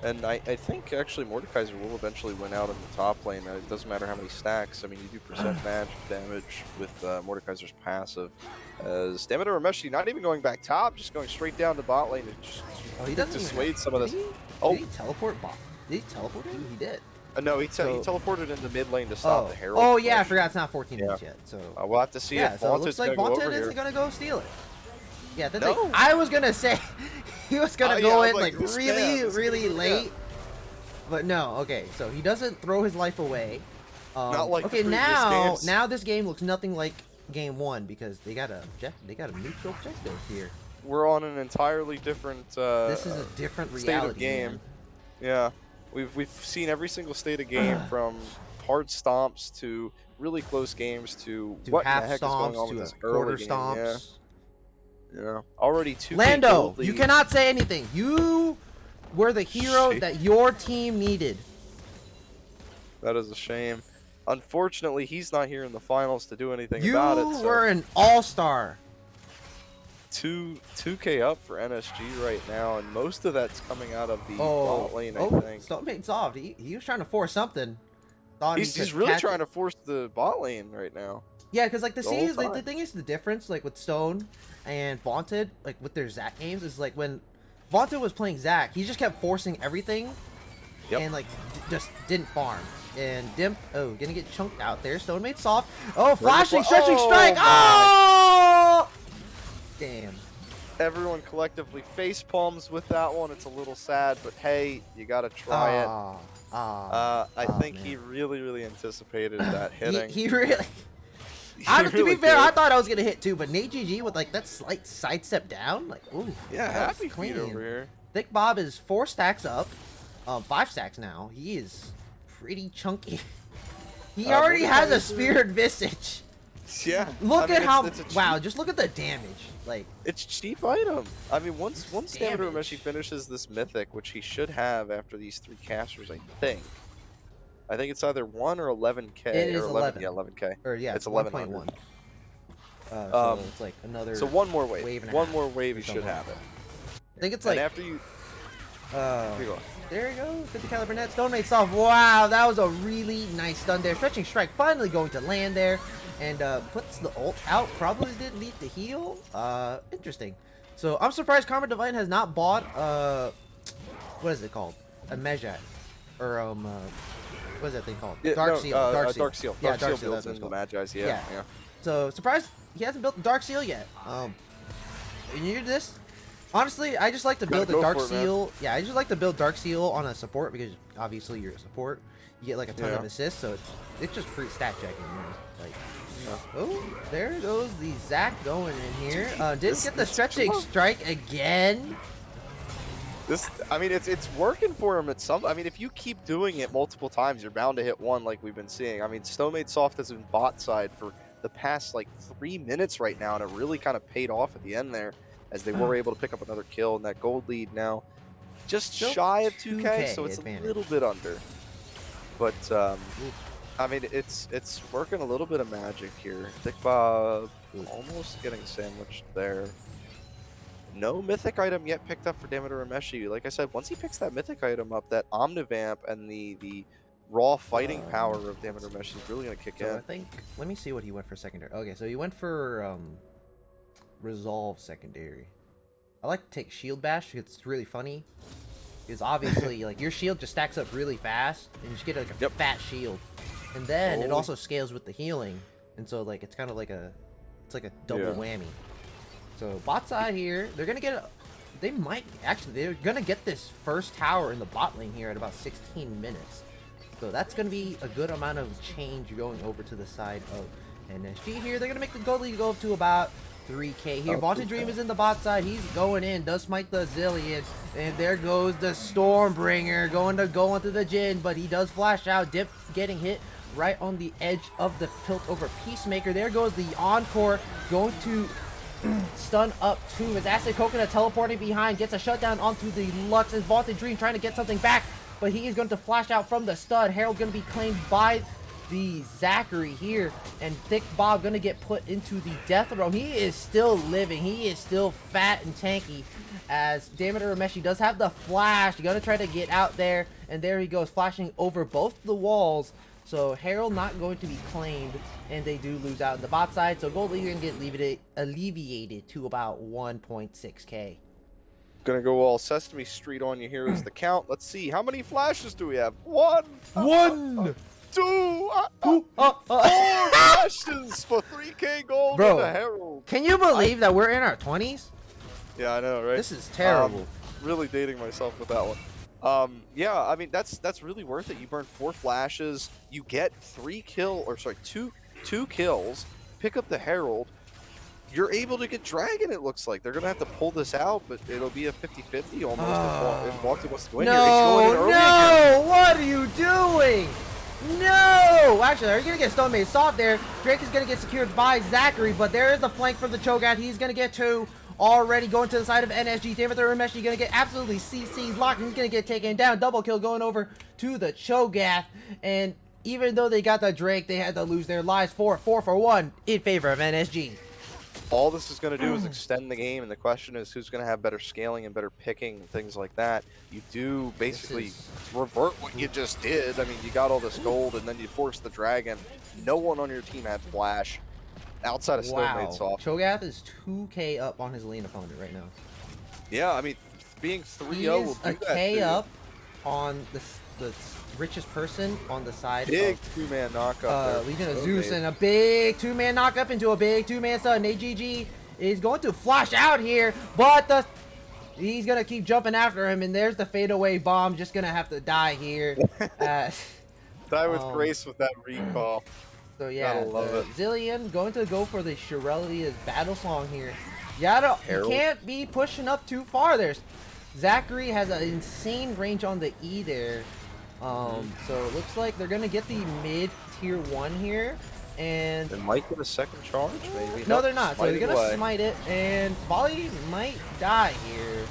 And I think actually Mordekaiser will eventually win out in the top lane. It doesn't matter how many stacks. I mean, you do percent magic damage with Mordekaiser's passive. As Dameter Rameshi not even going back top, just going straight down to bot lane to just He doesn't dissuade some of this. Did he teleport bot? Did he teleport him? He did. No, he teleported into mid lane to stop the Herald. Oh yeah, I forgot it's not 14 minutes yet. So we'll have to see if so it looks like Vaunted is gonna go steal it. Yeah, I was gonna say he was gonna go in like really late, but no. Okay, so he doesn't throw his life away. Not like okay, the now this game looks nothing like game 1 because they got a neutral objective here. We're on an entirely different. This is a different reality, state of game. Man. Yeah, we've seen every single state of game from hard stomps to really close games to what the half heck is going on stomps with this to quarter early game. stomps. Yeah, already 2K Lando, gold you lead. cannot say anything. You were the hero that your team needed. That is a shame. Unfortunately, he's not here in the finals to do anything about it. You were an all-star. 2K up for NSG right now, and most of that's coming out of the bot lane, I think. Stonemaid Soft. He was trying to force something. Thought He's really trying to force the bot lane right now. Yeah, because like the whole the thing is the difference like with Stone and Vaunted, like with their Zac games, is like when Vaunted was playing Zac, he just kept forcing everything, and like just didn't farm. And Dimp, gonna get chunked out there. Stonemaid Soft. Flashing, stretching strike. Oh! Damn. Everyone collectively face palms with that one. It's a little sad, but hey, you gotta try it. I think he really anticipated that hitting. He really. To be fair, I thought I was gonna hit too, but NSG with like that slight sidestep down, like ooh. Yeah, happy feet over here. Thick Bob is 4 stacks up, 5 stacks now. He is pretty chunky. He already has a Spirit Visage. Yeah. Look at how just look at the damage. Like it's cheap item. I mean, once Dameter Meshi finishes this mythic, which he should have after these 3 casters, I think. I think it's either 1 or 11k. It is or 11. Yeah, 11k. Or yeah, it's 11.1. So it's like another. So one more wave. And one more wave, you should have it. I think it's like. And after you. There you go. 50 caliber net. Stonemaid Soft. Wow, that was a really nice stun there. Stretching strike finally going to land there, and puts the ult out. Probably didn't need to heal. Interesting. So I'm surprised Karma Divine has not bought what is it called? A Mejat, or what is that thing called? Dark Seal. Dark Seal. Yeah, Dark Dark Seal Seal. That's what in it's the called. Magi's. Yeah. So surprised he hasn't built the Dark Seal yet. And you do this. Honestly, I just like to build the Dark Seal. Yeah, I just like to build Dark Seal on a support because obviously you're a support. You get like a ton of assists, so it's just free stat checking. Like, oh, there goes the Zac going in here. Didn't get the stretching strike again. I mean, it's working for him at some. I mean, if you keep doing it multiple times, you're bound to hit one, like we've been seeing. I mean, Stonemaid Soft has been bot side for the past like 3 minutes right now, and it really kind of paid off at the end there, as they were able to pick up another kill, and that gold lead now just shy of 2k, so it's advantage. A little bit under. But I mean, it's working a little bit of magic here. Thick Bob almost getting sandwiched there. no mythic item yet picked up for Demeter Rameshi. Like I said, once he picks that mythic item up, that Omnivamp and the raw fighting power of Demeter Rameshi is really going to kick So I in. think, let me see what he went for secondary. Okay, so he went for Resolve secondary. I like to take Shield Bash because it's really funny. Because obviously, like, your shield just stacks up really fast, and you just get like a fat shield. And then it also scales with the healing, and so like it's kind of like a, it's like a double whammy. So bot side here, they're gonna get, they're gonna get this first tower in the bot lane here at about 16 minutes. So that's gonna be a good amount of change going over to the side of NSG here. They're gonna make the gold lead go up to about 3k here. Vaunted Dream is in the bot side. He's going in. Does smite the Zillion. And there goes the Stormbringer going to go onto the Jhin. But he does flash out. Dip getting hit right on the edge of the tilt over Peacemaker. There goes the Encore going to stun up to his Acid Coconut, teleporting behind. Gets a shutdown onto the Lux. And Vaunted Dream trying to get something back. But he is going to flash out from the stun. Herald going to be claimed by the Zachary here, and Thick Bob gonna get put into the death row. He is still living. He is still fat and tanky, as Demeter Rameshi does have the flash. Gonna try to get out there, and there he goes, flashing over both the walls. So Herald not going to be claimed, and they do lose out in the bot side. So Gold League gonna get alleviated to about 1.6k. Gonna go all Sesame Street on you here is the count. Let's see, how many flashes do we have? One! Two! Four flashes for 3k gold Bro, and a Herald. Can you believe that we're in our 20s? Yeah, I know, right? This is terrible. Really dating myself with that one. Yeah, I mean that's really worth it. You burn 4 flashes, you get 2 kills, pick up the Herald. You're able to get Dragon, it looks like. They're going to have to pull this out, but it'll be a 50-50 almost if Walter wants to go in here. He's going in early again. What are you doing? No! Actually, are you going to get Stone Made Soft there? Drake is going to get secured by Zachary, but there is a flank from the Cho'Gath. He's going to get 2 already going to the side of NSG. Demeter Rameshi going to get absolutely CC's locked. He's going to get taken down. Double kill going over to the Cho'Gath. And even though they got the Drake, they had to lose their lives 4 for 1 in favor of NSG. All this is going to do is extend the game, and the question is who's going to have better scaling and better picking and things like that. You do basically revert what you just did. I mean, you got all this gold, and then you force the Dragon. No one on your team had flash outside of Snowmade Soft. Cho'Gath is 2k up on his lane opponent right now. Yeah, I mean, being 3-0 will do that. He is a K up on the richest person on the side. Big 2-man knockup. Legion of Zeus, and a big 2-man knockup into a big 2-man stun. AGG is going to flash out here, but he's gonna keep jumping after him, and there's the fadeaway bomb. Just gonna have to die here. Die with grace with that recall. So yeah, Zillion going to go for the Shirelia's battle song here. You can't be pushing up too far. Zachary has an insane range on the E there. So it looks like they're gonna get the mid tier 1 here, and they might get a second charge, maybe. No, they're not. So they're gonna smite it, and Volley might die here.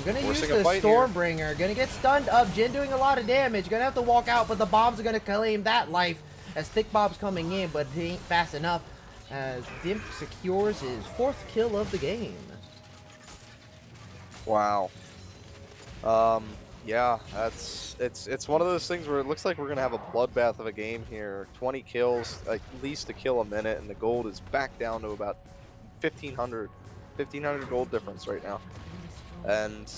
Gonna use the Stormbringer. Gonna get stunned up. Jhin doing a lot of damage. Gonna have to walk out, but the bombs are gonna claim that life as Thick Bob's coming in, but he ain't fast enough. As Dimp secures his 4th kill of the game. Wow. Yeah, it's one of those things where it looks like we're gonna have a bloodbath of a game here. 20 kills, at least a kill a minute, and the gold is back down to about 1,500 gold difference right now. And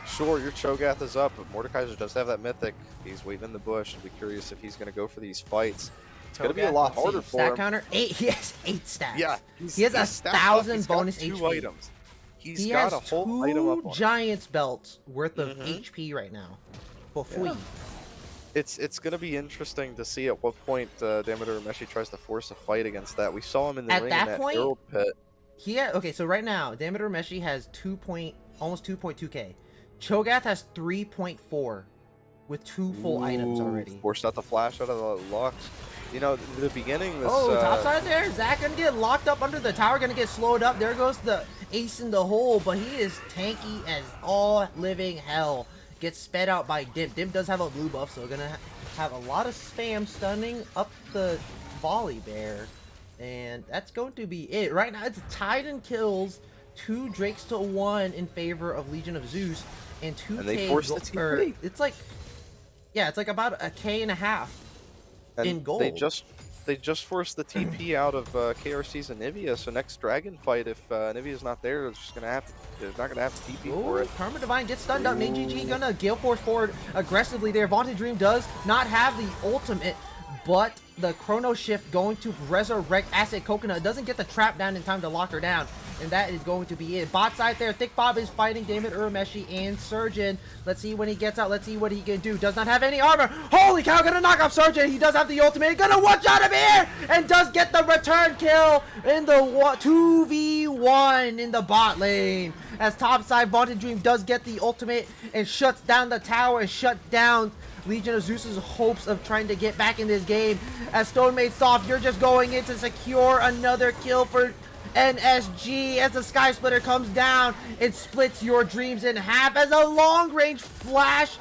sure, your Cho'Gath is up, but Mordekaiser does have that mythic. He's waiting in the bush. I'll be curious if he's gonna go for these fights. It's gonna be a lot harder for him. Stat counter 8. He has 8 stats. Yeah, he has 1,000 bonus HP. 2 items. He has a whole item up on Giants belts worth of HP right now. For free. Yeah. It's gonna be interesting to see at what point Demeter Rameshi tries to force a fight against that. We saw him in the ring in that Herald pit. Okay, so right now Demeter Rameshi has almost 2.2k. Cho'Gath has 3.4 with 2 full items already. Forced out the flash out of the Lux. You know, the beginning. Top side there. Zach gonna get locked up under the tower. Gonna get slowed up. There goes the ace in the hole, but he is tanky as all living hell. Gets sped out by Dimp. Dimp does have a blue buff, so gonna have a lot of spam stunning up the volley bear, and that's going to be it. Right now, it's tied in kills. 2 Drakes to 1 in favor of Legion of Zeus, and 2K. And they forced the TP. It's like, yeah, it's like about a K and a half And in gold. they just forced the TP out of KRC's Anivia. So next dragon fight, if Anivia's not there, they're not gonna have to TP for Ooh, it. Karma Divine gets stunned up. NGG gonna Gale Force forward aggressively there. Vaunted Dream does not have the ultimate, but the Chrono Shift going to resurrect Acid Coconut. It doesn't get the trap down in time to lock her down, and that is going to be it. Bot side there, Thick Bob is fighting David Urameshi and Surgeon. Let's see when he gets out. Let's see what he can do. Does not have any armor. Holy cow, gonna knock off Surgeon. He does have the ultimate. Gonna one-shot him here, and does get the return kill in the 2v1 in the bot lane. As topside, Vaunted Dream does get the ultimate and shuts down the tower and shut down Legion of Zeus's hopes of trying to get back in this game. As Stone Made Soft, you're just going in to secure another kill for NSG as the Sky Splitter comes down and splits your dreams in half as a long-range flash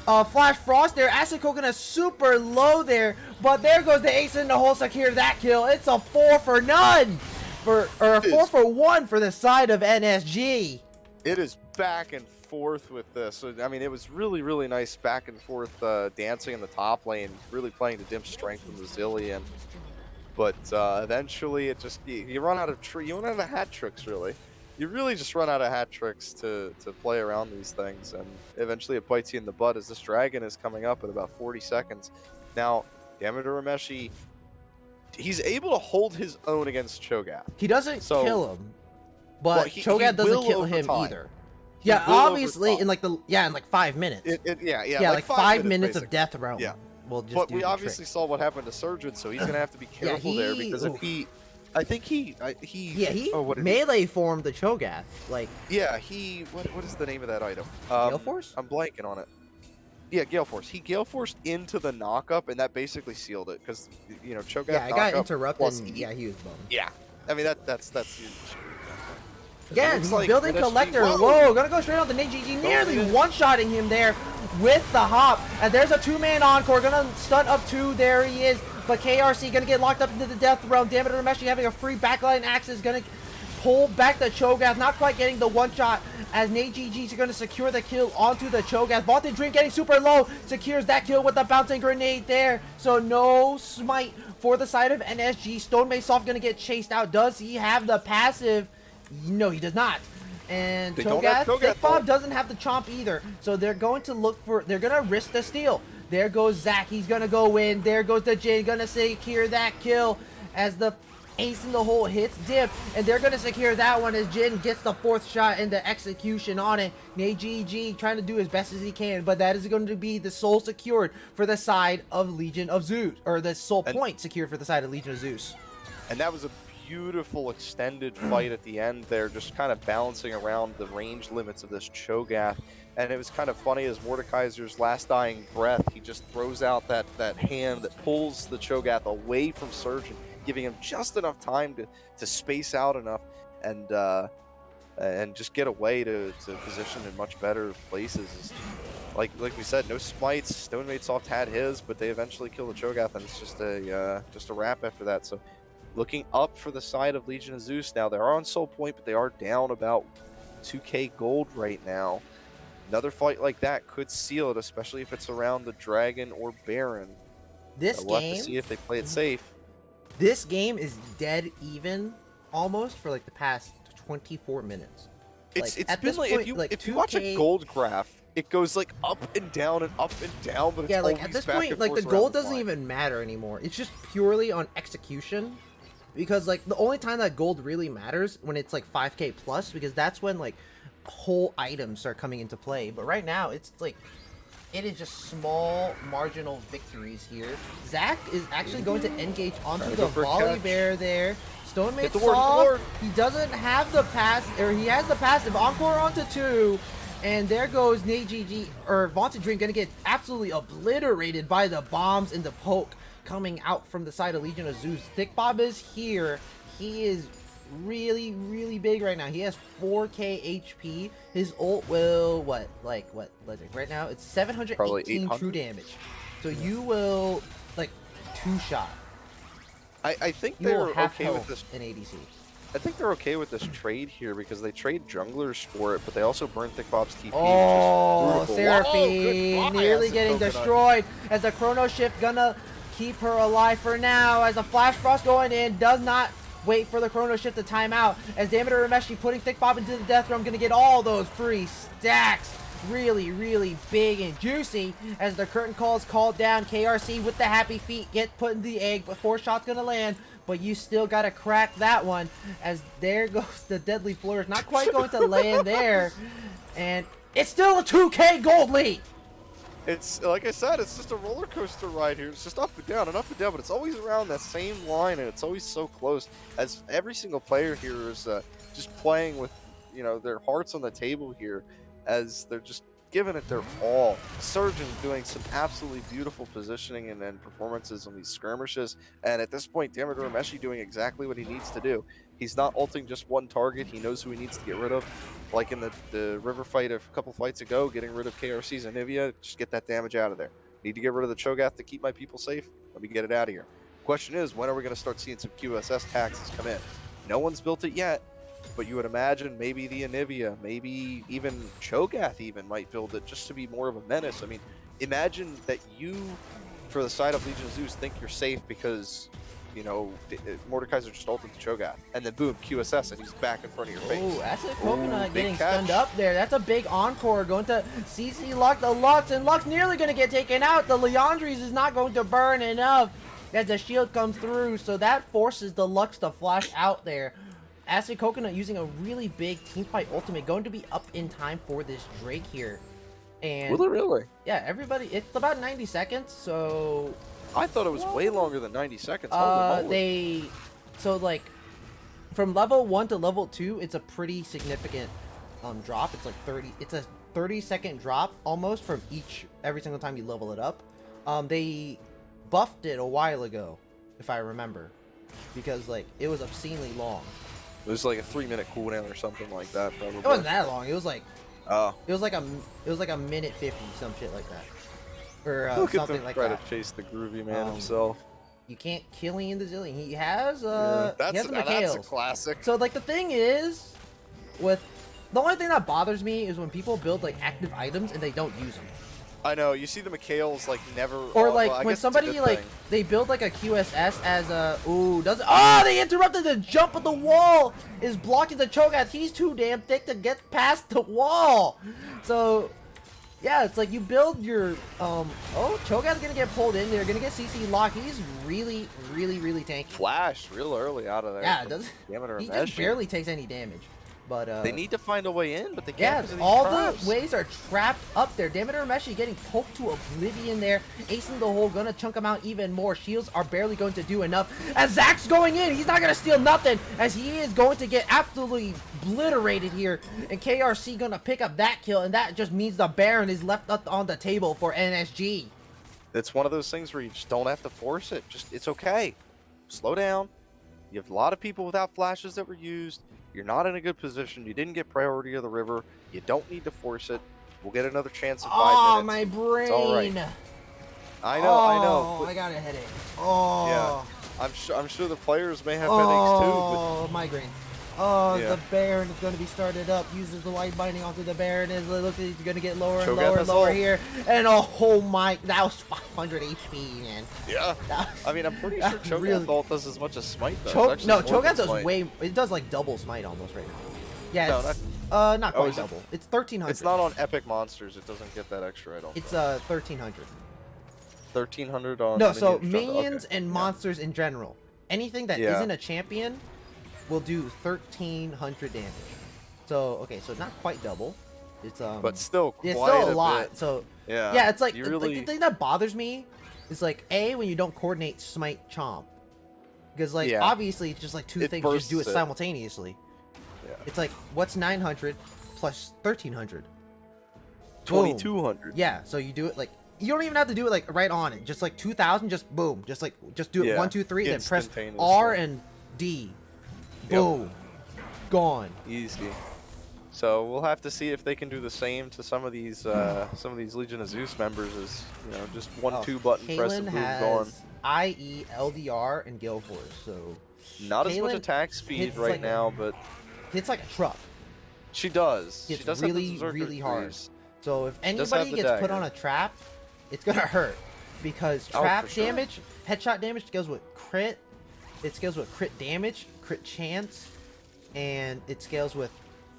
frost there. Acid Coconut super low there, but there goes the ace in the hole, secure that kill. It's a 4 for none or a 4 for 1 for the side of NSG. It is back and forth with this. So, I mean, it was really, really nice back and forth dancing in the top lane, really playing to Dim's strength and Resilient. But eventually, it just you run out of hat tricks. Really, you really just run out of hat tricks to play around these things, and eventually it bites you in the butt as this dragon is coming up in about 40 seconds. Now, David Urameshi, he's able to hold his own against Cho'Gath. He doesn't kill him, but well, Cho'Gath doesn't kill him either. Yeah, obviously in like 5 minutes. Like 5 minutes of death realm. Yeah. We'll just but we obviously saw what happened to Surgeon, so he's gonna have to be careful there because if he melee formed the Cho'Gath. Like what is the name of that item? Gale Force? I'm blanking on it. Yeah, Gale Force. He Gale Forced into the knockup, and that basically sealed it because Cho'Gath. Yeah, I got interrupted. And, he was bummed. Yeah, I mean that's huge. Again, he's building Collector. Whoa, gonna go straight on the NGG, nearly one-shotting him there with the hop. And there's a 2-man encore, gonna stun up 2. There he is. But KRC gonna get locked up into the death realm. David Urameshi having a free backline access, gonna pull back the Cho'Gath, not quite getting the one-shot. As NGG's gonna secure the kill onto the Cho'Gath. Vaunted Dream getting super low, secures that kill with the bouncing grenade there. So no smite for the side of NSG. Stone May Soft gonna get chased out. Does he have the passive? No, he does not. And Cho'Gath, Bob doesn't have the chomp either. So they're going to risk the steal. There goes Zach. He's going to go in. There goes the Jin. Going to secure that kill as the ace in the hole hits Dip. And they're going to secure that one as Jin gets the 4th shot and the execution on it. NGG trying to do as best as he can. But that is going to be the soul secured for the side of Legion of Zeus. Or the soul point secured for the side of Legion of Zeus. And that was a beautiful extended fight at the end there, just kind of balancing around the range limits of this Cho'Gath. And it was kind of funny as Mordekaiser's last dying breath, he just throws out that hand that pulls the Cho'Gath away from Surgeon, giving him just enough time to space out enough and just get away to position in much better places. Like we said, no smites. Stone Made Soft had his, but they eventually kill the Cho'Gath, and it's just a wrap after that. So looking up for the side of Legion of Zeus now. They are on soul point, but they are down about 2k gold right now. Another fight like that could seal it, especially if it's around the Dragon or Baron. We'll have to see if they play it safe. This game is dead even almost for like the past 24 minutes. It's been like, if you watch a gold graph, it goes like up and down and up and down, but it's like at this point, like the gold doesn't even matter anymore. It's just purely on execution. Because like the only time that gold really matters when it's like 5k plus, because that's when like whole items start coming into play. But right now it's like it is just small marginal victories here. Zach is actually going to engage onto the volley bear there. Stone Made Soft, he doesn't have the pass, or he has the passive. Encore onto 2. And there goes NGG, or Vaunted Dream, gonna get absolutely obliterated by the bombs and the poke coming out from the side of Legion of Zeus. Thick Bob is here. He is really, really big right now. He has 4k HP. His ult will, right now it's 718 true damage. So you will, like, 2-shot. I think they're okay with this. In ADC. I think they're okay with this trade here because they trade junglers for it, but they also burn Thick Bob's TP. Oh, which is brutal. Seraphine Goodbye, nearly Acid getting Coconut. destroyed as the Chrono Shift gonna keep her alive for now as the Flash Frost going in does not wait for the Chrono Shift to time out as Dameter Rameshi putting Thick Bob into the death room, gonna get all those free stacks. Really, really big and juicy as the curtain call is called down. KRC with the happy feet get put in the egg, but 4 shots gonna land, but you still gotta crack that one as there goes the deadly flourish. Not quite going to land there, and it's still a 2K gold lead. It's like I said, it's just a roller coaster ride here. It's just up and down, but it's always around that same line, and it's always so close. As every single player here is just playing with, their hearts on the table here, as they're just giving it their all. Surgeon doing some absolutely beautiful positioning and performances on these skirmishes, and at this point, Dameter Rameshi doing exactly what he needs to do. He's not ulting just one target. He knows who he needs to get rid of. Like in the river fight a couple fights ago, getting rid of KRC's Anivia, just get that damage out of there. Need to get rid of the Cho'Gath to keep my people safe? Let me get it out of here. Question is, when are we going to start seeing some QSS taxes come in? No one's built it yet, but you would imagine maybe the Anivia, maybe even Cho'Gath even might build it just to be more of a menace. I mean, imagine that you, for the side of Legion of Zeus, think you're safe because Mordekaiser just ulted the Cho'Gath, and then boom, QSS, and he's back in front of your face. Oh, Acid Coconut getting catch. stunned up there. That's a big encore going to CC Lux, the Lux, and Lux nearly going to get taken out. The Leandres is not going to burn enough as the shield comes through, so that forces the Lux to flash out there. Acid Coconut using a really big teamfight ultimate, going to be up in time for this Drake here. And Will it really? yeah, everybody, it's about 90 seconds, so I thought it was way longer than 90 seconds. Holy moly. From level 1 to level 2, it's a pretty significant drop. It's like 30, it's a 30-second drop almost from every single time you level it up. They buffed it a while ago, if I remember, because like it was obscenely long. It was like a 3-minute cooldown or something like that, probably. It wasn't that long. It was like Oh. it was like a minute 50, some shit like that. Or Look at something them like try that. to chase the groovy man Um, himself. You can't kill him in the zillion. He has That's the a Mikhails. classic. So like the thing is, with the only thing that bothers me is when people build like active items and they don't use them. I know, you see the Mikhails like never. Or well, like I when guess it's a somebody good like thing. they build like a QSS as a they interrupted the jump of the wall is blocking the Cho'Gath. He's too damn thick to get past the wall. So yeah, it's like you build your Cho'Gath's gonna get pulled in. They're gonna get CC locked. He's really, really, really tanky. Flash real early out of there. Yeah, from Dameter he Rameshi. just barely takes any damage. But They need to find a way in, but they yeah, can't. 'cause of these all traps. the ways are trapped up there. Dameter Rameshi getting poked to oblivion there. Acing the hole, gonna chunk him out even more. Shields are barely going to do enough. As Zach's going in, he's not gonna steal nothing, as he is going to get absolutely obliterated here. And KRC gonna pick up that kill, and that just means the Baron is left up on the table for NSG. It's one of those things where you just don't have to force it. It's okay. Slow down. You have a lot of people without flashes that were used. You're not in a good position. You didn't get priority of the river. You don't need to force it. We'll get another chance in 5 Oh, minutes. my brain. It's all right. I know. Oh, but I got a headache. Oh. Yeah. I'm sure the players may have Oh, migraine. Oh, Yeah. the Baron is going to be started up. Uses the light binding onto the Baron. It looks like he's going to get lower and Cho'Gath lower and has lower ult. here. And oh my, that was 500 HP, man. too. Yeah. That, I mean, I'm pretty sure Cho'Gath really- ult does as much as Smite does. Actually, no, more than Cho'Gath does Smite. way. It does like double Smite almost right now. Yeah, No, it's, not oh, quite is it- double. It's 1300. It's not on Epic Monsters. It doesn't get that extra. I don't. It's think. 1300. 1300 on. No, so minions. minions Okay. and Yeah. monsters in general, anything that Yeah. not a champion will do 1300 damage. So okay, so not quite double. It's But still, it's quite still a lot. bit. So Yeah. yeah, it's like, you like really. the thing that bothers me is like when you don't coordinate smite chomp, because like Yeah. obviously it's just like two It things, just do it bursts it. simultaneously. Yeah. It's like what's 900 plus 1300? 2200. Yeah, so you do it like you don't even have to do it like right on it. Just like 2000, just boom, just do it Yeah, 1, 2, 3, then press instantaneously. R and D. Boom, gone. Easy. So we'll have to see if they can do the same to some of these Legion of Zeus members. Is just 1-2 button press Kalen and boom, has gone. IE, LDR, and Gale Force. So Not as much Kaylin attack speed hits right like now, but hits like a truck. she does. She Hits does have really, the Berserker really hard. threes. So if She does have anybody the gets put on dagger. a trap, it's gonna hurt because Oh, trap for sure. damage, headshot damage scales with crit. It scales with crit damage, crit chance, and it scales with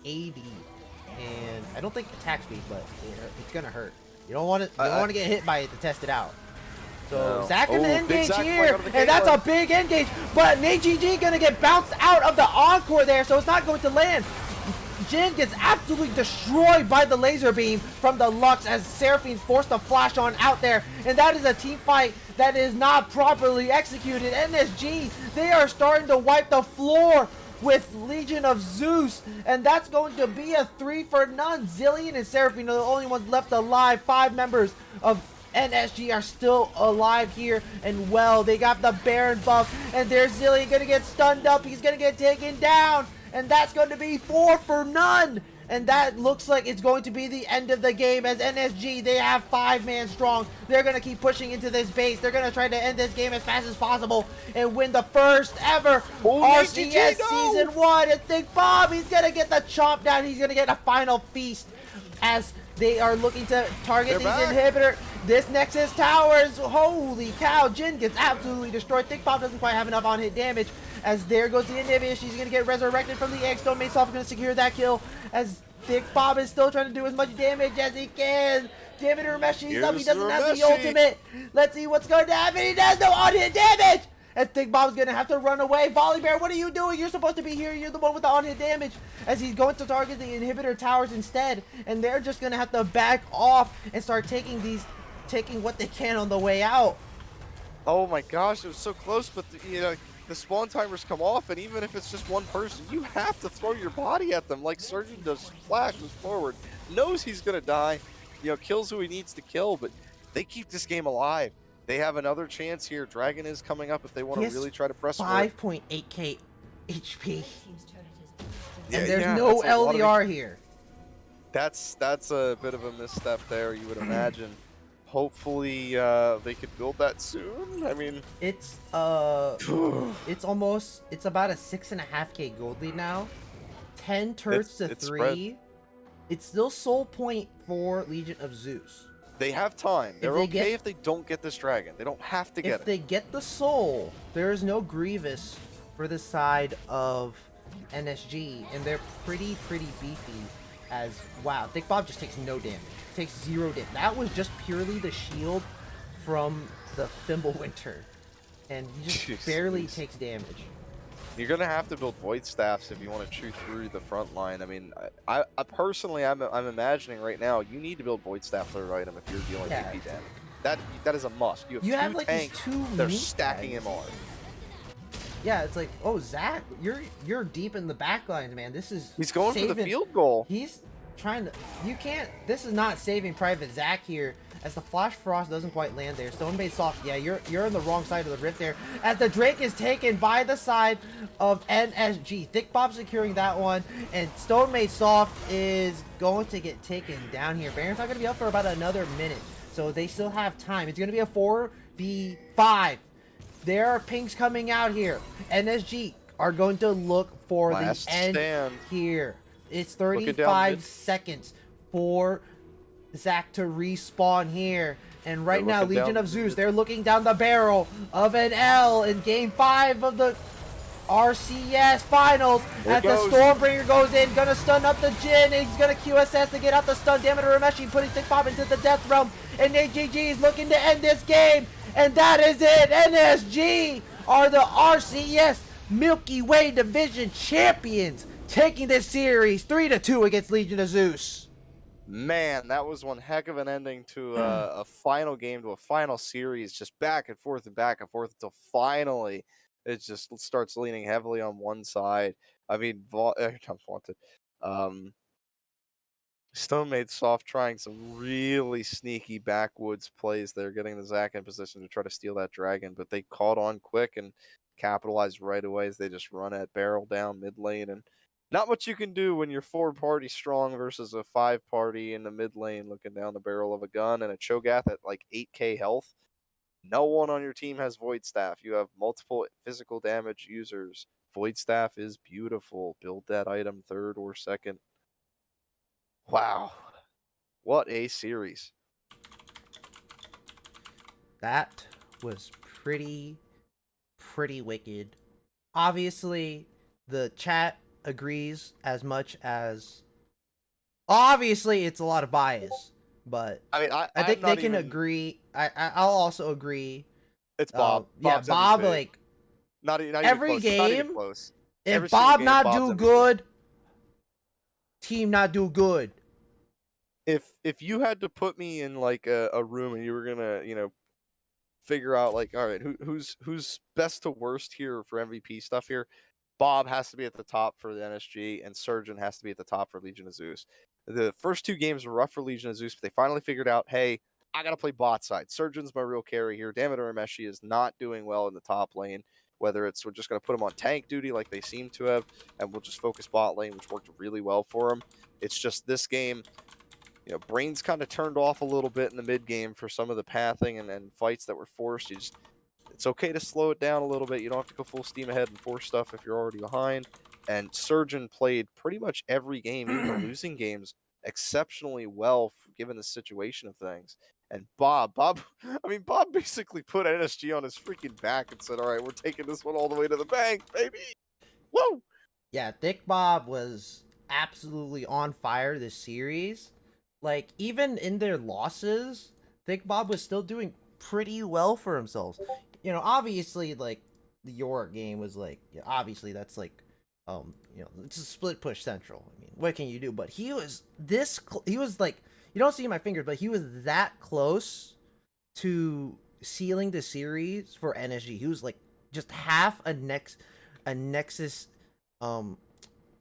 AD. And I don't think attack speed, but it's gonna hurt. You don't want to. You don't want to get hit by it to test it out. So No. Zach in the Oh, big engage Zach here, flying out of the and that's a Caitlyn. big engage. But NSG gonna get bounced out of the encore there, so it's not going to land. Jin gets absolutely destroyed by the laser beam from the Lux as Seraphine's forced to flash on out there. And that is a team fight that is not properly executed. NSG, they are starting to wipe the floor with Legion of Zeus. And that's going to be a 3 for none. Zillion and Seraphine are the only ones left alive. 5 members of NSG are still alive here and well. They got the Baron buff. And there's Zillion going to get stunned up. He's going to get taken down. And that's going to be 4 for none. And that looks like it's going to be the end of the game as NSG, they have 5-man strong. They're going to keep pushing into this base. They're going to try to end this game as fast as possible and win the first ever RCS NSG, no! Season 1. And Think Bob, he's going to get the chomp down. He's going to get a final feast as they are looking to target these inhibitor. This Nexus Towers, holy cow, Jin gets absolutely destroyed. Think Bob doesn't quite have enough on hit damage. As there goes the inhibitor, she's going to get resurrected from the egg. Stone Maidsoft going to secure that kill as Thick Bob is still trying to do as much damage as he can. Damn it, Rameshi's up. He doesn't have the ultimate. Let's see what's going to happen. He does no on-hit damage. And Thick Bob's going to have to run away. Volley Bear, what are you doing? You're supposed to be here. You're the one with the on-hit damage. As he's going to target the inhibitor towers instead. And they're just going to have to back off and start taking what they can on the way out. Oh my gosh, it was so close, but the spawn timers come off, and even if it's just one person, you have to throw your body at them like Surgeon does. Flashes forward, knows he's gonna die, kills who he needs to kill, but they keep this game alive. They have another chance here. Dragon is coming up if they want to really try to press for it. 5.8k HP. Yeah, and there's yeah, no that's a lot of LDR here. That's a bit of a misstep there, you would imagine. Hopefully they could build that soon. I mean, it's about a 6.5k gold lead now. 10 turrets to 3. Spread. It's still soul point for Legion of Zeus. They have time. They're okay if they don't get this dragon. They don't have to get it. If they get the soul, there is no Grievous for the side of NSG, and they're pretty beefy. As wow, Thick Bob just takes no damage. Takes 0 damage. That was just purely the shield from the Thimblewinter, and he just barely takes damage. You're gonna have to build void staffs if you want to chew through the front line. I mean, I personally, I'm imagining right now you need to build void staff third item if you're dealing AP damage. That is a must. You have two like tanks. these 2 they're meat stacking bags. him on. Yeah, it's like, oh Zach, you're deep in the backlines, man. This is He's going for the field goal. He's trying to. You can't. This is not saving Private Zach here. As the Flash Frost doesn't quite land there. Stone Maidsoft, yeah, you're on the wrong side of the rift there. As the Drake is taken by the side of NSG. Thick Bob securing that one. And Stone Maidsoft is going to get taken down here. Baron's not going to be up for about another minute. So they still have time. It's going to be a 4v5. There are pings coming out here. NSG are going to look for Last the end stand. here. It's Looking down 35 mid. seconds for Zach to respawn here. And right now, Legion of Zeus, they're looking down the barrel of an L in Game 5 of the RCS Finals. As the Stormbringer goes in, gonna stun up the Jin, and he's gonna QSS to get out the stun. Damn it, Rameshi putting Thick Bob into the death realm. And AGG is looking to end this game. And that is it. NSG are the RCS Milky Way Division champions, taking this series 3-2 against Legion of Zeus. Man, that was one heck of an ending to a final game, to a final series, just back and forth until finally it just starts leaning heavily on one side. I mean, not vaunted. Stone Maidsoft trying some really sneaky backwoods plays there, getting the Zac in position to try to steal that dragon, but they caught on quick and capitalized right away as they just run at barrel down mid lane. And not much you can do when you're 4-party strong versus a 5-party in the mid lane looking down the barrel of a gun and a Cho'Gath at like 8k health. No one on your team has Void Staff. You have multiple physical damage users. Void Staff is beautiful. Build that item third or second. Wow. What a series. That was pretty wicked. Obviously, the chat agrees as much as obviously it's a lot of bias, but I mean, I I'm think they not can even. agree. I'll also agree. It's Bob. Yeah, Bob's Bob. MVP. Like Not even every close. It's not even game, close. Every if single Bob game, not Bob's do MVP. good, team not do good. If you had to put me in like a room and you were gonna, figure out like, all right, who's best to worst here for MVP stuff here, Bob has to be at the top for the NSG, and Surgeon has to be at the top for Legion of Zeus. The first two games were rough for Legion of Zeus, but they finally figured out, hey, I gotta play bot side. Surgeon's my real carry here. Dameter Meshi is not doing well in the top lane. Whether it's we're just gonna put him on tank duty like they seem to have, and we'll just focus bot lane, which worked really well for him. It's just this game, brains kind of turned off a little bit in the mid game for some of the pathing and fights that were forced. It's okay to slow it down a little bit. You don't have to go full steam ahead and force stuff if you're already behind. And Surgeon played pretty much every game, even the losing games, exceptionally well given the situation of things. And Bob, Bob basically put NSG on his freaking back and said, "All right, we're taking this one all the way to the bank, baby." Whoa! Yeah, Thick Bob was absolutely on fire this series. Like even in their losses, Thick Bob was still doing pretty well for himself. Obviously, like the York game was like, obviously that's like, it's a split push central. I mean, what can you do? But he was he was like, you don't see my fingers, but he was that close to sealing the series for NSG. He was like just half a Nexus um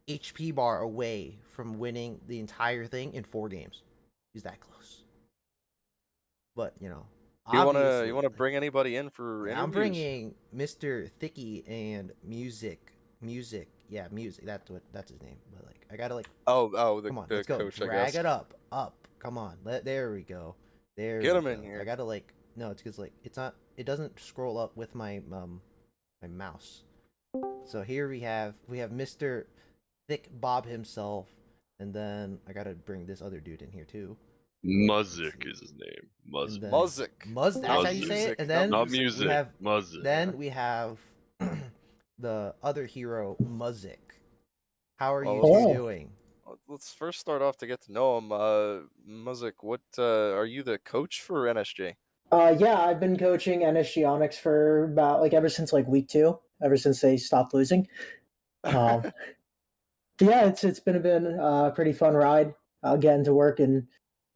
HP bar away from winning the entire thing in 4 games. He's that close. But You wanna obviously, bring anybody in for yeah, I'm interviews? bringing Mr. Thicky and music. Yeah, music. That's his name. But like, I gotta like, Oh, come on, the let's go. coach, I Drag guess. it up. Come on. There we go. There Get we him go. in here. I gotta like, no, it's because like it's not. It doesn't scroll up with my my mouse. So here we have Mr. Thick Bob himself, and then I gotta bring this other dude in here too. Muzik is his name. And Muzik. then Muzik. That's Not how you say it. music, And not then Not music. music. we have Muzik. we have the other hero, Muzik. How are you Oh. two doing? Let's first start off to get to know him. Muzik, what are you the coach for NSG? Yeah, I've been coaching NSG Onyx for about ever since week 2, ever since they stopped losing. But yeah, it's been a pretty fun ride. Getting to work and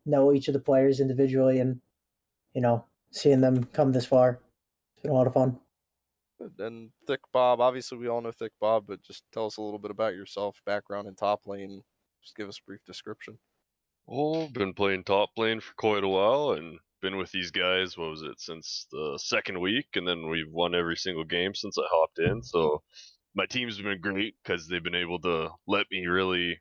know each of the players individually, and seeing them come this far. It's been a lot of fun. And Thick Bob, obviously we all know Thick Bob, but just tell us a little bit about yourself, background in top lane. Just give us a brief description. Oh, been playing top lane for quite a while and been with these guys, what was it, since the second week, and then we've won every single game since I hopped in. So my team's been great because they've been able to let me really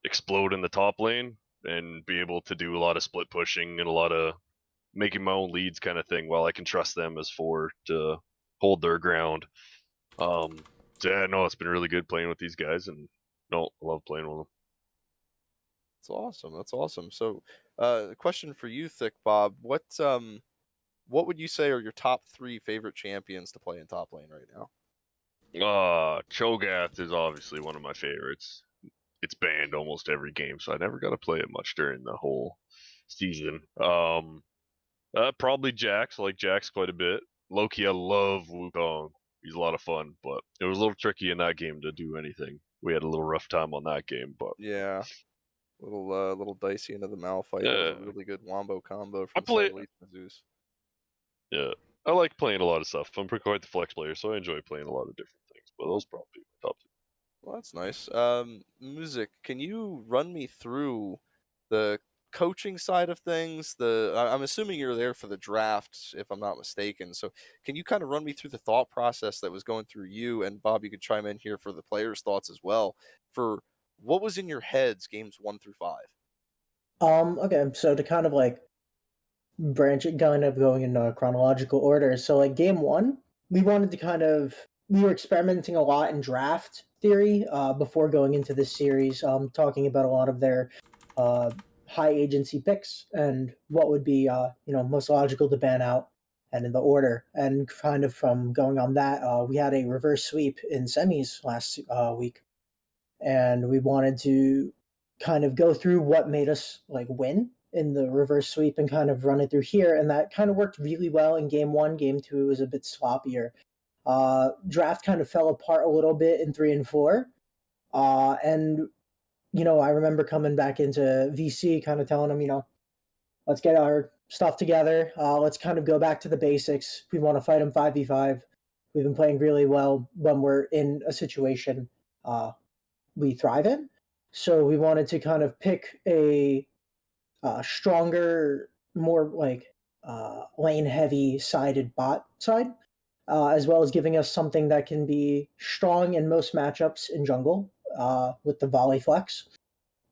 explode in the top lane and be able to do a lot of split pushing and a lot of making my own leads kind of thing while I can trust them as 4 to hold their ground. So yeah, no, it's been really good playing with these guys, and no, I love playing with them. That's awesome. That's awesome. So, question for you, Thick Bob. What would you say are your top 3 favorite champions to play in top lane right now? Cho'Gath is obviously one of my favorites. It's banned almost every game, so I never got to play it much during the whole season. Probably Jax. I like Jax quite a bit. Loki, I love Wukong. He's a lot of fun, but it was a little tricky in that game to do anything. We had a little rough time on that game, but Yeah, little dicey into the Malphite. That was a yeah, really good wombo combo I from the play. side of Legion of Zeus. Yeah, I like playing a lot of stuff. I'm quite the flex player, so I enjoy playing a lot of different things. But those probably my top 2. Well, that's nice. Music, can you run me through the coaching side of things? I'm assuming you're there for the draft, if I'm not mistaken. So, can you kind of run me through the thought process that was going through you? And Bob, you could chime in here for the players' thoughts as well. For what was in your heads, games 1 through 5? Okay, so to kind of going in a chronological order. So like game one, we wanted to we were experimenting a lot in draft theory before going into this series, talking about a lot of their uh, high agency picks and what would be most logical to ban out and in the order. And kind of from going on that, we had a reverse sweep in semis last week, and we wanted to kind of go through what made us like win in the reverse sweep and kind of run it through here, and that kind of worked really well in game one. Game two was a bit sloppier. Draft kind of fell apart a little bit in 3 and 4, and I remember coming back into VC, kind of telling them, let's get our stuff together. Let's kind of go back to the basics. We want to fight them 5v5. We've been playing really well when we're in a situation we thrive in. So we wanted to kind of pick a stronger, more like lane heavy sided bot side, as well as giving us something that can be strong in most matchups in jungle with the volley flex.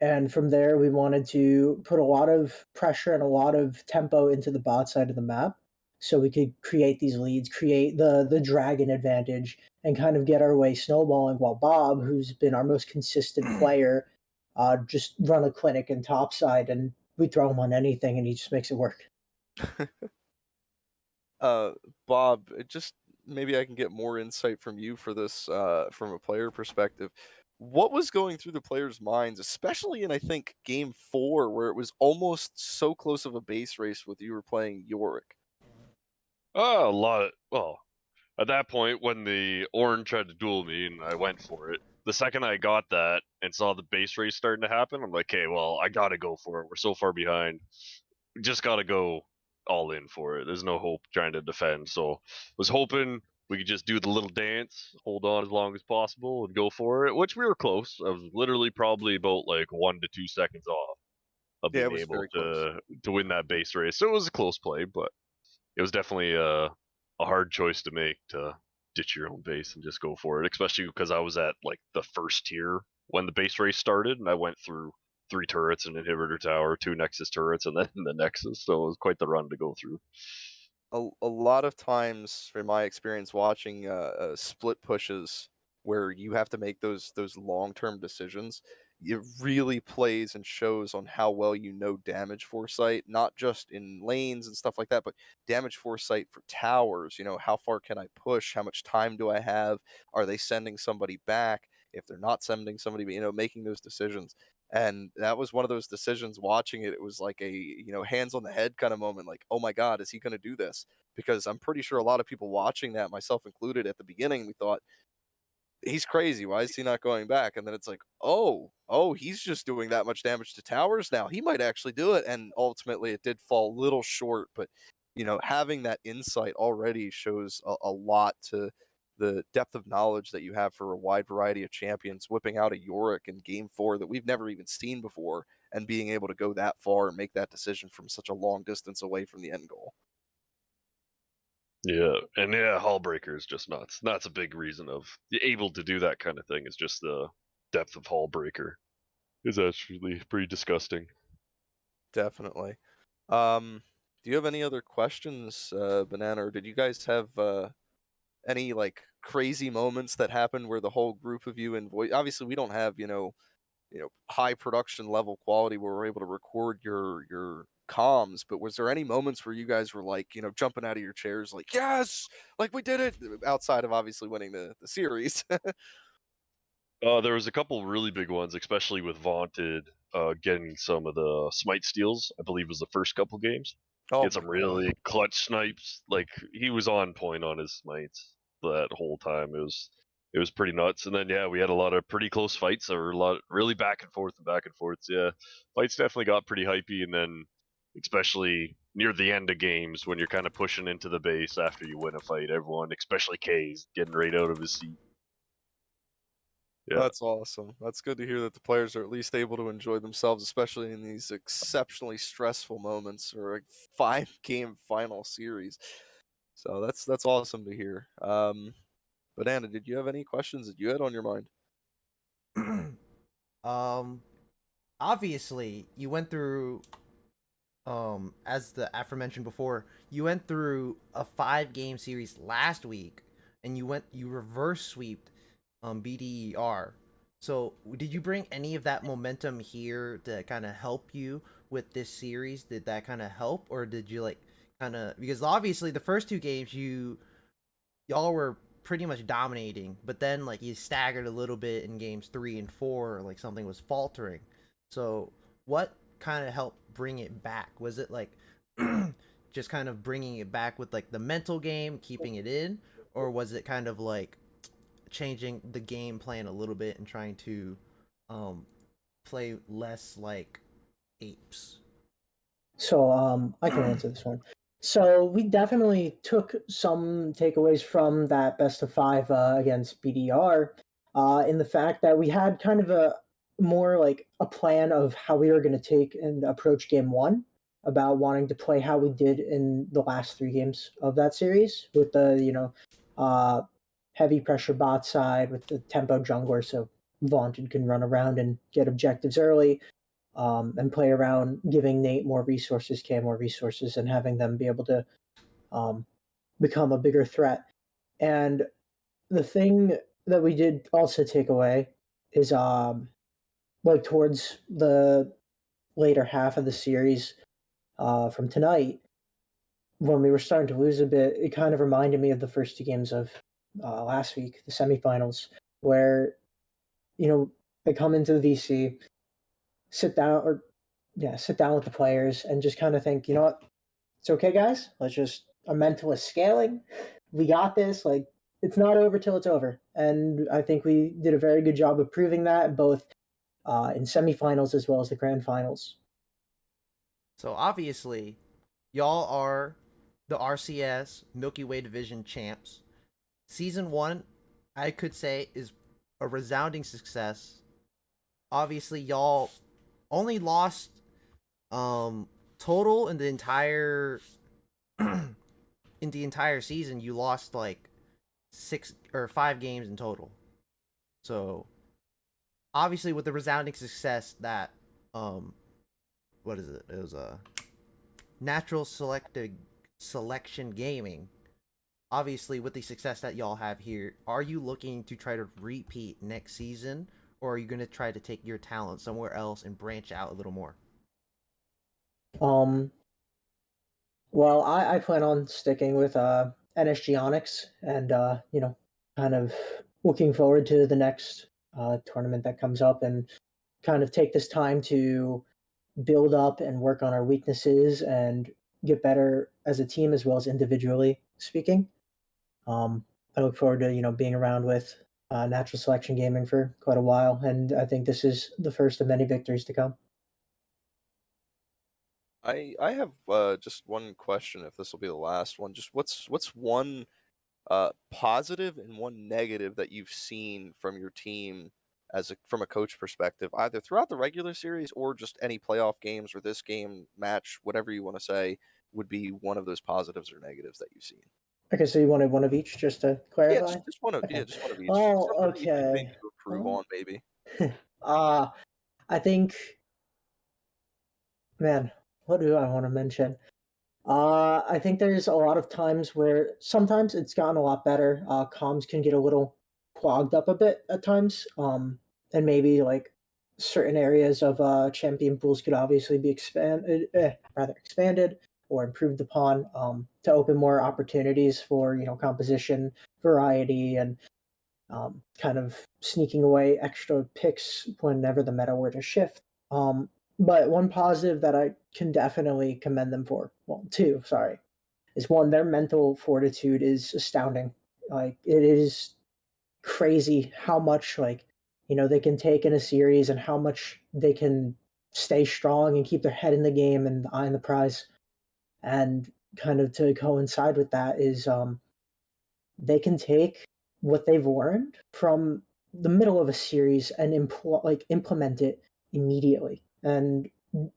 And from there, we wanted to put a lot of pressure and a lot of tempo into the bot side of the map so we could create these leads, create the dragon advantage, and kind of get our way snowballing while Bob, who's been our most consistent player, just run a clinic in top side and we throw him on anything and he just makes it work. Bob, just maybe I can get more insight from you for this from a player perspective. What was going through the players' minds, especially in I think game 4, where it was almost so close of a base race with you were playing Yorick? A lot. Well, at that point, when the orange tried to duel me and I went for it, the second I got that and saw the base race starting to happen, I'm like, okay, well, I gotta go for it. We're so far behind. We just gotta go all in for it. There's no hope trying to defend. So was hoping we could just do the little dance, hold on as long as possible, and go for it. Which we were close. I was literally probably about like 1 to 2 seconds off of Yeah, it being was able very close. to win that base race. So it was a close play, but it was definitely a hard choice to make to ditch your own base and just go for it, especially because I was at like the first tier when the base race started, and I went through 3 turrets, an inhibitor tower, 2 Nexus turrets, and then the Nexus. So it was quite the run to go through. A lot of times, from my experience watching split pushes, where you have to make those long term decisions, it really plays and shows on how well you know damage foresight, not just in lanes and stuff like that, but damage foresight for towers. How far can I push? How much time do I have? Are they sending somebody back? If they're not sending somebody, making those decisions. And that was one of those decisions. Watching it, it was like a hands on the head kind of moment. Like, oh my God, is he going to do this? Because I'm pretty sure a lot of people watching that, myself included, at the beginning, we thought, he's crazy. Why is he not going back? And then it's like, oh, he's just doing that much damage to towers now. He might actually do it. And ultimately, it did fall a little short. But having that insight already shows a lot to the depth of knowledge that you have for a wide variety of champions. Whipping out a Yorick in game 4 that we've never even seen before, and being able to go that far and make that decision from such a long distance away from the end goal. Yeah, and yeah, Hullbreaker is just nuts. That's a big reason of able to do that kind of thing. Is just the depth of Hullbreaker is actually pretty disgusting. Definitely. Do you have any other questions, Banana, or did you guys have any like crazy moments that happened where the whole group of you and obviously we don't have high production level quality where we're able to record your comms, but was there any moments where you guys were like jumping out of your chairs like, yes, like we did it, outside of obviously winning the series? There was a couple really big ones, especially with Vaunted getting some of the smite steals. I believe was the first couple games. He Oh had my some God. really clutch snipes. Like he was on point on his smites that whole time. It was pretty nuts. And then yeah, we had a lot of pretty close fights. There were a lot really back and forth and back and forths. Yeah, fights definitely got pretty hypey. And then especially near the end of games when you're kind of pushing into the base after you win a fight, everyone, especially K's, getting right out of his seat. Yeah. That's awesome. That's good to hear that the players are at least able to enjoy themselves, especially in these exceptionally stressful moments or a 5-game final series. So that's awesome to hear. But Anna, did you have any questions that you had on your mind? um, Obviously, you went through as the aforementioned before, you went through a 5 game series last week, and you reverse sweeped BDER. So did you bring any of that momentum here to kind of help you with this series? Did that kind of help, or did you like kind of, because obviously the first 2 games y'all were pretty much dominating, but then like you staggered a little bit in games 3 and 4, like something was faltering. So what kind of helped bring it back? Was it like just kind of bringing it back with like the mental game, keeping it in, or was it kind of like changing the game plan a little bit and trying to um play less like apes? So I can answer this one. So we definitely took some takeaways from that best of five against BDR, in the fact that we had kind of a more like a plan of how we were going to take and approach game one, about wanting to play how we did in the last 3 games of that series with the uh, heavy pressure bot side with the tempo jungler, so Vaunted can run around and get objectives early, and play around giving Nate more resources, Cam more resources, and having them be able to um, become a bigger threat. And the thing that we did also take away is like towards the later half of the series, from tonight, when we were starting to lose a bit, it kind of reminded me of the first 2 games of last week, the semifinals, where I come into the VC, sit down or yeah, sit down with the players and just kind of think, you know what, it's okay, guys. Let's just our mental is scaling. We got this. Like it's not over till it's over, and I think we did a very good job of proving that both in semifinals as well as the grand finals. So obviously, y'all are the RCS Milky Way Division champs. Season 1, I could say, is a resounding success. Obviously, y'all only lost total in the entire in the entire season. You lost like 6 or 5 games in total. So obviously, with the resounding success that um what is it? It was a natural selected selection gaming. Obviously, with the success that y'all have here, are you looking to try to repeat next season, or are you going to try to take your talent somewhere else and branch out a little more? Um, well, I plan on sticking with NSG Onyx, and kind of looking forward to the next tournament that comes up, and kind of take this time to build up and work on our weaknesses and get better as a team as well as individually speaking. I look forward to being around with Natural Selection Gaming for quite a while, and I think this is the first of many victories to come. I have just one question. If this will be the last one, just what's one positive and one negative that you've seen from your team from a coach perspective, either throughout the regular series or just any playoff games or this game match, whatever you want to say, would be one of those positives or negatives that you've seen. Okay, so you wanted one of each, just to Yeah, clarify. yeah, Okay. just one of each. Well, Something that you can okay. maybe improve Well, on, maybe. uh, I think, man, what do I want to mention? I think there's a lot of times where sometimes it's gotten a lot better. Comms can get a little clogged up a bit at times. And maybe like certain areas of champion pools could obviously be expanded or improved upon, to open more opportunities for composition, variety, and kind of sneaking away extra picks whenever the meta were to shift. But one positive that I can definitely commend them for, well, two, sorry, is one, their mental fortitude is astounding. Like, it is crazy how much, like, they can take in a series and how much they can stay strong and keep their head in the game and eye on the prize. And kind of to coincide with that is they can take what they've learned from the middle of a series and implement it immediately, and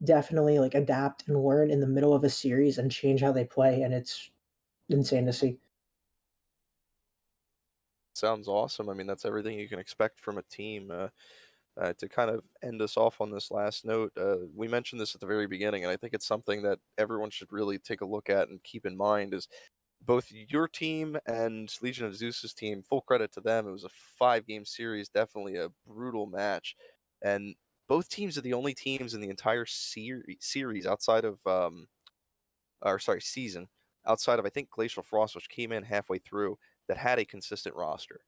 definitely like adapt and learn in the middle of a series and change how they play, and it's insane to see. Sounds awesome. I mean, that's everything you can expect from a team. to kind of end us off on this last note, we mentioned this at the very beginning, and I think it's something that everyone should really take a look at and keep in mind is both your team and Legion of Zeus's team, full credit to them. It was a 5-game series, definitely a brutal match. And both teams are the only teams in the entire series outside of, season, outside of, I think, Glacial Frost, which came in halfway through, that had a consistent roster.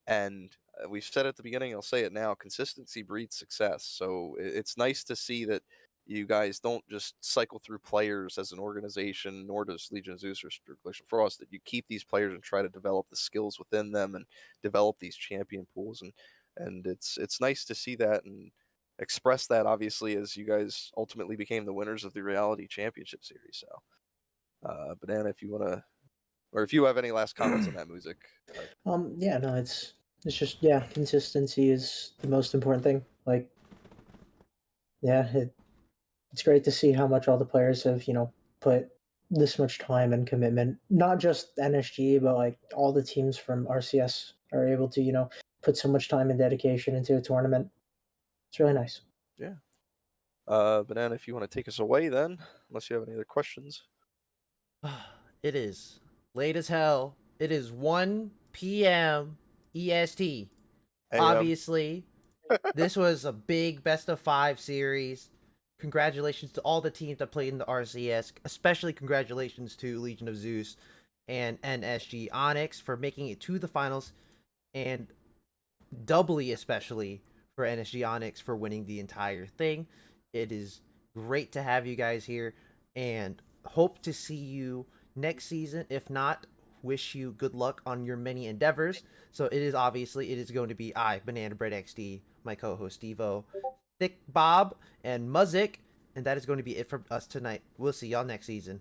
And we've said it at the beginning, I'll say it now, consistency breeds success. So it's nice to see that you guys don't just cycle through players as an organization, nor does Legion of Zeus or Glacial Frost, that you keep these players and try to develop the skills within them and develop these champion pools. And it's nice to see that and express that, obviously, as you guys ultimately became the winners of the Reality Championship Series. So, Banana, if you want to, or if you have any last comments on that music. Yeah, no, it's just consistency is the most important thing. Like, yeah, it's great to see how much all the players have put this much time and commitment. Not just NSG, but like all the teams from RCS are able to put so much time and dedication into a tournament. It's really nice. Yeah. Banana, if you want to take us away then, unless you have any other questions. It is late as hell. It is 1 p.m. EST. Obviously, this was a big best of 5 series. Congratulations to all the teams that played in the RCS, especially congratulations to Legion of Zeus and NSG Onyx for making it to the finals, and doubly especially for NSG Onyx for winning the entire thing. It is great to have you guys here and hope to see you next season. If not, wish you good luck on your many endeavors. So it is going to be I, Banana Bread XD, my co-host Stevo, Thick Bob, and Muzik, and that is going to be it for us tonight. We'll see y'all next season.